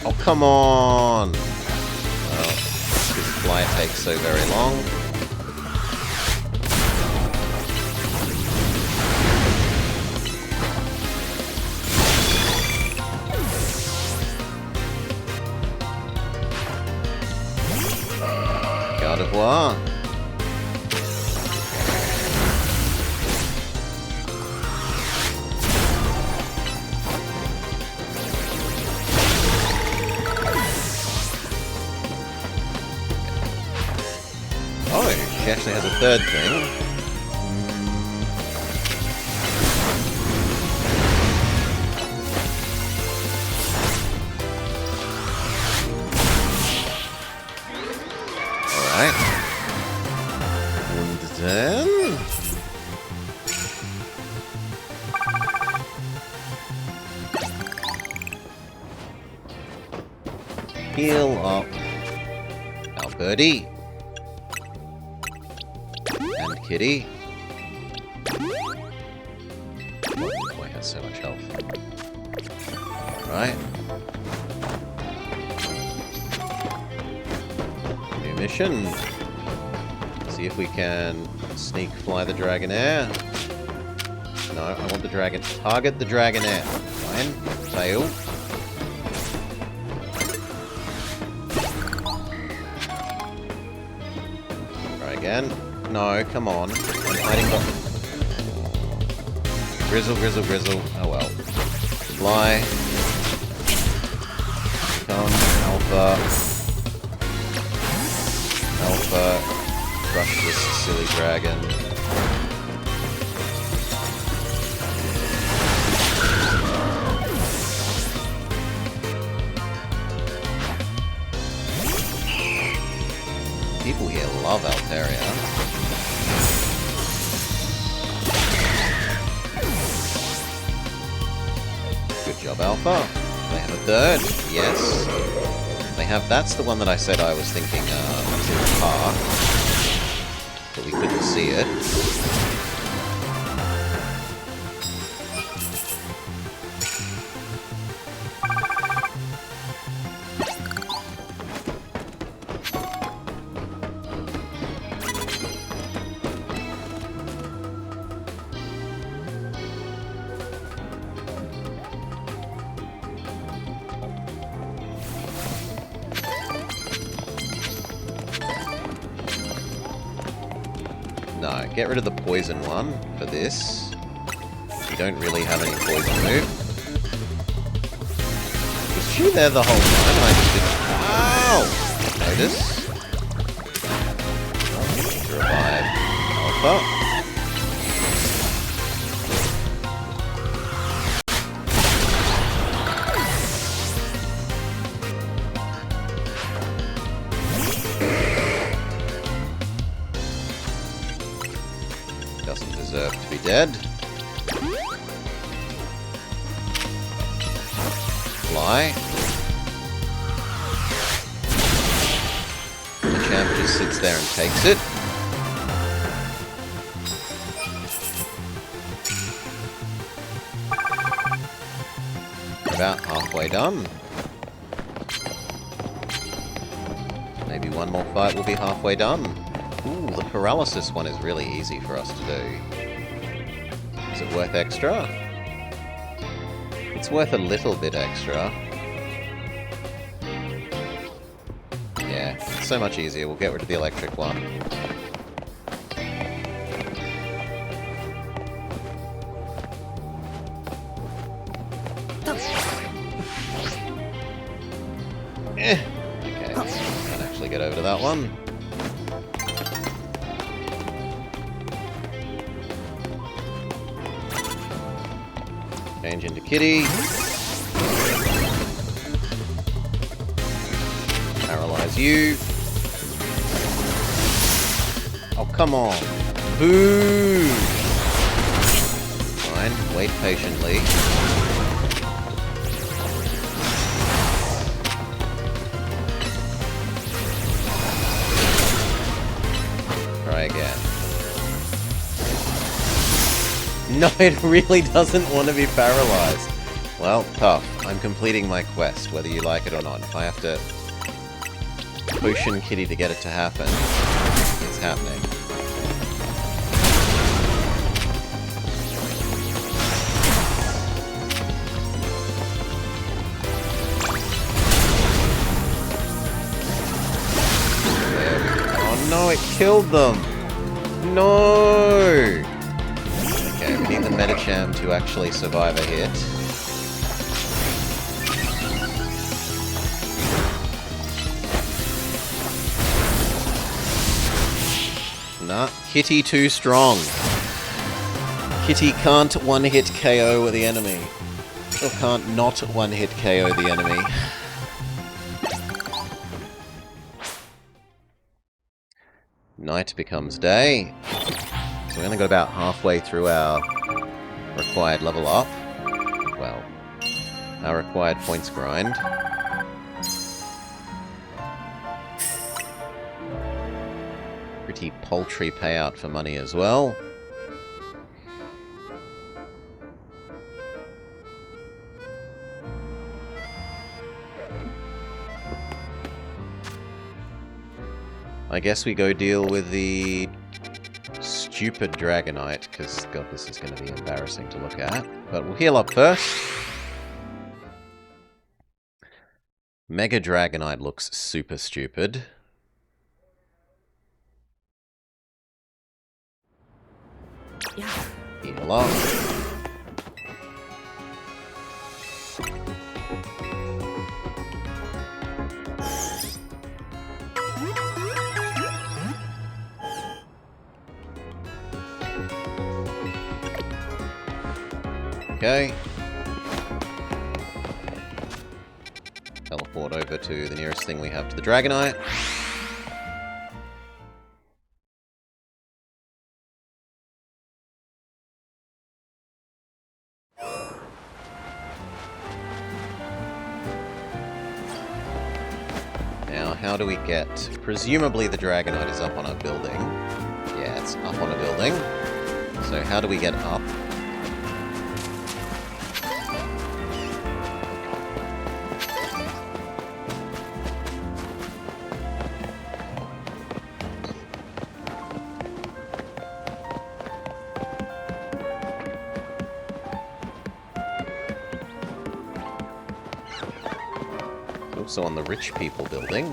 Oh, come on! Well, this flight takes so very long. Au revoir. Oh, she actually has a third thing. Alright. And then... heal up Alpha Birdie. And Kitty. Oh boy, has so much health. Right. New mission. See if we can sneak fly the Dragonair. No, I want the dragon. Target the Dragonair. Fine. Fail. Try again. No, come on. I'm hiding behind. Grizzle, grizzle, grizzle. Oh well. Fly. Come, Alpha. Alpha. Crush this silly dragon. People here love Altaria. Good job, Alpha. They have a third. Yes. They have... That's the one that I said I was thinking was in the park. But we couldn't see it. No, get rid of the poison one for this. You don't really have any poison move. Was she there the whole time? I just didn't... Ow! Notice. Need to revive Alpha. Doesn't deserve to be dead. Fly. The champ just sits there and takes it. About halfway done. Maybe one more fight will be halfway done. Ooh, the paralysis one is really easy for us to do. Is it worth extra? It's worth a little bit extra. Yeah, it's so much easier. We'll get rid of the electric one. Okay, can't actually get over to that one. Change into Kitty. Paralyze you. Oh, come on. Boo! Fine, wait patiently. Try again. No, it really doesn't want to be paralyzed. Well, tough. I'm completing my quest, whether you like it or not. If I have to potion Kitty to get it to happen, it's happening. There we go. Oh no, it killed them! No! Okay, we need the Medicham to actually survive a hit. Nah, Kitty too strong. Kitty can't one-hit KO the enemy. Or can't not one-hit KO the enemy. Night becomes day. So we only got about halfway through our required level up. Well, our required points grind. pretty paltry payout for money as well. I guess we go deal with the stupid Dragonite, because, God, this is going to be embarrassing to look at. But we'll heal up first. Mega Dragonite looks super stupid. Yeah. Heal up. Okay. Teleport over to the nearest thing we have to the Dragonite. Now, how do we get... Presumably the Dragonite is up on a building. Yeah, it's up on a building. So how do we get up? Also on the rich people building.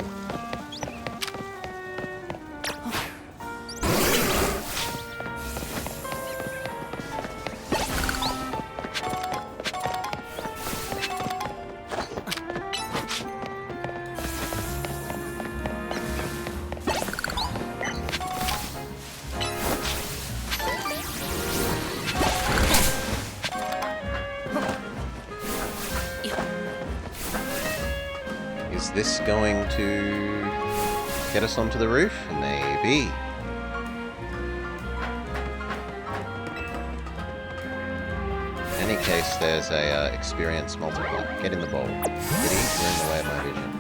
Is this going to get us onto the roof? Maybe. In any case, there's a experience multiplier. Get in the bowl. Giddy, you're in the way of my vision.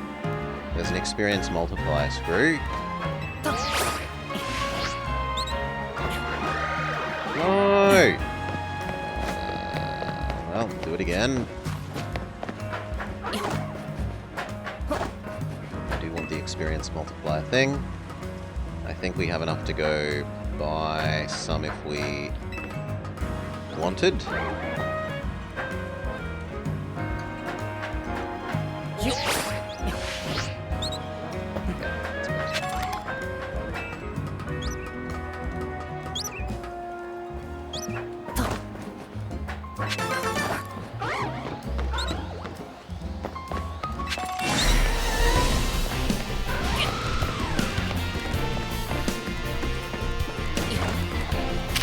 There's an experience multiplier screw. No! Well, do it again. Experience multiplier thing. I think we have enough to go buy some if we wanted.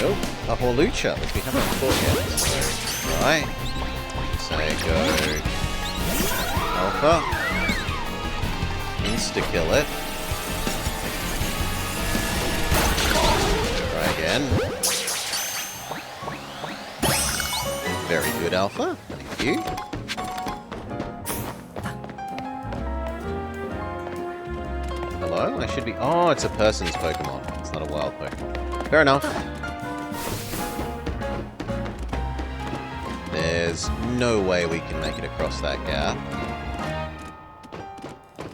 Oh, a Horlucha, which we haven't fought yet. Right. So go Alpha. Insta-kill it. Try again. Very good, Alpha. Thank you. Hello? I should be... Oh, it's a person's Pokemon. It's not a wild Pokemon. Fair enough. There's no way we can make it across that gap.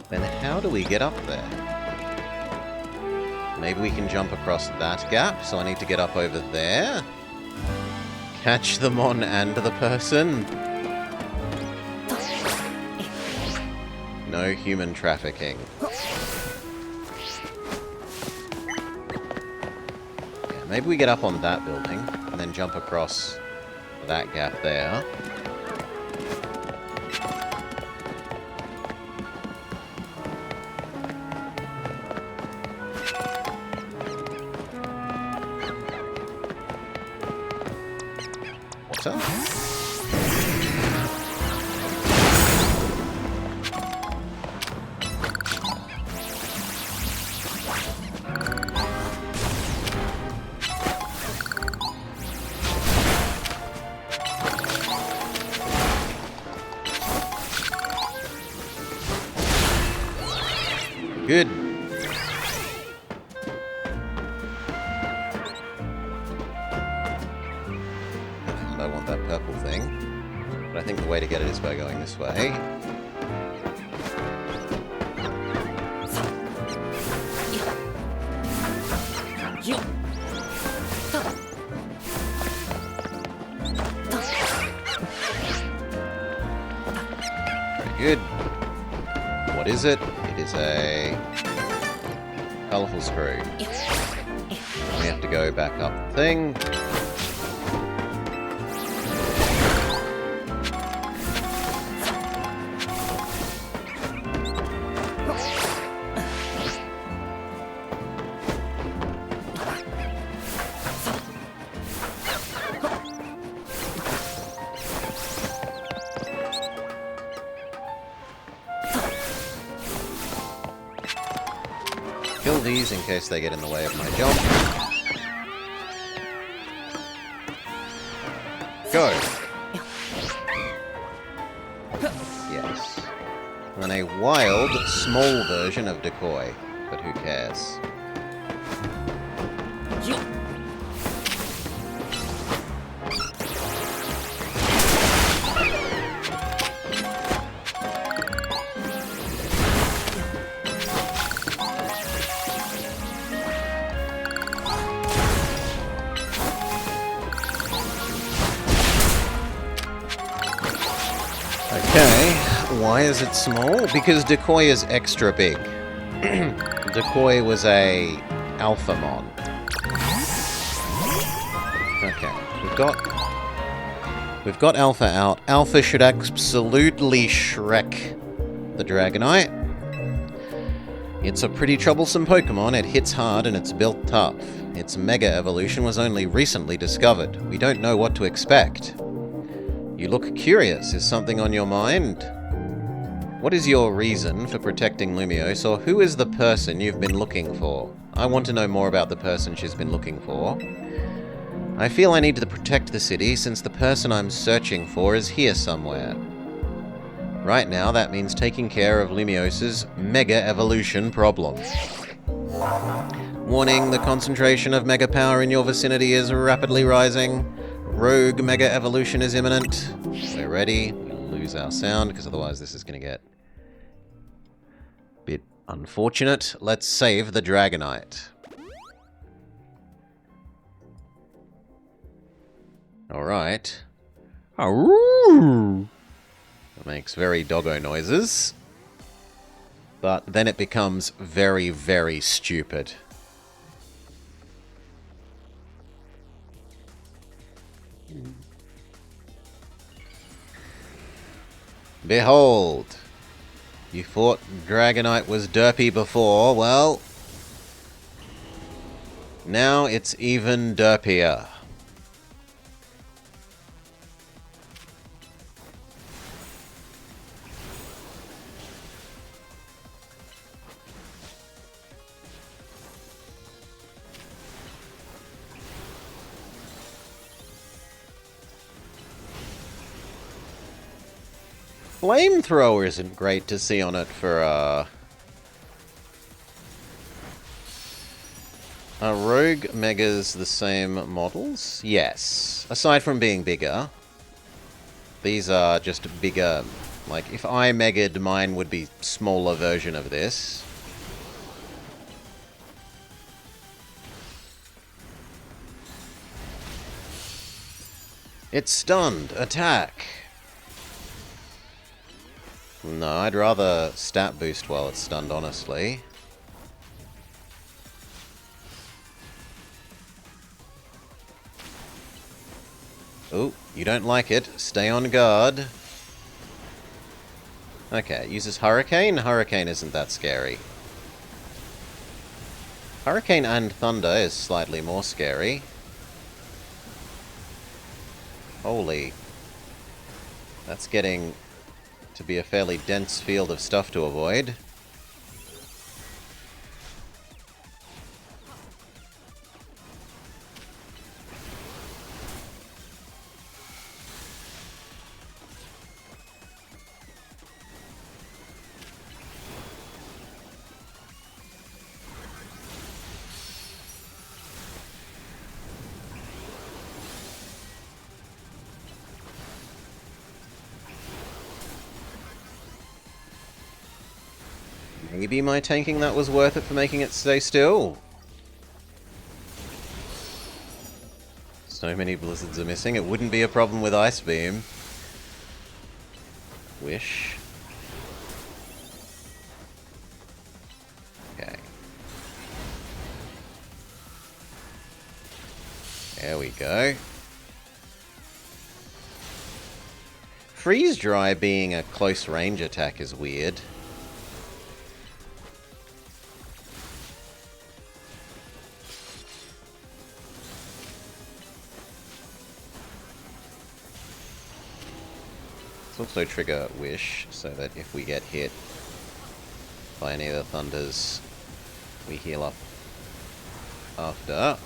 Then how do we get up there? Maybe we can jump across that gap, so I need to get up over there. Catch the Mon and the person. No human trafficking. Yeah, maybe we get up on that building, and then jump across that gap there. Water. Good. But I think the way to get it is by going this way. Very good. What is it? It is a colourful screw. We have to go back up the thing. Kill these in case they get in the way of my jump. Go! Yes. And then a wild, small version of Decoy. But who cares? Okay, why is it small? Because Decoy is extra big. Decoy was a alpha mon. Okay, we've got Alpha out. Alpha should absolutely Shrek the Dragonite. It's a pretty troublesome Pokemon. It hits hard and it's built tough. Its Mega Evolution was only recently discovered. We don't know what to expect. You look curious. Is something on your mind? What is your reason for protecting Lumiose, or who is the person you've been looking for? I want to know more about the person she's been looking for. I feel I need to protect the city since the person I'm searching for is here somewhere. Right now, that means taking care of Lumiose's Mega Evolution problem. Warning, the concentration of Mega Power in your vicinity is rapidly rising. Rogue Mega Evolution is imminent. We're ready. We'll lose our sound, because otherwise this is going to get a bit unfortunate. Let's save the Dragonite. Alright. It makes very doggo noises. But then it becomes very, very stupid. Behold! You thought Dragonite was derpy before, well... now it's even derpier. Flamethrower isn't great to see on it for, a Rogue Megas the same models? Yes. Aside from being bigger, these are just bigger. Like, if I Mega'd, mine would be smaller version of this. It's stunned. Attack! No, I'd rather stat boost while it's stunned, honestly. Oh, you don't like it. Stay on guard. Okay, it uses Hurricane. Hurricane isn't that scary. Hurricane and Thunder is slightly more scary. Holy. That's getting to be a fairly dense field of stuff to avoid. Maybe my tanking that was worth it for making it stay still. So many blizzards are missing. It wouldn't be a problem with Ice Beam. Wish. Okay. There we go. Freeze Dry being a close range attack is weird. Let's also trigger Wish, so that if we get hit by any of the thunders, we heal up after.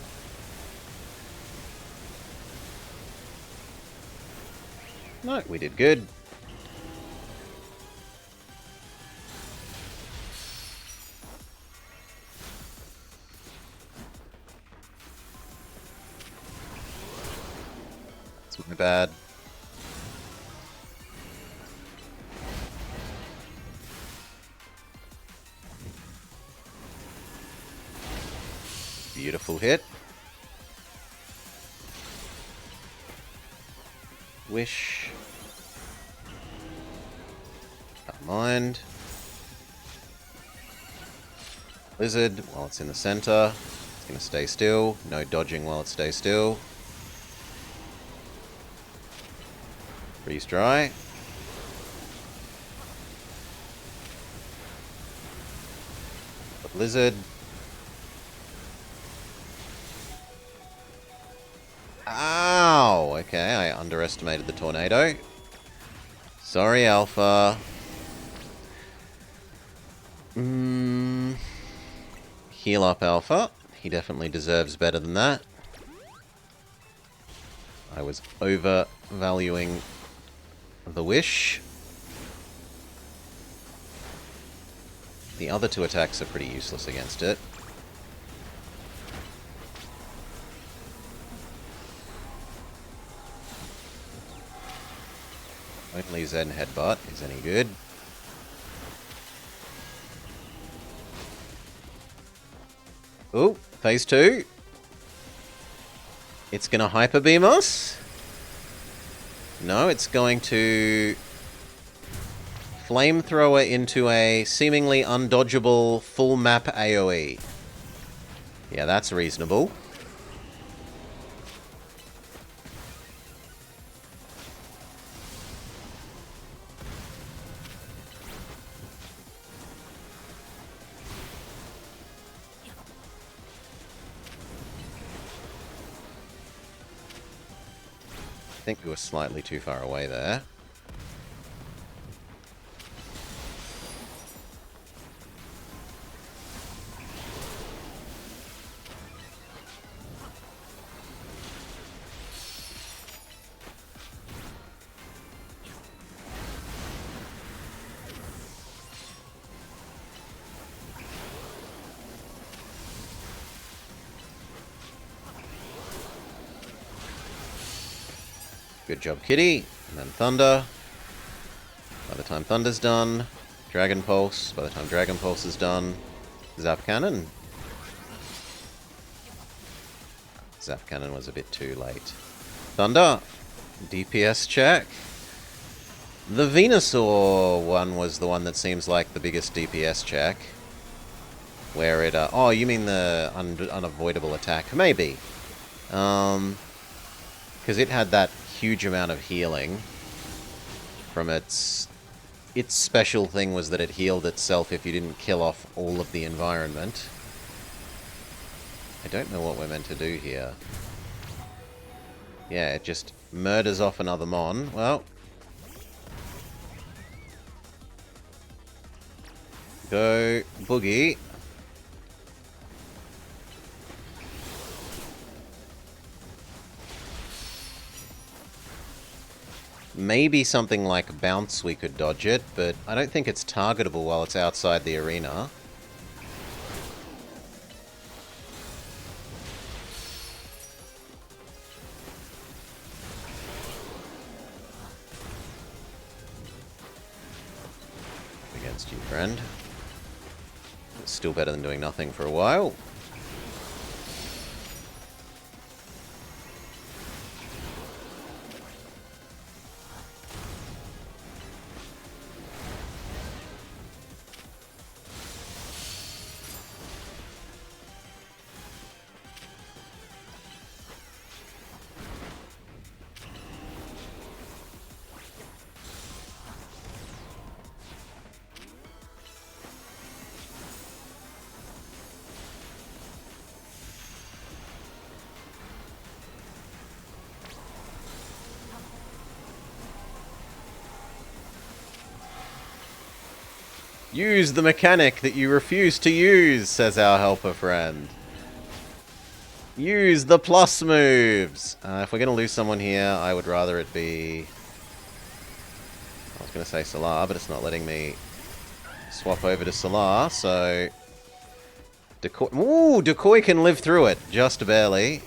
No, we did good. It's my bad. Beautiful hit. Wish. Don't mind. Blizzard while it's in the center. It's going to stay still. No dodging while it stays still. Freeze Dry. Blizzard. Ow! Okay, I underestimated the tornado. Sorry, Alpha. Heal up, Alpha. He definitely deserves better than that. I was overvaluing the Wish. The other two attacks are pretty useless against it. Only Zen Headbutt is any good. Ooh, phase 2. It's going to Hyper Beam us. No, it's going to Flamethrower into a seemingly undodgeable full map AoE. Yeah, that's reasonable. I think we were slightly too far away there. Good job, Kitty. And then Thunder. By the time Thunder's done, Dragon Pulse. By the time Dragon Pulse is done, Zap Cannon. Zap Cannon was a bit too late. Thunder. DPS check. The Venusaur one was the one that seems like the biggest DPS check. Where it... oh, you mean the unavoidable attack? Maybe. Because it had that huge amount of healing from its special thing was that it healed itself if you didn't kill off all of the environment. I don't know what we're meant to do here. Yeah, it just murders off another Mon. Well, go Boogie. Maybe something like Bounce we could dodge it, but I don't think it's targetable while it's outside the arena. Against you, friend. still better than doing nothing for a while. Use the mechanic that you refuse to use, says our helper friend. Use the plus moves. If we're going to lose someone here, I would rather it be... I was going to say Solar, but it's not letting me swap over to Solar, so... Decoy... Ooh, Decoy can live through it, just barely.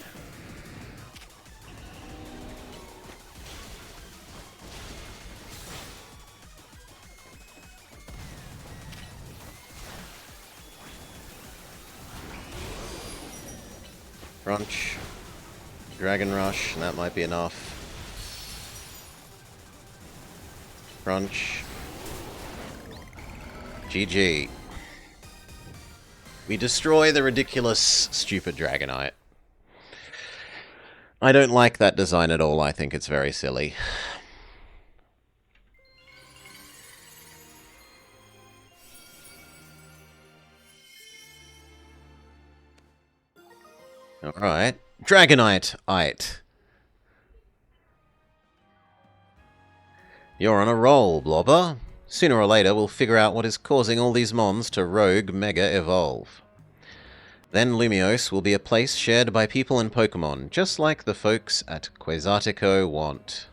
Crunch. Dragon Rush, and that might be enough. Crunch. GG. We destroy the ridiculous, stupid Dragonite. I don't like that design at all. I think it's very silly. Alright. Dragonite-ite. You're on a roll, Blobber. Sooner or later, we'll figure out what is causing all these mons to rogue mega evolve. Then Lumiose will be a place shared by people and Pokemon, just like the folks at Quasartico want.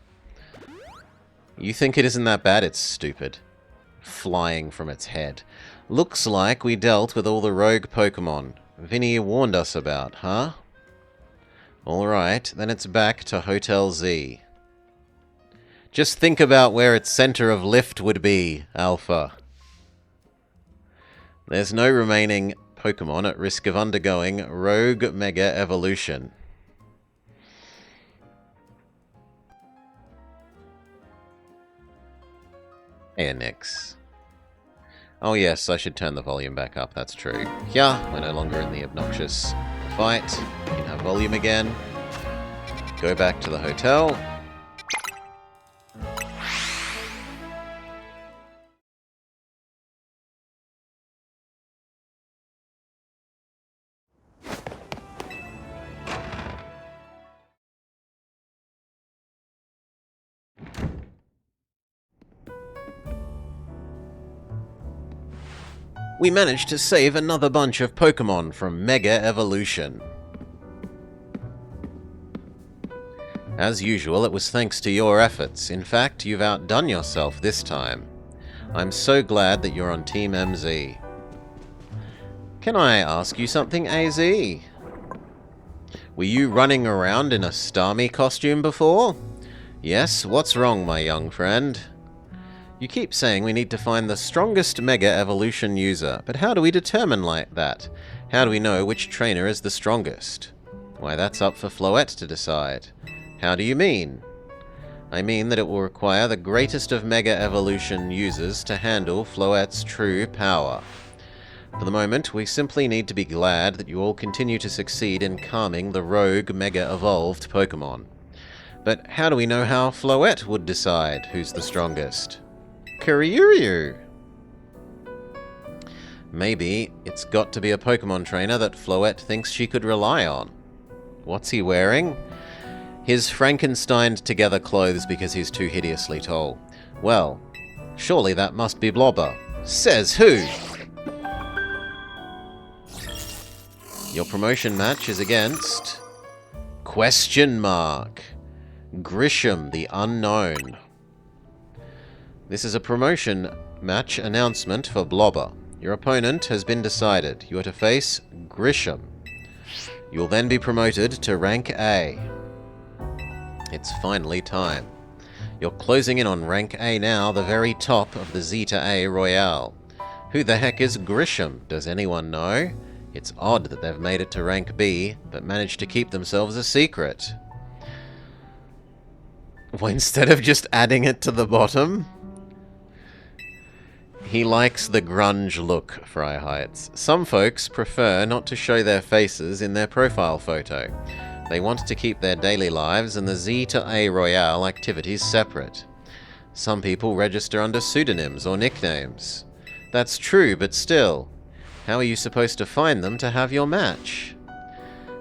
You think it isn't that bad? It's stupid. Flying from its head. Looks like we dealt with all the rogue Pokemon Vinny warned us about, huh? Alright, then it's back to Hotel Z. Just think about where its center of lift would be, Alpha. There's no remaining Pokemon at risk of undergoing rogue mega evolution. Hey, Nix. Oh yes, I should turn the volume back up, that's true. Yeah, we're no longer in the obnoxious fight. We can have volume again. Go back to the hotel. We managed to save another bunch of Pokemon from Mega Evolution. As usual, it was thanks to your efforts. In fact, you've outdone yourself this time. I'm so glad that you're on Team MZ. Can I ask you something, AZ? Were you running around in a Starmie costume before? Yes, what's wrong, my young friend? You keep saying we need to find the strongest Mega Evolution user, but how do we determine like that? How do we know which trainer is the strongest? Why, that's up for Floette to decide. How do you mean? I mean that it will require the greatest of Mega Evolution users to handle Floette's true power. For the moment, we simply need to be glad that you all continue to succeed in calming the rogue Mega Evolved Pokemon. But how do we know how Floette would decide who's the strongest? Kurioryu! Maybe it's got to be a Pokemon trainer that Floette thinks she could rely on. What's he wearing? His Frankensteined-together clothes because he's too hideously tall. Well, surely that must be Blobber. Says who? Your promotion match is against... Question mark. Grisham the Unknown. This is a promotion match announcement for Blobber. Your opponent has been decided. You are to face Grisham. You will then be promoted to rank A. It's finally time. You're closing in on rank A now, the very top of the Zeta A Royale. Who the heck is Grisham? Does anyone know? It's odd that they've made it to rank B, but managed to keep themselves a secret. Well, instead of just adding it to the bottom? He likes the grunge look, Fry Heights. Some folks prefer not to show their faces in their profile photo. They want to keep their daily lives and the Z to A Royale activities separate. Some people register under pseudonyms or nicknames. That's true, but still, how are you supposed to find them to have your match?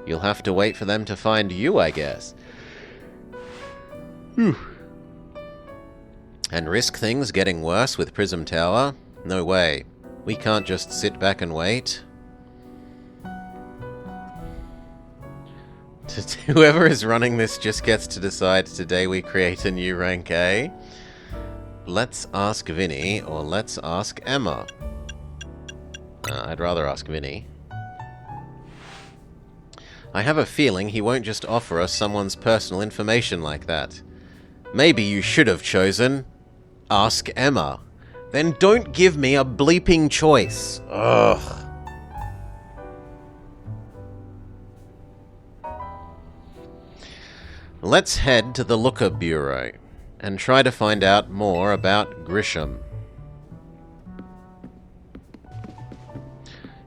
You'll have to wait for them to find you, I guess. Whew. And risk things getting worse with Prism Tower? No way. We can't just sit back and wait. Whoever is running this just gets to decide today we create a new rank A. Let's ask Vinny, or let's ask Emma. I'd rather ask Vinny. I have a feeling he won't just offer us someone's personal information like that. Maybe you should have chosen Ask Emma. Then don't give me a bleeping choice. Ugh. Let's head to the Looker Bureau and try to find out more about Grisham.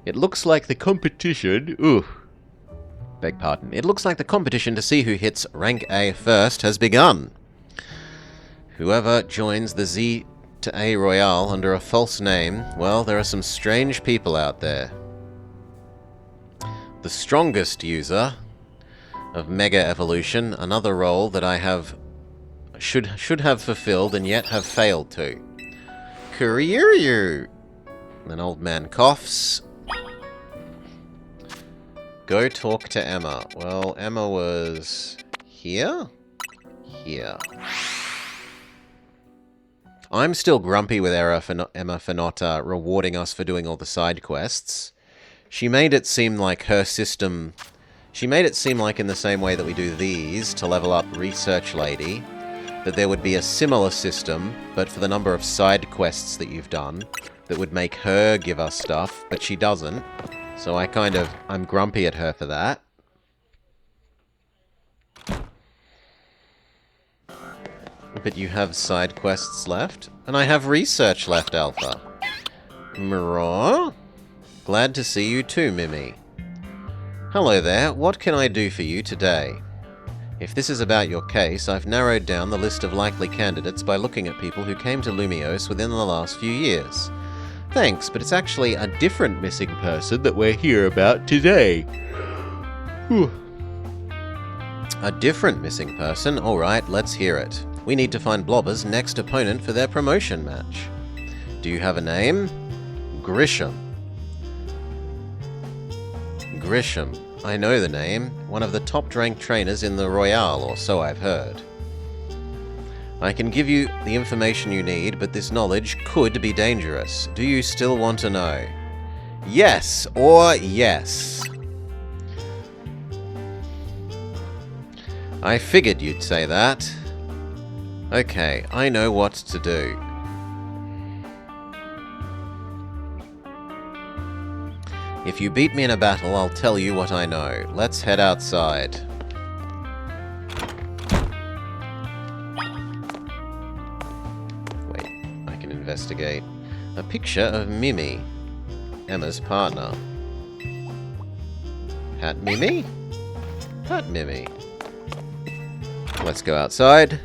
It looks like the competition... Beg pardon. It looks like the competition to see who hits rank A first has begun. Whoever joins the Z to A Royale under a false name, well, there are some strange people out there. The strongest user of Mega Evolution, another role that I should have fulfilled and yet have failed to. Career. An old man coughs. Go talk to Emma. Well, Emma was here? Here. I'm still grumpy with Emma for not rewarding us for doing all the side quests. She made it seem like her system... She made it seem like in the same way that we do these to level up Research Lady, that there would be a similar system, but for the number of side quests that you've done, that would make her give us stuff, but she doesn't. So I'm grumpy at her for that. But you have side quests left, and I have research left, Alpha. Mirror? Glad to see you too, Mimi. Hello there, what can I do for you today? If this is about your case, I've narrowed down the list of likely candidates by looking at people who came to Lumios within the last few years. Thanks, but it's actually a different missing person that we're here about today. Whew. A different missing person? Alright, let's hear it. We need to find Blobber's next opponent for their promotion match. Do you have a name? Grisham. Grisham. I know the name. One of the top-ranked trainers in the Royale, or so I've heard. I can give you the information you need, but this knowledge could be dangerous. Do you still want to know? Yes, or yes. I figured you'd say that. Okay, I know what to do. If you beat me in a battle, I'll tell you what I know. Let's head outside. Wait, I can investigate. A picture of Mimi, Emma's partner. Hat Mimi? Hat Mimi. Let's go outside.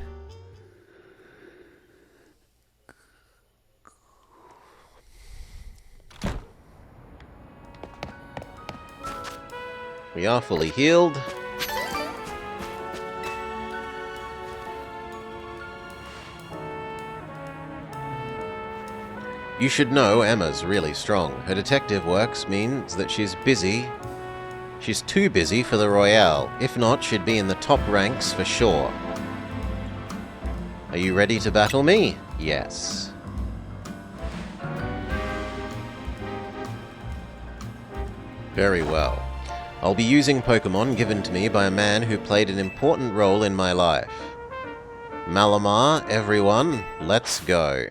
We are fully healed. You should know Emma's really strong. Her detective work means that she's busy. She's too busy for the Royale. If not, she'd be in the top ranks for sure. Are you ready to battle me? Yes. Very well. I'll be using Pokemon given to me by a man who played an important role in my life. Malamar, everyone, let's go.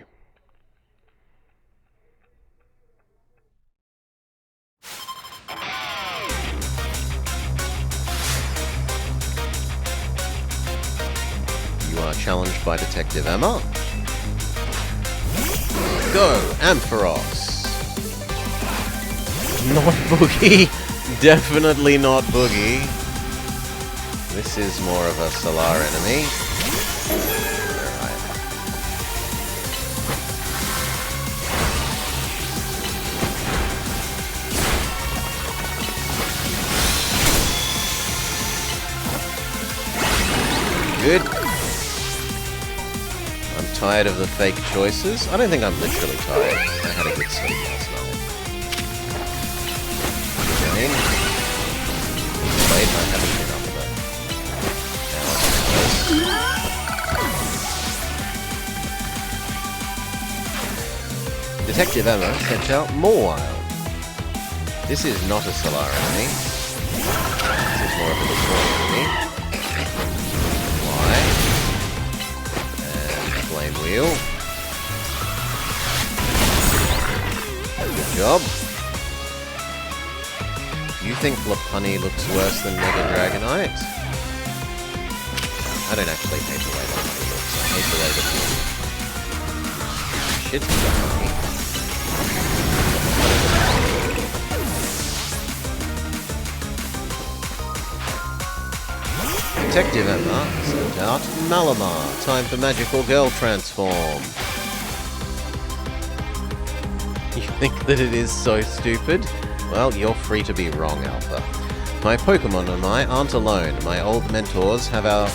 are challenged by Detective Emma. Go, Ampharos! Not Boogie. Definitely not Boogie. This is more of a Solar enemy. Alright. Good. I'm tired of the fake choices. I don't think I'm literally tired. I had a good sleep last night. Again. Wait, I haven't been up with that. Detective Emma sent out Moorwild. This is not a Solar enemy. This is more of a Destroyer enemy. Flame wheel. Good job. You think Lopunny looks worse than Mega Dragonite? I don't actually hate the way Lopunny looks. I hate the way the shit Lopunny. Detective Emma sent out Malamar. Time for Magical Girl Transform. You think that it is so stupid? Well, you're free to be wrong, Alpha. My Pokemon and I aren't alone. My old mentors have our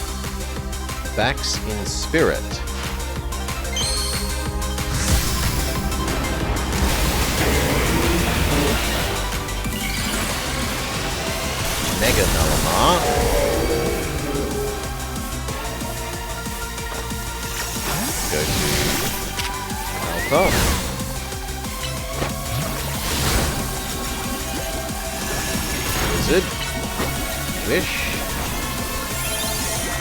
backs in spirit. Mega Malamar. Go to Alpha. Wizard. Wish.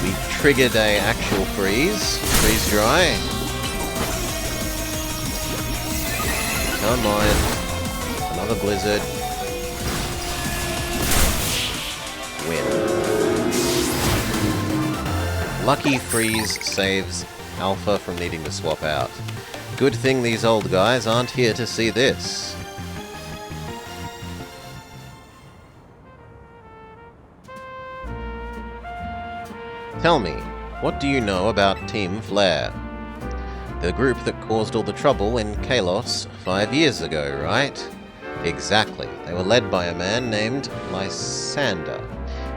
We triggered a actual freeze. Freeze dry. Come on. Another blizzard. Win. Lucky freeze saves Alpha from needing to swap out. Good thing these old guys aren't here to see this. Tell me, what do you know about Team Flare? The group that caused all the trouble in Kalos 5 years ago, right? Exactly. They were led by a man named Lysander.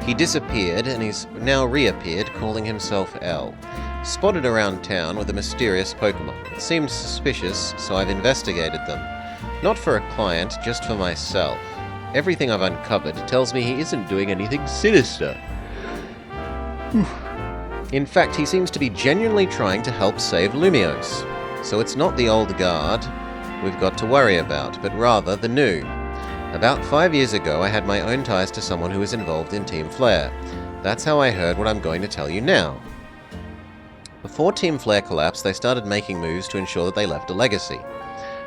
He disappeared and he's now reappeared calling himself L. Spotted around town with a mysterious Pokemon. It seemed suspicious, so I've investigated them. Not for a client, just for myself. Everything I've uncovered tells me he isn't doing anything sinister. In fact, he seems to be genuinely trying to help save Lumiose. So it's not the old guard we've got to worry about, but rather the new. About 5 years ago, I had my own ties to someone who was involved in Team Flare. That's how I heard what I'm going to tell you now. Before Team Flare collapsed, they started making moves to ensure that they left a legacy.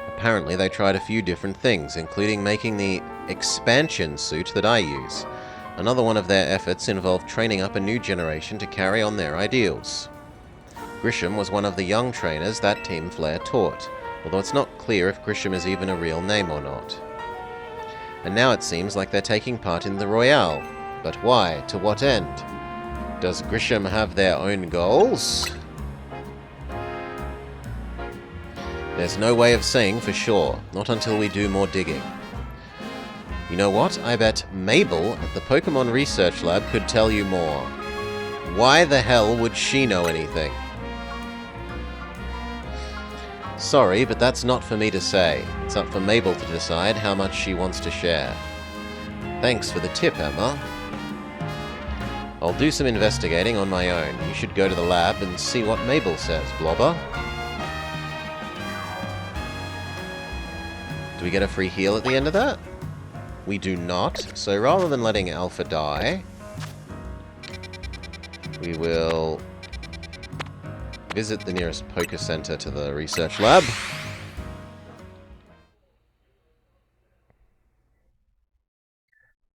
Apparently, they tried a few different things, including making the expansion suit that I use. Another one of their efforts involved training up a new generation to carry on their ideals. Grisham was one of the young trainers that Team Flare taught, although it's not clear if Grisham is even a real name or not. And now it seems like they're taking part in the Royale. But why? To what end? Does Grisham have their own goals? There's no way of saying for sure, not until we do more digging. You know what? I bet Mabel at the Pokemon Research Lab could tell you more. Why the hell would she know anything? Sorry, but that's not for me to say. It's up for Mabel to decide how much she wants to share. Thanks for the tip, Emma. I'll do some investigating on my own. You should go to the lab and see what Mabel says, Blobber. Do we get a free heal at the end of that? We do not, so rather than letting Alpha die, we will visit the nearest Poké Center to the research lab.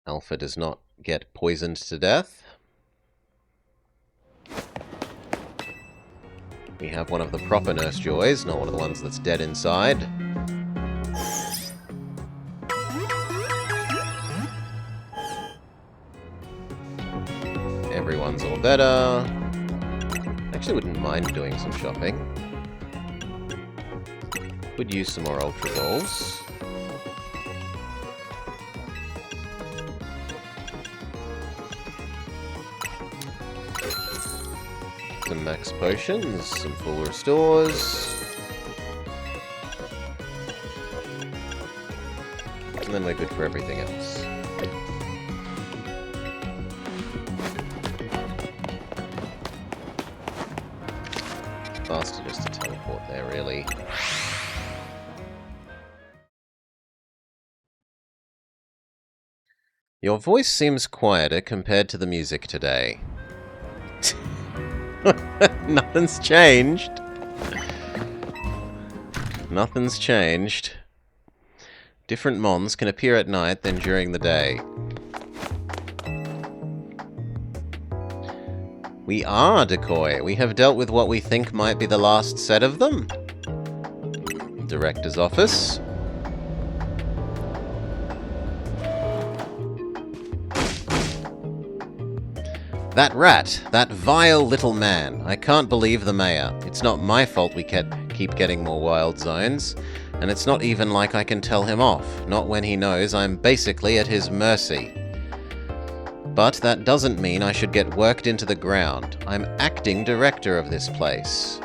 Alpha does not get poisoned to death. We have one of the proper Nurse Joys, not one of the ones that's dead inside. Everyone's all better. Actually wouldn't mind doing some shopping. Would use some more Ultra Balls. Some max potions, some full restores. And then we're good for everything else. Faster just to teleport there, really. Your voice seems quieter compared to the music today. Nothing's changed. Nothing's changed. Different mons can appear at night than during the day. We are decoy. We have dealt with what we think might be the last set of them. Director's office. That rat, that vile little man. I can't believe the mayor. It's not my fault we keep getting more wild zones. And it's not even like I can tell him off. Not when he knows I'm basically at his mercy. But that doesn't mean I should get worked into the ground. I'm acting director of this place.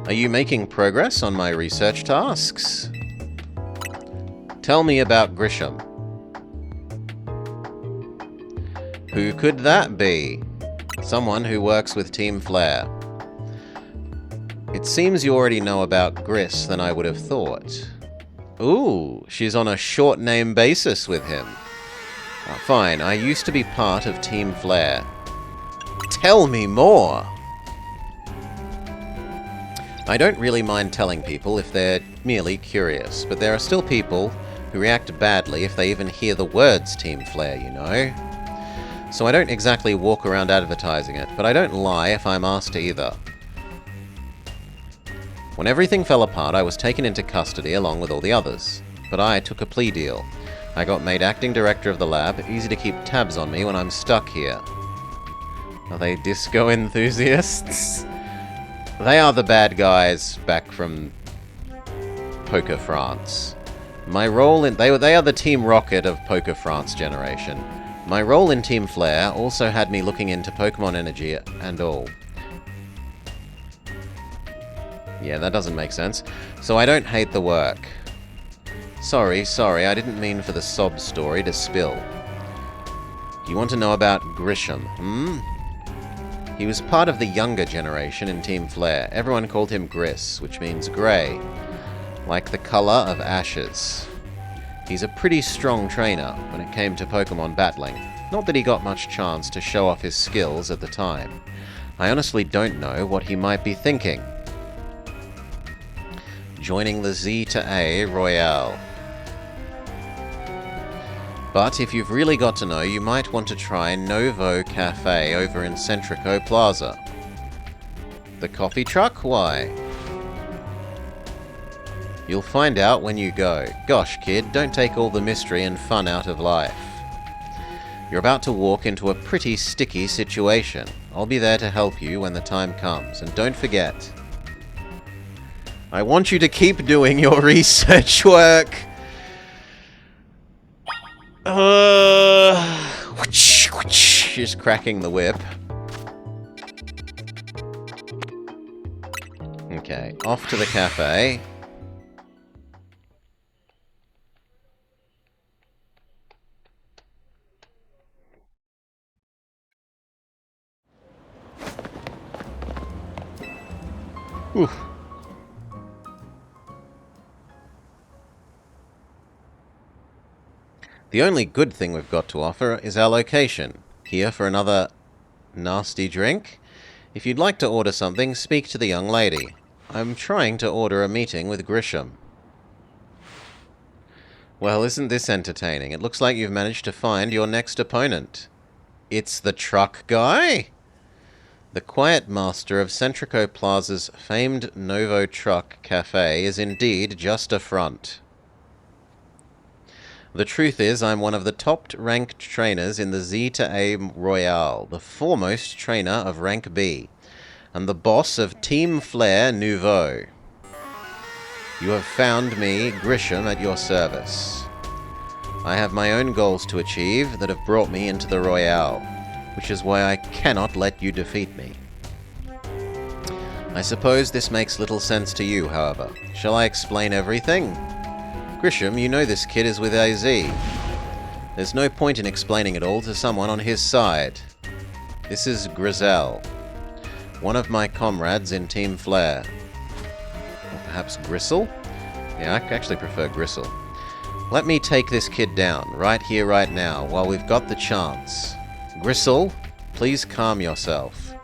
Are you making progress on my research tasks? Tell me about Grisham. Who could that be? Someone who works with Team Flare. It seems you already know about Griss than I would have thought. Ooh, she's on a short name basis with him. Oh, fine, I used to be part of Team Flare. Tell me more! I don't really mind telling people if they're merely curious, but there are still people who react badly if they even hear the words Team Flare, you know? So I don't exactly walk around advertising it, but I don't lie if I'm asked to either. When everything fell apart, I was taken into custody along with all the others. But I took a plea deal. I got made acting director of the lab, easy to keep tabs on me when I'm stuck here. Are they disco enthusiasts? They are the bad guys back from Poker France. My role in... They are the Team Rocket of Poker France generation. My role in Team Flare also had me looking into Pokemon energy and all. Yeah, that doesn't make sense. So I don't hate the work. Sorry, I didn't mean for the sob story to spill. You want to know about Grisham, hmm? He was part of the younger generation in Team Flare. Everyone called him Griss, which means grey. Like the colour of ashes. He's a pretty strong trainer when it came to Pokemon battling. Not that he got much chance to show off his skills at the time. I honestly don't know what he might be thinking. Joining the Z to A Royale. But if you've really got to know, you might want to try Novo Cafe over in Centrico Plaza. The coffee truck? Why? You'll find out when you go. Gosh, kid, don't take all the mystery and fun out of life. You're about to walk into a pretty sticky situation. I'll be there to help you when the time comes. And don't forget, I want you to keep doing your research work. She's cracking the whip. Okay, off to the cafe. Whew. The only good thing we've got to offer is our location. Here for another nasty drink? If you'd like to order something, speak to the young lady. I'm trying to order a meeting with Grisham. Well, isn't this entertaining? It looks like you've managed to find your next opponent. It's the truck guy? The quiet master of Centrico Plaza's famed Novo Truck Cafe is indeed just a front. The truth is, I'm one of the top-ranked trainers in the Z to A Royale, the foremost trainer of rank B, and the boss of Team Flair Nouveau. You have found me, Grisham, at your service. I have my own goals to achieve that have brought me into the Royale, which is why I cannot let you defeat me. I suppose this makes little sense to you, however. Shall I explain everything? Grisham, you know this kid is with AZ. There's no point in explaining it all to someone on his side. This is Grizel, one of my comrades in Team Flair. Or perhaps Gristle? Yeah, I actually prefer Gristle. Let me take this kid down, right here, right now, while we've got the chance. Gristle, please calm yourself.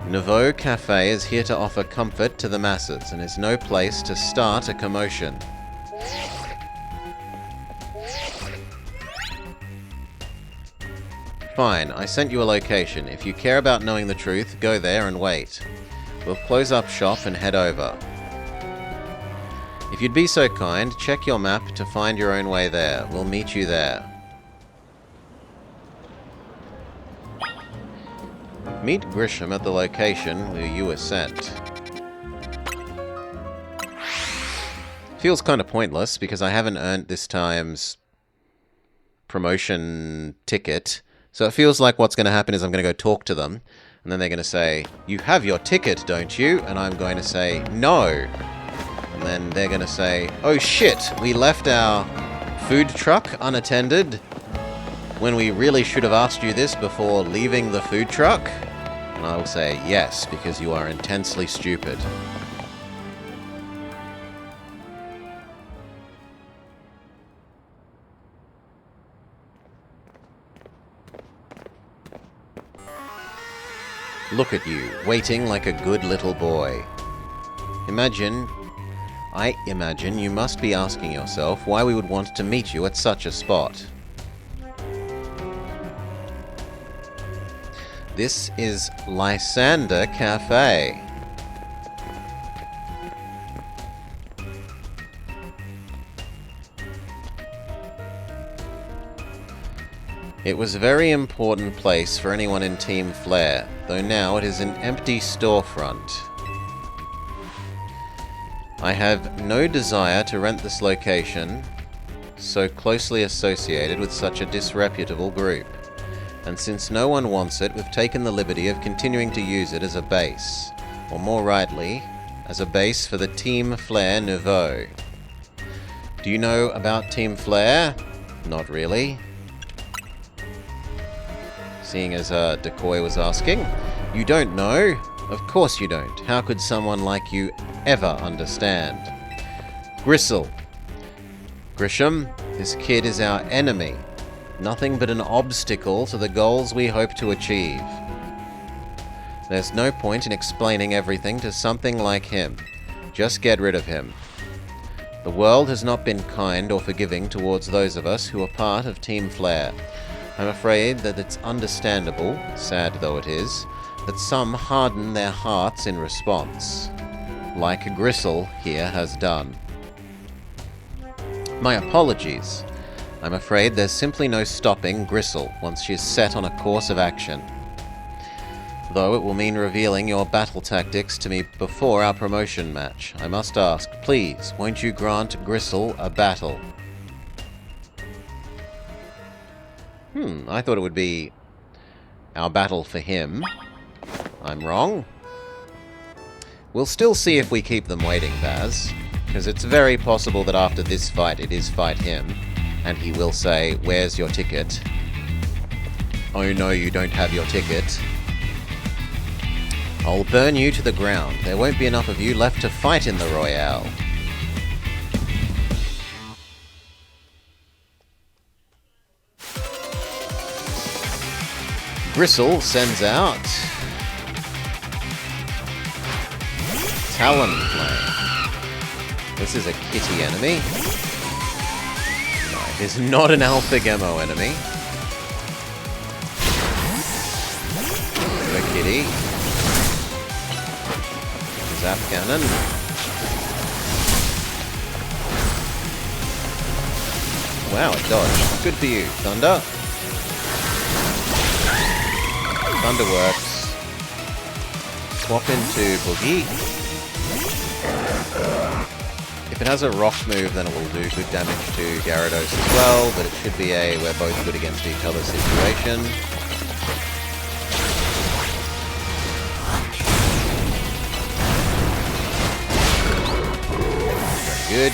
Nouveau Cafe is here to offer comfort to the masses, and is no place to start a commotion. Fine, I sent you a location. If you care about knowing the truth, go there and wait. We'll close up shop and head over. If you'd be so kind, check your map to find your own way there. We'll meet you there. Meet Grisham at the location where you were sent. Feels kind of pointless because I haven't earned this time's promotion ticket. So it feels like what's going to happen is I'm going to go talk to them, and then they're going to say, "You have your ticket, don't you?" And I'm going to say, "No." And then they're going to say, "Oh shit, we left our food truck unattended when we really should have asked you this before leaving the food truck?" And I will say, "Yes, because you are intensely stupid." Look at you, waiting like a good little boy. I imagine you must be asking yourself why we would want to meet you at such a spot. This is Lysander Cafe. It was a very important place for anyone in Team Flair, though now it is an empty storefront. I have no desire to rent this location, so closely associated with such a disreputable group, and since no one wants it, we've taken the liberty of continuing to use it as a base, or more rightly, as a base for the Team Flair Nouveau. Do you know about Team Flair? Not really. Seeing as Decoy was asking. You don't know? Of course you don't. How could someone like you ever understand? Grisham, this kid is our enemy. Nothing but an obstacle to the goals we hope to achieve. There's no point in explaining everything to something like him. Just get rid of him. The world has not been kind or forgiving towards those of us who are part of Team Flair. I'm afraid that it's understandable, sad though it is, that some harden their hearts in response, like Gristle here has done. My apologies. I'm afraid there's simply no stopping Gristle once she's set on a course of action. Though it will mean revealing your battle tactics to me before our promotion match, I must ask, please, won't you grant Gristle a battle? I thought it would be our battle for him. I'm wrong. We'll still see if we keep them waiting, Baz, because it's very possible that after this fight it is fight him, and he will say, "Where's your ticket?" "Oh no, you don't have your ticket." I'll burn you to the ground. There won't be enough of you left to fight in the Royale. Gristle sends out Talonflame. This is a kitty enemy. is not an Alpha Gemo enemy. Go Kitty. Zap Cannon. Wow, it dodged. Good for you, Thunder. Thunder works. Swap into Boogie. If it has a rock move, then it will do good damage to Gyarados as well, but it should be a we're both good against each other situation. Good.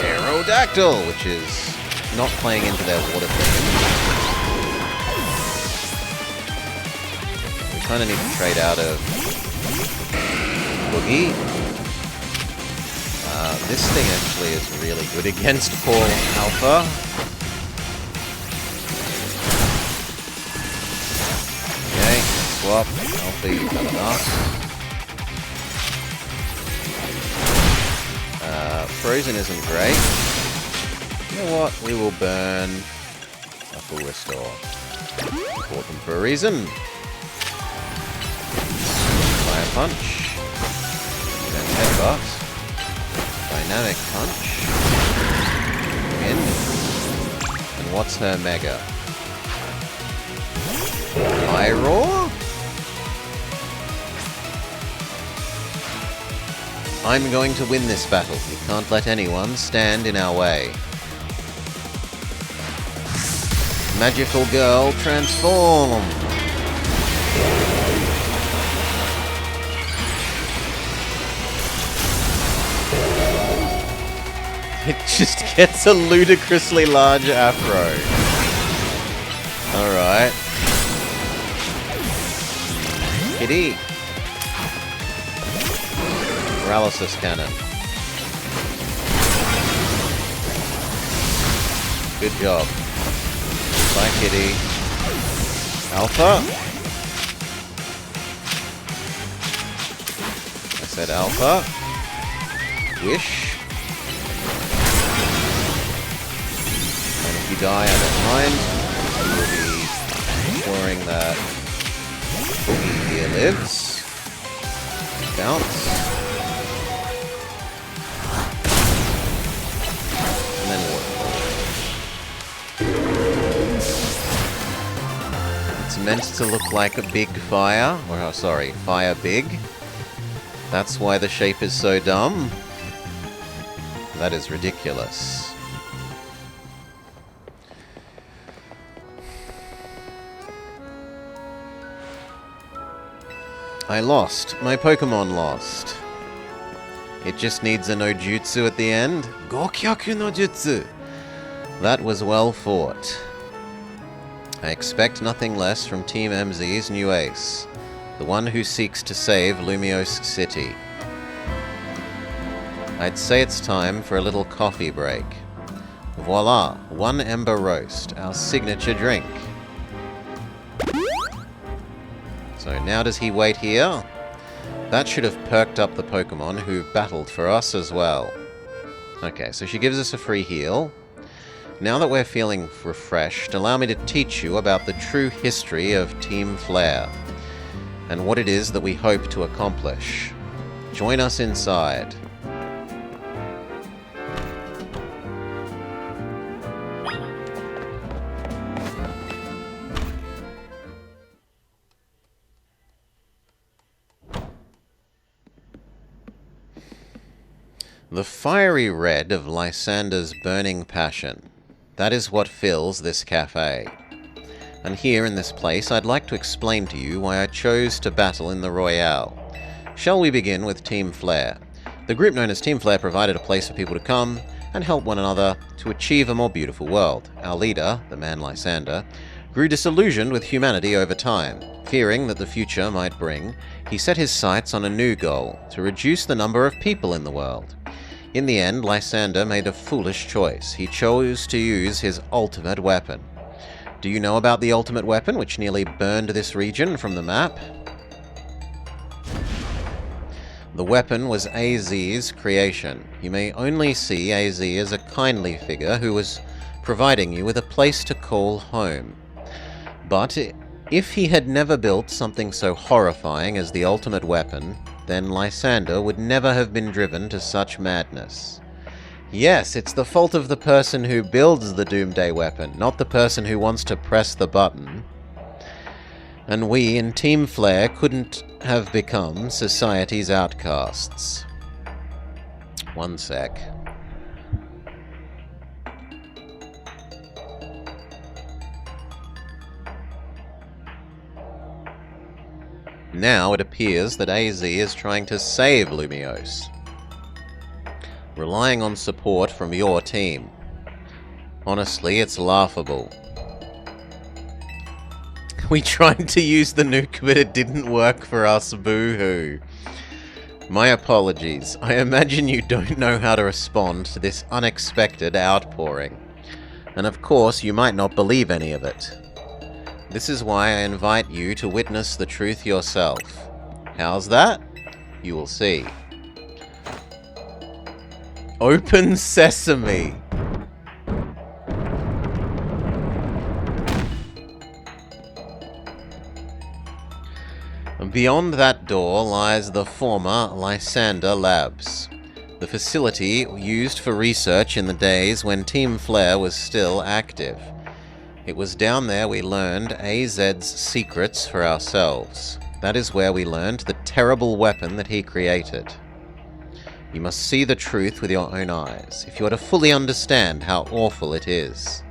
Aerodactyl, which is not playing into their water thing. We kind of need to trade out of Boogie. This thing actually is really good against poor Alpha. Okay, swap. Alpha, you've done enough. Frozen isn't great. You know what? We will burn a full restore. Bought them for a reason. Fire Punch. Then Headbutt. Dynamic Punch. Win. And what's her Mega? Fire Roar? I'm going to win this battle. We can't let anyone stand in our way. Magical Girl, transform! It just gets a ludicrously large afro. Alright. Kitty. Paralysis Cannon. Good job. Bye, Kitty. Alpha. I said Alpha. Wish. And if you die, I don't mind. We'll be ensuring that Boogie here lives. Bounce. And then it's meant to look like a big fire. Or, oh, sorry, fire big. That's why the shape is so dumb. That is ridiculous. I lost. My Pokemon lost. It just needs a no jutsu at the end. Gokyaku no jutsu. That was well fought. I expect nothing less from Team MZ's new ace, the one who seeks to save Lumiose City. I'd say it's time for a little coffee break. Voila, one ember roast, our signature drink. So now does he wait here? That should have perked up the Pokemon who battled for us as well. Okay, so she gives us a free heal. Now that we're feeling refreshed, allow me to teach you about the true history of Team Flare, and what it is that we hope to accomplish. Join us inside. The fiery red of Lysander's burning passion. That is what fills this cafe. And here in this place, I'd like to explain to you why I chose to battle in the Royale. Shall we begin with Team Flare? The group known as Team Flare provided a place for people to come and help one another to achieve a more beautiful world. Our leader, the man Lysander, grew disillusioned with humanity over time. Fearing that the future might bring, he set his sights on a new goal, to reduce the number of people in the world. In the end, Lysander made a foolish choice. He chose to use his ultimate weapon. Do you know about the ultimate weapon, which nearly burned this region from the map? The weapon was AZ's creation. You may only see AZ as a kindly figure who was providing you with a place to call home. But if he had never built something so horrifying as the ultimate weapon, then Lysander would never have been driven to such madness. Yes, it's the fault of the person who builds the Doomsday weapon, not the person who wants to press the button. And we in Team Flare couldn't have become society's outcasts. One sec. Now it appears that AZ is trying to save Lumiose, relying on support from your team. Honestly, it's laughable. We tried to use the nuke, but it didn't work for us, boo-hoo. My apologies. I imagine you don't know how to respond to this unexpected outpouring. And of course, you might not believe any of it. This is why I invite you to witness the truth yourself. How's that? You will see. Open sesame! Beyond that door lies the former Lysander Labs, the facility used for research in the days when Team Flare was still active. It was down there we learned AZ's secrets for ourselves. That is where we learned the terrible weapon that he created. You must see the truth with your own eyes, if you are to fully understand how awful it is.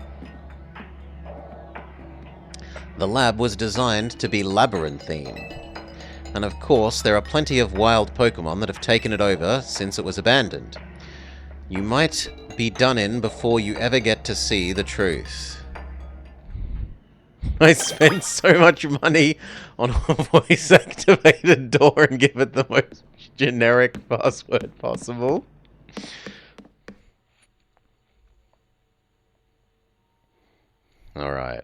The lab was designed to be labyrinthine. And of course, there are plenty of wild Pokemon that have taken it over since it was abandoned. You might be done in before you ever get to see the truth. I spent so much money on a voice-activated door and give it the most generic password possible. Alright.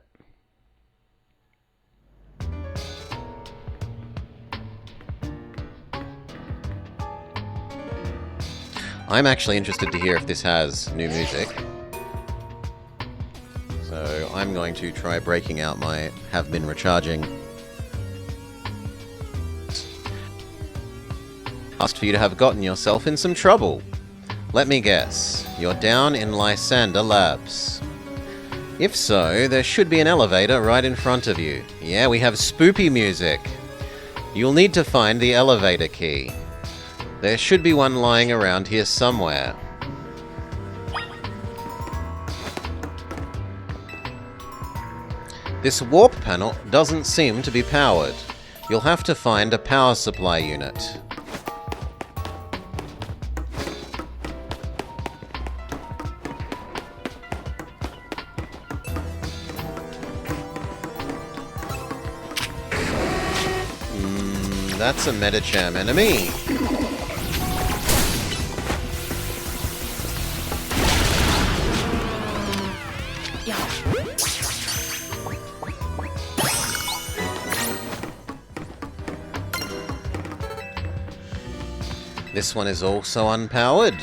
I'm actually interested to hear if this has new music. So I'm going to try breaking out my have been recharging. Asked for you to have gotten yourself in some trouble. Let me guess, you're down in Lysander Labs. If so, there should be an elevator right in front of you. Yeah, we have spoopy music. You'll need to find the elevator key. There should be one lying around here somewhere. This warp panel doesn't seem to be powered. You'll have to find a power supply unit. That's a Medicham enemy. This one is also unpowered.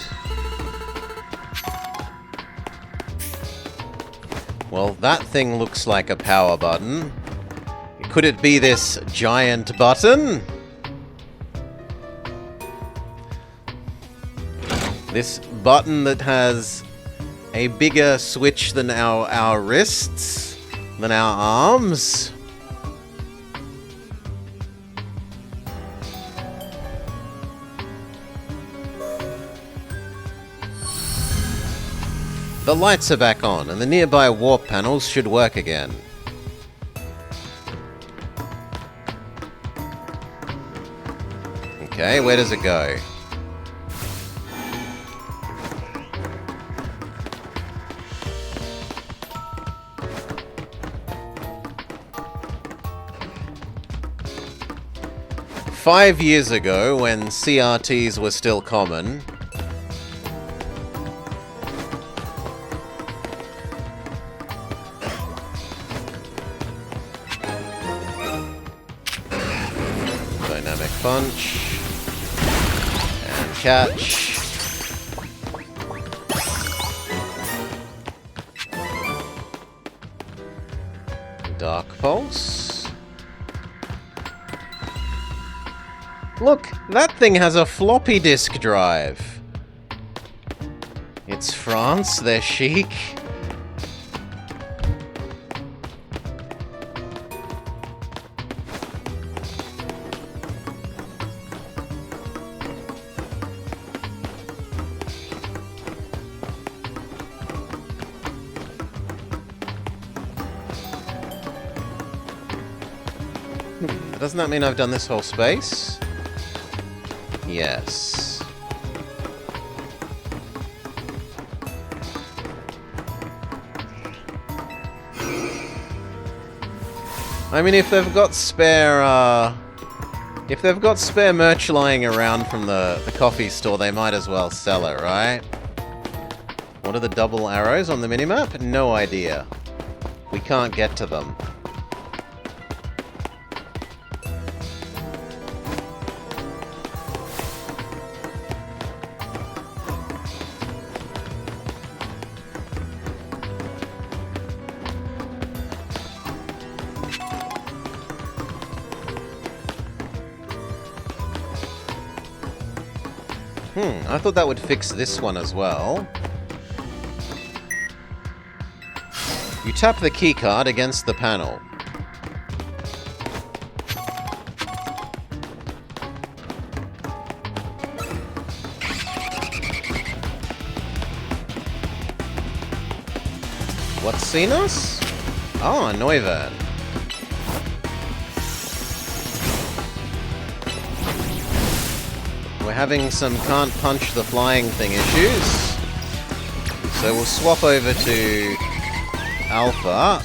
Well, that thing looks like a power button. Could it be this giant button? This button that has a bigger switch than our wrists, than our arms? The lights are back on, and the nearby warp panels should work again. Okay, where does it go? Five years ago, when CRTs were still common, Dynamic Punch. catch. Dark Pulse. Look, that thing has a floppy disk drive. It's France, they're chic. Doesn't that mean I've done this whole space? Yes. I mean, if they've got spare, merch lying around from the coffee store, they might as well sell it, right? What are the double arrows on the minimap? No idea. We can't get to them. I thought that would fix this one as well. You tap the keycard against the panel. What's seen us? Ah, Neuven. We're having some can't punch the flying thing issues. So we'll swap over to Alpha.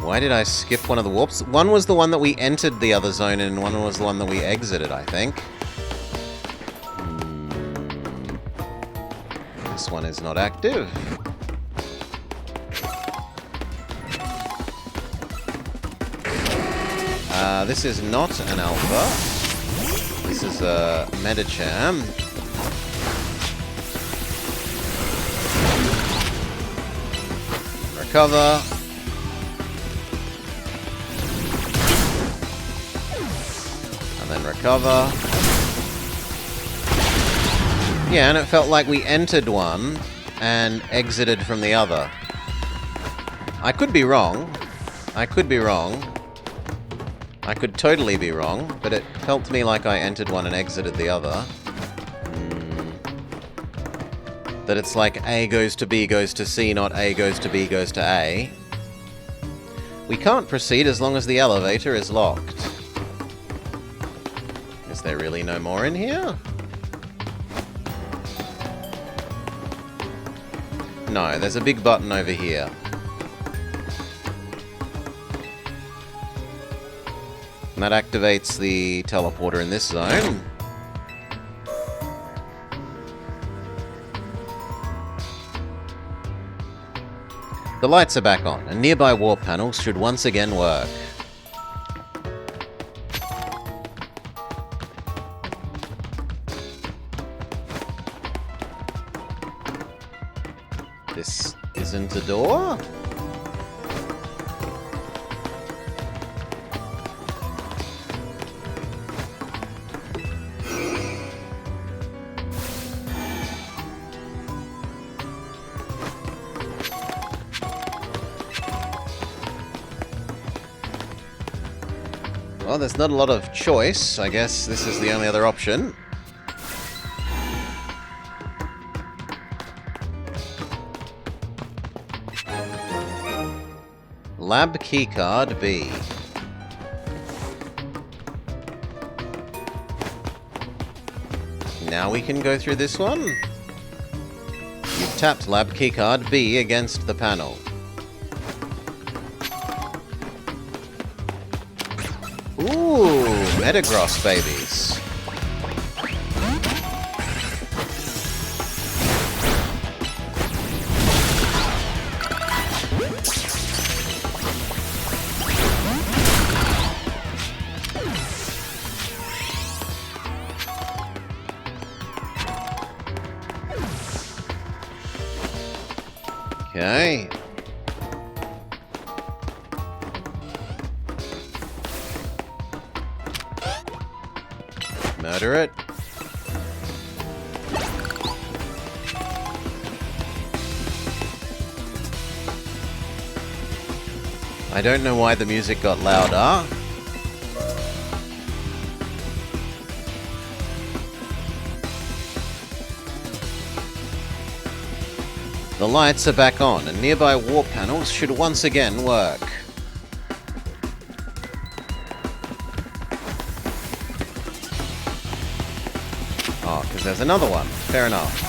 Why did I skip one of the warps? One was the one that we entered the other zone in, and one was the one that we exited, I think. This one is not active. This is not an alpha. This is a Medicham. Recover. And then recover. Yeah, and it felt like we entered one and exited from the other. I could be wrong. I could be wrong. I could totally be wrong, but it felt to me like I entered one and exited the other. That it's like A goes to B goes to C, not A goes to B goes to A. We can't proceed as long as the elevator is locked. Is there really no more in here? No, there's a big button over here. And that activates the teleporter in this zone. The lights are back on, and nearby warp panels should once again work. This isn't a door? Well, there's not a lot of choice. I guess this is the only other option. Lab keycard B. Now we can go through this one. You've tapped lab keycard B against the panel. Ooh, Metagross babies. Okay. Murder it. I don't know why the music got louder. The lights are back on, and nearby warp panels should once again work. Oh, because there's another one. Fair enough.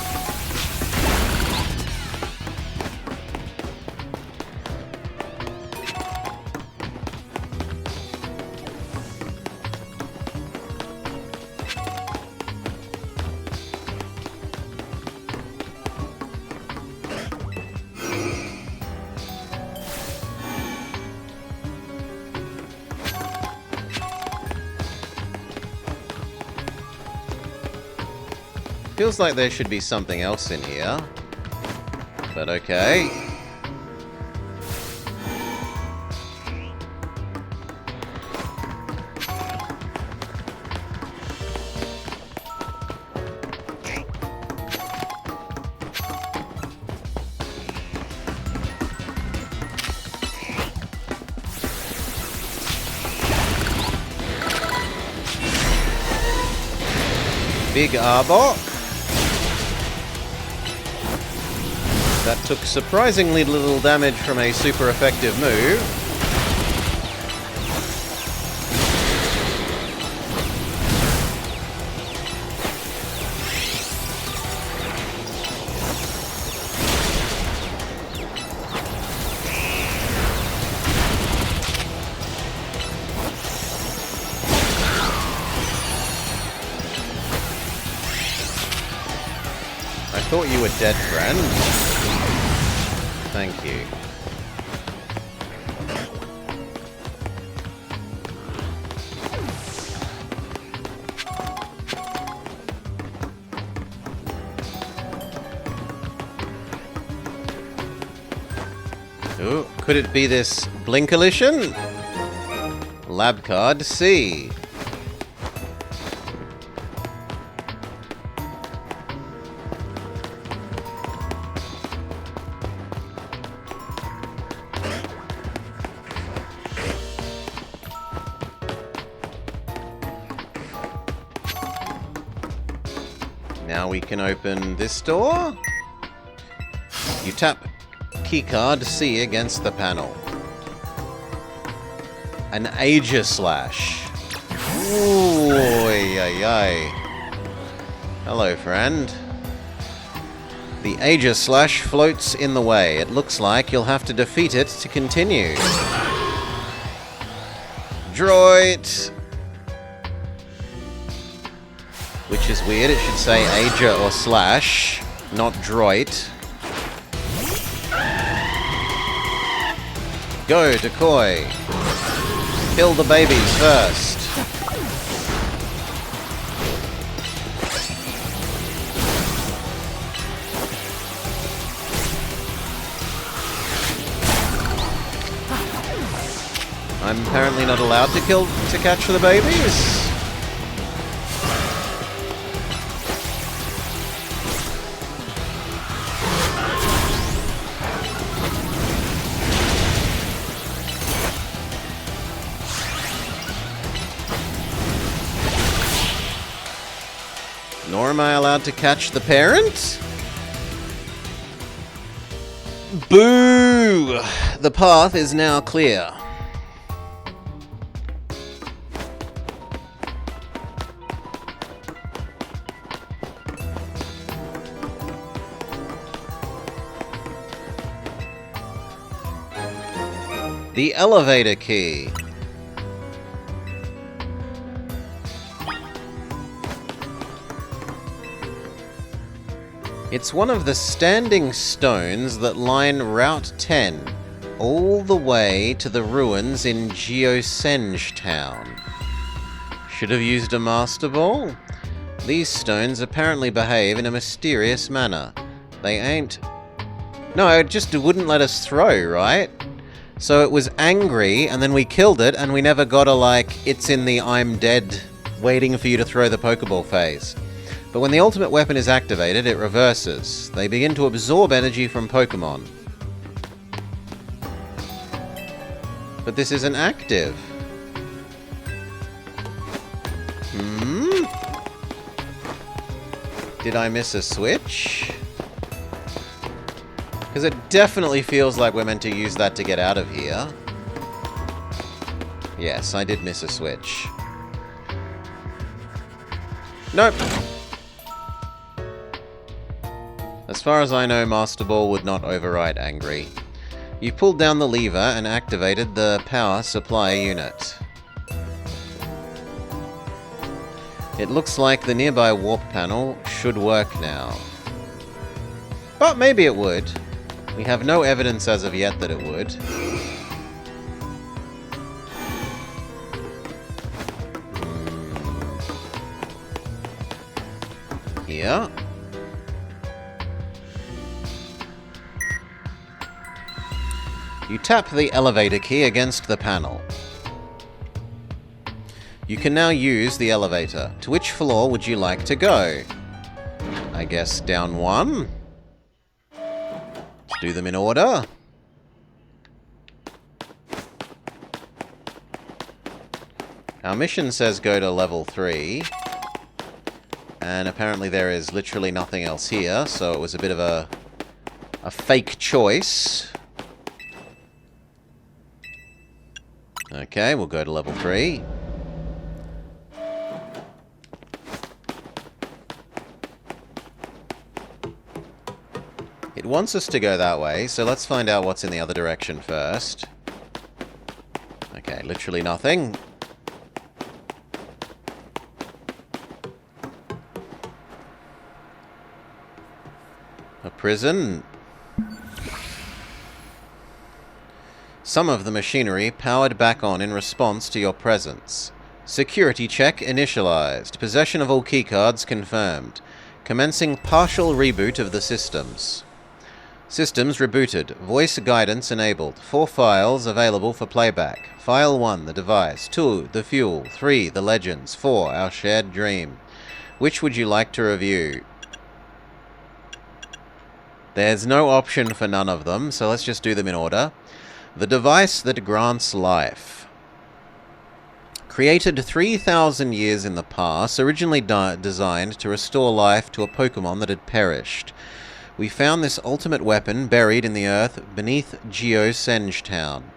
Feels like there should be something else in here. But okay. Big Arbok. That took surprisingly little damage from a super effective move. I thought you were dead, friend. Thank you. Ooh, could it be this Blinkolician? Lab card C. Now we can open this door. You tap keycard C against the panel. An Aegislash. Ooh, ay, ay. Hello, friend. The Aegislash floats in the way. It looks like you'll have to defeat it to continue. Droid! Which is weird, it should say Aja or Slash, not Droid. Go, Decoy. Kill the babies first. I'm apparently not allowed to catch the babies. Nor am I allowed to catch the parent? Boo! The path is now clear. The elevator key. It's one of the standing stones that line Route 10 all the way to the ruins in Geosenge Town. Should have used a Master Ball? These stones apparently behave in a mysterious manner. They ain't No, it just wouldn't let us throw, right? So it was angry, and then we killed it, and we never got a, like, it's in the I'm dead, waiting for you to throw the Pokeball phase. But when the ultimate weapon is activated, it reverses. They begin to absorb energy from Pokemon. But this isn't active. Did I miss a switch? Because it definitely feels like we're meant to use that to get out of here. Yes, I did miss a switch. Nope. As far as I know, Master Ball would not override Angry. You pulled down the lever and activated the power supply unit. It looks like the nearby warp panel should work now. But maybe it would. We have no evidence as of yet that it would. Here. You tap the elevator key against the panel. You can now use the elevator. To which floor would you like to go? I guess down one? Do them in order. Our mission says go to level 3. And apparently there is literally nothing else here, so it was a bit of a fake choice. Okay, we'll go to level 3. It wants us to go that way, so let's find out what's in the other direction first. Okay, literally nothing. A prison. Some of the machinery powered back on in response to your presence. Security check initialized. Possession of all keycards confirmed. Commencing partial reboot of the systems. Systems rebooted. Voice guidance enabled. 4 files available for playback. File 1, the device. 2, the fuel. 3, the legends. 4, our shared dream. Which would you like to review? There's no option for none of them, so let's just do them in order. The device that grants life. Created 3,000 years in the past, originally designed to restore life to a Pokemon that had perished. We found this ultimate weapon buried in the earth beneath Geosenge Town.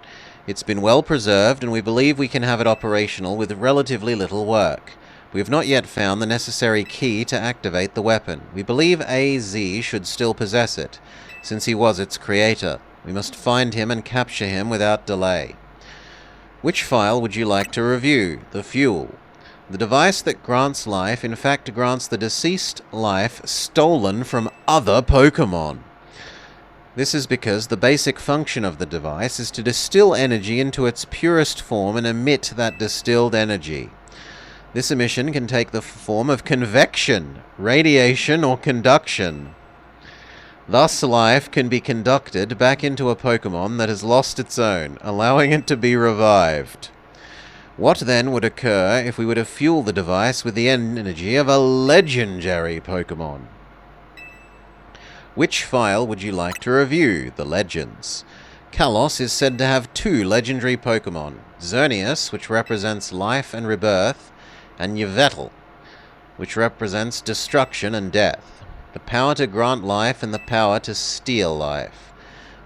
It's been well preserved, and we believe we can have it operational with relatively little work. We have not yet found the necessary key to activate the weapon. We believe AZ should still possess it, since he was its creator. We must find him and capture him without delay. Which file would you like to review? The fuel. The device that grants life, in fact, grants the deceased life stolen from other Pokemon. This is because the basic function of the device is to distill energy into its purest form and emit that distilled energy. This emission can take the form of convection, radiation, or conduction. Thus, life can be conducted back into a Pokemon that has lost its own, allowing it to be revived. What then would occur if we were to fuel the device with the energy of a legendary Pokemon? Which file would you like to review? The Legends. Kalos is said to have 2 legendary Pokemon, Xerneas, which represents life and rebirth, and Yveltal, which represents destruction and death. The power to grant life and the power to steal life.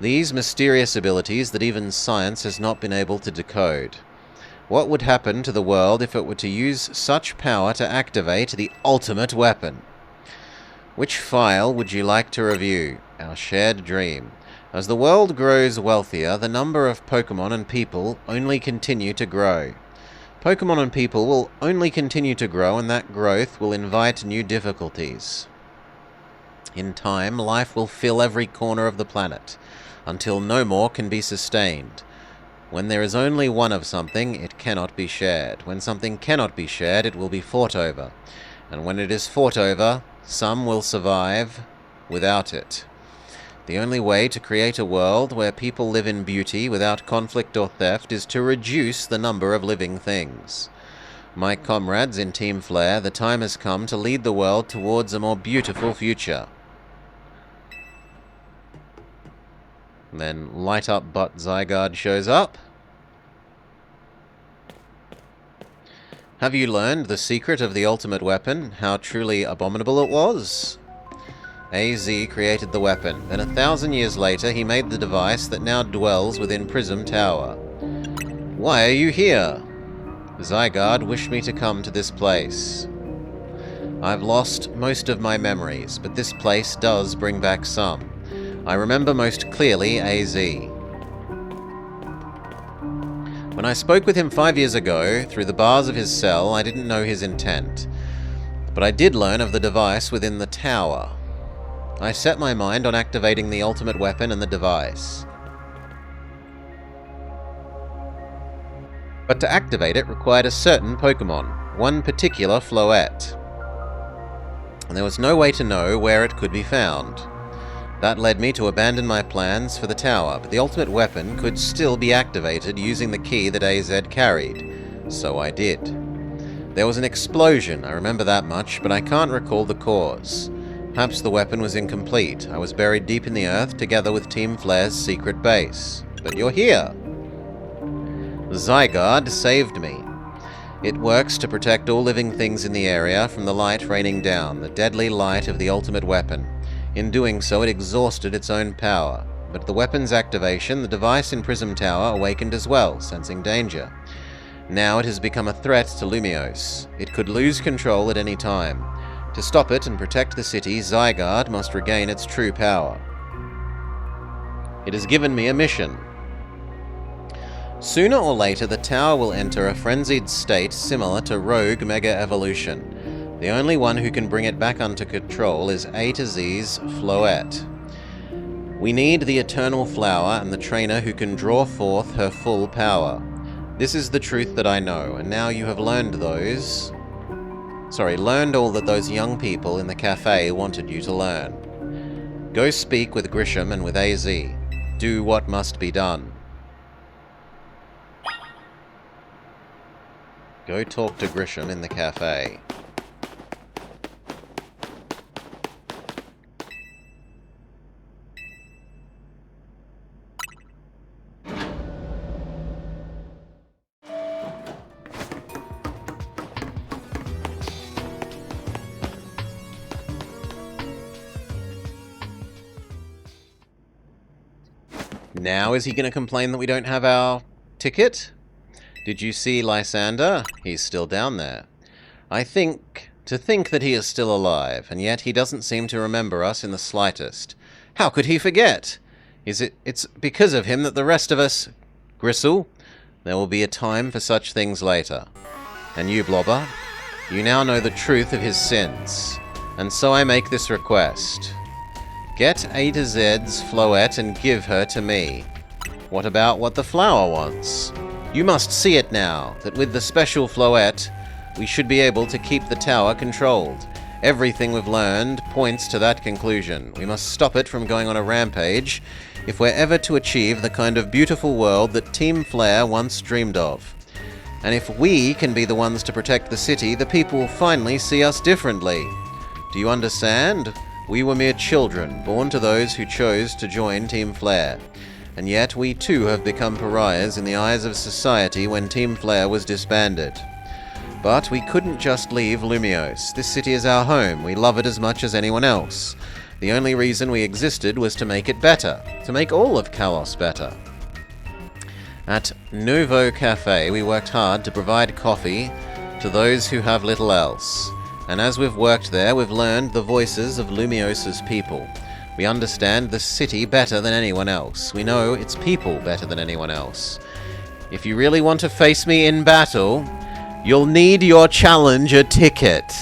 These mysterious abilities that even science has not been able to decode. What would happen to the world if it were to use such power to activate the ultimate weapon? Which file would you like to review? Our shared dream. As the world grows wealthier, the number of Pokemon and people only continue to grow. Pokemon and people will only continue to grow, and that growth will invite new difficulties. In time, life will fill every corner of the planet, until no more can be sustained. When there is only one of something, it cannot be shared. When something cannot be shared, it will be fought over. And when it is fought over, some will survive without it. The only way to create a world where people live in beauty without conflict or theft is to reduce the number of living things. My comrades in Team Flare, the time has come to lead the world towards a more beautiful future. And then Light Up Butt Zygarde shows up. Have you learned the secret of the ultimate weapon? How truly abominable it was? AZ created the weapon. Then 1,000 years later, he made the device that now dwells within Prism Tower. Why are you here? Zygarde wished me to come to this place. I've lost most of my memories, but this place does bring back some. I remember most clearly AZ. When I spoke with him 5 years ago, through the bars of his cell, I didn't know his intent. But I did learn of the device within the tower. I set my mind on activating the ultimate weapon and the device. But to activate it required a certain Pokemon, one particular Floette. And there was no way to know where it could be found. That led me to abandon my plans for the tower, but the ultimate weapon could still be activated using the key that AZ carried. So I did. There was an explosion, I remember that much, but I can't recall the cause. Perhaps the weapon was incomplete. I was buried deep in the earth together with Team Flare's secret base. But you're here. Zygarde saved me. It works to protect all living things in the area from the light raining down, the deadly light of the ultimate weapon. In doing so, it exhausted its own power. But at the weapon's activation, the device in Prism Tower awakened as well, sensing danger. Now it has become a threat to Lumiose. It could lose control at any time. To stop it and protect the city, Zygarde must regain its true power. It has given me a mission. Sooner or later, the tower will enter a frenzied state similar to Rogue Mega Evolution. The only one who can bring it back under control is A to Z's Floette. We need the Eternal Flower and the trainer who can draw forth her full power. This is the truth that I know, and now you have learned all that those young people in the cafe wanted you to learn. Go speak with Grisham and with AZ. Do what must be done. Go talk to Grisham in the cafe. Now is he going to complain that we don't have our ticket? Did you see Lysander? He's still down there. To think that he is still alive, and yet he doesn't seem to remember us in the slightest. How could he forget? It's because of him that the rest of us... Gristle, there will be a time for such things later. And you, Blobber, you now know the truth of his sins. And so I make this request. Get A to Z's Floette and give her to me. What about what the flower wants? You must see it now, that with the special Floette, we should be able to keep the tower controlled. Everything we've learned points to that conclusion. We must stop it from going on a rampage if we're ever to achieve the kind of beautiful world that Team Flare once dreamed of. And if we can be the ones to protect the city, the people will finally see us differently. Do you understand? We were mere children, born to those who chose to join Team Flare. And yet we too have become pariahs in the eyes of society when Team Flare was disbanded. But we couldn't just leave Lumiose. This city is our home. We love it as much as anyone else. The only reason we existed was to make it better, to make all of Kalos better. At Nouveau Cafe, we worked hard to provide coffee to those who have little else. And as we've worked there, we've learned the voices of Lumiose's people. We understand the city better than anyone else. We know its people better than anyone else. If you really want to face me in battle, you'll need your challenger ticket.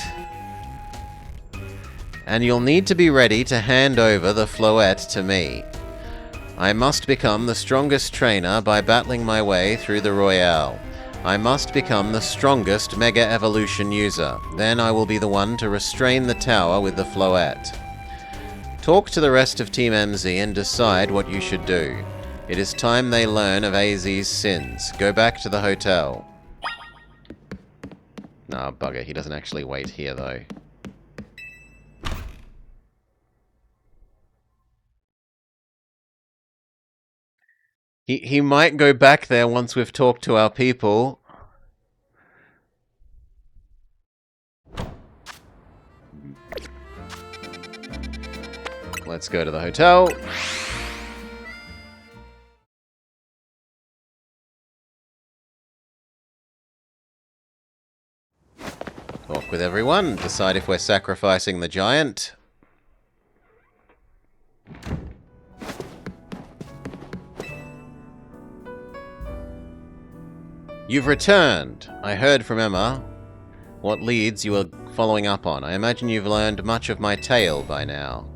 And you'll need to be ready to hand over the Floette to me. I must become the strongest trainer by battling my way through the Royale. I must become the strongest Mega Evolution user. Then I will be the one to restrain the tower with the Floette. Talk to the rest of Team MZ and decide what you should do. It is time they learn of AZ's sins. Go back to the hotel. Nah, bugger. He doesn't actually wait here, though. He might go back there once we've talked to our people. Let's go to the hotel. Talk with everyone. Decide if we're sacrificing the giant. You've returned. I heard from Emma what leads you were following up on. I imagine you've learned much of my tale by now.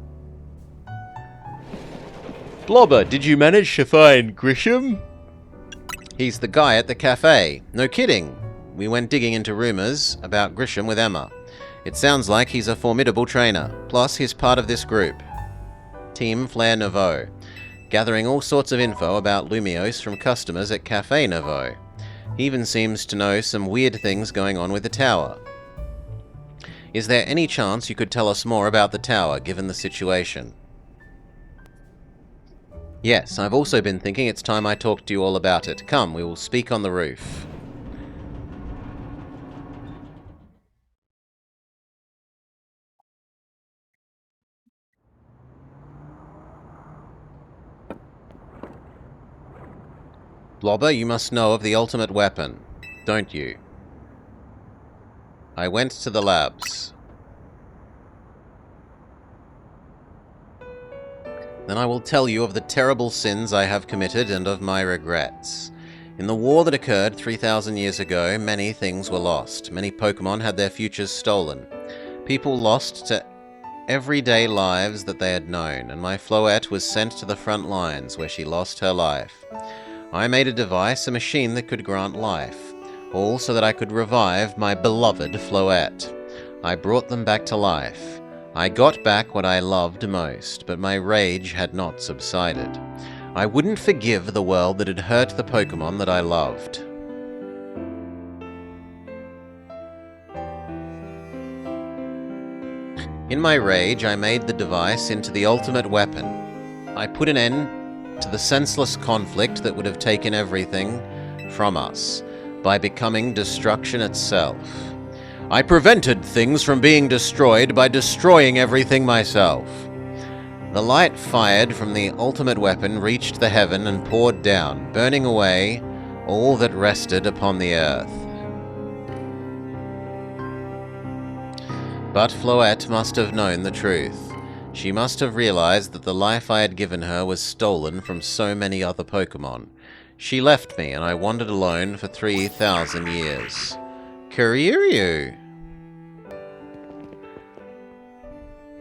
Blobber, did you manage to find Grisham? He's the guy at the cafe. No kidding. We went digging into rumors about Grisham with Emma. It sounds like he's a formidable trainer. Plus, he's part of this group. Team Flair Nouveau. Gathering all sorts of info about Lumios from customers at Cafe Nouveau. He even seems to know some weird things going on with the tower. Is there any chance you could tell us more about the tower, given the situation? Yes, I've also been thinking it's time I talked to you all about it. Come, we will speak on the roof. Blobber, you must know of the ultimate weapon, don't you? I went to the labs. Then I will tell you of the terrible sins I have committed and of my regrets. In the war that occurred 3,000 years ago, many things were lost. Many Pokemon had their futures stolen. People lost to everyday lives that they had known, and my Floette was sent to the front lines where she lost her life. I made a device, a machine that could grant life, all so that I could revive my beloved Floette. I brought them back to life. I got back what I loved most, but my rage had not subsided. I wouldn't forgive the world that had hurt the Pokemon that I loved. In my rage, I made the device into the ultimate weapon. I put an end to the senseless conflict that would have taken everything from us by becoming destruction itself. I prevented things from being destroyed by destroying everything myself. The light fired from the ultimate weapon reached the heaven and poured down, burning away all that rested upon the earth. But Floette must have known the truth. She must have realized that the life I had given her was stolen from so many other Pokemon. She left me, and I wandered alone for 3,000 years. Kiryu!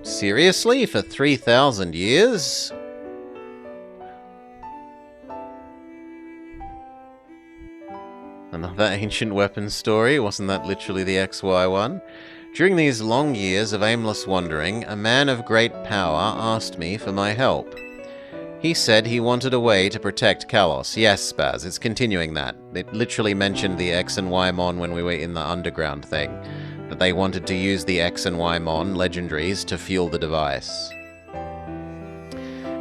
Seriously? For 3,000 years? Another ancient weapon story? Wasn't that literally the XY one? During these long years of aimless wandering, a man of great power asked me for my help. He said he wanted a way to protect Kalos. Yes, Spaz, it's continuing that. It literally mentioned the X and Y Mon when we were in the underground thing. That they wanted to use the X and Y Mon legendaries to fuel the device.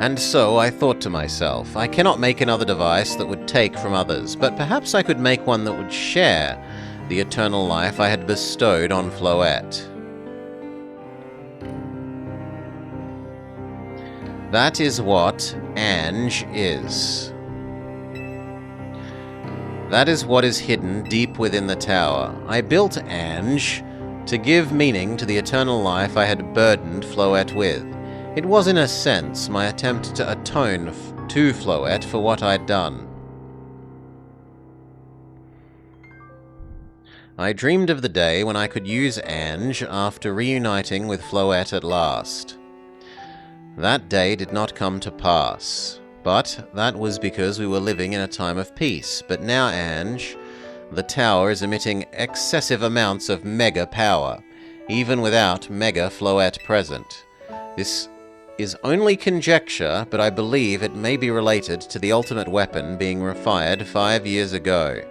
And so I thought to myself, I cannot make another device that would take from others, but perhaps I could make one that would share the eternal life I had bestowed on Floette. That is what Ange is. That is what is hidden deep within the tower. I built Ange to give meaning to the eternal life I had burdened Floette with. It was, in a sense, my attempt to atone to Floette for what I'd done. I dreamed of the day when I could use Ange after reuniting with Floette at last. That day did not come to pass, but that was because we were living in a time of peace. But now Ange, the tower is emitting excessive amounts of mega power, even without Mega Floette present. This is only conjecture, but I believe it may be related to the ultimate weapon being refired 5 years ago.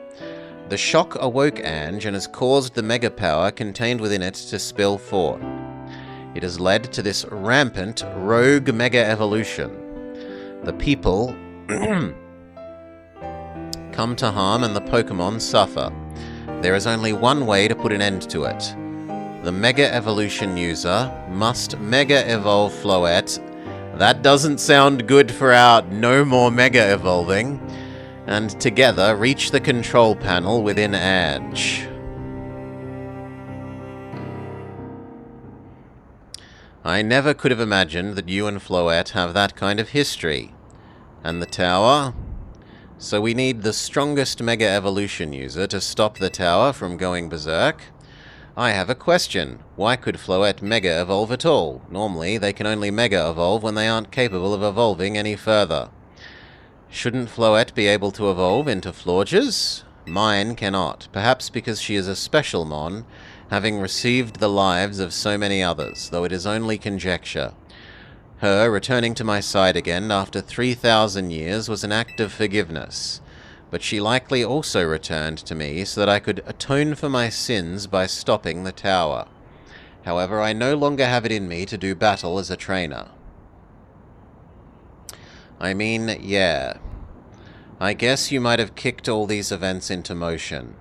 The shock awoke Ange and has caused the mega power contained within it to spill forth. It has led to this rampant rogue mega evolution. The people come to harm and the Pokemon suffer. There is only one way to put an end to it. The Mega Evolution user must Mega Evolve Floette. That doesn't sound good for our no more Mega Evolving. And together reach the control panel within Ange. I never could have imagined that you and Floette have that kind of history. And the tower? So we need the strongest Mega Evolution user to stop the tower from going berserk? I have a question. Why could Floette Mega Evolve at all? Normally, they can only Mega Evolve when they aren't capable of evolving any further. Shouldn't Floette be able to evolve into Florges? Mine cannot, perhaps because she is a special Mon, having received the lives of so many others, though it is only conjecture. Her returning to my side again after 3,000 years was an act of forgiveness. But she likely also returned to me so that I could atone for my sins by stopping the tower. However, I no longer have it in me to do battle as a trainer. I mean, yeah. I guess you might have kicked all these events into motion.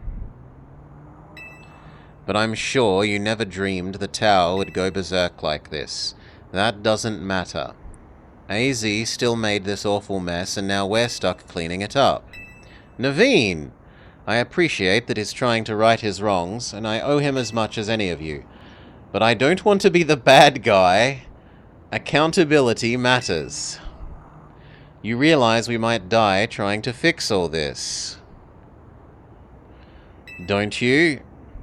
But I'm sure you never dreamed the tower would go berserk like this. That doesn't matter. AZ still made this awful mess and now we're stuck cleaning it up. Naveen! I appreciate that he's trying to right his wrongs, and I owe him as much as any of you. But I don't want to be the bad guy. Accountability matters. You realize we might die trying to fix all this. Don't you?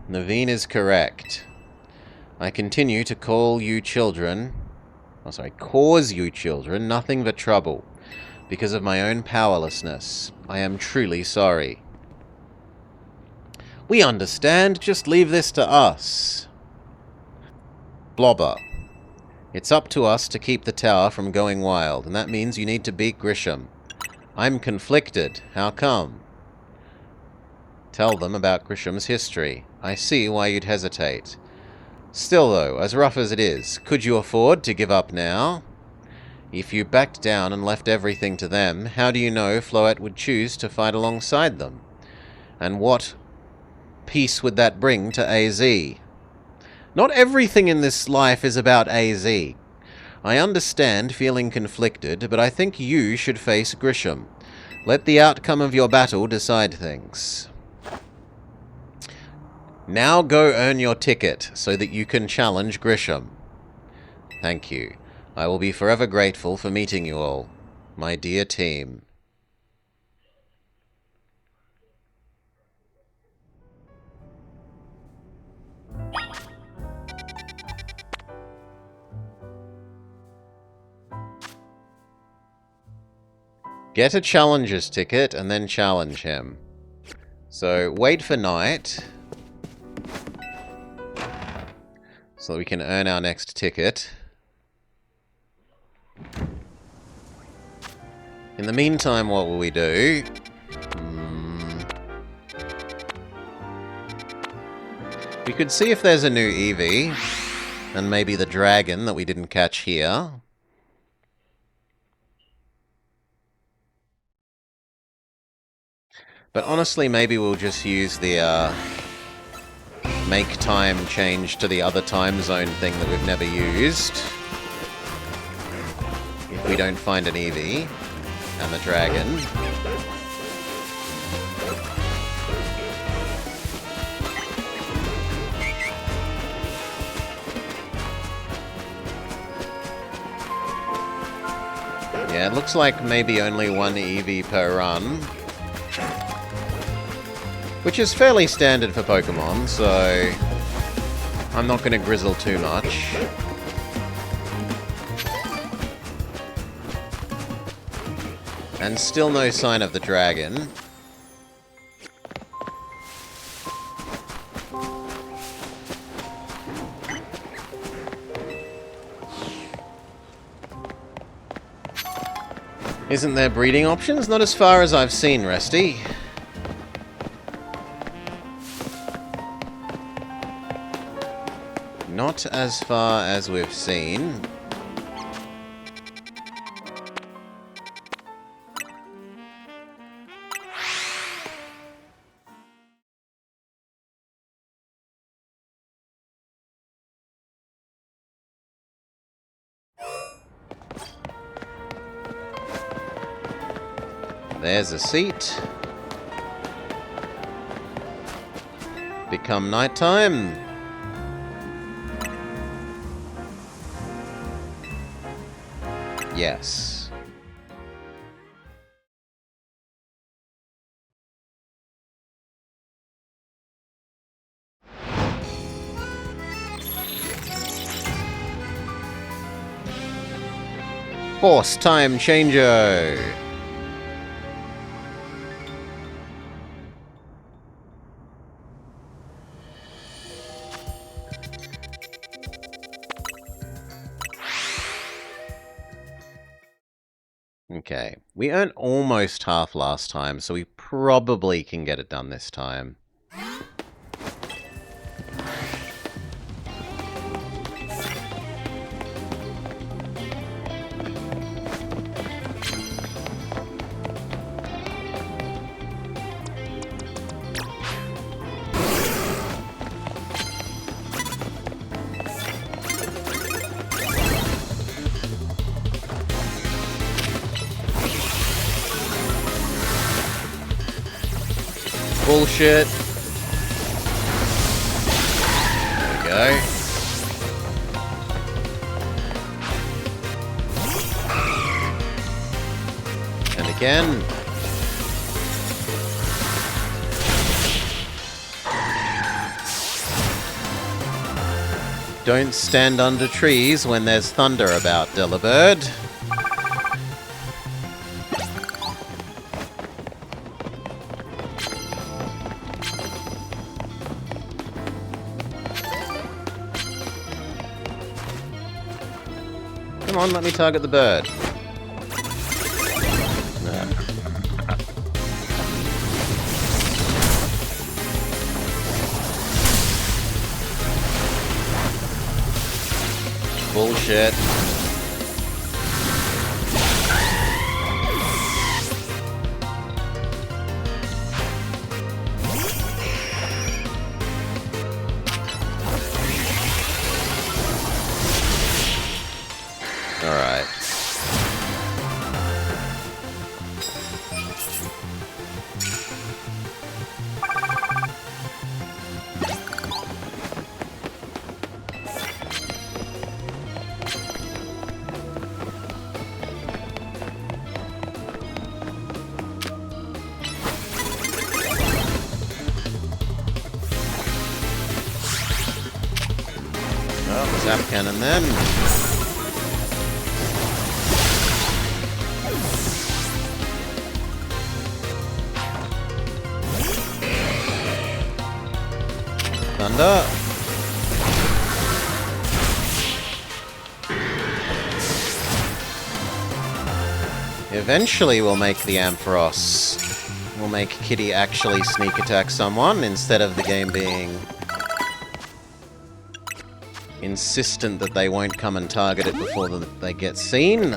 Naveen is correct. I continue to call you children... cause you children nothing but trouble. Because of my own powerlessness. I am truly sorry. We understand. Just leave this to us. Blobber. It's up to us to keep the tower from going wild, and that means you need to beat Grisham. I'm conflicted. How come? Tell them about Grisham's history. I see why you'd hesitate. Still though, as rough as it is, could you afford to give up now? If you backed down and left everything to them, how do you know Floette would choose to fight alongside them? And what peace would that bring to AZ? Not everything in this life is about AZ. I understand feeling conflicted, but I think you should face Grisham. Let the outcome of your battle decide things. Now go earn your ticket so that you can challenge Grisham. Thank you. I will be forever grateful for meeting you all, my dear team. Get a challenger's ticket and then challenge him. So, wait for night, so that we can earn our next ticket. In the meantime, what will we do? We could see if there's a new Eevee, and maybe the dragon that we didn't catch here. But honestly, maybe we'll just use the make time change to the other time zone thing that we've never used. If we don't find an Eevee and the dragon. Yeah, it looks like maybe only one Eevee per run. Which is fairly standard for Pokemon, so I'm not going to grizzle too much. And still no sign of the dragon. Isn't there breeding options? Not as far as I've seen, Resty. Not as far as we've seen. There's a seat. Become nighttime. Yes. Horse time changer. Okay, we earned almost half last time, so we probably can get it done this time. Bullshit. There we go. And again. Don't stand under trees when there's thunder about, Delibird. Come on, let me target the bird. Bullshit. Alright. Oh, zap cannon then. Thunder. Eventually we'll make the Ampharos. We'll make Kitty actually sneak attack someone instead of the game being insistent that they won't come and target it before they get seen.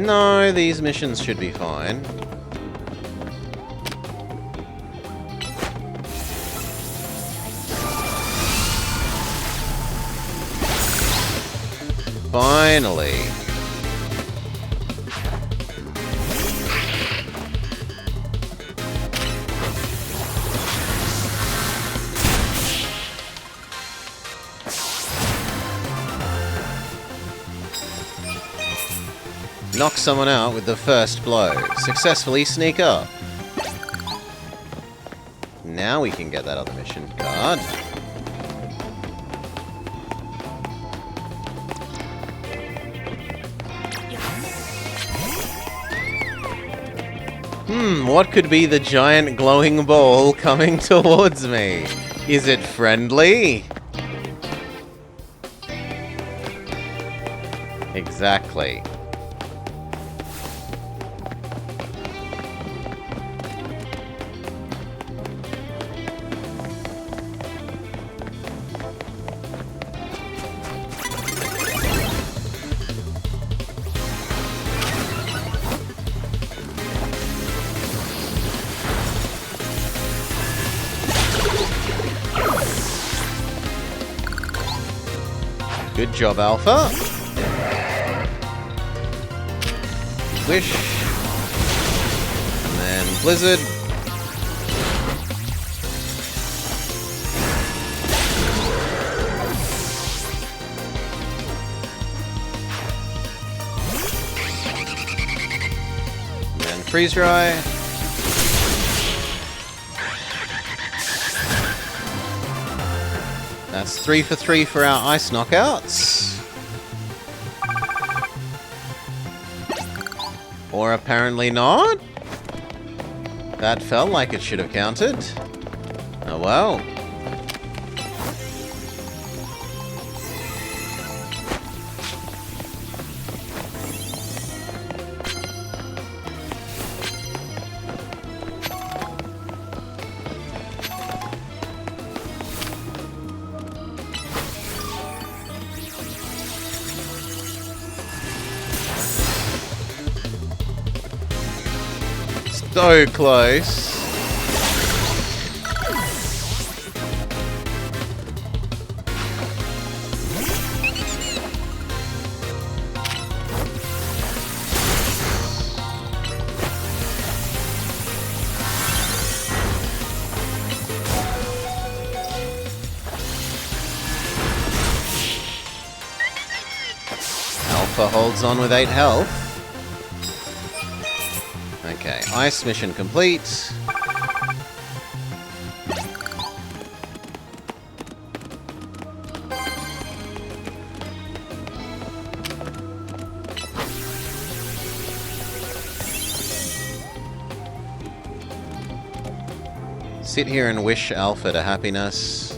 No, these missions should be fine. Finally. Knock someone out with the first blow. Successfully sneak up. Now we can get that other mission card. What could be the giant glowing ball coming towards me? Is it friendly? Exactly. Good job, Alpha. Wish. And then Blizzard. And then Freeze Dry. That's 3 for 3 for our ice knockouts. Or apparently not. That felt like it should have counted. Oh well. So close. Alpha holds on with 8 health. Okay, ice mission complete. Sit here and wish Alpha to happiness.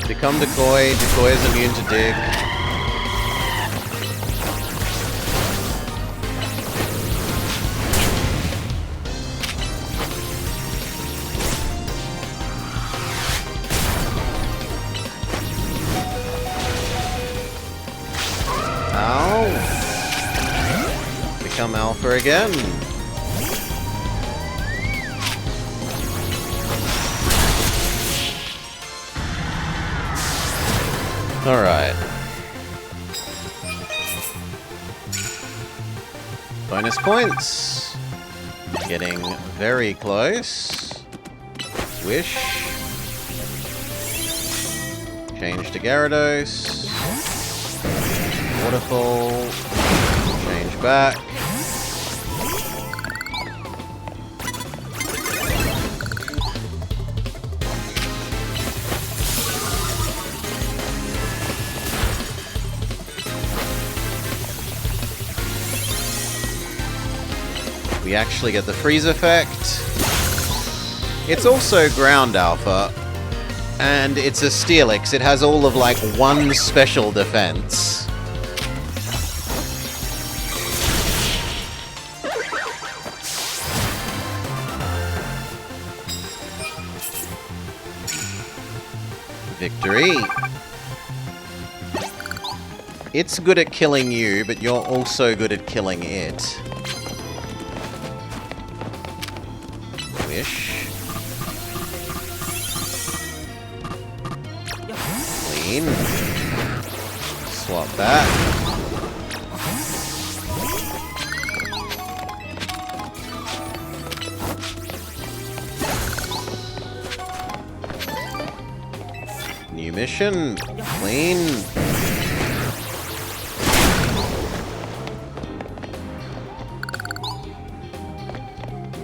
Become Decoy. Decoy is immune to dig. Ow. Become Alpha again. Alright. Bonus points. Getting very close. Wish. Change to Gyarados. Waterfall. Change back. We actually get the freeze effect. It's also ground alpha, and it's a Steelix. It has all of like one special defense. Victory. It's good at killing you, but you're also good at killing it. Wish. Clean. Swap that. New mission. Clean.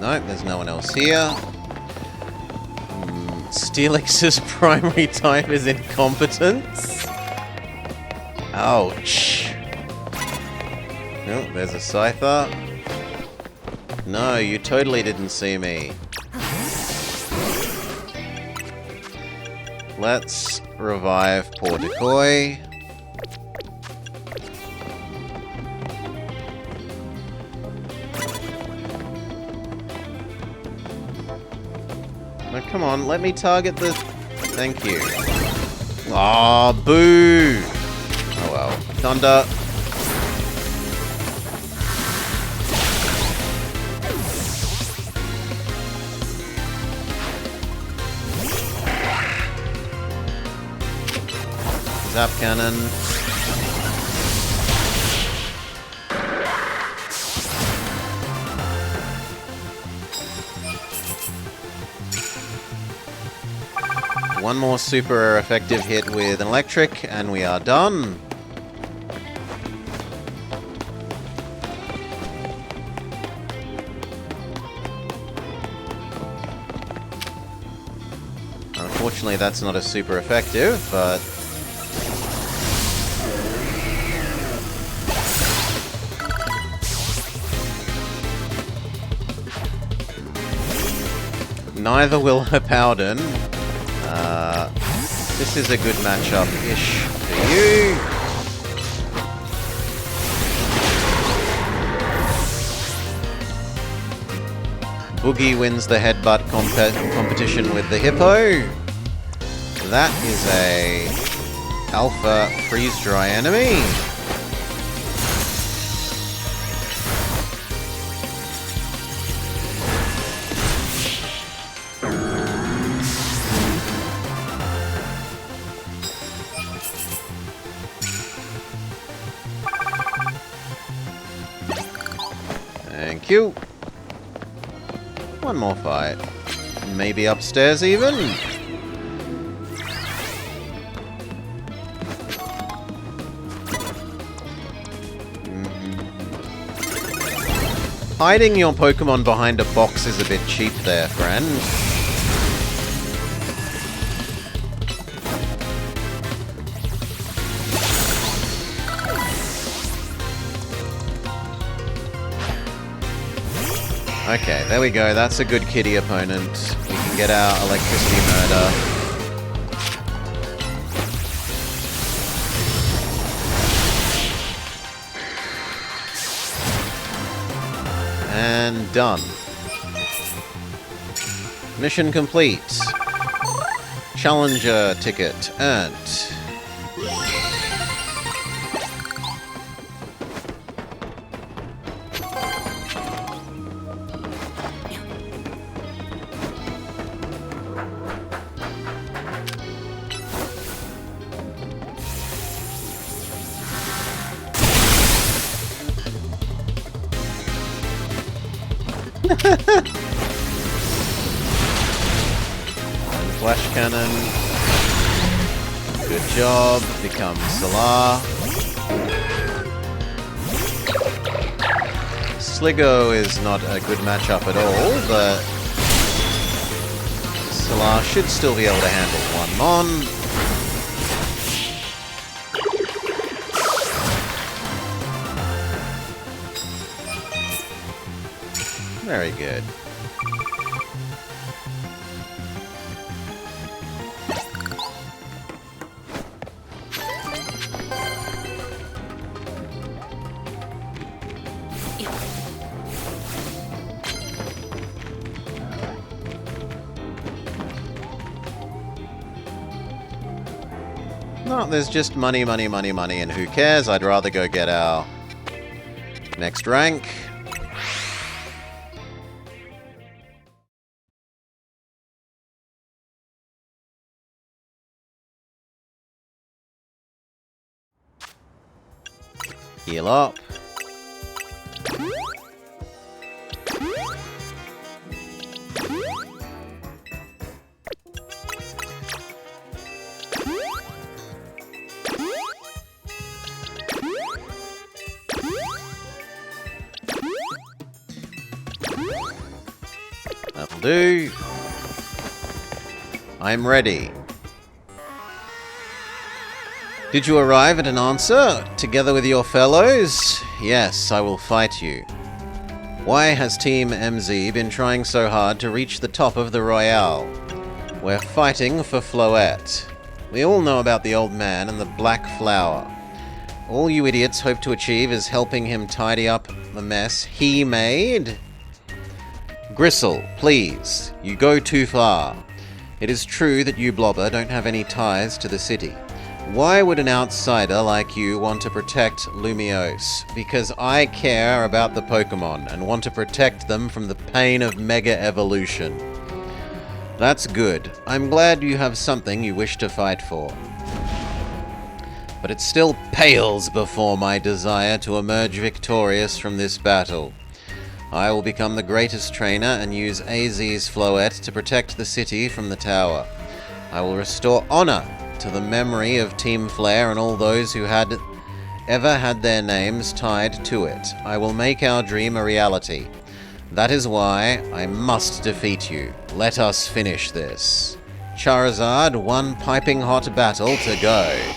Nope, there's no one else here. Steelix's primary type is incompetence. Ouch. Oh, there's a Scyther. No, you totally didn't see me. Let's revive poor Decoy. No, come on, let me target the... Thank you. Aw, boo! Oh well. Thunder. Zap cannon. One more super effective hit with an electric, and we are done. Unfortunately, that's not a super effective, but... Neither will her Powden. This is a good matchup-ish for you. Boogie wins the headbutt competition with the Hippo. That is a alpha freeze-dry enemy. Thank you. One more fight. Maybe upstairs even? Hiding your Pokemon behind a box is a bit cheap there, friend. Okay, there we go. That's a good kitty opponent. We can get our electricity murder. And done. Mission complete. Challenger ticket earned. Flash cannon. Good job. Become Salar. Sligo is not a good matchup at all, but Salar should still be able to handle one Mon. Very good. No, there's just money, money, money, money, and who cares? I'd rather go get our next rank. Heal up. That'll do. I'm ready. Did you arrive at an answer, together with your fellows? Yes, I will fight you. Why has Team MZ been trying so hard to reach the top of the Royale? We're fighting for Floette. We all know about the old man and the Black Flower. All you idiots hope to achieve is helping him tidy up the mess he made? Gristle, please. You go too far. It is true that you, Blobber, don't have any ties to the city. Why would an outsider like you want to protect Lumiose? Because I care about the Pokemon and want to protect them from the pain of Mega Evolution. That's good. I'm glad you have something you wish to fight for. But it still pales before my desire to emerge victorious from this battle. I will become the greatest trainer and use AZ's Floette to protect the city from the tower. I will restore honor to the memory of Team Flare and all those who had ever had their names tied to it. I will make our dream a reality. That is why I must defeat you. Let us finish this. Charizard, one piping hot battle to go.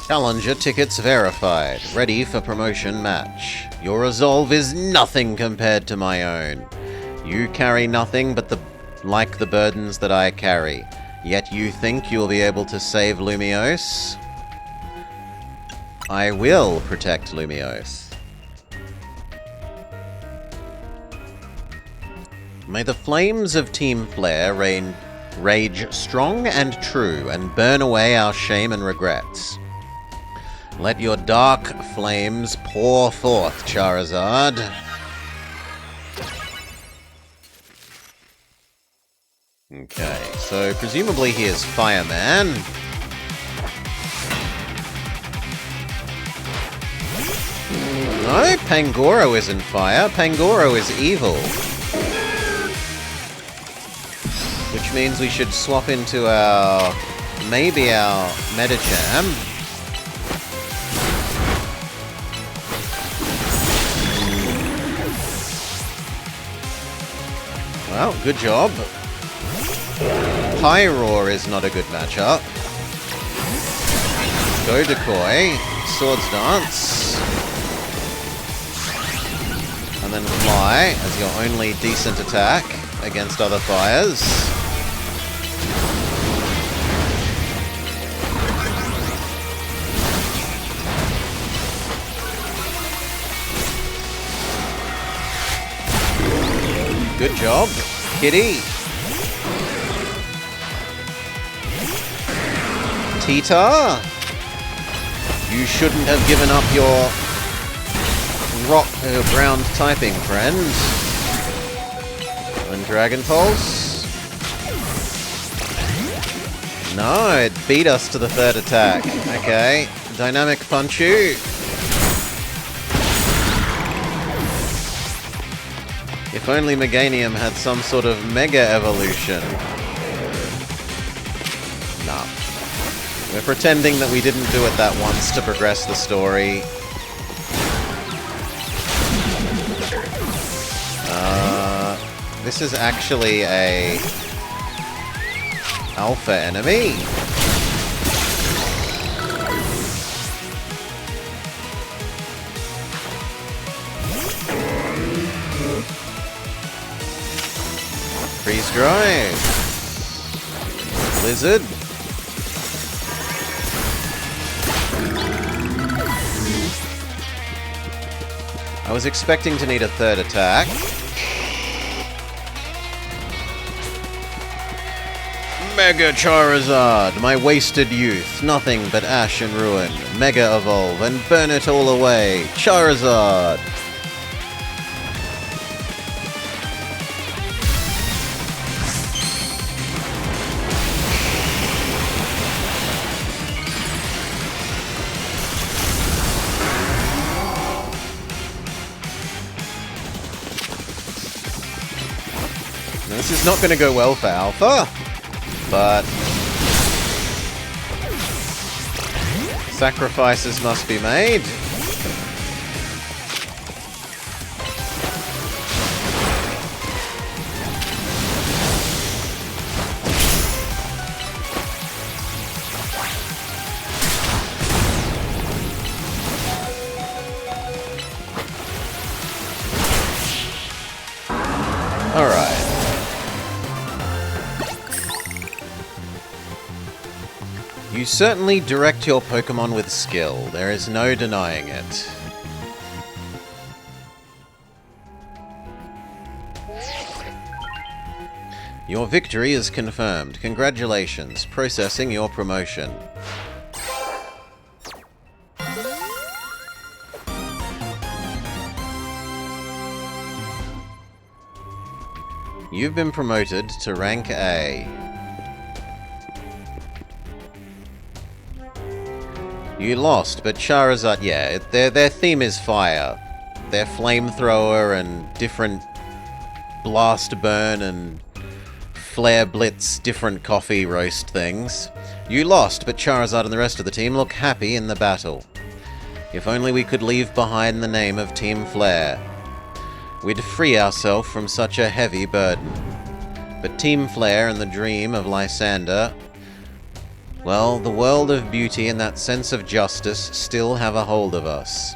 Challenger tickets verified. Ready for promotion match. Your resolve is nothing compared to my own. You carry nothing but like the burdens that I carry. Yet you think you'll be able to save Lumiose? I will protect Lumiose. May the flames of Team Flare rage strong and true and burn away our shame and regrets. Let your dark flames pour forth, Charizard. Okay, so presumably he is Fireman. No, Pangoro isn't fire. Pangoro is evil. Which means we should swap into maybe our Medicham. Well, good job. Pyroar is not a good matchup. Go Decoy, Swords Dance, and then Fly as your only decent attack against other fires. Good job, Kitty. Tita, you shouldn't have given up your ground typing, friend. And Dragon Pulse. No, it beat us to the third attack. Okay, Dynamic Punch you. If only Meganium had some sort of Mega Evolution. Nah. We're pretending that we didn't do it that once to progress the story. This is actually a alpha enemy. Freeze dry. Blizzard. I was expecting to need a third attack. Mega Charizard, my wasted youth, nothing but ash and ruin. Mega Evolve and burn it all away. Charizard! This is not going to go well for Alpha, but sacrifices must be made. Alright. You certainly direct your Pokemon with skill, there is no denying it. Your victory is confirmed. Congratulations, processing your promotion. You've been promoted to rank A. You lost, but Charizard, yeah, their theme is fire. Their flamethrower and different blast burn and flare blitz, different coffee roast things. You lost, but Charizard and the rest of the team look happy in the battle. If only we could leave behind the name of Team Flare. We'd free ourselves from such a heavy burden. But Team Flare and the dream of Lysander, well, the world of beauty and that sense of justice still have a hold of us,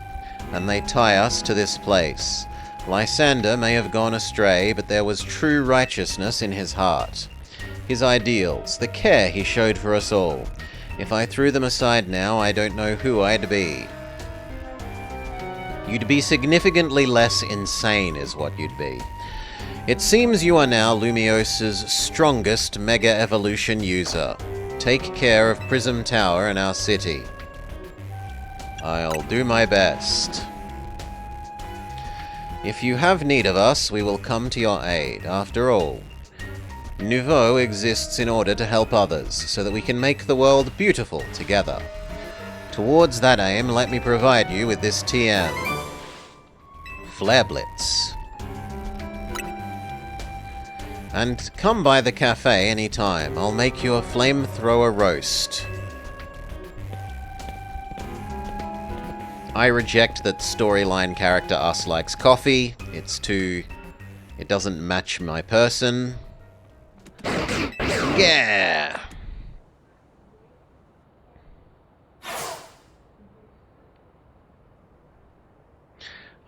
and they tie us to this place. Lysander may have gone astray, but there was true righteousness in his heart. His ideals, the care he showed for us all. If I threw them aside now, I don't know who I'd be. You'd be significantly less insane is what you'd be. It seems you are now Lumios's strongest Mega Evolution user. Take care of Prism Tower and our city. I'll do my best. If you have need of us, we will come to your aid. After all, Nouveau exists in order to help others, so that we can make the world beautiful together. Towards that aim, let me provide you with this TM. Flare Blitz. And come by the cafe anytime. I'll make you a flamethrower roast. I reject that storyline character Us likes coffee. It doesn't match my person. Yeah!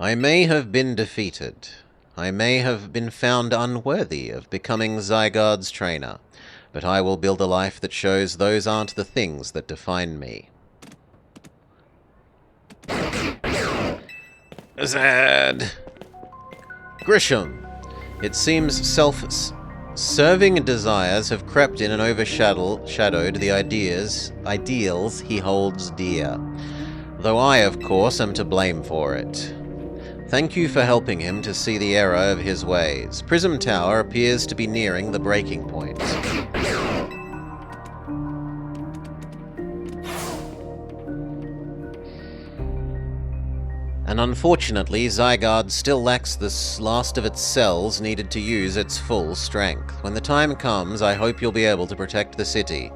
I may have been defeated. I may have been found unworthy of becoming Zygarde's trainer, but I will build a life that shows those aren't the things that define me. Zad! Grisham! It seems self-serving desires have crept in and overshadowed the ideals he holds dear. Though I, of course, am to blame for it. Thank you for helping him to see the error of his ways. Prism Tower appears to be nearing the breaking point. And unfortunately, Zygarde still lacks the last of its cells needed to use its full strength. When the time comes, I hope you'll be able to protect the city.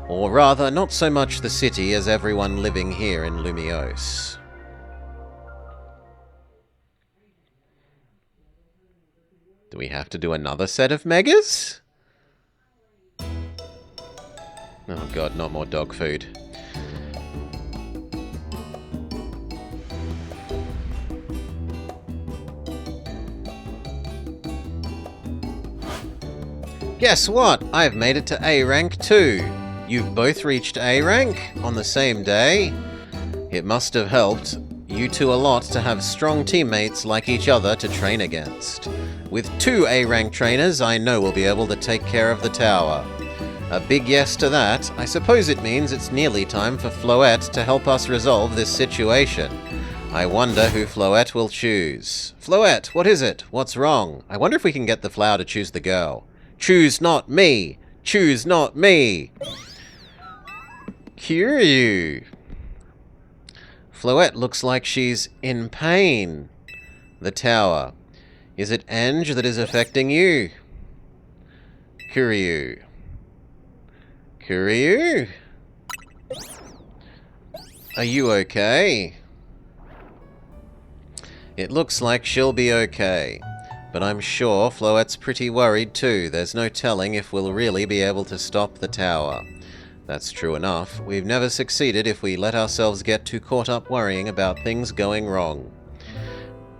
Or rather, not so much the city as everyone living here in Lumiose. Do we have to do another set of megas? Oh god, not more dog food. Guess what? I've made it to A rank too. You've both reached A rank on the same day. It must have helped You two a lot to have strong teammates like each other to train against. With 2 A-rank trainers, I know we'll be able to take care of the tower. A big yes to that. I suppose it means it's nearly time for Floette to help us resolve this situation. I wonder who Floette will choose. Floette, what is it? What's wrong? I wonder if we can get the flower to choose the girl. Choose not me! Choose not me! Kiryu. Floette looks like she's in pain. The tower. Is it Ange that is affecting you? Kiryu. Kiryu? Are you okay? It looks like she'll be okay. But I'm sure Floette's pretty worried too. There's no telling if we'll really be able to stop the tower. That's true enough. We've never succeeded if we let ourselves get too caught up worrying about things going wrong.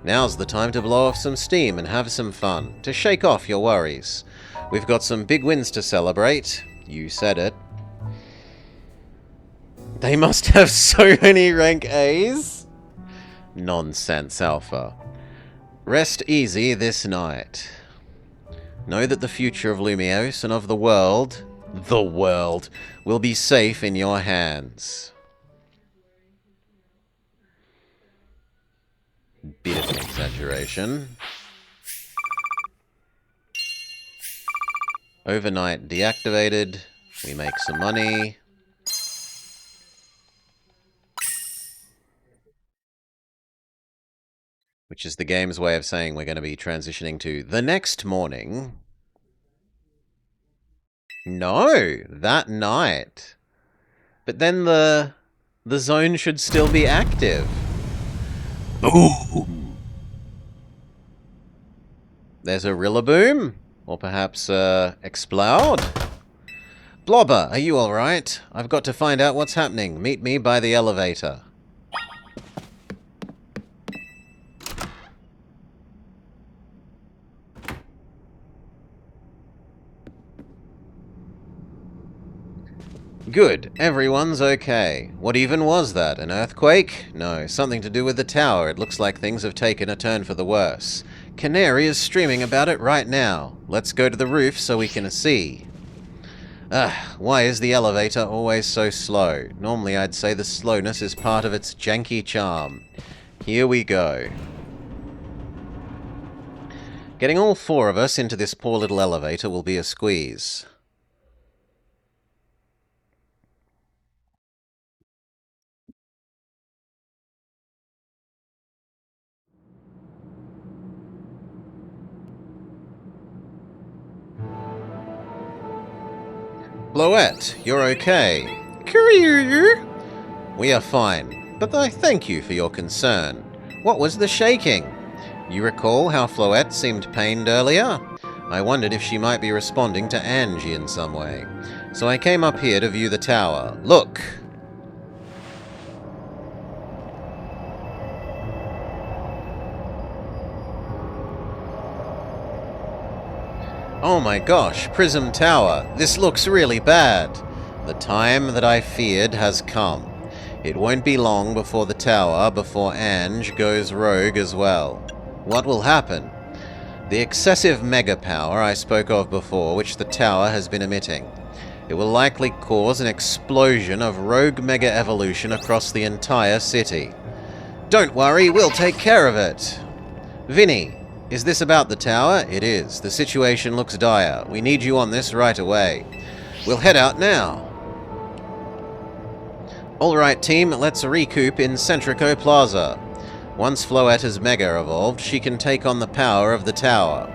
Now's the time to blow off some steam and have some fun, to shake off your worries. We've got some big wins to celebrate. You said it. They must have so many rank A's? Nonsense, Alpha. Rest easy this night. Know that the future of Lumiose and of the world, will be safe in your hands. Bit of an exaggeration. Overnight deactivated. We make some money. Which is the game's way of saying we're going to be transitioning to the next morning. No, that night. But then the zone should still be active. Boom! There's a Rillaboom? Or perhaps, Explode? Blobber, are you alright? I've got to find out what's happening. Meet me by the elevator. Good, everyone's okay. What even was that? An earthquake? No, something to do with the tower. It looks like things have taken a turn for the worse. Canary is streaming about it right now. Let's go to the roof so we can see. Why is the elevator always so slow? Normally I'd say the slowness is part of its janky charm. Here we go. Getting all 4 of us into this poor little elevator will be a squeeze. Bloette, you're okay. Kiryu! We are fine, but I thank you for your concern. What was the shaking? You recall how Floette seemed pained earlier? I wondered if she might be responding to Angie in some way. So I came up here to view the tower. Look! Oh my gosh, Prism Tower, this looks really bad. The time that I feared has come. It won't be long before the tower, before Ange goes rogue as well. What will happen? The excessive mega power I spoke of before, which the tower has been emitting. It will likely cause an explosion of rogue mega evolution across the entire city. Don't worry, we'll take care of it. Vinny, is this about the tower? It is. The situation looks dire. We need you on this right away. We'll head out now. Alright team, let's recoup in Centrico Plaza. Once Floette is mega evolved, she can take on the power of the tower.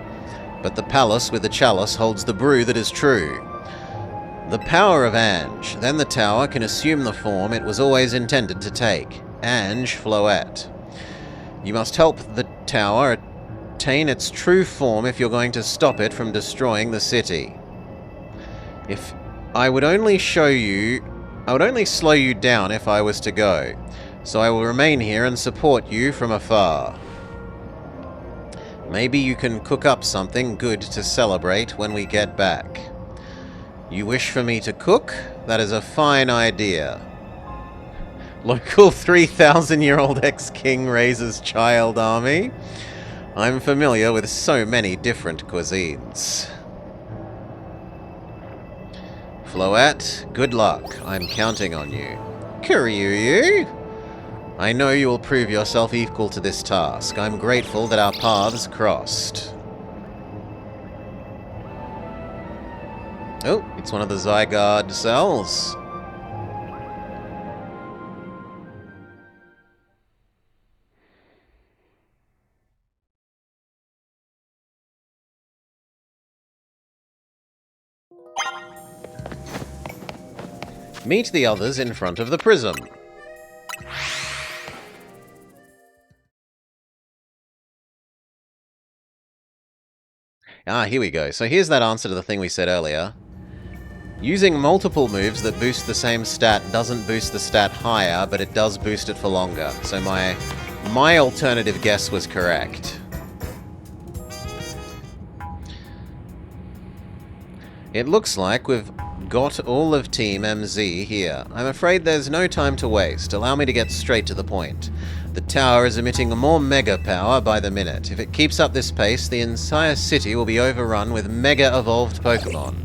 But the palace with the chalice holds the brew that is true. The power of Ange. Then the tower can assume the form it was always intended to take. Ange Floette. You must help the tower attain its true form if you're going to stop it from destroying the city. If I would only slow you down if I was to go, so I will remain here and support you from afar. Maybe you can cook up something good to celebrate when we get back. You wish for me to cook? That is a fine idea. Local 3,000-year-old ex-king raises child army. I'm familiar with so many different cuisines. Floette, good luck. I'm counting on you. Kiryu, I know you will prove yourself equal to this task. I'm grateful that our paths crossed. Oh, it's one of the Zygarde cells. Meet the others in front of the prism. Ah, here we go. So here's that answer to the thing we said earlier. Using multiple moves that boost the same stat doesn't boost the stat higher, but it does boost it for longer. So my alternative guess was correct. It looks like we've got all of Team MZ here. I'm afraid there's no time to waste. Allow me to get straight to the point. The tower is emitting more mega power by the minute. If it keeps up this pace, the entire city will be overrun with mega evolved Pokemon.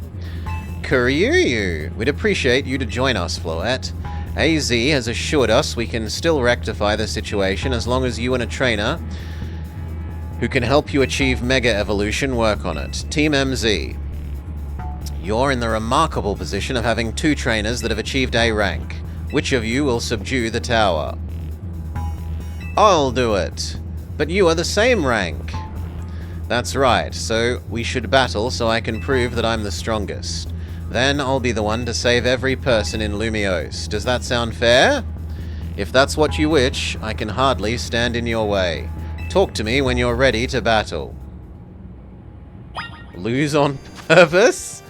Kiryu, we'd appreciate you to join us, Floette. AZ has assured us we can still rectify the situation as long as you and a trainer who can help you achieve mega evolution work on it. Team MZ. You're in the remarkable position of having 2 trainers that have achieved A rank. Which of you will subdue the tower? I'll do it. But you are the same rank. That's right, so we should battle so I can prove that I'm the strongest. Then I'll be the one to save every person in Lumiose. Does that sound fair? If that's what you wish, I can hardly stand in your way. Talk to me when you're ready to battle. Lose on purpose?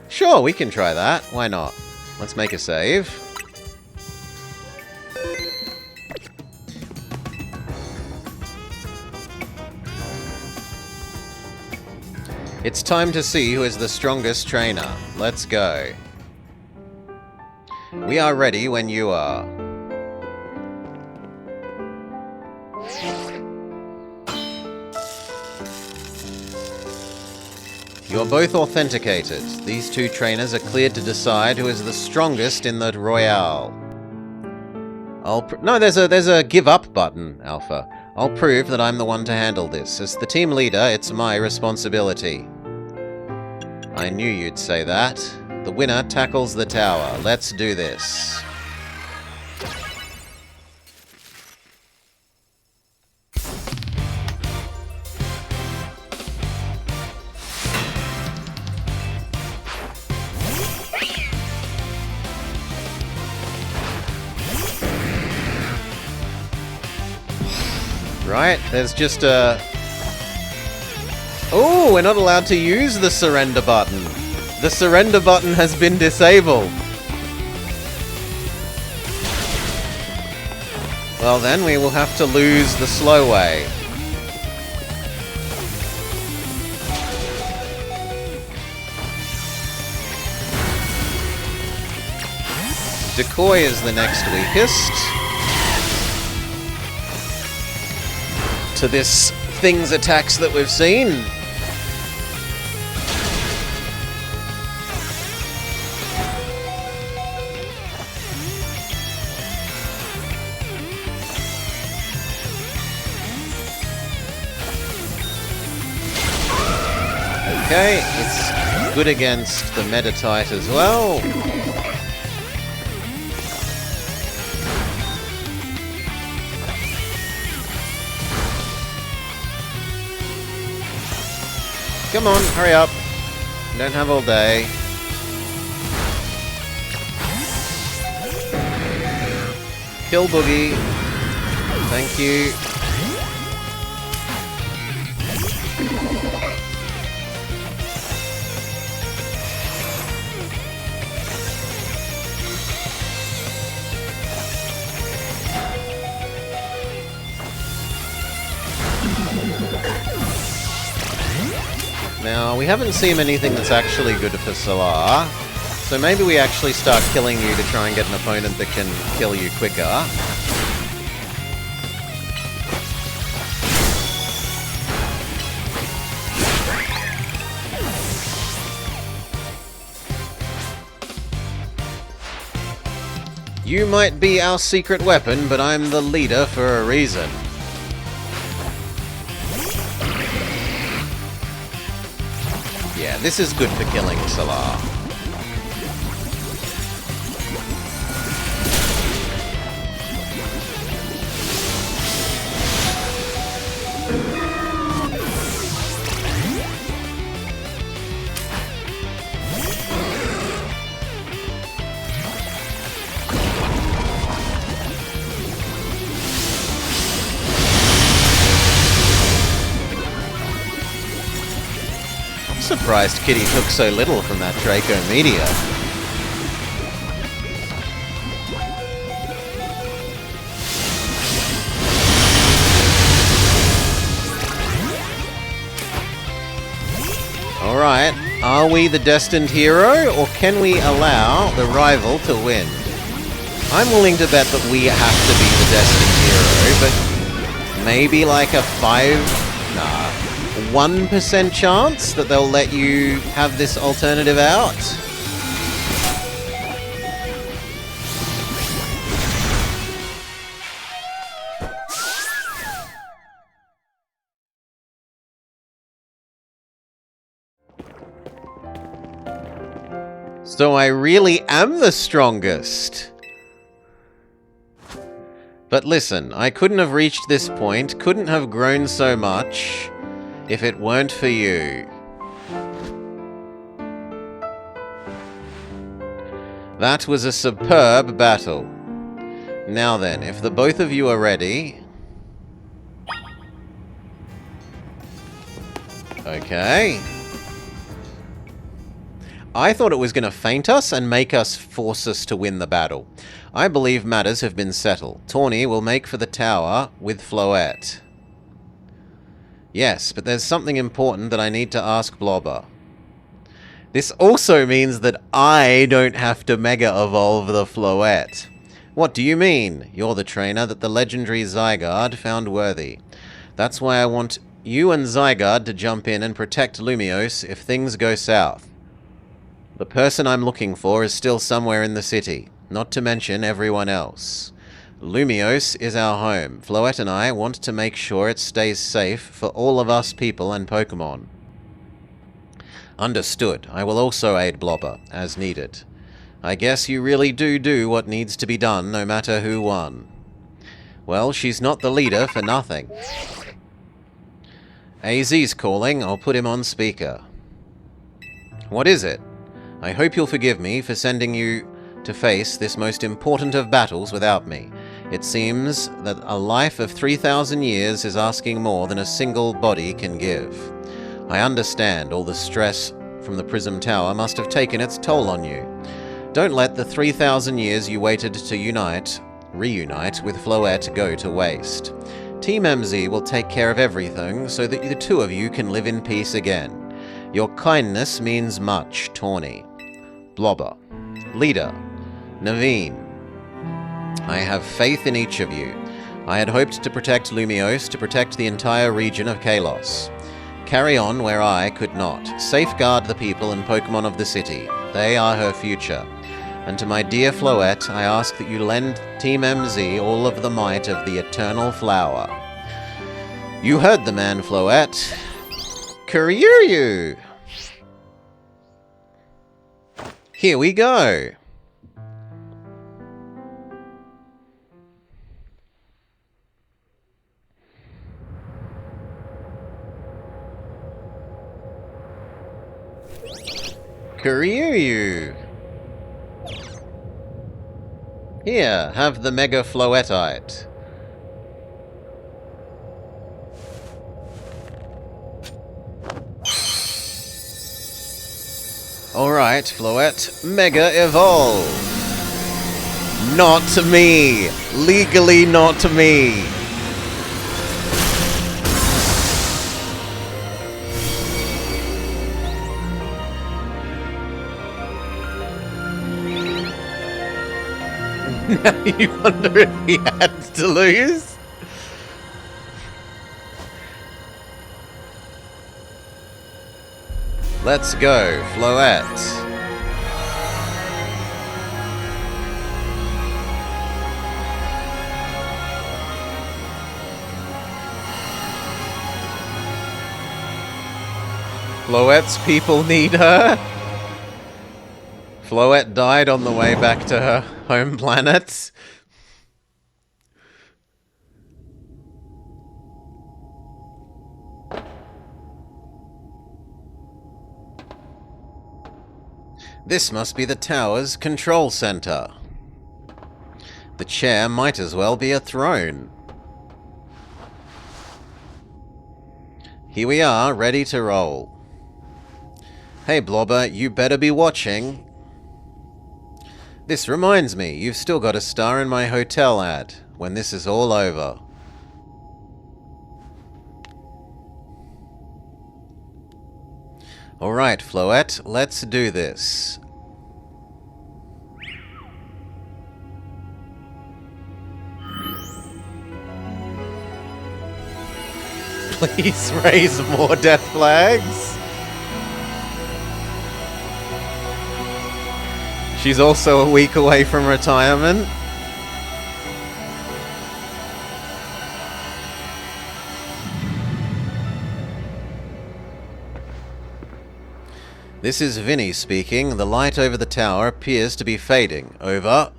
Sure, we can try that. Why not? Let's make a save. It's time to see who is the strongest trainer. Let's go. We are ready when you are. You're both authenticated. These 2 trainers are cleared to decide who is the strongest in the Royale. No, there's a give up button, Alpha. I'll prove that I'm the one to handle this. As the team leader, it's my responsibility. I knew you'd say that. The winner tackles the tower. Let's do this. Right, there's just a... Oh, we're not allowed to use the surrender button. The surrender button has been disabled. Well then, we will have to lose the slow way. Decoy is the next weakest. To this thing's attacks that we've seen. Okay, it's good against the Meditite as well. Come on, hurry up. We don't have all day. Kill Boogie. Thank you. Now, we haven't seen anything that's actually good for Solar. So maybe we actually start killing you to try and get an opponent that can kill you quicker. You might be our secret weapon, but I'm the leader for a reason. Yeah, this is good for killing Salah. Surprised Kitty took so little from that Draco Meteor. Alright, are we the destined hero, or can we allow the rival to win? I'm willing to bet that we have to be the destined hero, but maybe like a 1% chance that they'll let you have this alternative out? So I really am the strongest. But listen, I couldn't have reached this point, couldn't have grown so much if it weren't for you. That was a superb battle. Now then, if the both of you are ready... Okay. I thought it was going to feint us and make us force us to win the battle. I believe matters have been settled. Tawny will make for the tower with Floette. Yes, but there's something important that I need to ask Blobber. This also means that I don't have to Mega Evolve the Floette. What do you mean? You're the trainer that the legendary Zygarde found worthy. That's why I want you and Zygarde to jump in and protect Lumiose if things go south. The person I'm looking for is still somewhere in the city, not to mention everyone else. Lumiose is our home. Floette and I want to make sure it stays safe for all of us people and Pokemon. Understood. I will also aid Blobber, as needed. I guess you really do what needs to be done, no matter who won. Well, she's not the leader for nothing. AZ's calling. I'll put him on speaker. What is it? I hope you'll forgive me for sending you to face this most important of battles without me. It seems that a life of 3,000 years is asking more than a single body can give. I understand all the stress from the Prism Tower must have taken its toll on you. Don't let the 3,000 years you waited to reunite with Floette go to waste. Team MZ will take care of everything so that the two of you can live in peace again. Your kindness means much, Tawny. Blobber. Leader. Naveen. I have faith in each of you. I had hoped to protect Lumiose, to protect the entire region of Kalos. Carry on where I could not. Safeguard the people and Pokemon of the city. They are her future. And to my dear Floette, I ask that you lend Team MZ all of the might of the Eternal Flower. You heard the man, Floette. Kiryu! Here we go. Kiryu! Here, have the Mega Floettite. Alright, Floette, Mega Evolve! Not to me! Legally not to me! Now you wonder if he had to lose? Let's go, Floette. Floette's people need her. Floette died on the way back to her home planet. This must be the tower's control center. The chair might as well be a throne. Here we are, ready to roll. Hey Blobber, you better be watching. This reminds me, you've still got a star in my hotel ad when this is all over. Alright, Floette, let's do this. Please raise more death flags. She's also a week away from retirement. This is Vinny speaking. The light over the tower appears to be fading. Over.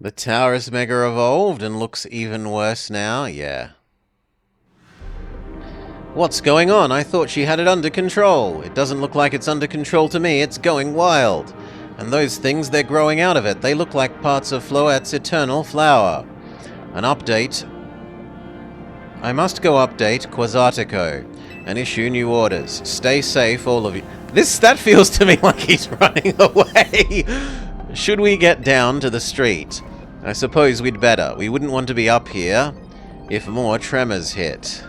The tower is mega evolved and looks even worse now, yeah. What's going on? I thought she had it under control. It doesn't look like it's under control to me, it's going wild. And those things, they're growing out of it. They look like parts of Floette's eternal flower. An update. I must go update Quasartico and issue new orders. Stay safe, all of you. That feels to me like he's running away. Should we get down to the street? I suppose we'd better. We wouldn't want to be up here if more tremors hit.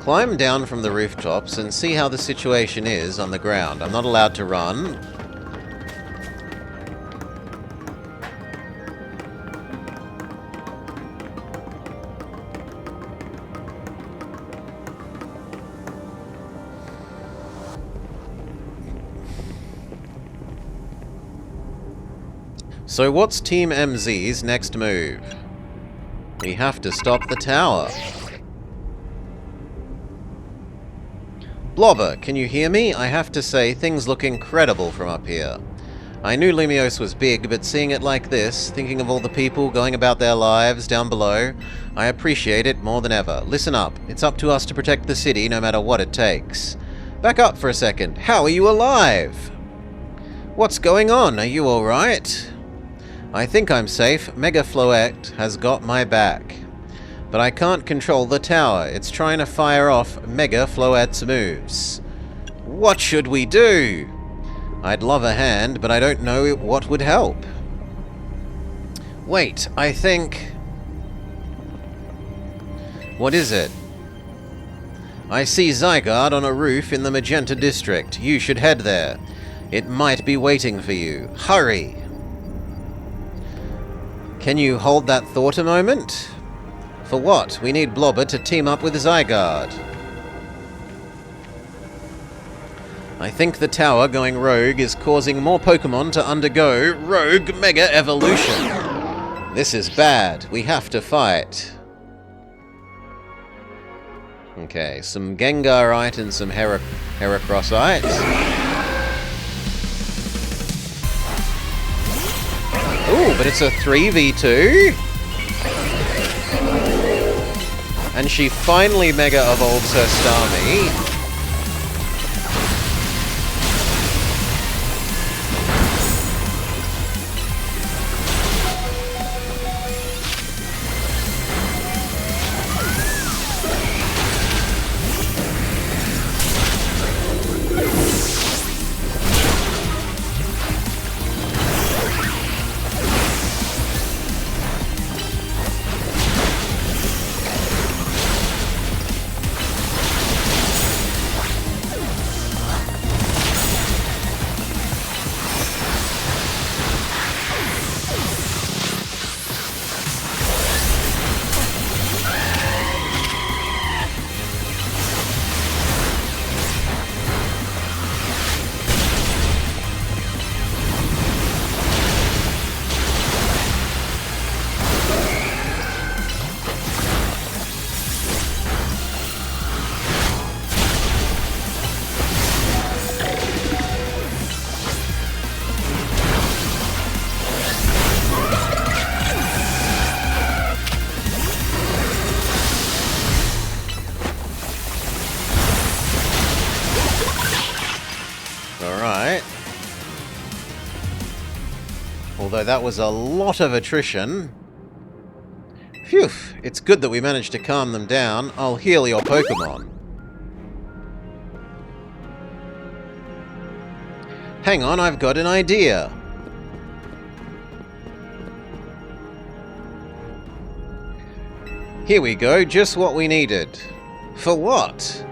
Climb down from the rooftops and see how the situation is on the ground. I'm not allowed to run. So what's Team MZ's next move? We have to stop the tower. Blobber, can you hear me? I have to say, things look incredible from up here. I knew Limios was big, but seeing it like this, thinking of all the people going about their lives down below, I appreciate it more than ever. Listen up. It's up to us to protect the city no matter what it takes. Back up for a second. How are you alive? What's going on? Are you alright? I think I'm safe. Mega Floette has got my back. But I can't control the tower. It's trying to fire off Mega Floette's moves. What should we do? I'd love a hand, but I don't know what would help. Wait, I think... What is it? I see Zygarde on a roof in the Magenta District. You should head there. It might be waiting for you. Hurry! Can you hold that thought a moment? For what? We need Blobber to team up with Zygarde. I think the tower going rogue is causing more Pokemon to undergo rogue mega evolution. This is bad. We have to fight. Okay, some Gengarite and some Heracrossite. Ooh, but it's a 3v2? And she finally Mega Evolves her Starmie. Although that was a lot of attrition. Phew, it's good that we managed to calm them down. I'll heal your Pokemon. Hang on, I've got an idea. Here we go, just what we needed. For what?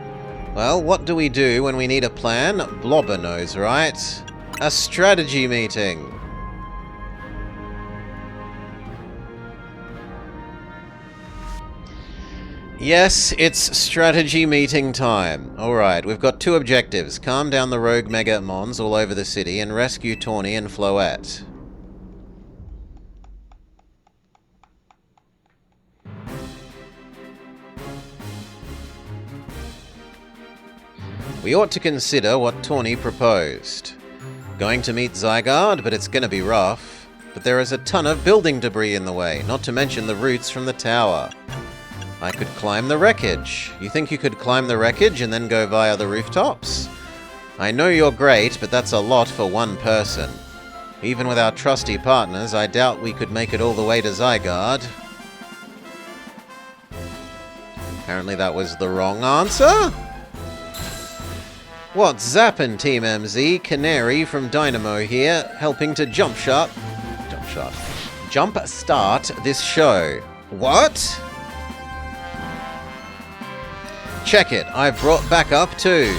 Well, what do we do when we need a plan? Blobber knows, right? A strategy meeting. Yes, it's strategy meeting time. Alright, we've got two objectives. Calm down the rogue Mega Mons all over the city and rescue Tawny and Floette. We ought to consider what Tawny proposed. Going to meet Zygarde, but it's gonna be rough. But there is a ton of building debris in the way, not to mention the roots from the tower. I could climb the wreckage. You think you could climb the wreckage and then go via the rooftops? I know you're great, but that's a lot for one person. Even with our trusty partners, I doubt we could make it all the way to Zygarde. Apparently that was the wrong answer? What's zappin', Team MZ? Canary from Dynamo here, helping to jump start this show. What? Check it, I've brought backup too.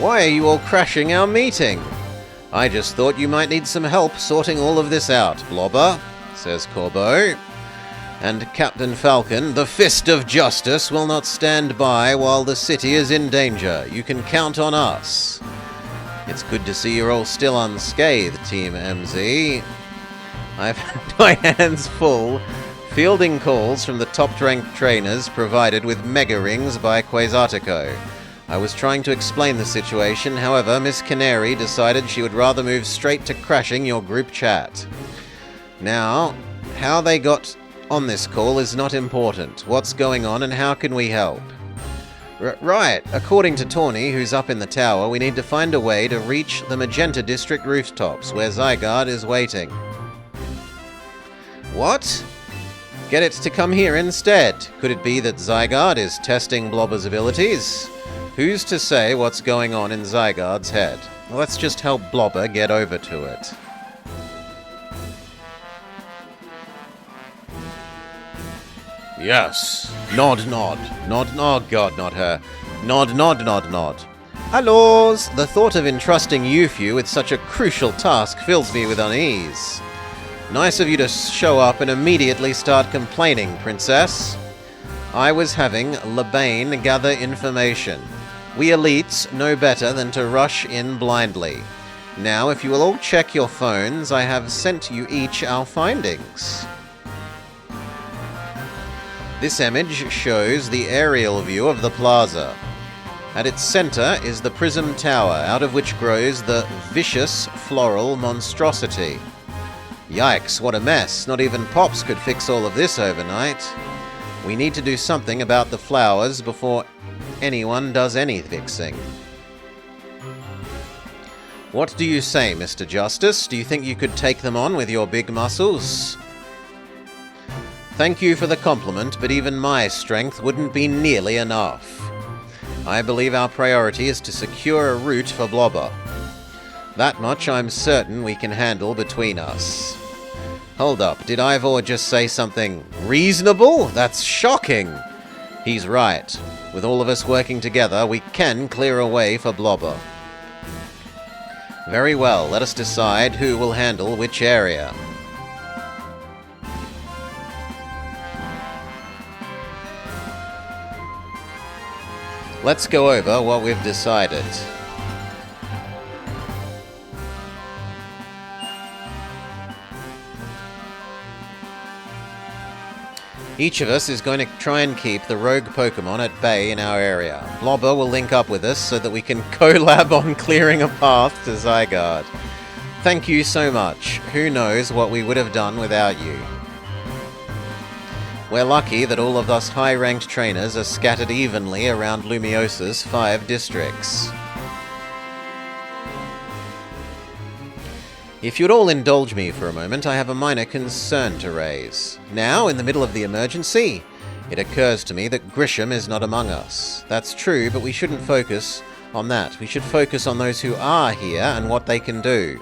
Why are you all crashing our meeting? I just thought you might need some help sorting all of this out, Blobber, says Corbeau. And Captain Falcon, the Fist of Justice, will not stand by while the city is in danger. You can count on us. It's good to see you're all still unscathed, Team MZ. I've had my hands full fielding calls from the top-ranked trainers provided with Mega Rings by Quasartico. I was trying to explain the situation, however, Miss Canary decided she would rather move straight to crashing your group chat. Now, how they got on this call is not important. What's going on and how can we help? Right, according to Tawny, who's up in the tower, we need to find a way to reach the Magenta District rooftops, where Zygarde is waiting. What? Get it to come here instead. Could it be that Zygarde is testing Blobber's abilities? Who's to say what's going on in Zygarde's head? Let's just help Blobber get over to it. Yes. Nod, nod. Nod, nod. God, not her. Nod, nod, nod, nod. Hellos! The thought of entrusting Yuffie with such a crucial task fills me with unease. Nice of you to show up and immediately start complaining, Princess. I was having Labane gather information. We elites know better than to rush in blindly. Now, if you will all check your phones, I have sent you each our findings. This image shows the aerial view of the plaza. At its center is the prism tower, out of which grows the vicious floral monstrosity. Yikes, what a mess. Not even Pops could fix all of this overnight. We need to do something about the flowers before anyone does any fixing. What do you say, Mr. Justice? Do you think you could take them on with your big muscles? Thank you for the compliment, but even my strength wouldn't be nearly enough. I believe our priority is to secure a route for Blobber. That much I'm certain we can handle between us. Hold up, did Ivor just say something reasonable? That's shocking! He's right. With all of us working together, we can clear a way for Blobber. Very well, let us decide who will handle which area. Let's go over what we've decided. Each of us is going to try and keep the rogue Pokemon at bay in our area. Blobber will link up with us so that we can collab on clearing a path to Zygarde. Thank you so much. Who knows what we would have done without you. We're lucky that all of us high-ranked trainers are scattered evenly around Lumiosa's 5 districts. If you'd all indulge me for a moment, I have a minor concern to raise. Now, in the middle of the emergency, it occurs to me that Grisham is not among us. That's true, but we shouldn't focus on that. We should focus on those who are here and what they can do.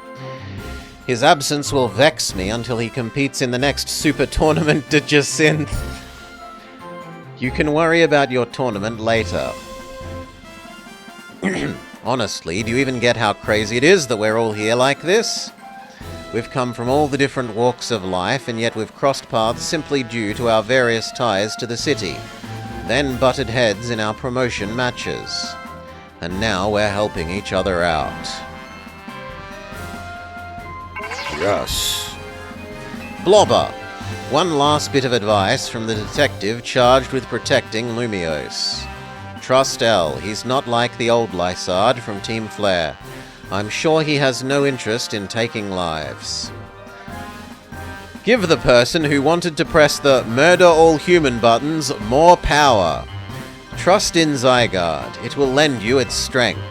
His absence will vex me until he competes in the next Super Tournament to Jacinth. You can worry about your tournament later. Honestly, do you even get how crazy it is that we're all here like this? We've come from all the different walks of life, and yet we've crossed paths simply due to our various ties to the city, then butted heads in our promotion matches. And now we're helping each other out. Yes. Blobber. One last bit of advice from the detective charged with protecting Lumiose. Trust L. He's not like the old Lysard from Team Flare. I'm sure he has no interest in taking lives. Give the person who wanted to press the murder all human buttons more power. Trust in Zygarde. It will lend you its strength.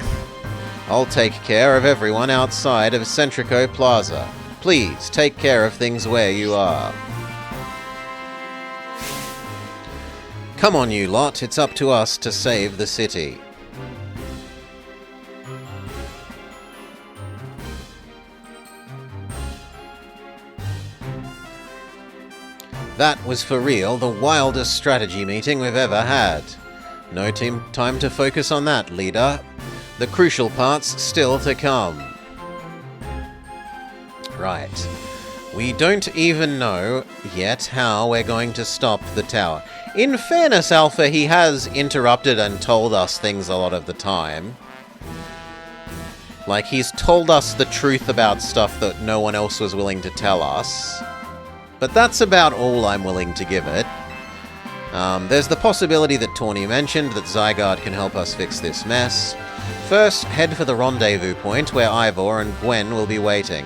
I'll take care of everyone outside of Centrico Plaza. Please, take care of things where you are. Come on, you lot. It's up to us to save the city. That was for real the wildest strategy meeting we've ever had. No time to focus on that, leader. The crucial part's still to come. Right. We don't even know yet how we're going to stop the tower. In fairness, Alpha, he has interrupted and told us things a lot of the time. Like, he's told us the truth about stuff that no one else was willing to tell us. But that's about all I'm willing to give it. There's the possibility that Tawny mentioned that Zygarde can help us fix this mess. First, head for the rendezvous point where Ivor and Gwen will be waiting.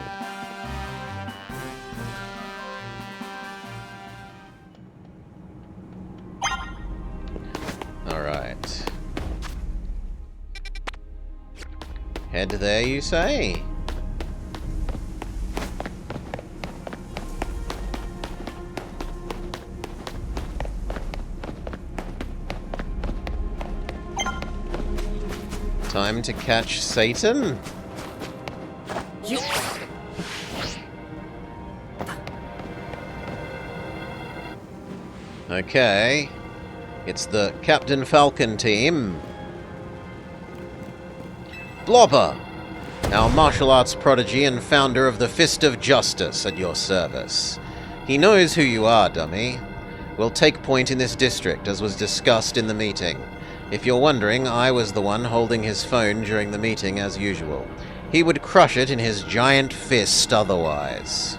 Alright. Head there, you say? Time to catch Satan? Okay. It's the Captain Falcon team. Blobber! Our martial arts prodigy and founder of the Fist of Justice at your service. He knows who you are, dummy. We'll take point in this district, as was discussed in the meeting. If you're wondering, I was the one holding his phone during the meeting as usual. He would crush it in his giant fist otherwise.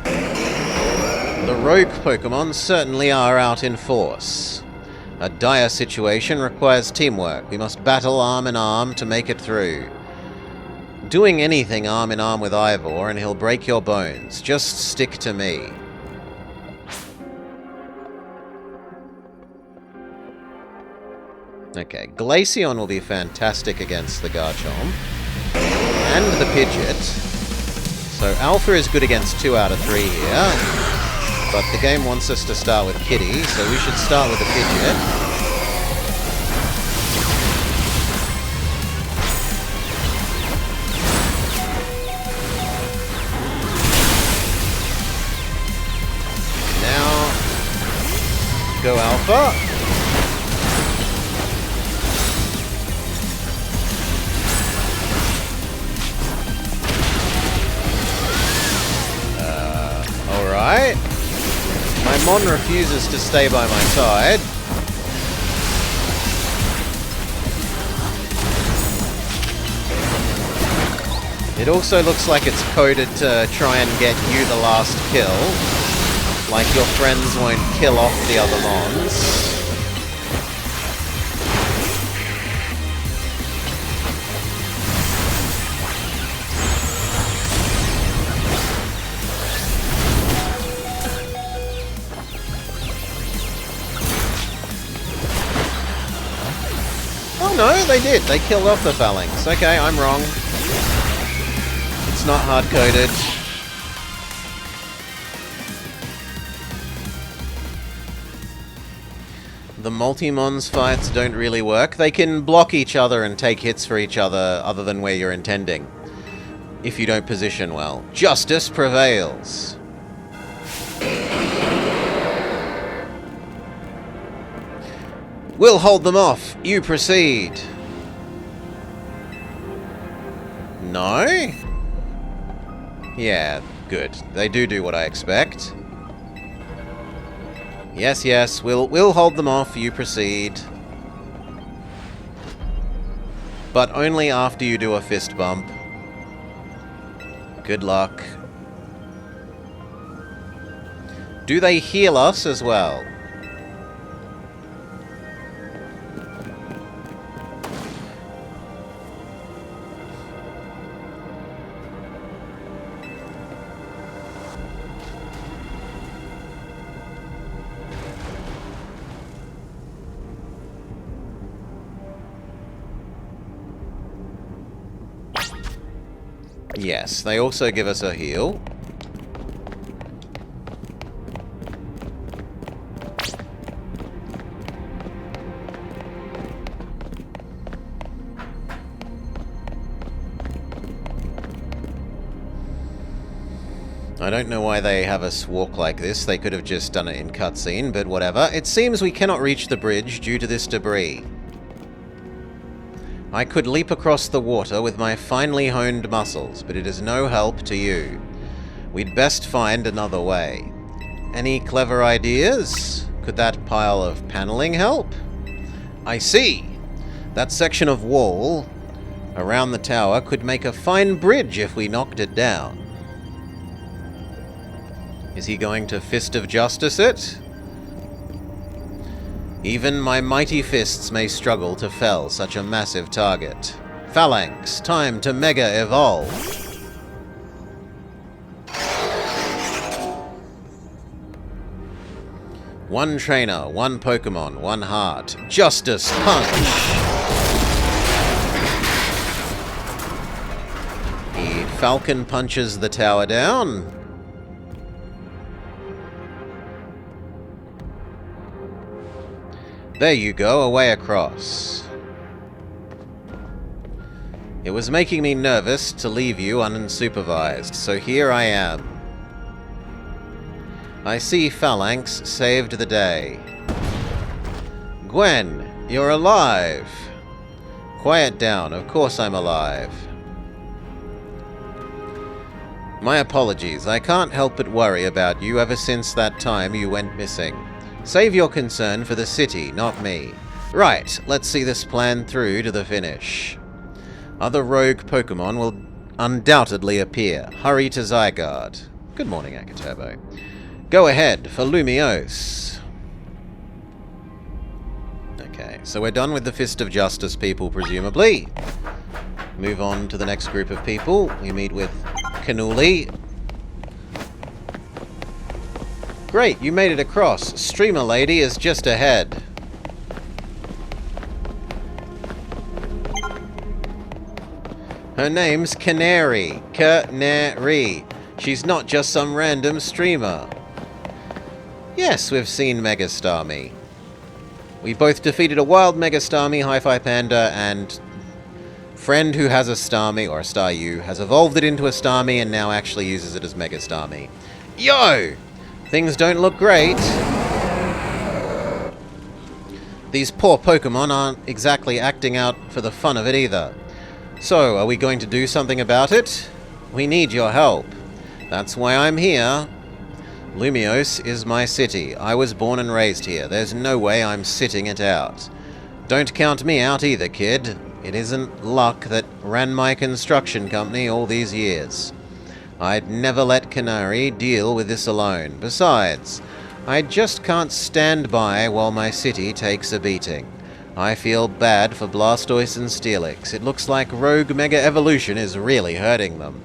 The rogue Pokemon certainly are out in force. A dire situation requires teamwork. We must battle arm in arm to make it through. Doing anything arm in arm with Ivor and he'll break your bones. Just stick to me. Okay, Glaceon will be fantastic against the Garchomp. And the Pidgeot. So Alpha is good against 2 out of 3 here. But the game wants us to start with Kitty, so we should start with the Pidgeot. Now, go Alpha. Alright. My Mon refuses to stay by my side. It also looks like it's coded to try and get you the last kill. Like your friends won't kill off the other Mons. No, they did. They killed off the Phalanx. Okay, I'm wrong. It's not hard-coded. The multi-mons fights don't really work. They can block each other and take hits for each other than where you're intending. If you don't position well. Justice prevails. We'll hold them off. You proceed. No? Yeah, good. They do what I expect. Yes, we'll hold them off. You proceed. But only after you do a fist bump. Good luck. Do they heal us as well? Yes, they also give us a heal. I don't know why they have us walk like this. They could have just done it in cutscene, but whatever. It seems we cannot reach the bridge due to this debris. I could leap across the water with my finely honed muscles, but it is no help to you. We'd best find another way. Any clever ideas? Could that pile of paneling help? I see! That section of wall around the tower could make a fine bridge if we knocked it down. Is he going to Fist of Justice it? Even my mighty fists may struggle to fell such a massive target. Phalanx, time to Mega Evolve. One trainer, one Pokemon, one heart. Justice Punch! The Falcon punches the tower down. There you go, away across. It was making me nervous to leave you unsupervised, so here I am. I see Phalanx saved the day. Gwen, you're alive. Quiet down, of course I'm alive. My apologies, I can't help but worry about you ever since that time you went missing. Save your concern for the city, not me. Right, let's see this plan through to the finish. Other rogue Pokemon will undoubtedly appear. Hurry to Zygarde. Good morning, Akaturbo. Go ahead for Lumiose. Okay, so we're done with the Fist of Justice people, presumably. Move on to the next group of people. We meet with Cannuli. Great, you made it across. Streamer Lady is just ahead. Her name's Canary. Canary. She's not just some random streamer. Yes, we've seen Megastarmie. We both defeated a wild Megastarmie, Hi-Fi Panda, and friend who has a Starmie, or a Staryu, has evolved it into a Starmie and now actually uses it as Megastarmie. Yo! Things don't look great. These poor Pokemon aren't exactly acting out for the fun of it either. So, are we going to do something about it? We need your help. That's why I'm here. Lumiose is my city. I was born and raised here. There's no way I'm sitting it out. Don't count me out either, kid. It isn't luck that ran my construction company all these years. I'd never let Canary deal with this alone. Besides, I just can't stand by while my city takes a beating. I feel bad for Blastoise and Steelix. It looks like Rogue Mega Evolution is really hurting them.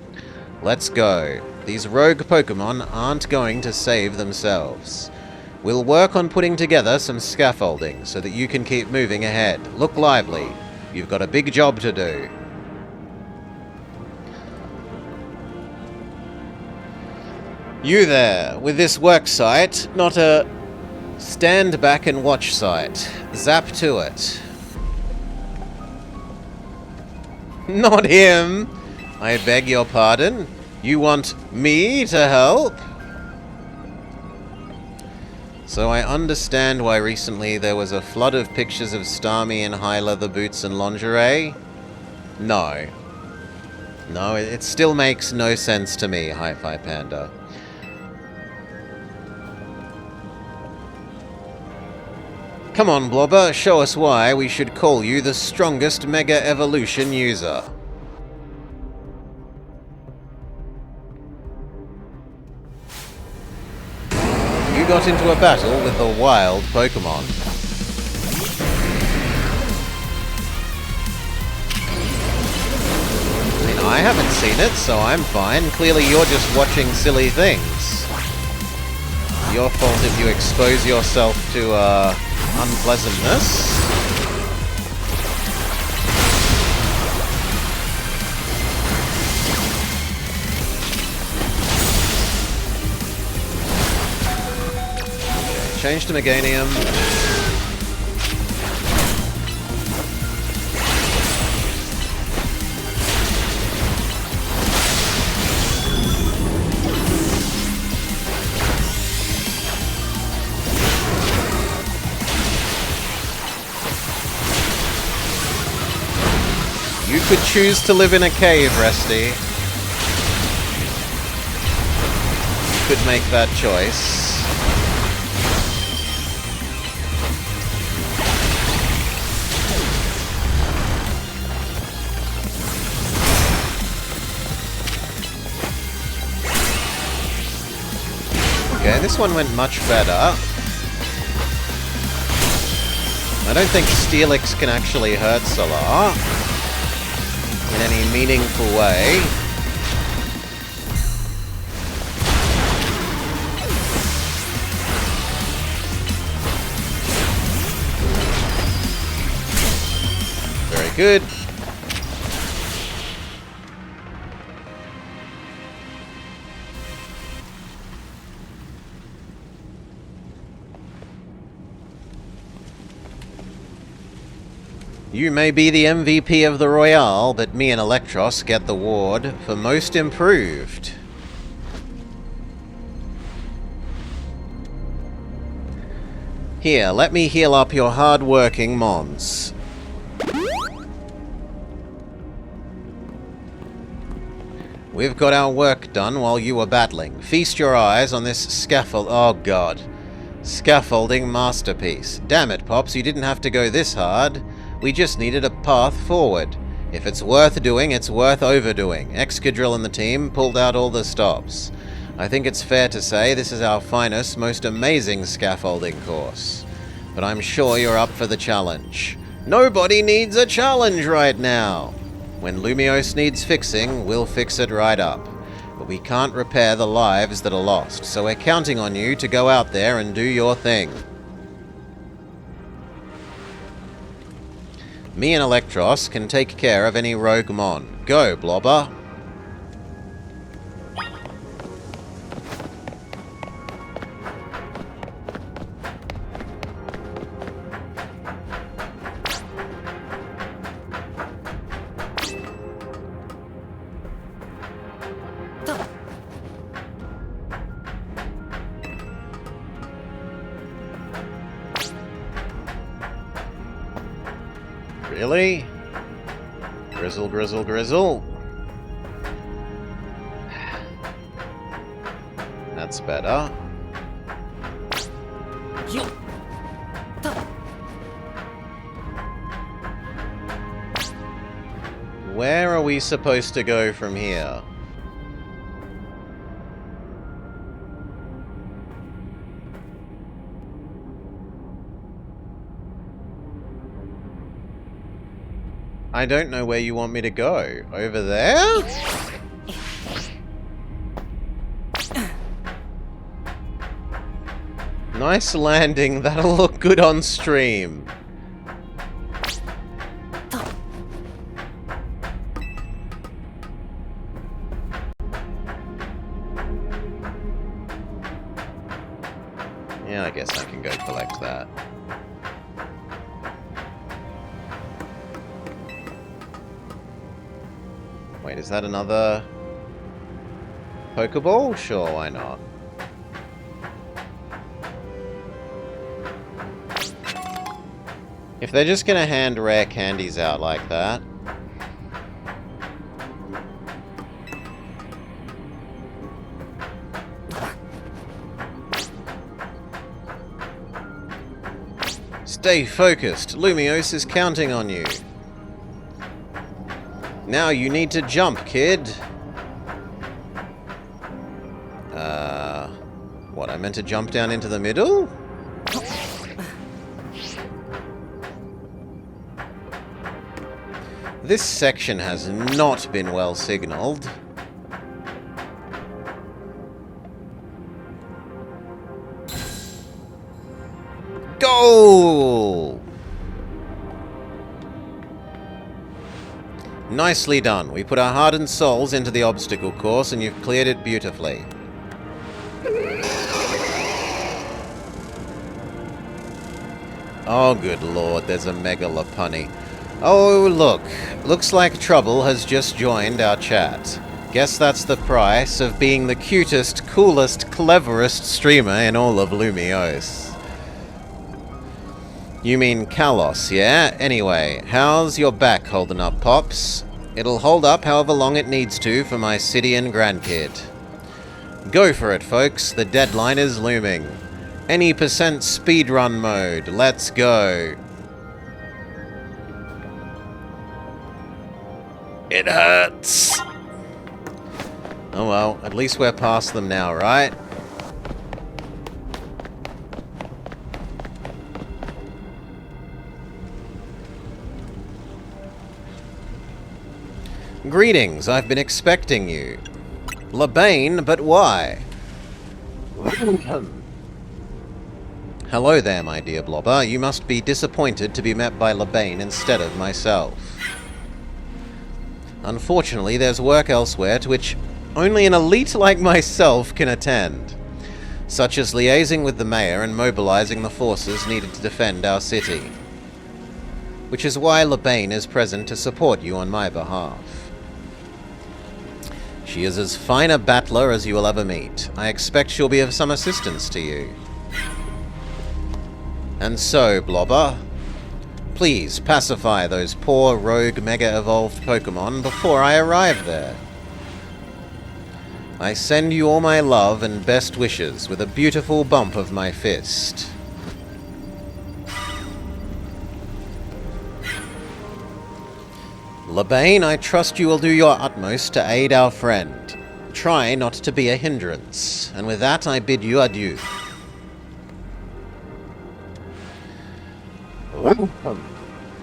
Let's go. These rogue Pokemon aren't going to save themselves. We'll work on putting together some scaffolding so that you can keep moving ahead. Look lively. You've got a big job to do. You there, with this work site, not a stand back and watch site. Zap to it. Not him! I beg your pardon? You want me to help? So I understand why recently there was a flood of pictures of Starmie in high leather boots and lingerie? No. No, it still makes no sense to me, Hi-Fi Panda. Come on, Blobber, show us why we should call you the strongest Mega Evolution user. You got into a battle with a wild Pokemon. I mean, I haven't seen it, so I'm fine. Clearly you're just watching silly things. Your fault if you expose yourself to, unpleasantness. Okay, change to Meganium. You could choose to live in a cave, Resty. You could make that choice. Okay, this one went much better. I don't think Steelix can actually hurt Solar in any meaningful way. Very good. You may be the MVP of the Royale, but me and Electros get the award for Most Improved. Here, let me heal up your hard-working Mons. We've got our work done while you were battling. Feast your eyes on this scaffold. Oh god. Scaffolding masterpiece. Damn it, Pops, you didn't have to go this hard. We just needed a path forward. If it's worth doing, it's worth overdoing. Excadrill and the team pulled out all the stops. I think it's fair to say this is our finest, most amazing scaffolding course. But I'm sure you're up for the challenge. Nobody needs a challenge right now. When Lumiose needs fixing, we'll fix it right up. But we can't repair the lives that are lost, so we're counting on you to go out there and do your thing. Me and Electros can take care of any rogue mon. Go, Blobber. Really? Grizzle, grizzle, grizzle. That's better. Where are we supposed to go from here? I don't know where you want me to go. Over there? Nice landing. That'll look good on stream. Yeah, I guess I can go collect that. Wait, is that another Pokeball? Sure, why not? If they're just gonna hand rare candies out like that... Stay focused. Lumiose is counting on you. Now you need to jump, kid. What, I meant to jump down into the middle? This section has not been well signaled. Goal! Nicely done. We put our heart and souls into the obstacle course and you've cleared it beautifully. Oh, good lord, there's a Megalopunny. Oh, look. Looks like Trouble has just joined our chat. Guess that's the price of being the cutest, coolest, cleverest streamer in all of Lumiose. You mean Kalos, yeah? Anyway, how's your back holding up, Pops? It'll hold up however long it needs to for my Sidian grandkid. Go for it, folks. The deadline is looming. Any percent speedrun mode. Let's go. It hurts. Oh well, at least we're past them now, right? Greetings, I've been expecting you. Labane, but why? Hello there, my dear Blobber. You must be disappointed to be met by Labane instead of myself. Unfortunately, there's work elsewhere to which only an elite like myself can attend, such as liaising with the mayor and mobilizing the forces needed to defend our city. Which is why Labane is present to support you on my behalf. She is as fine a battler as you will ever meet. I expect she'll be of some assistance to you. And so, Blobber, please pacify those poor rogue Mega-Evolved Pokemon before I arrive there. I send you all my love and best wishes with a beautiful bump of my fist. Labane, I trust you will do your utmost to aid our friend. Try not to be a hindrance. And with that, I bid you adieu.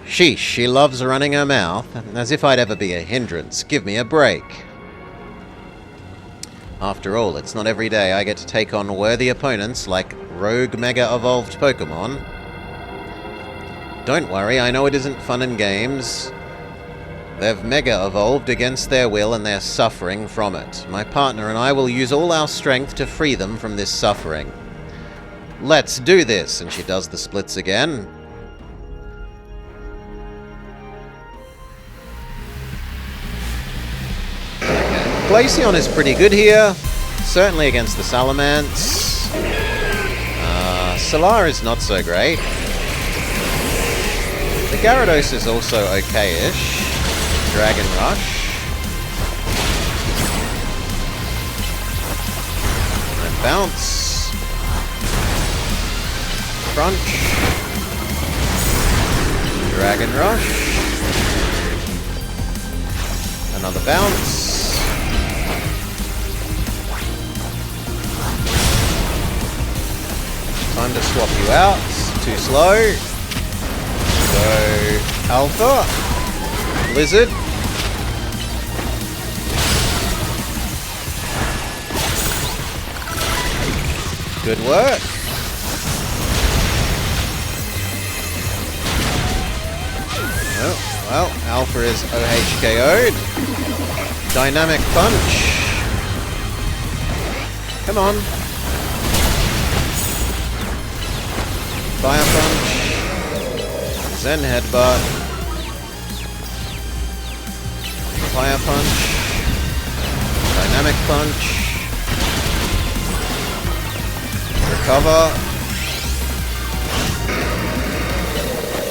Sheesh, she loves running her mouth. As if I'd ever be a hindrance. Give me a break. After all, it's not every day I get to take on worthy opponents like rogue mega-evolved Pokemon. Don't worry, I know it isn't fun and games. They've mega-evolved against their will and they're suffering from it. My partner and I will use all our strength to free them from this suffering. Let's do this! And she does the splits again. Glaceon is pretty good here, certainly against the Salamence. Solar is not so great. The Gyarados is also okay-ish. Dragon Rush. And Bounce. Crunch. Dragon Rush. Another Bounce. Time to swap you out. Too slow. Go Alpha. Blizzard. Good work. Oh, well, Alpha is OHKO'd. Dynamic Punch. Come on. Fire Punch. Zen Headbutt. Fire Punch. Dynamic Punch. Recover.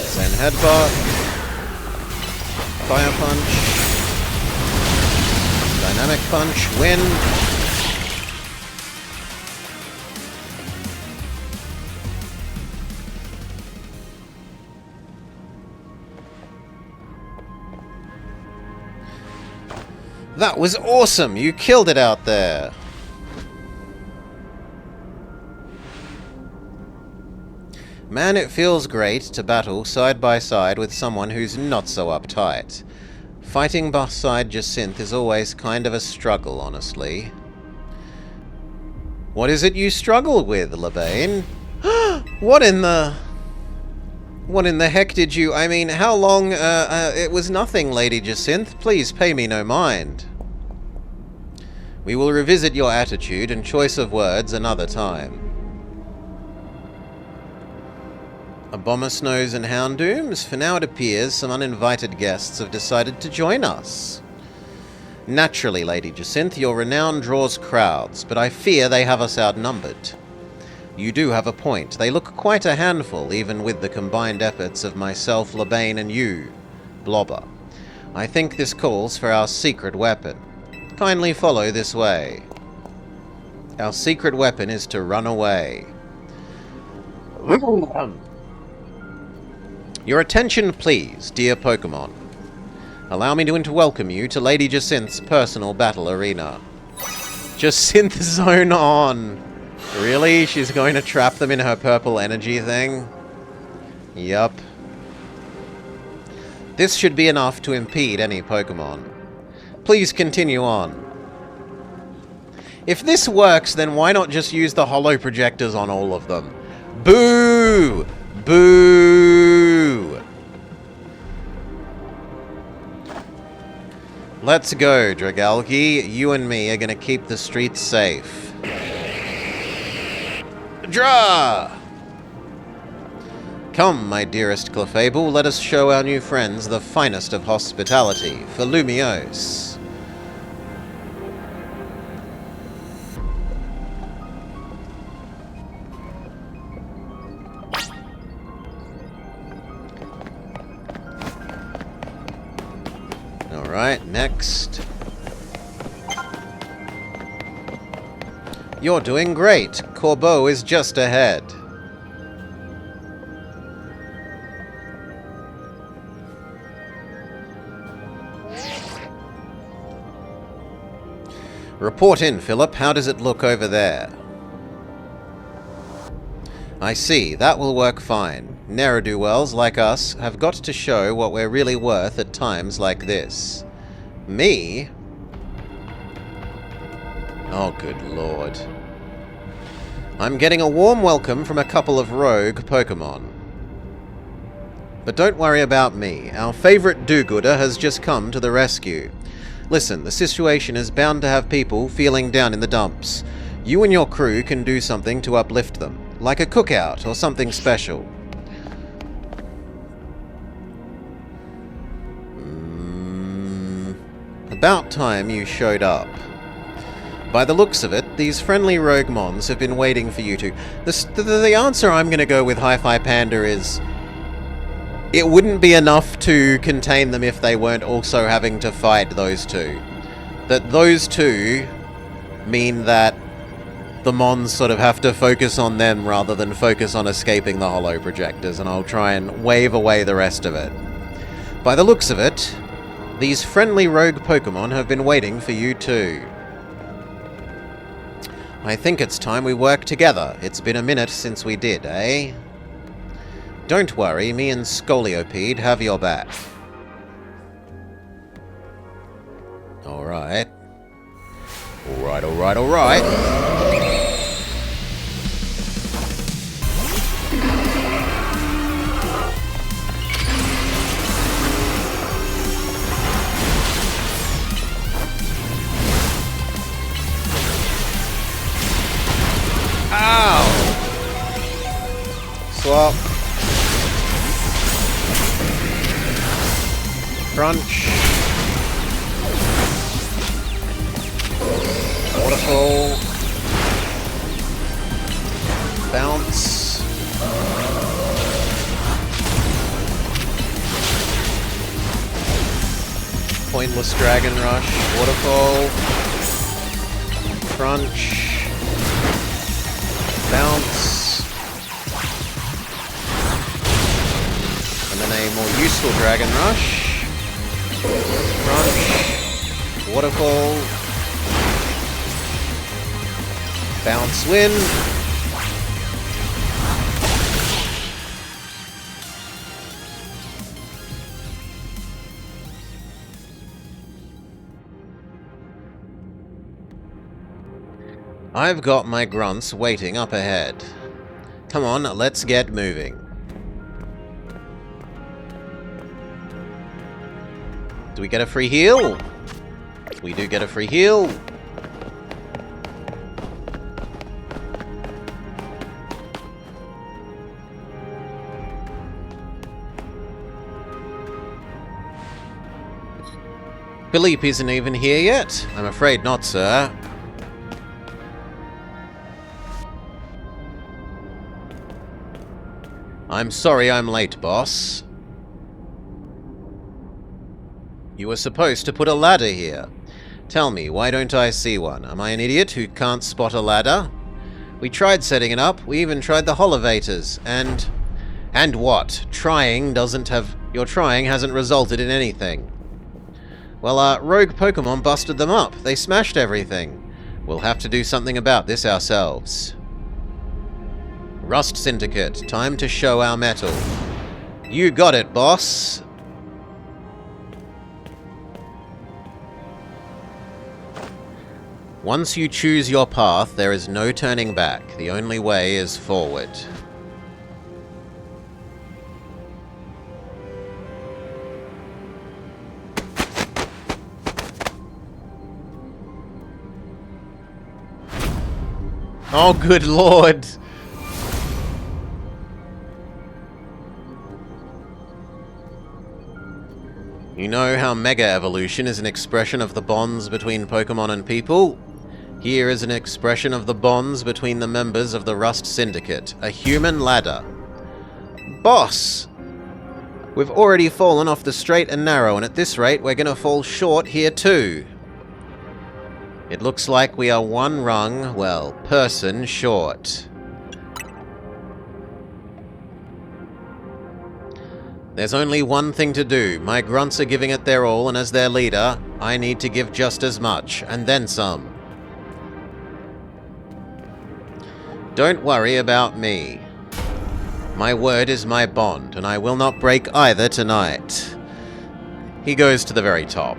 Zen Headbutt. Fire Punch. Dynamic Punch. Win. That was awesome! You killed it out there! Man, it feels great to battle side by side with someone who's not so uptight. Fighting beside Jacynth is always kind of a struggle, honestly. What is it you struggle with, Labane? What in the heck did you... I mean, how long... it was nothing, Lady Jacynth. Please pay me no mind. We will revisit your attitude and choice of words another time. Abomasnows and Houndooms? For now it appears some uninvited guests have decided to join us. Naturally, Lady Jacynth, your renown draws crowds, but I fear they have us outnumbered. You do have a point. They look quite a handful, even with the combined efforts of myself, Labane, and you, Blobber. I think this calls for our secret weapon. Kindly follow this way. Our secret weapon is to run away. Your attention, please, dear Pokemon. Allow me to welcome you to Lady Jacynth's personal battle arena. Jacynth Zone on! Really? She's going to trap them in her purple energy thing? Yup. This should be enough to impede any Pokemon. Please continue on. If this works, then why not just use the holo projectors on all of them? Boo! Boo! Let's go, Dragalge. You and me are gonna keep the streets safe. Draw! Come, my dearest Clefable, let us show our new friends the finest of hospitality for Lumiose. Alright, next. You're doing great. Corbeau is just ahead. Report in, Philip. How does it look over there? I see. That will work fine. Ne'er-do-wells like us have got to show what we're really worth at times like this. Me? Oh, good lord. I'm getting a warm welcome from a couple of rogue Pokemon. But don't worry about me. Our favorite do-gooder has just come to the rescue. Listen, the situation is bound to have people feeling down in the dumps. You and your crew can do something to uplift them, like a cookout or something special. About time you showed up. By the looks of it, these friendly rogue mons have been waiting for you to... The answer I'm going to go with Hi-Fi Panda is... It wouldn't be enough to contain them if they weren't also having to fight those two. That those two mean that the mons sort of have to focus on them rather than focus on escaping the holo projectors, and I'll try and wave away the rest of it. By the looks of it, these friendly rogue Pokemon have been waiting for you too. I think it's time we work together. It's been a minute since we did, eh? Don't worry, me and Scoliopede have your back. Alright. Alright. Ow! Swap. Crunch. Waterfall. Bounce. Pointless Dragon Rush. Waterfall. Crunch. Bounce. And then a more useful Dragon Rush. Crunch. Waterfall. Bounce win. I've got my grunts waiting up ahead. Come on, let's get moving. Do we get a free heal? We do get a free heal. Philippe isn't even here yet. I'm afraid not, sir. I'm sorry I'm late, boss. You were supposed to put a ladder here. Tell me, why don't I see one? Am I an idiot who can't spot a ladder? We tried setting it up. We even tried the holovators. And what? Your trying hasn't resulted in anything. Well, rogue Pokemon busted them up. They smashed everything. We'll have to do something about this ourselves. Rust Syndicate, time to show our mettle. You got it, boss. Once you choose your path, there is no turning back. The only way is forward. Oh, good lord! You know how Mega Evolution is an expression of the bonds between Pokemon and people? Here is an expression of the bonds between the members of the Rust Syndicate. A human ladder. Boss! We've already fallen off the straight and narrow, and at this rate, we're gonna fall short here too. It looks like we are one rung, well, person short. There's only one thing to do. My grunts are giving it their all, and as their leader, I need to give just as much, and then some. Don't worry about me. My word is my bond, and I will not break either tonight. He goes to the very top.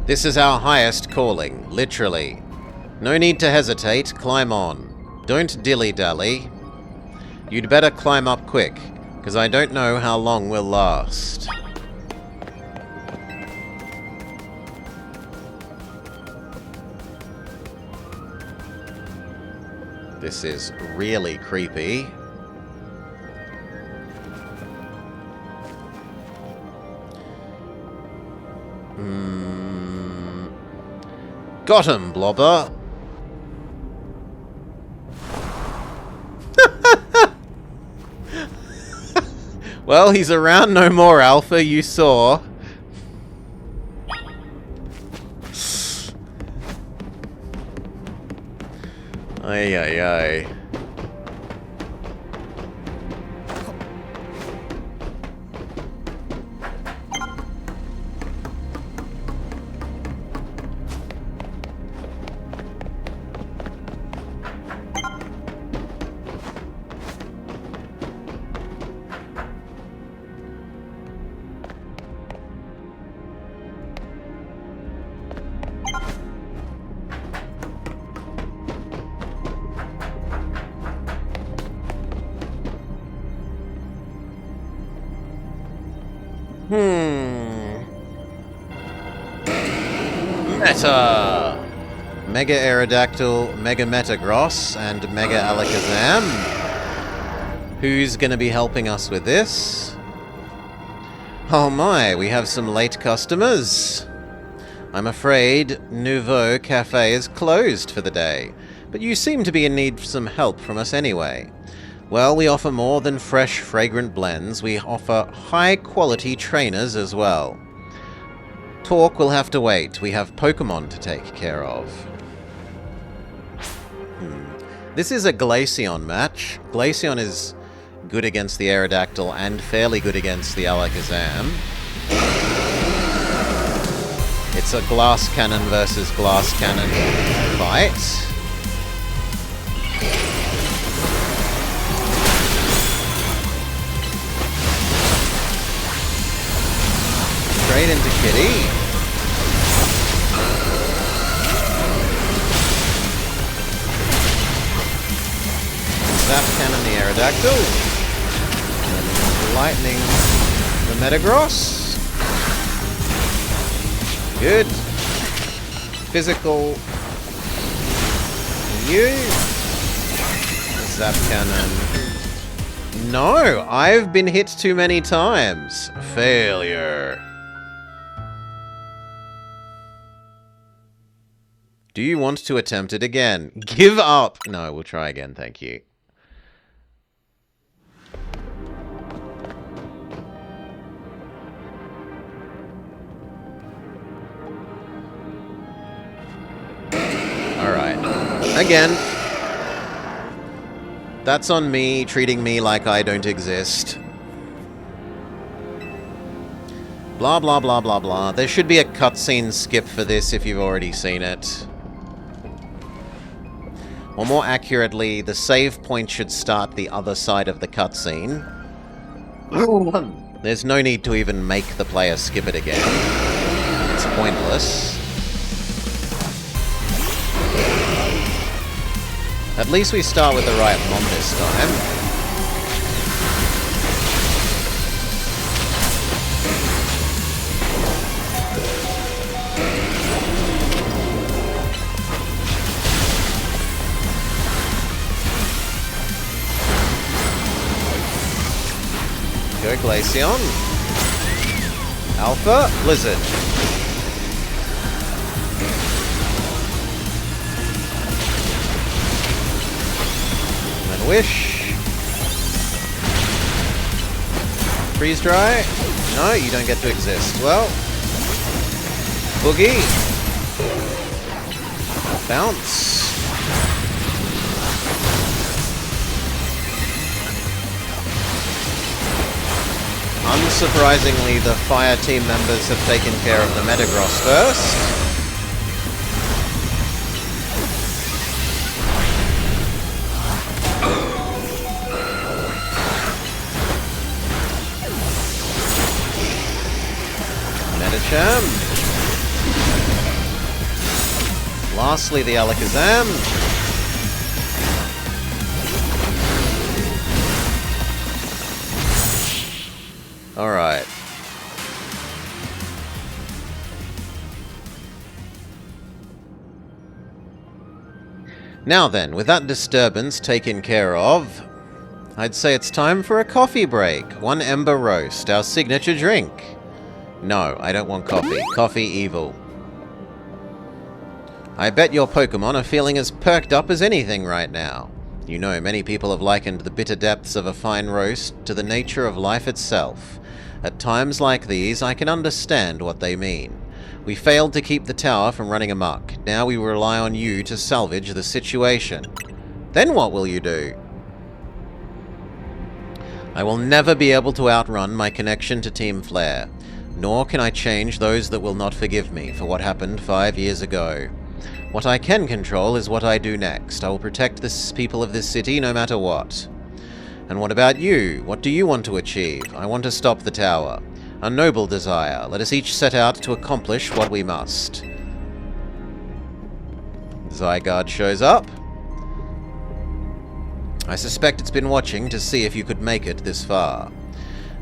This is our highest calling, literally. No need to hesitate, climb on. Don't dilly-dally. You'd better climb up quick, because I don't know how long we'll last. This is really creepy. Got him, Blobber. Well, he's around no more, Alpha, you saw. Ay, ay, ay. Meta! Mega Aerodactyl, Mega Metagross, and Mega Alakazam. Who's gonna be helping us with this? Oh my, we have some late customers. I'm afraid Nouveau Cafe is closed for the day, but you seem to be in need of some help from us anyway. Well, we offer more than fresh, fragrant blends. We offer high-quality trainers as well. Talk will have to wait. We have Pokemon to take care of. This is a Glaceon match. Glaceon is good against the Aerodactyl and fairly good against the Alakazam. It's a glass cannon versus glass cannon fight. Straight into Kitty. Zap Cannon the Aerodactyl. And Lightning the Metagross. Good. Physical. You. Zap Cannon. No, I've been hit too many times. Failure. Do you want to attempt it again? Give up! No, we'll try again, thank you. Alright. Again. That's on me, treating me like I don't exist. Blah, blah, blah, blah, blah. There should be a cutscene skip for this if you've already seen it. Or more accurately, the save point should start the other side of the cutscene. There's no need to even make the player skip it again. It's pointless. At least we start with the right mom this time. Go Glaceon. Alpha, Blizzard. And then Wish. Freeze dry? No, you don't get to exist. Well, Boogie. Bounce. Unsurprisingly, the fire team members have taken care of the Metagross first. Metacham. Lastly, the Alakazam. Alright. Now then, with that disturbance taken care of, I'd say it's time for a coffee break. 1 Ember Roast, our signature drink. No, I don't want coffee. Coffee evil. I bet your Pokemon are feeling as perked up as anything right now. You know, many people have likened the bitter depths of a fine roast to the nature of life itself. At times like these, I can understand what they mean. We failed to keep the tower from running amok. Now we rely on you to salvage the situation. Then what will you do? I will never be able to outrun my connection to Team Flare. Nor can I change those that will not forgive me for what happened 5 years ago. What I can control is what I do next. I will protect the people of this city no matter what. And what about you? What do you want to achieve? I want to stop the tower. A noble desire. Let us each set out to accomplish what we must. Zygarde shows up. I suspect it's been watching to see if you could make it this far.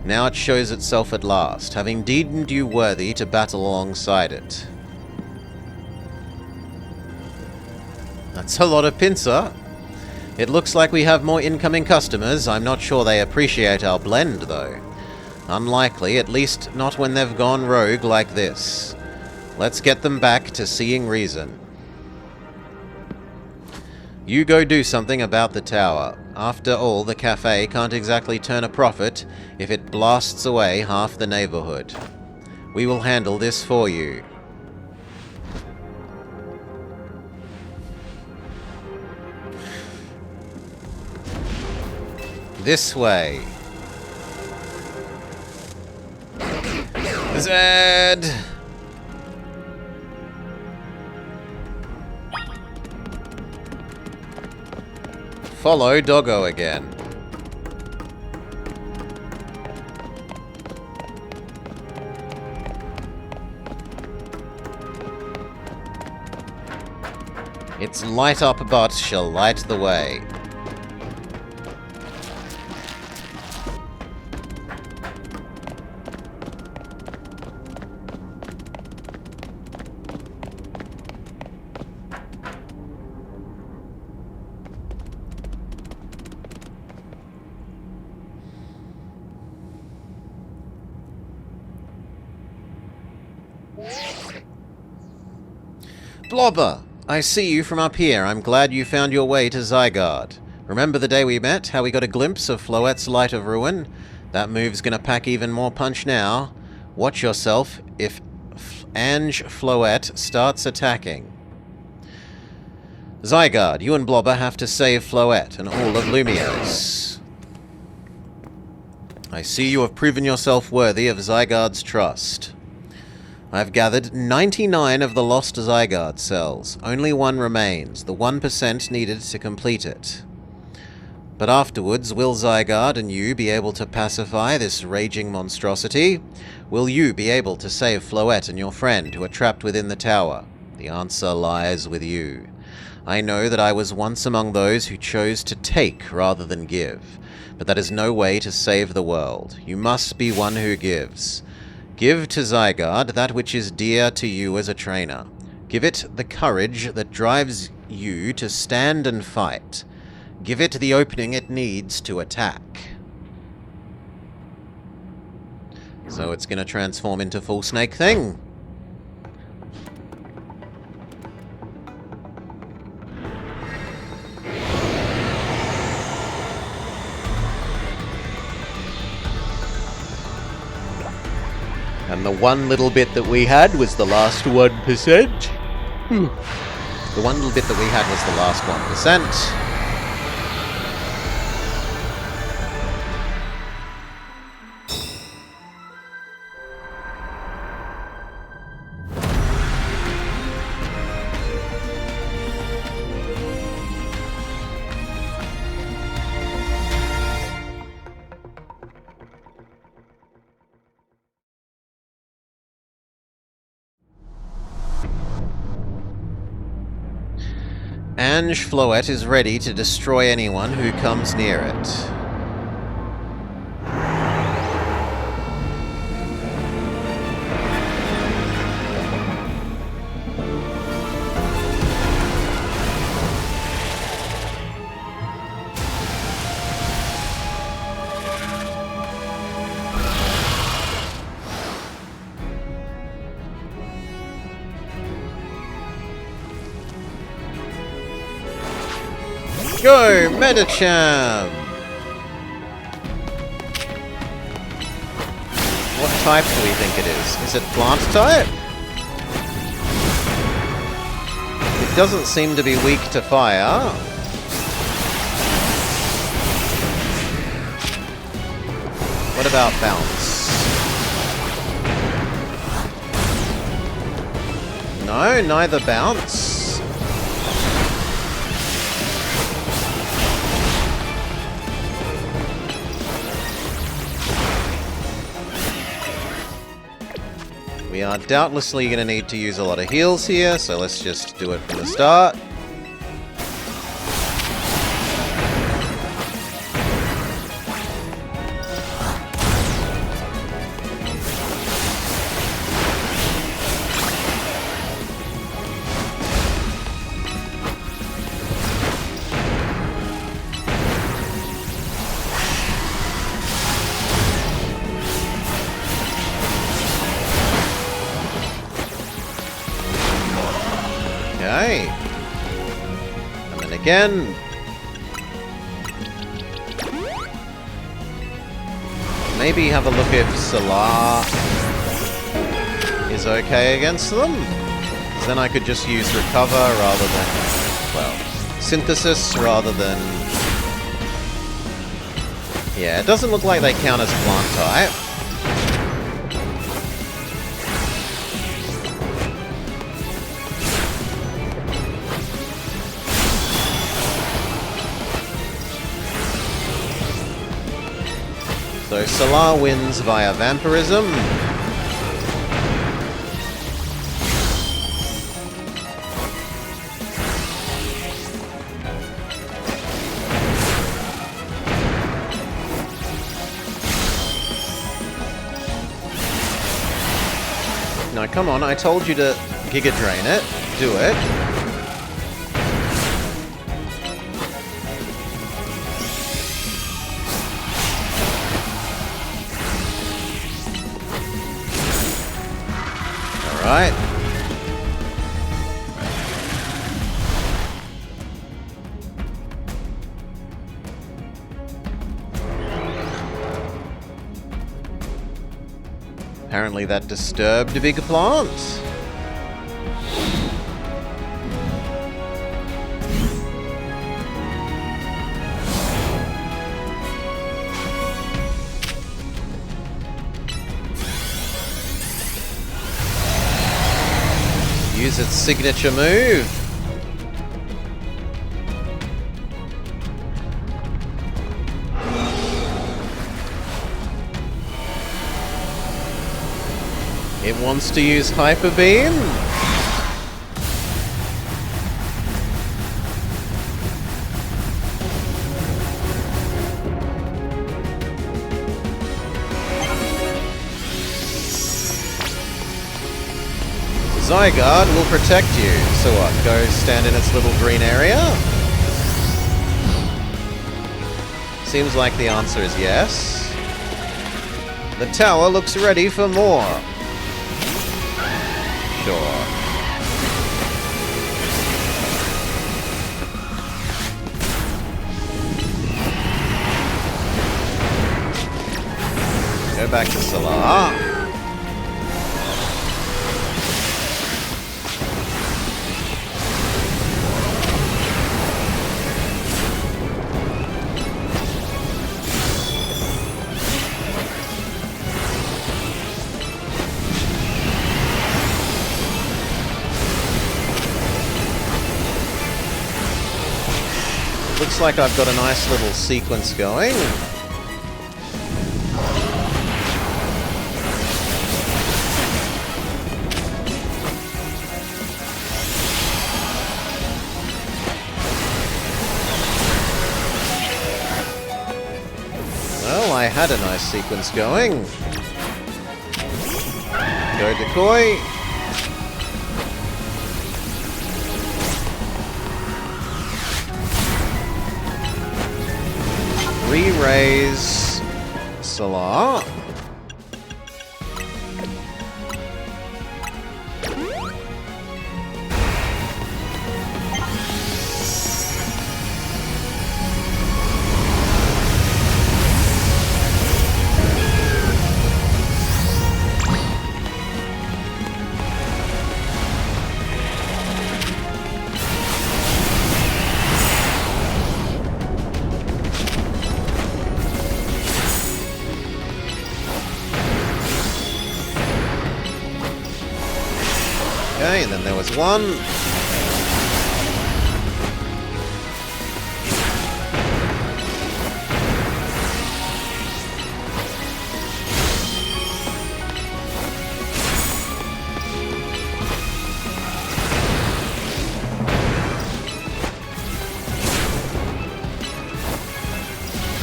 Now it shows itself at last, having deemed you worthy to battle alongside it. That's a lot of Pinsir. It looks like we have more incoming customers. I'm not sure they appreciate our blend, though. Unlikely, at least not when they've gone rogue like this. Let's get them back to seeing reason. You go do something about the tower. After all, the cafe can't exactly turn a profit if it blasts away half the neighborhood. We will handle this for you. This way. Zed! Follow Doggo again. Its light up butt shall light the way. Blobber! I see you from up here. I'm glad you found your way to Zygarde. Remember the day we met? How we got a glimpse of Floette's Light of Ruin? That move's gonna pack even more punch now. Watch yourself if Ange Floette starts attacking. Zygarde, you and Blobber have to save Floette and all of Lumiose. I see you have proven yourself worthy of Zygarde's trust. I've gathered 99 of the lost Zygarde cells. Only one remains, the 1% needed to complete it. But afterwards, will Zygarde and you be able to pacify this raging monstrosity? Will you be able to save Floette and your friend who are trapped within the tower? The answer lies with you. I know that I was once among those who chose to take rather than give, but that is no way to save the world. You must be one who gives. Give to Zygarde that which is dear to you as a trainer. Give it the courage that drives you to stand and fight. Give it the opening it needs to attack. So it's going to transform into full snake thing. the one little bit that we had was the last 1%. The one little bit that we had was the last 1%. Ange Floette is ready to destroy anyone who comes near it. Go, Medicham! What type do we think it is? Is it plant type? It doesn't seem to be weak to fire. What about bounce? No, neither bounce. We are doubtlessly going to need to use a lot of heals here, so let's just do it from the start. Okay. And then again. Maybe have a look if Salar is okay against them. 'Cause then I could just use Recover rather than, well, Synthesis rather than... Yeah, it doesn't look like they count as plant type. So Salar wins via Vampirism. Now come on, I told you to Giga Drain it. Do it. Alright. Apparently that disturbed a bigger plant. Use its signature move. It wants to use Hyper Beam. Zygarde will protect you. So what? Go stand in its little green area? Seems like the answer is yes. The tower looks ready for more. Sure. Go back to Salar. Looks like I've got a nice little sequence going. Well, I had a nice sequence going. Go decoy. Re-raise Salar. Okay, and then there was one.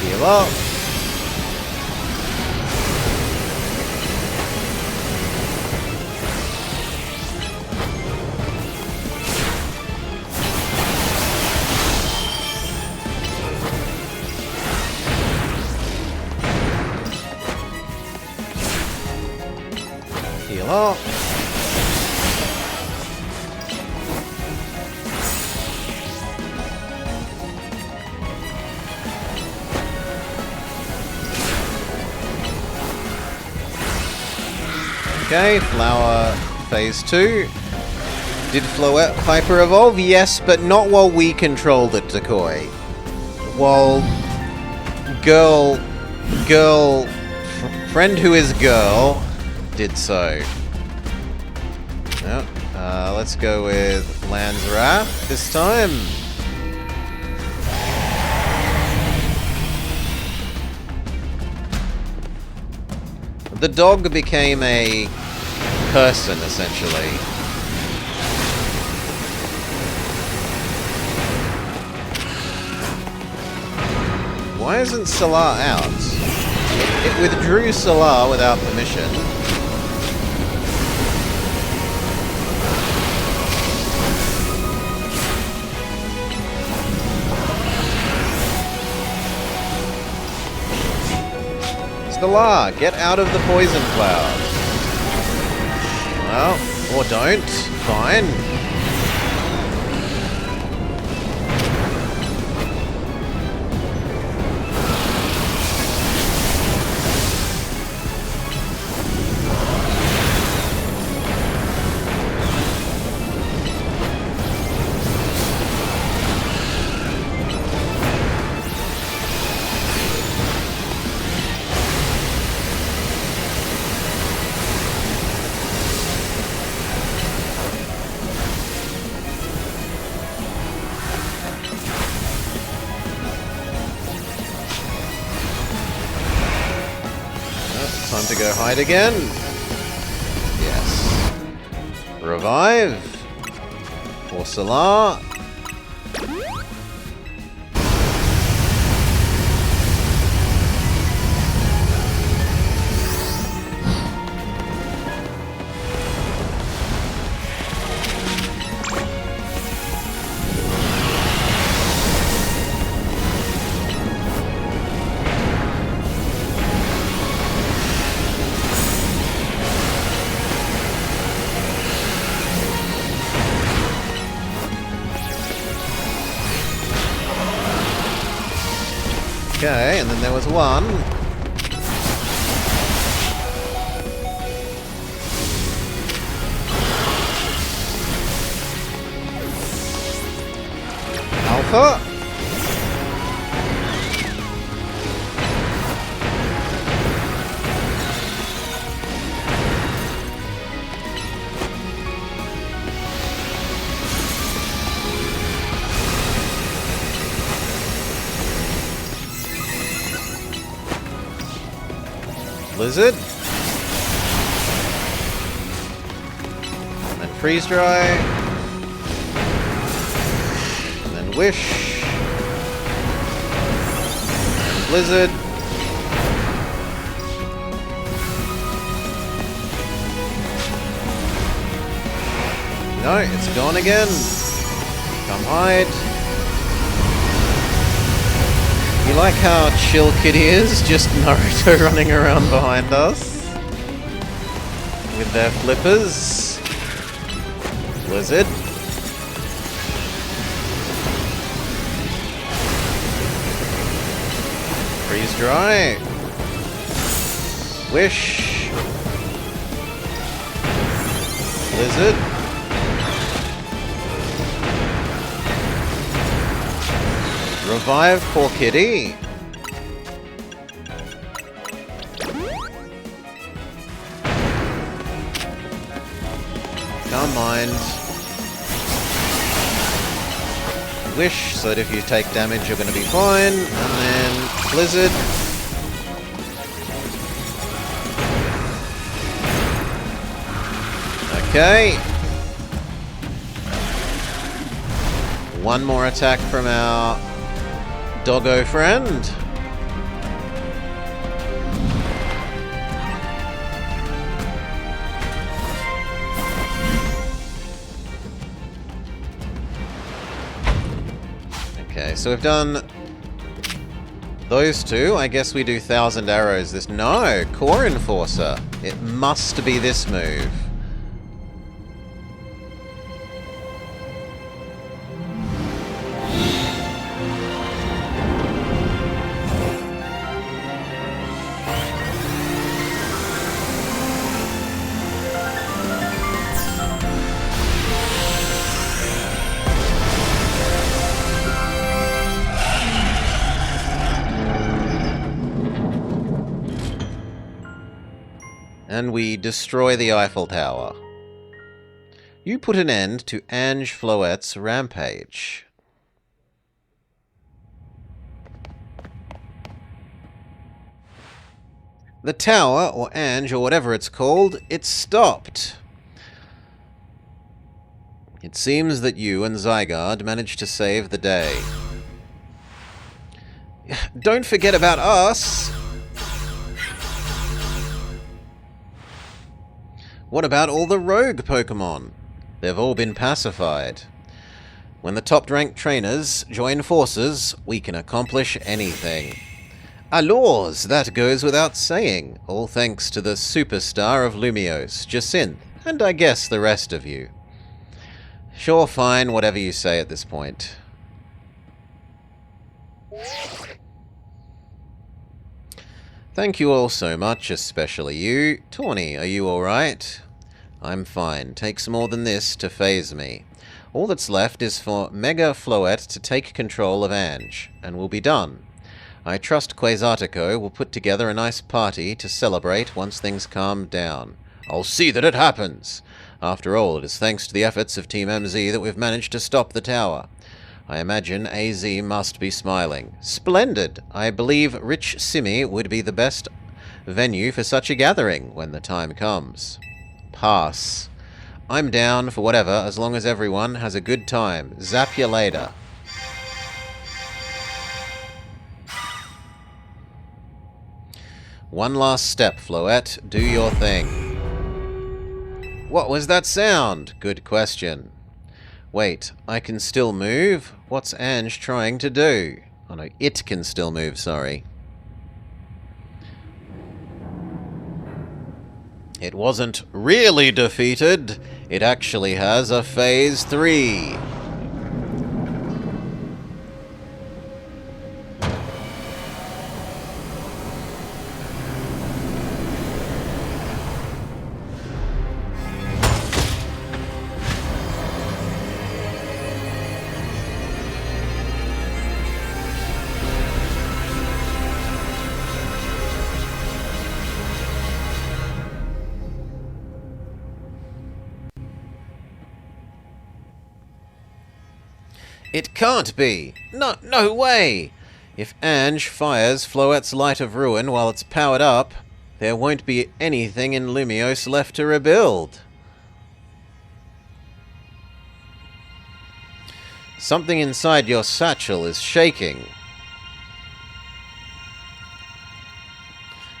Heal up. Heal up. Okay, flower phase 2. Did Floette hyper evolve? Yes, but not while we controlled the decoy. While friend who is girl did so. Yep. Let's go with Land's Wrath this time. The dog became a person, essentially. Why isn't Salar out? It withdrew Salar without permission. Salar, get out of the poison cloud. Well, or don't. Fine. Time to go hide again. Yes. Revive. For Salar. Okay, and then there was one. Alpha. Blizzard. And then Freeze Dry. And then Wish. And Blizzard. No, it's gone again. Come hide. You like how chill Kitty is? Just Naruto running around behind us. With their flippers. Blizzard. Freeze Dry. Wish. Blizzard. Revive poor kitty. Can't mind. Wish, so that if you take damage you're going to be fine. And then Blizzard. Okay. One more attack from our doggo friend. Okay, so we've done those two. I guess we do 1,000 arrows this... No! Core Enforcer. It must be this move. And we destroy the Eiffel Tower. You put an end to Ange Floette's rampage. The tower, or Ange, or whatever it's called, it's stopped. It seems that you and Zygarde managed to save the day. Don't forget about us! What about all the rogue Pokemon? They've all been pacified. When the top-ranked trainers join forces, we can accomplish anything. Alors, that goes without saying, all thanks to the superstar of Lumiose, Jacinthe, and I guess the rest of you. Sure, fine, whatever you say at this point. Thank you all so much, especially you. Tawny, are you alright? I'm fine. Takes more than this to phase me. All that's left is for Mega Floette to take control of Ange, and we'll be done. I trust Quasartico will put together a nice party to celebrate once things calm down. I'll see that it happens! After all, it is thanks to the efforts of Team MZ that we've managed to stop the tower. I imagine AZ must be smiling. Splendid! I believe Rich Simi would be the best venue for such a gathering when the time comes. Pass. I'm down for whatever as long as everyone has a good time. Zap you later. One last step, Floette. Do your thing. What was that sound? Good question. Wait, I can still move? What's Ange trying to do? Oh no, it can still move, sorry. It wasn't really defeated. It actually has a Phase 3. It can't be! No way! If Ange fires Floette's Light of Ruin while it's powered up, there won't be anything in Lumios left to rebuild. Something inside your satchel is shaking.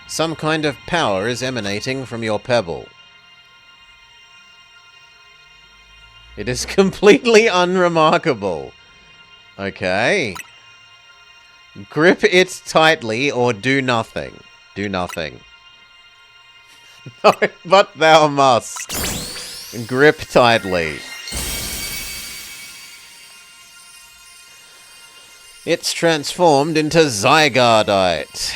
Some kind of power is emanating from your pebble. It is completely unremarkable. Okay. Grip it tightly or do nothing. Do nothing. No, but thou must. Grip tightly. It's transformed into Zygardite.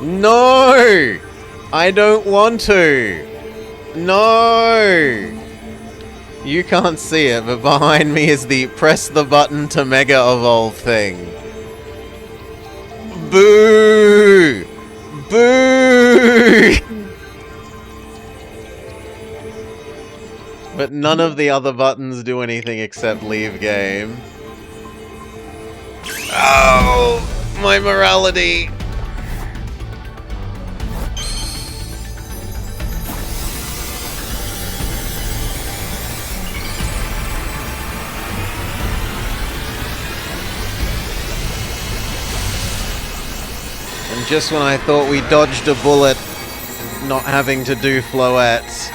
No! I don't want to! No! You can't see it, but behind me is the press the button to Mega Evolve thing. Boo! Boo! But none of the other buttons do anything except leave game. Oh! My morality! And just when I thought we dodged a bullet, not having to do floettes.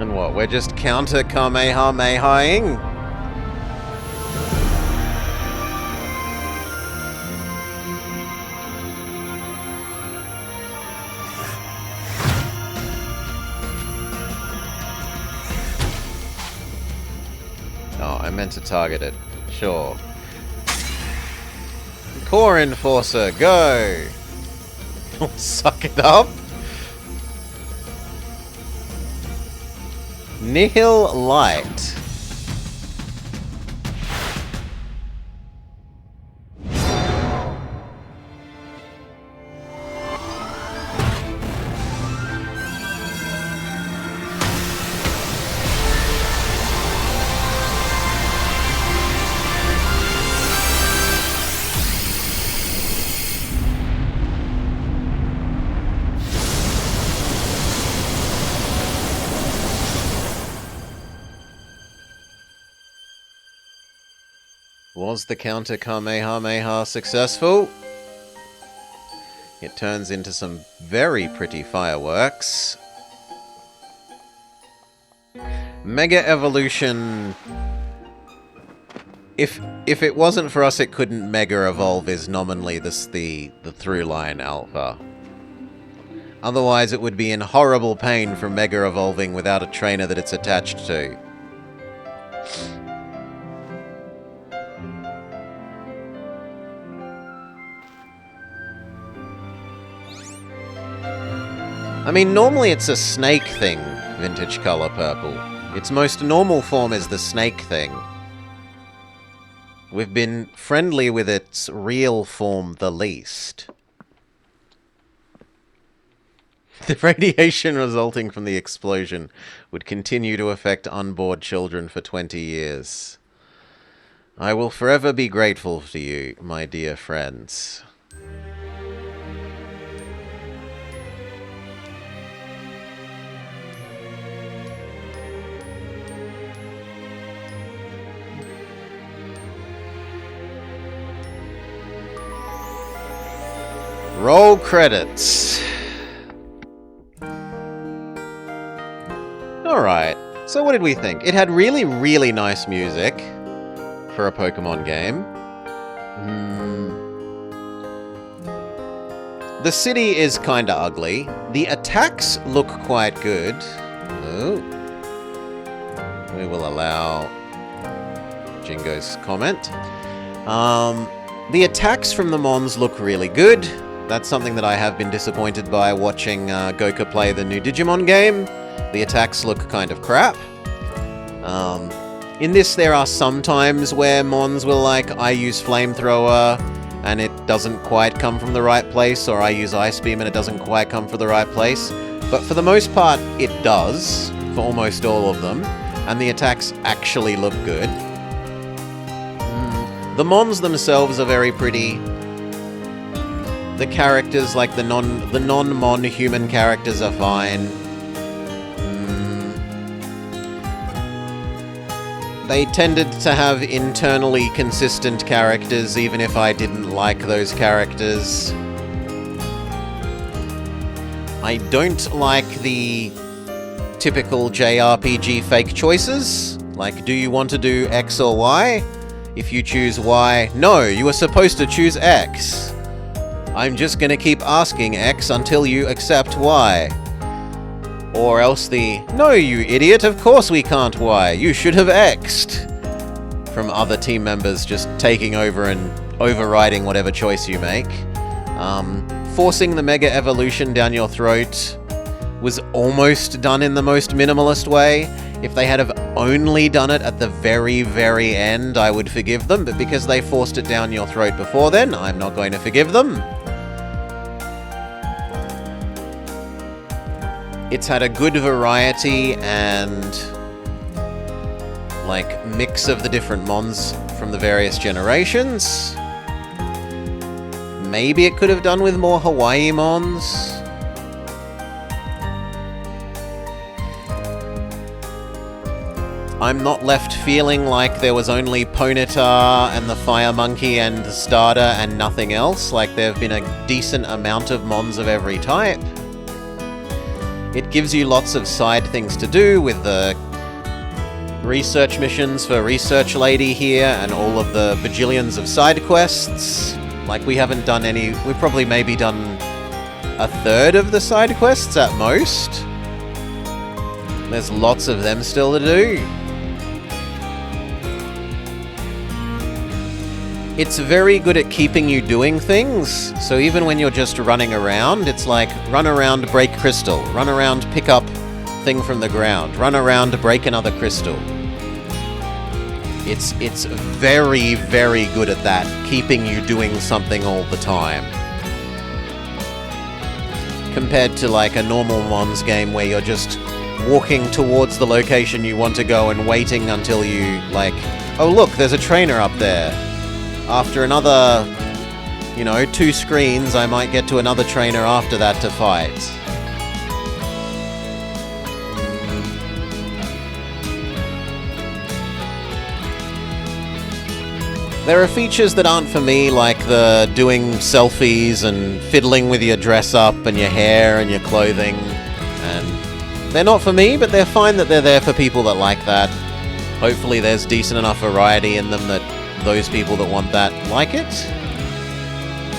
And what, we're just counter Kamehamehaing? Oh, I meant to target it. Sure. Core Enforcer, go! Suck it up! Nihil Light. Was the counter Kamehameha successful? It turns into some very pretty fireworks. Mega Evolution... If it wasn't for us, it couldn't Mega Evolve is nominally the through line alpha. Otherwise, it would be in horrible pain from Mega Evolving without a trainer that it's attached to. I mean, normally it's a snake thing, Vintage Color Purple. Its most normal form is the snake thing. We've been friendly with its real form the least. The radiation resulting from the explosion would continue to affect unborn children for 20 years. I will forever be grateful to you, my dear friends. Roll credits. Alright, so what did we think? It had really, really nice music for a Pokemon game. The city is kinda ugly. The attacks look quite good. Oh. We will allow Jingo's comment. The attacks from the Mons look really good. That's something that I have been disappointed by watching Goka play the new Digimon game. The attacks look kind of crap. In this, there are some times where Mons will I use Flamethrower and it doesn't quite come from the right place, or I use Ice Beam and it doesn't quite come from the right place. But for the most part, it does, for almost all of them, and the attacks actually look good. The Mons themselves are very pretty. The characters, like the non-Mon human characters, are fine. They tended to have internally consistent characters, even if I didn't like those characters. I don't like the typical JRPG fake choices. Like, do you want to do X or Y? If you choose Y, no, you were supposed to choose X. I'm just gonna keep asking X until you accept Y. Or else the, no you idiot, of course we can't Y, you should have X'd. From other team members just taking over and overriding whatever choice you make. Forcing the Mega Evolution down your throat was almost done in the most minimalist way. If they had have only done it at the very, very end, I would forgive them, but because they forced it down your throat before then, I'm not going to forgive them. It's had a good variety and mix of the different Mons from the various generations. Maybe it could have done with more Hawaii Mons. I'm not left feeling like there was only Ponyta and the Fire Monkey and the Starter and nothing else. Like, there have been a decent amount of Mons of every type. It gives you lots of side things to do with the research missions for Research Lady here and all of the bajillions of side quests. Like, we haven't done any... We've probably maybe done a third of the side quests at most. There's lots of them still to do. It's very good at keeping you doing things, so even when you're just running around, it's like, run around, break crystal, run around, pick up thing from the ground, run around, break another crystal. It's very, very good at that, keeping you doing something all the time. Compared to a normal Mons game where you're just walking towards the location you want to go and waiting until you, oh look, there's a trainer up there. After another, 2 screens, I might get to another trainer after that to fight. There are features that aren't for me, like the doing selfies and fiddling with your dress up and your hair and your clothing. And they're not for me, but they're fine that they're there for people that like that. Hopefully there's decent enough variety in them that those people that want that like it.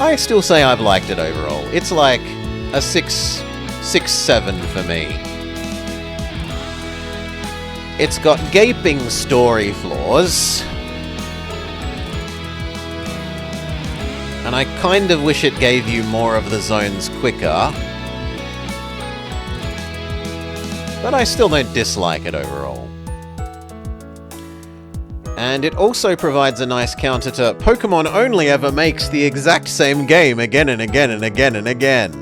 I still say I've liked it overall. It's like a 6-7 for me. It's got gaping story flaws. And I kind of wish it gave you more of the zones quicker. But I still don't dislike it overall. And it also provides a nice counter to Pokemon only ever makes the exact same game again and again and again and again.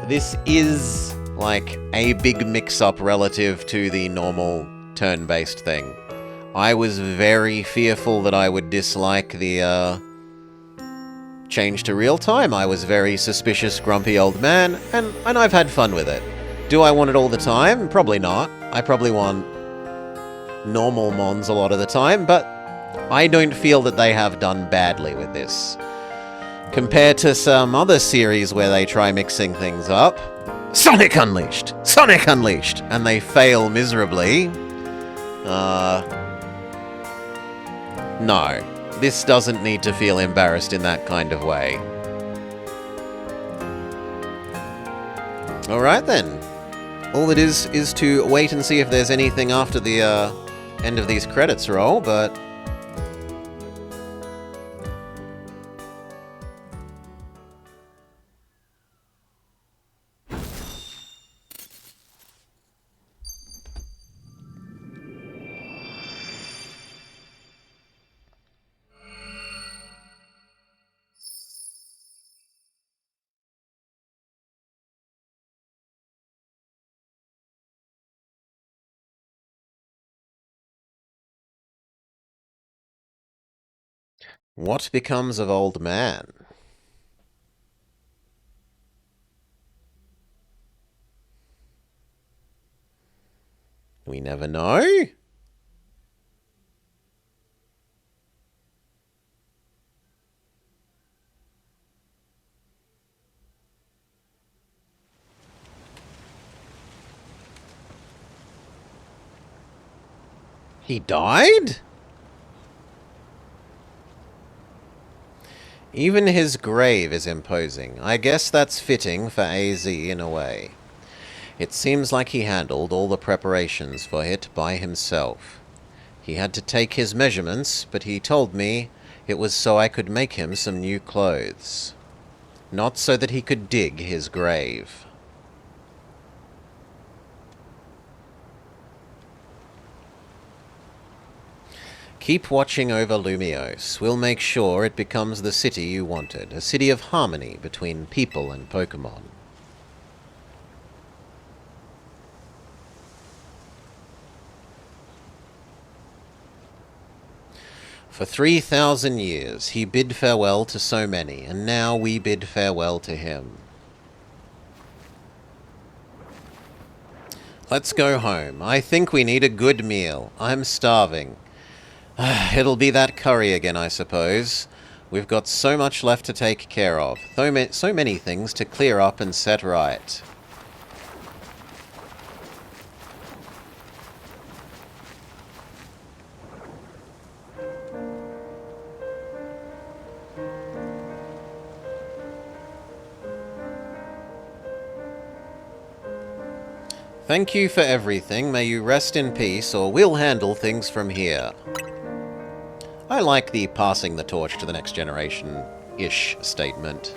This is like a big mix-up relative to the normal turn-based thing. I was very fearful that I would dislike the change to real-time. I was very suspicious, grumpy old man, and I've had fun with it. Do I want it all the time? Probably not. I probably want normal Mons a lot of the time, but I don't feel that they have done badly with this. Compared to some other series where they try mixing things up, Sonic Unleashed! Sonic Unleashed! And they fail miserably. No. This doesn't need to feel embarrassed in that kind of way. Alright then. All it is to wait and see if there's anything after the end of these credits roll, but... What becomes of Old Man? We never know. He died? Even his grave is imposing. I guess that's fitting for AZ in a way. It seems like he handled all the preparations for it by himself. He had to take his measurements, but he told me it was so I could make him some new clothes. Not so that he could dig his grave. Keep watching over Lumiose. We'll make sure it becomes the city you wanted. A city of harmony between people and Pokemon. For 3,000 years he bid farewell to so many, and now we bid farewell to him. Let's go home. I think we need a good meal. I'm starving. It'll be that curry again, I suppose. We've got so much left to take care of. So many things to clear up and set right. Thank you for everything. May you rest in peace, or we'll handle things from here. I like the passing the torch to the next generation-ish statement.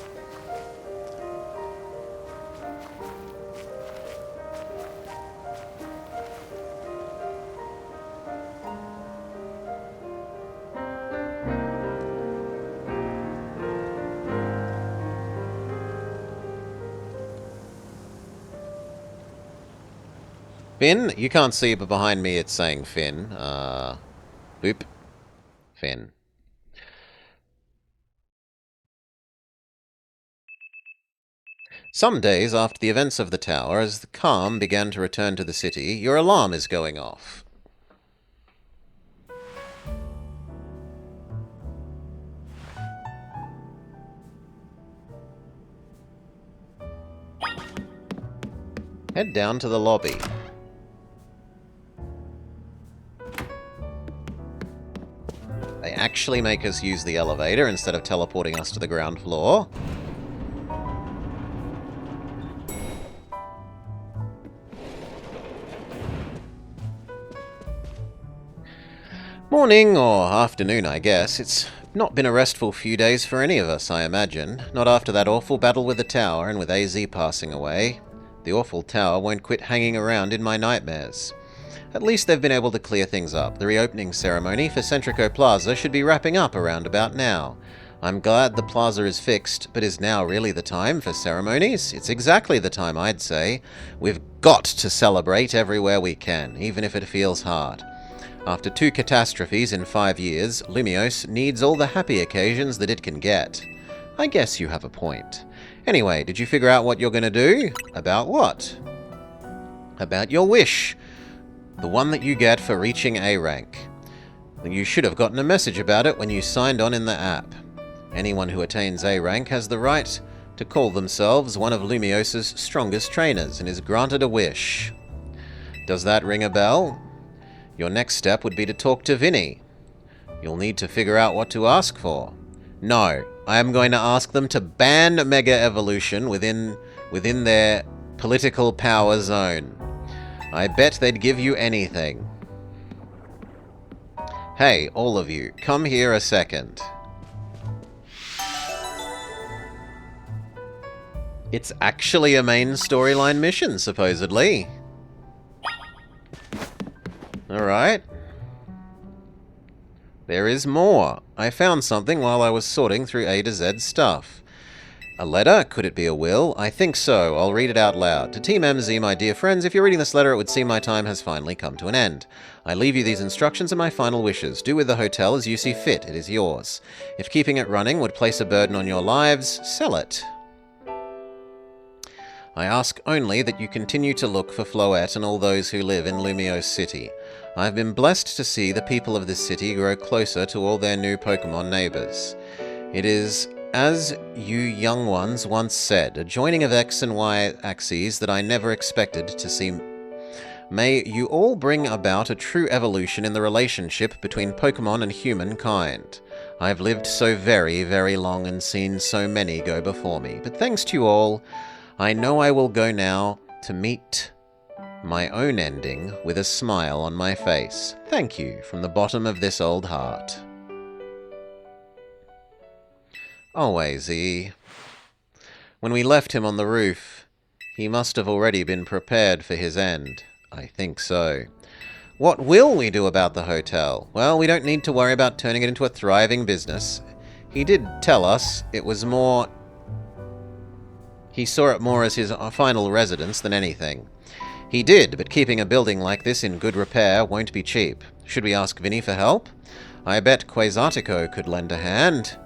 Finn? You can't see, but behind me it's saying Finn. Boop. Finn. Some days after the events of the tower, as the calm began to return to the city, your alarm is going off. Head down to the lobby. They actually make us use the elevator instead of teleporting us to the ground floor. Morning, or afternoon, I guess. It's not been a restful few days for any of us, I imagine. Not after that awful battle with the tower and with AZ passing away. The awful tower won't quit hanging around in my nightmares. At least they've been able to clear things up. The reopening ceremony for Centrico Plaza should be wrapping up around about now. I'm glad the plaza is fixed, but is now really the time for ceremonies? It's exactly the time, I'd say. We've got to celebrate everywhere we can, even if it feels hard. After 2 catastrophes in 5 years, Lumiose needs all the happy occasions that it can get. I guess you have a point. Anyway, did you figure out what you're going to do? About what? About your wish. The one that you get for reaching A rank. You should have gotten a message about it when you signed on in the app. Anyone who attains A rank has the right to call themselves one of Lumios's strongest trainers and is granted a wish. Does that ring a bell? Your next step would be to talk to Vinny. You'll need to figure out what to ask for. No, I am going to ask them to ban Mega Evolution within their political power zone. I bet they'd give you anything. Hey, all of you, come here a second. It's actually a main storyline mission, supposedly. Alright. There is more. I found something while I was sorting through A to Z stuff. A letter? Could it be a will? I think so. I'll read it out loud. To Team MZ, my dear friends, if you're reading this letter, it would seem my time has finally come to an end. I leave you these instructions and my final wishes. Do with the hotel as you see fit. It is yours. If keeping it running would place a burden on your lives, sell it. I ask only that you continue to look for Floette and all those who live in Lumiose City. I have been blessed to see the people of this city grow closer to all their new Pokemon neighbors. It is, as you young ones once said, a joining of X and Y axes that I never expected to see. May you all bring about a true evolution in the relationship between Pokemon and humankind. I've lived so very, very long and seen so many go before me, but thanks to you all, I know I will go now to meet my own ending with a smile on my face. Thank you from the bottom of this old heart. Always, E. When we left him on the roof, he must have already been prepared for his end. I think so. What will we do about the hotel? Well, we don't need to worry about turning it into a thriving business. He did tell us it was more... He saw it more as his final residence than anything. He did, but keeping a building like this in good repair won't be cheap. Should we ask Vinny for help? I bet Quasartico could lend a hand.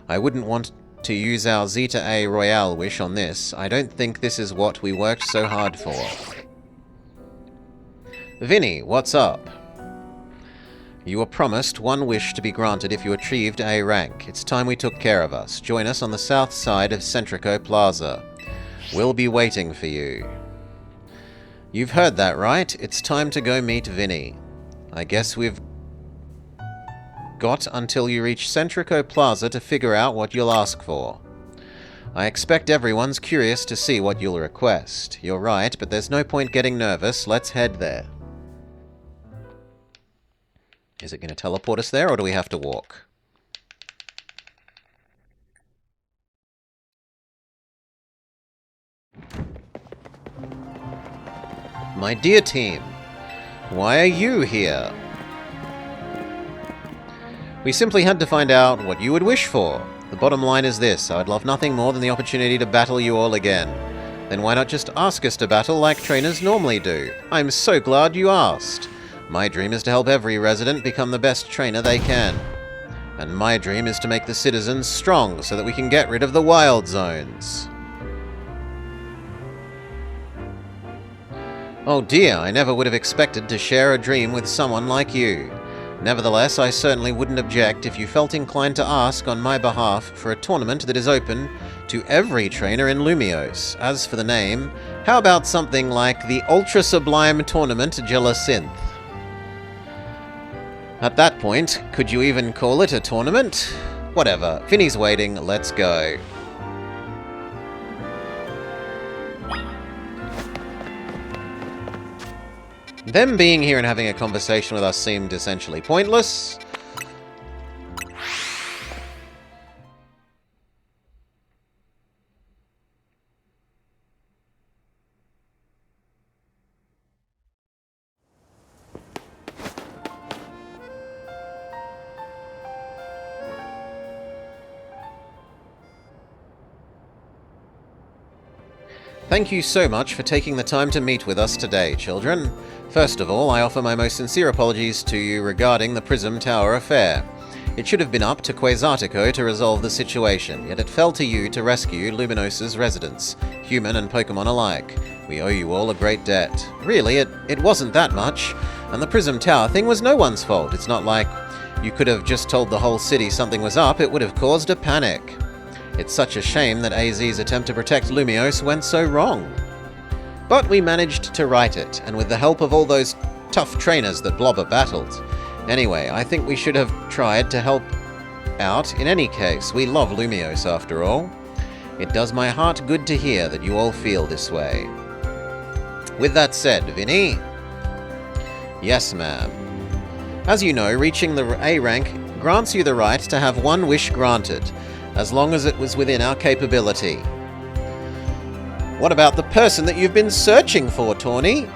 I wouldn't want to use our Zeta A Royale wish on this. I don't think this is what we worked so hard for. Vinny, what's up? You were promised one wish to be granted if you achieved A rank. It's time we took care of us. Join us on the south side of Centrico Plaza. We'll be waiting for you. You've heard that, right? It's time to go meet Vinny. I guess we've got until you reach Centrico Plaza to figure out what you'll ask for. I expect everyone's curious to see what you'll request. You're right, but there's no point getting nervous. Let's head there. Is it going to teleport us there, or do we have to walk? My dear team, why are you here? We simply had to find out what you would wish for. The bottom line is this: I'd love nothing more than the opportunity to battle you all again. Then why not just ask us to battle like trainers normally do? I'm so glad you asked. My dream is to help every resident become the best trainer they can. And my dream is to make the citizens strong so that we can get rid of the wild zones. Oh dear, I never would have expected to share a dream with someone like you. Nevertheless, I certainly wouldn't object if you felt inclined to ask on my behalf for a tournament that is open to every trainer in Lumiose. As for the name, how about something like the Ultra Sublime Tournament Jellicynth? At that point, could you even call it a tournament? Whatever, Vinny's waiting, let's go. Them being here and having a conversation with us seemed essentially pointless. Thank you so much for taking the time to meet with us today, children. First of all, I offer my most sincere apologies to you regarding the Prism Tower affair. It should have been up to Quasartico to resolve the situation, yet it fell to you to rescue Luminosa's residents, human and Pokemon alike. We owe you all a great debt. Really, it wasn't that much, and the Prism Tower thing was no one's fault. It's not like you could have just told the whole city something was up. It would have caused a panic. It's such a shame that AZ's attempt to protect Lumios went so wrong. But we managed to right it, and with the help of all those tough trainers that Blobber battled. Anyway, I think we should have tried to help out in any case. We love Lumios after all. It does my heart good to hear that you all feel this way. With that said, Vinny? Yes, ma'am. As you know, reaching the A rank grants you the right to have one wish granted, as long as it was within our capability. What about the person that you've been searching for, Tawny?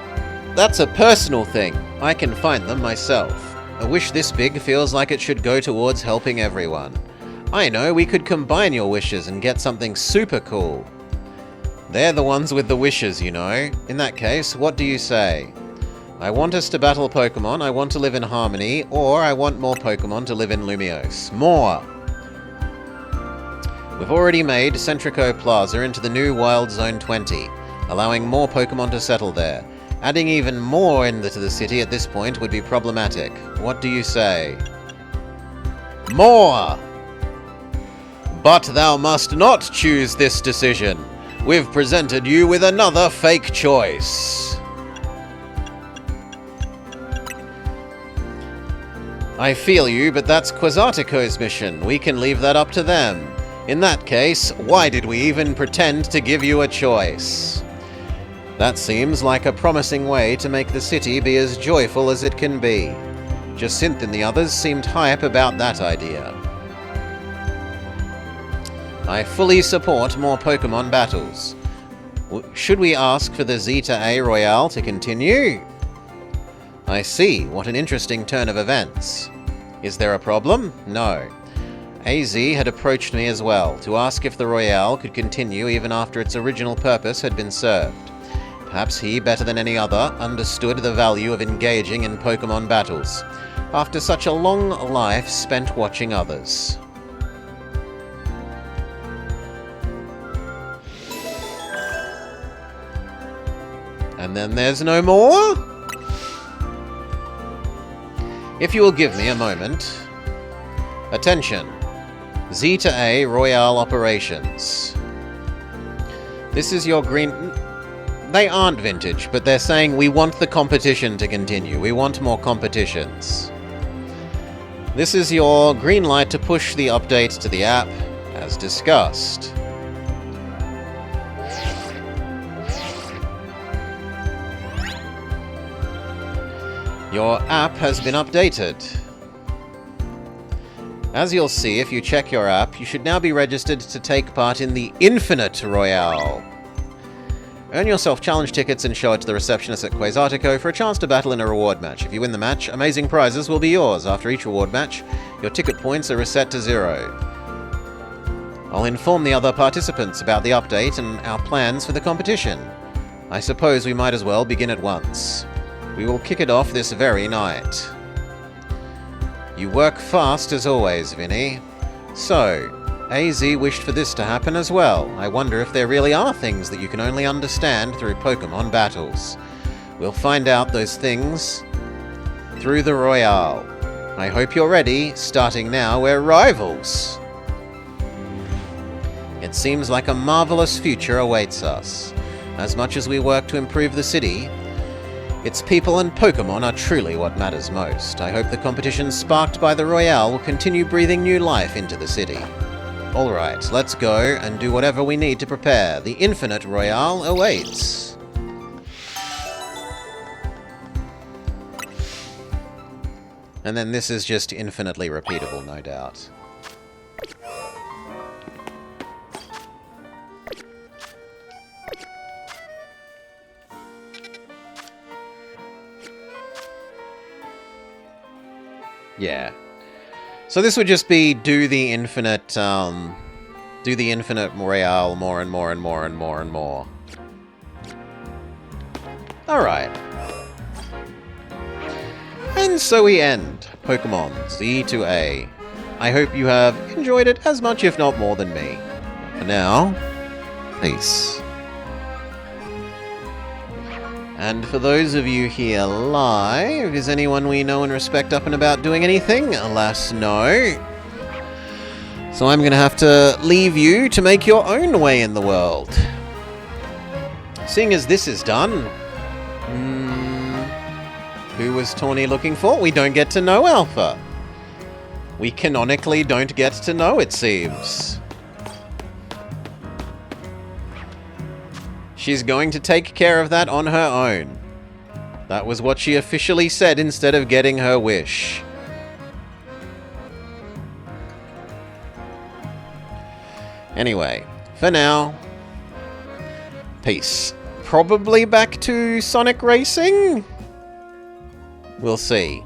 That's a personal thing. I can find them myself. A wish this big feels like it should go towards helping everyone. I know, we could combine your wishes and get something super cool. They're the ones with the wishes, you know. In that case, what do you say? I want us to battle Pokemon, I want to live in harmony, or I want more Pokemon to live in Lumios. More! We've already made Centrico Plaza into the new Wild Zone 20, allowing more Pokemon to settle there. Adding even more into the city at this point would be problematic. What do you say? More! But thou must not choose this decision. We've presented you with another fake choice. I feel you, but that's Quasartico's mission. We can leave that up to them. In that case, why did we even pretend to give you a choice? That seems like a promising way to make the city be as joyful as it can be. Jacinth and the others seemed hype about that idea. I fully support more Pokemon battles. Should we ask for the Zeta A Royale to continue? I see, what an interesting turn of events. Is there a problem? No. AZ had approached me as well, to ask if the Royale could continue even after its original purpose had been served. Perhaps he, better than any other, understood the value of engaging in Pokemon battles, after such a long life spent watching others. And then there's no more? If you will give me a moment. Attention. Zeta A Royale Operations. This is your green... They aren't vintage, but they're saying we want the competition to continue. We want more competitions. This is your green light to push the update to the app, as discussed. Your app has been updated. As you'll see, if you check your app, you should now be registered to take part in the Infinite Royale. Earn yourself challenge tickets and show it to the receptionist at Quasartico for a chance to battle in a reward match. If you win the match, amazing prizes will be yours. After each reward match, your ticket points are reset to 0. I'll inform the other participants about the update and our plans for the competition. I suppose we might as well begin at once. We will kick it off this very night. You work fast as always, Vinny. So, AZ wished for this to happen as well. I wonder if there really are things that you can only understand through Pokemon battles. We'll find out those things through the Royale. I hope you're ready. Starting now, we're rivals. It seems like a marvelous future awaits us. As much as we work to improve the city, its people and Pokemon are truly what matters most. I hope the competition sparked by the Royale will continue breathing new life into the city. Alright, let's go and do whatever we need to prepare. The Infinite Royale awaits. And then this is just infinitely repeatable, no doubt. Yeah. So this would just be do the infinite Royale more and more and more and more and more. Alright. And so we end Pokemon Z to A. I hope you have enjoyed it as much, if not more, than me. For now, peace. And for those of you here live, is anyone we know and respect up and about doing anything? Alas, no. So I'm going to have to leave you to make your own way in the world. Seeing as this is done... who was Tawny looking for? We don't get to know Alpha. We canonically don't get to know, it seems. She's going to take care of that on her own. That was what she officially said instead of getting her wish. Anyway, for now, peace. Probably back to Sonic Racing? We'll see.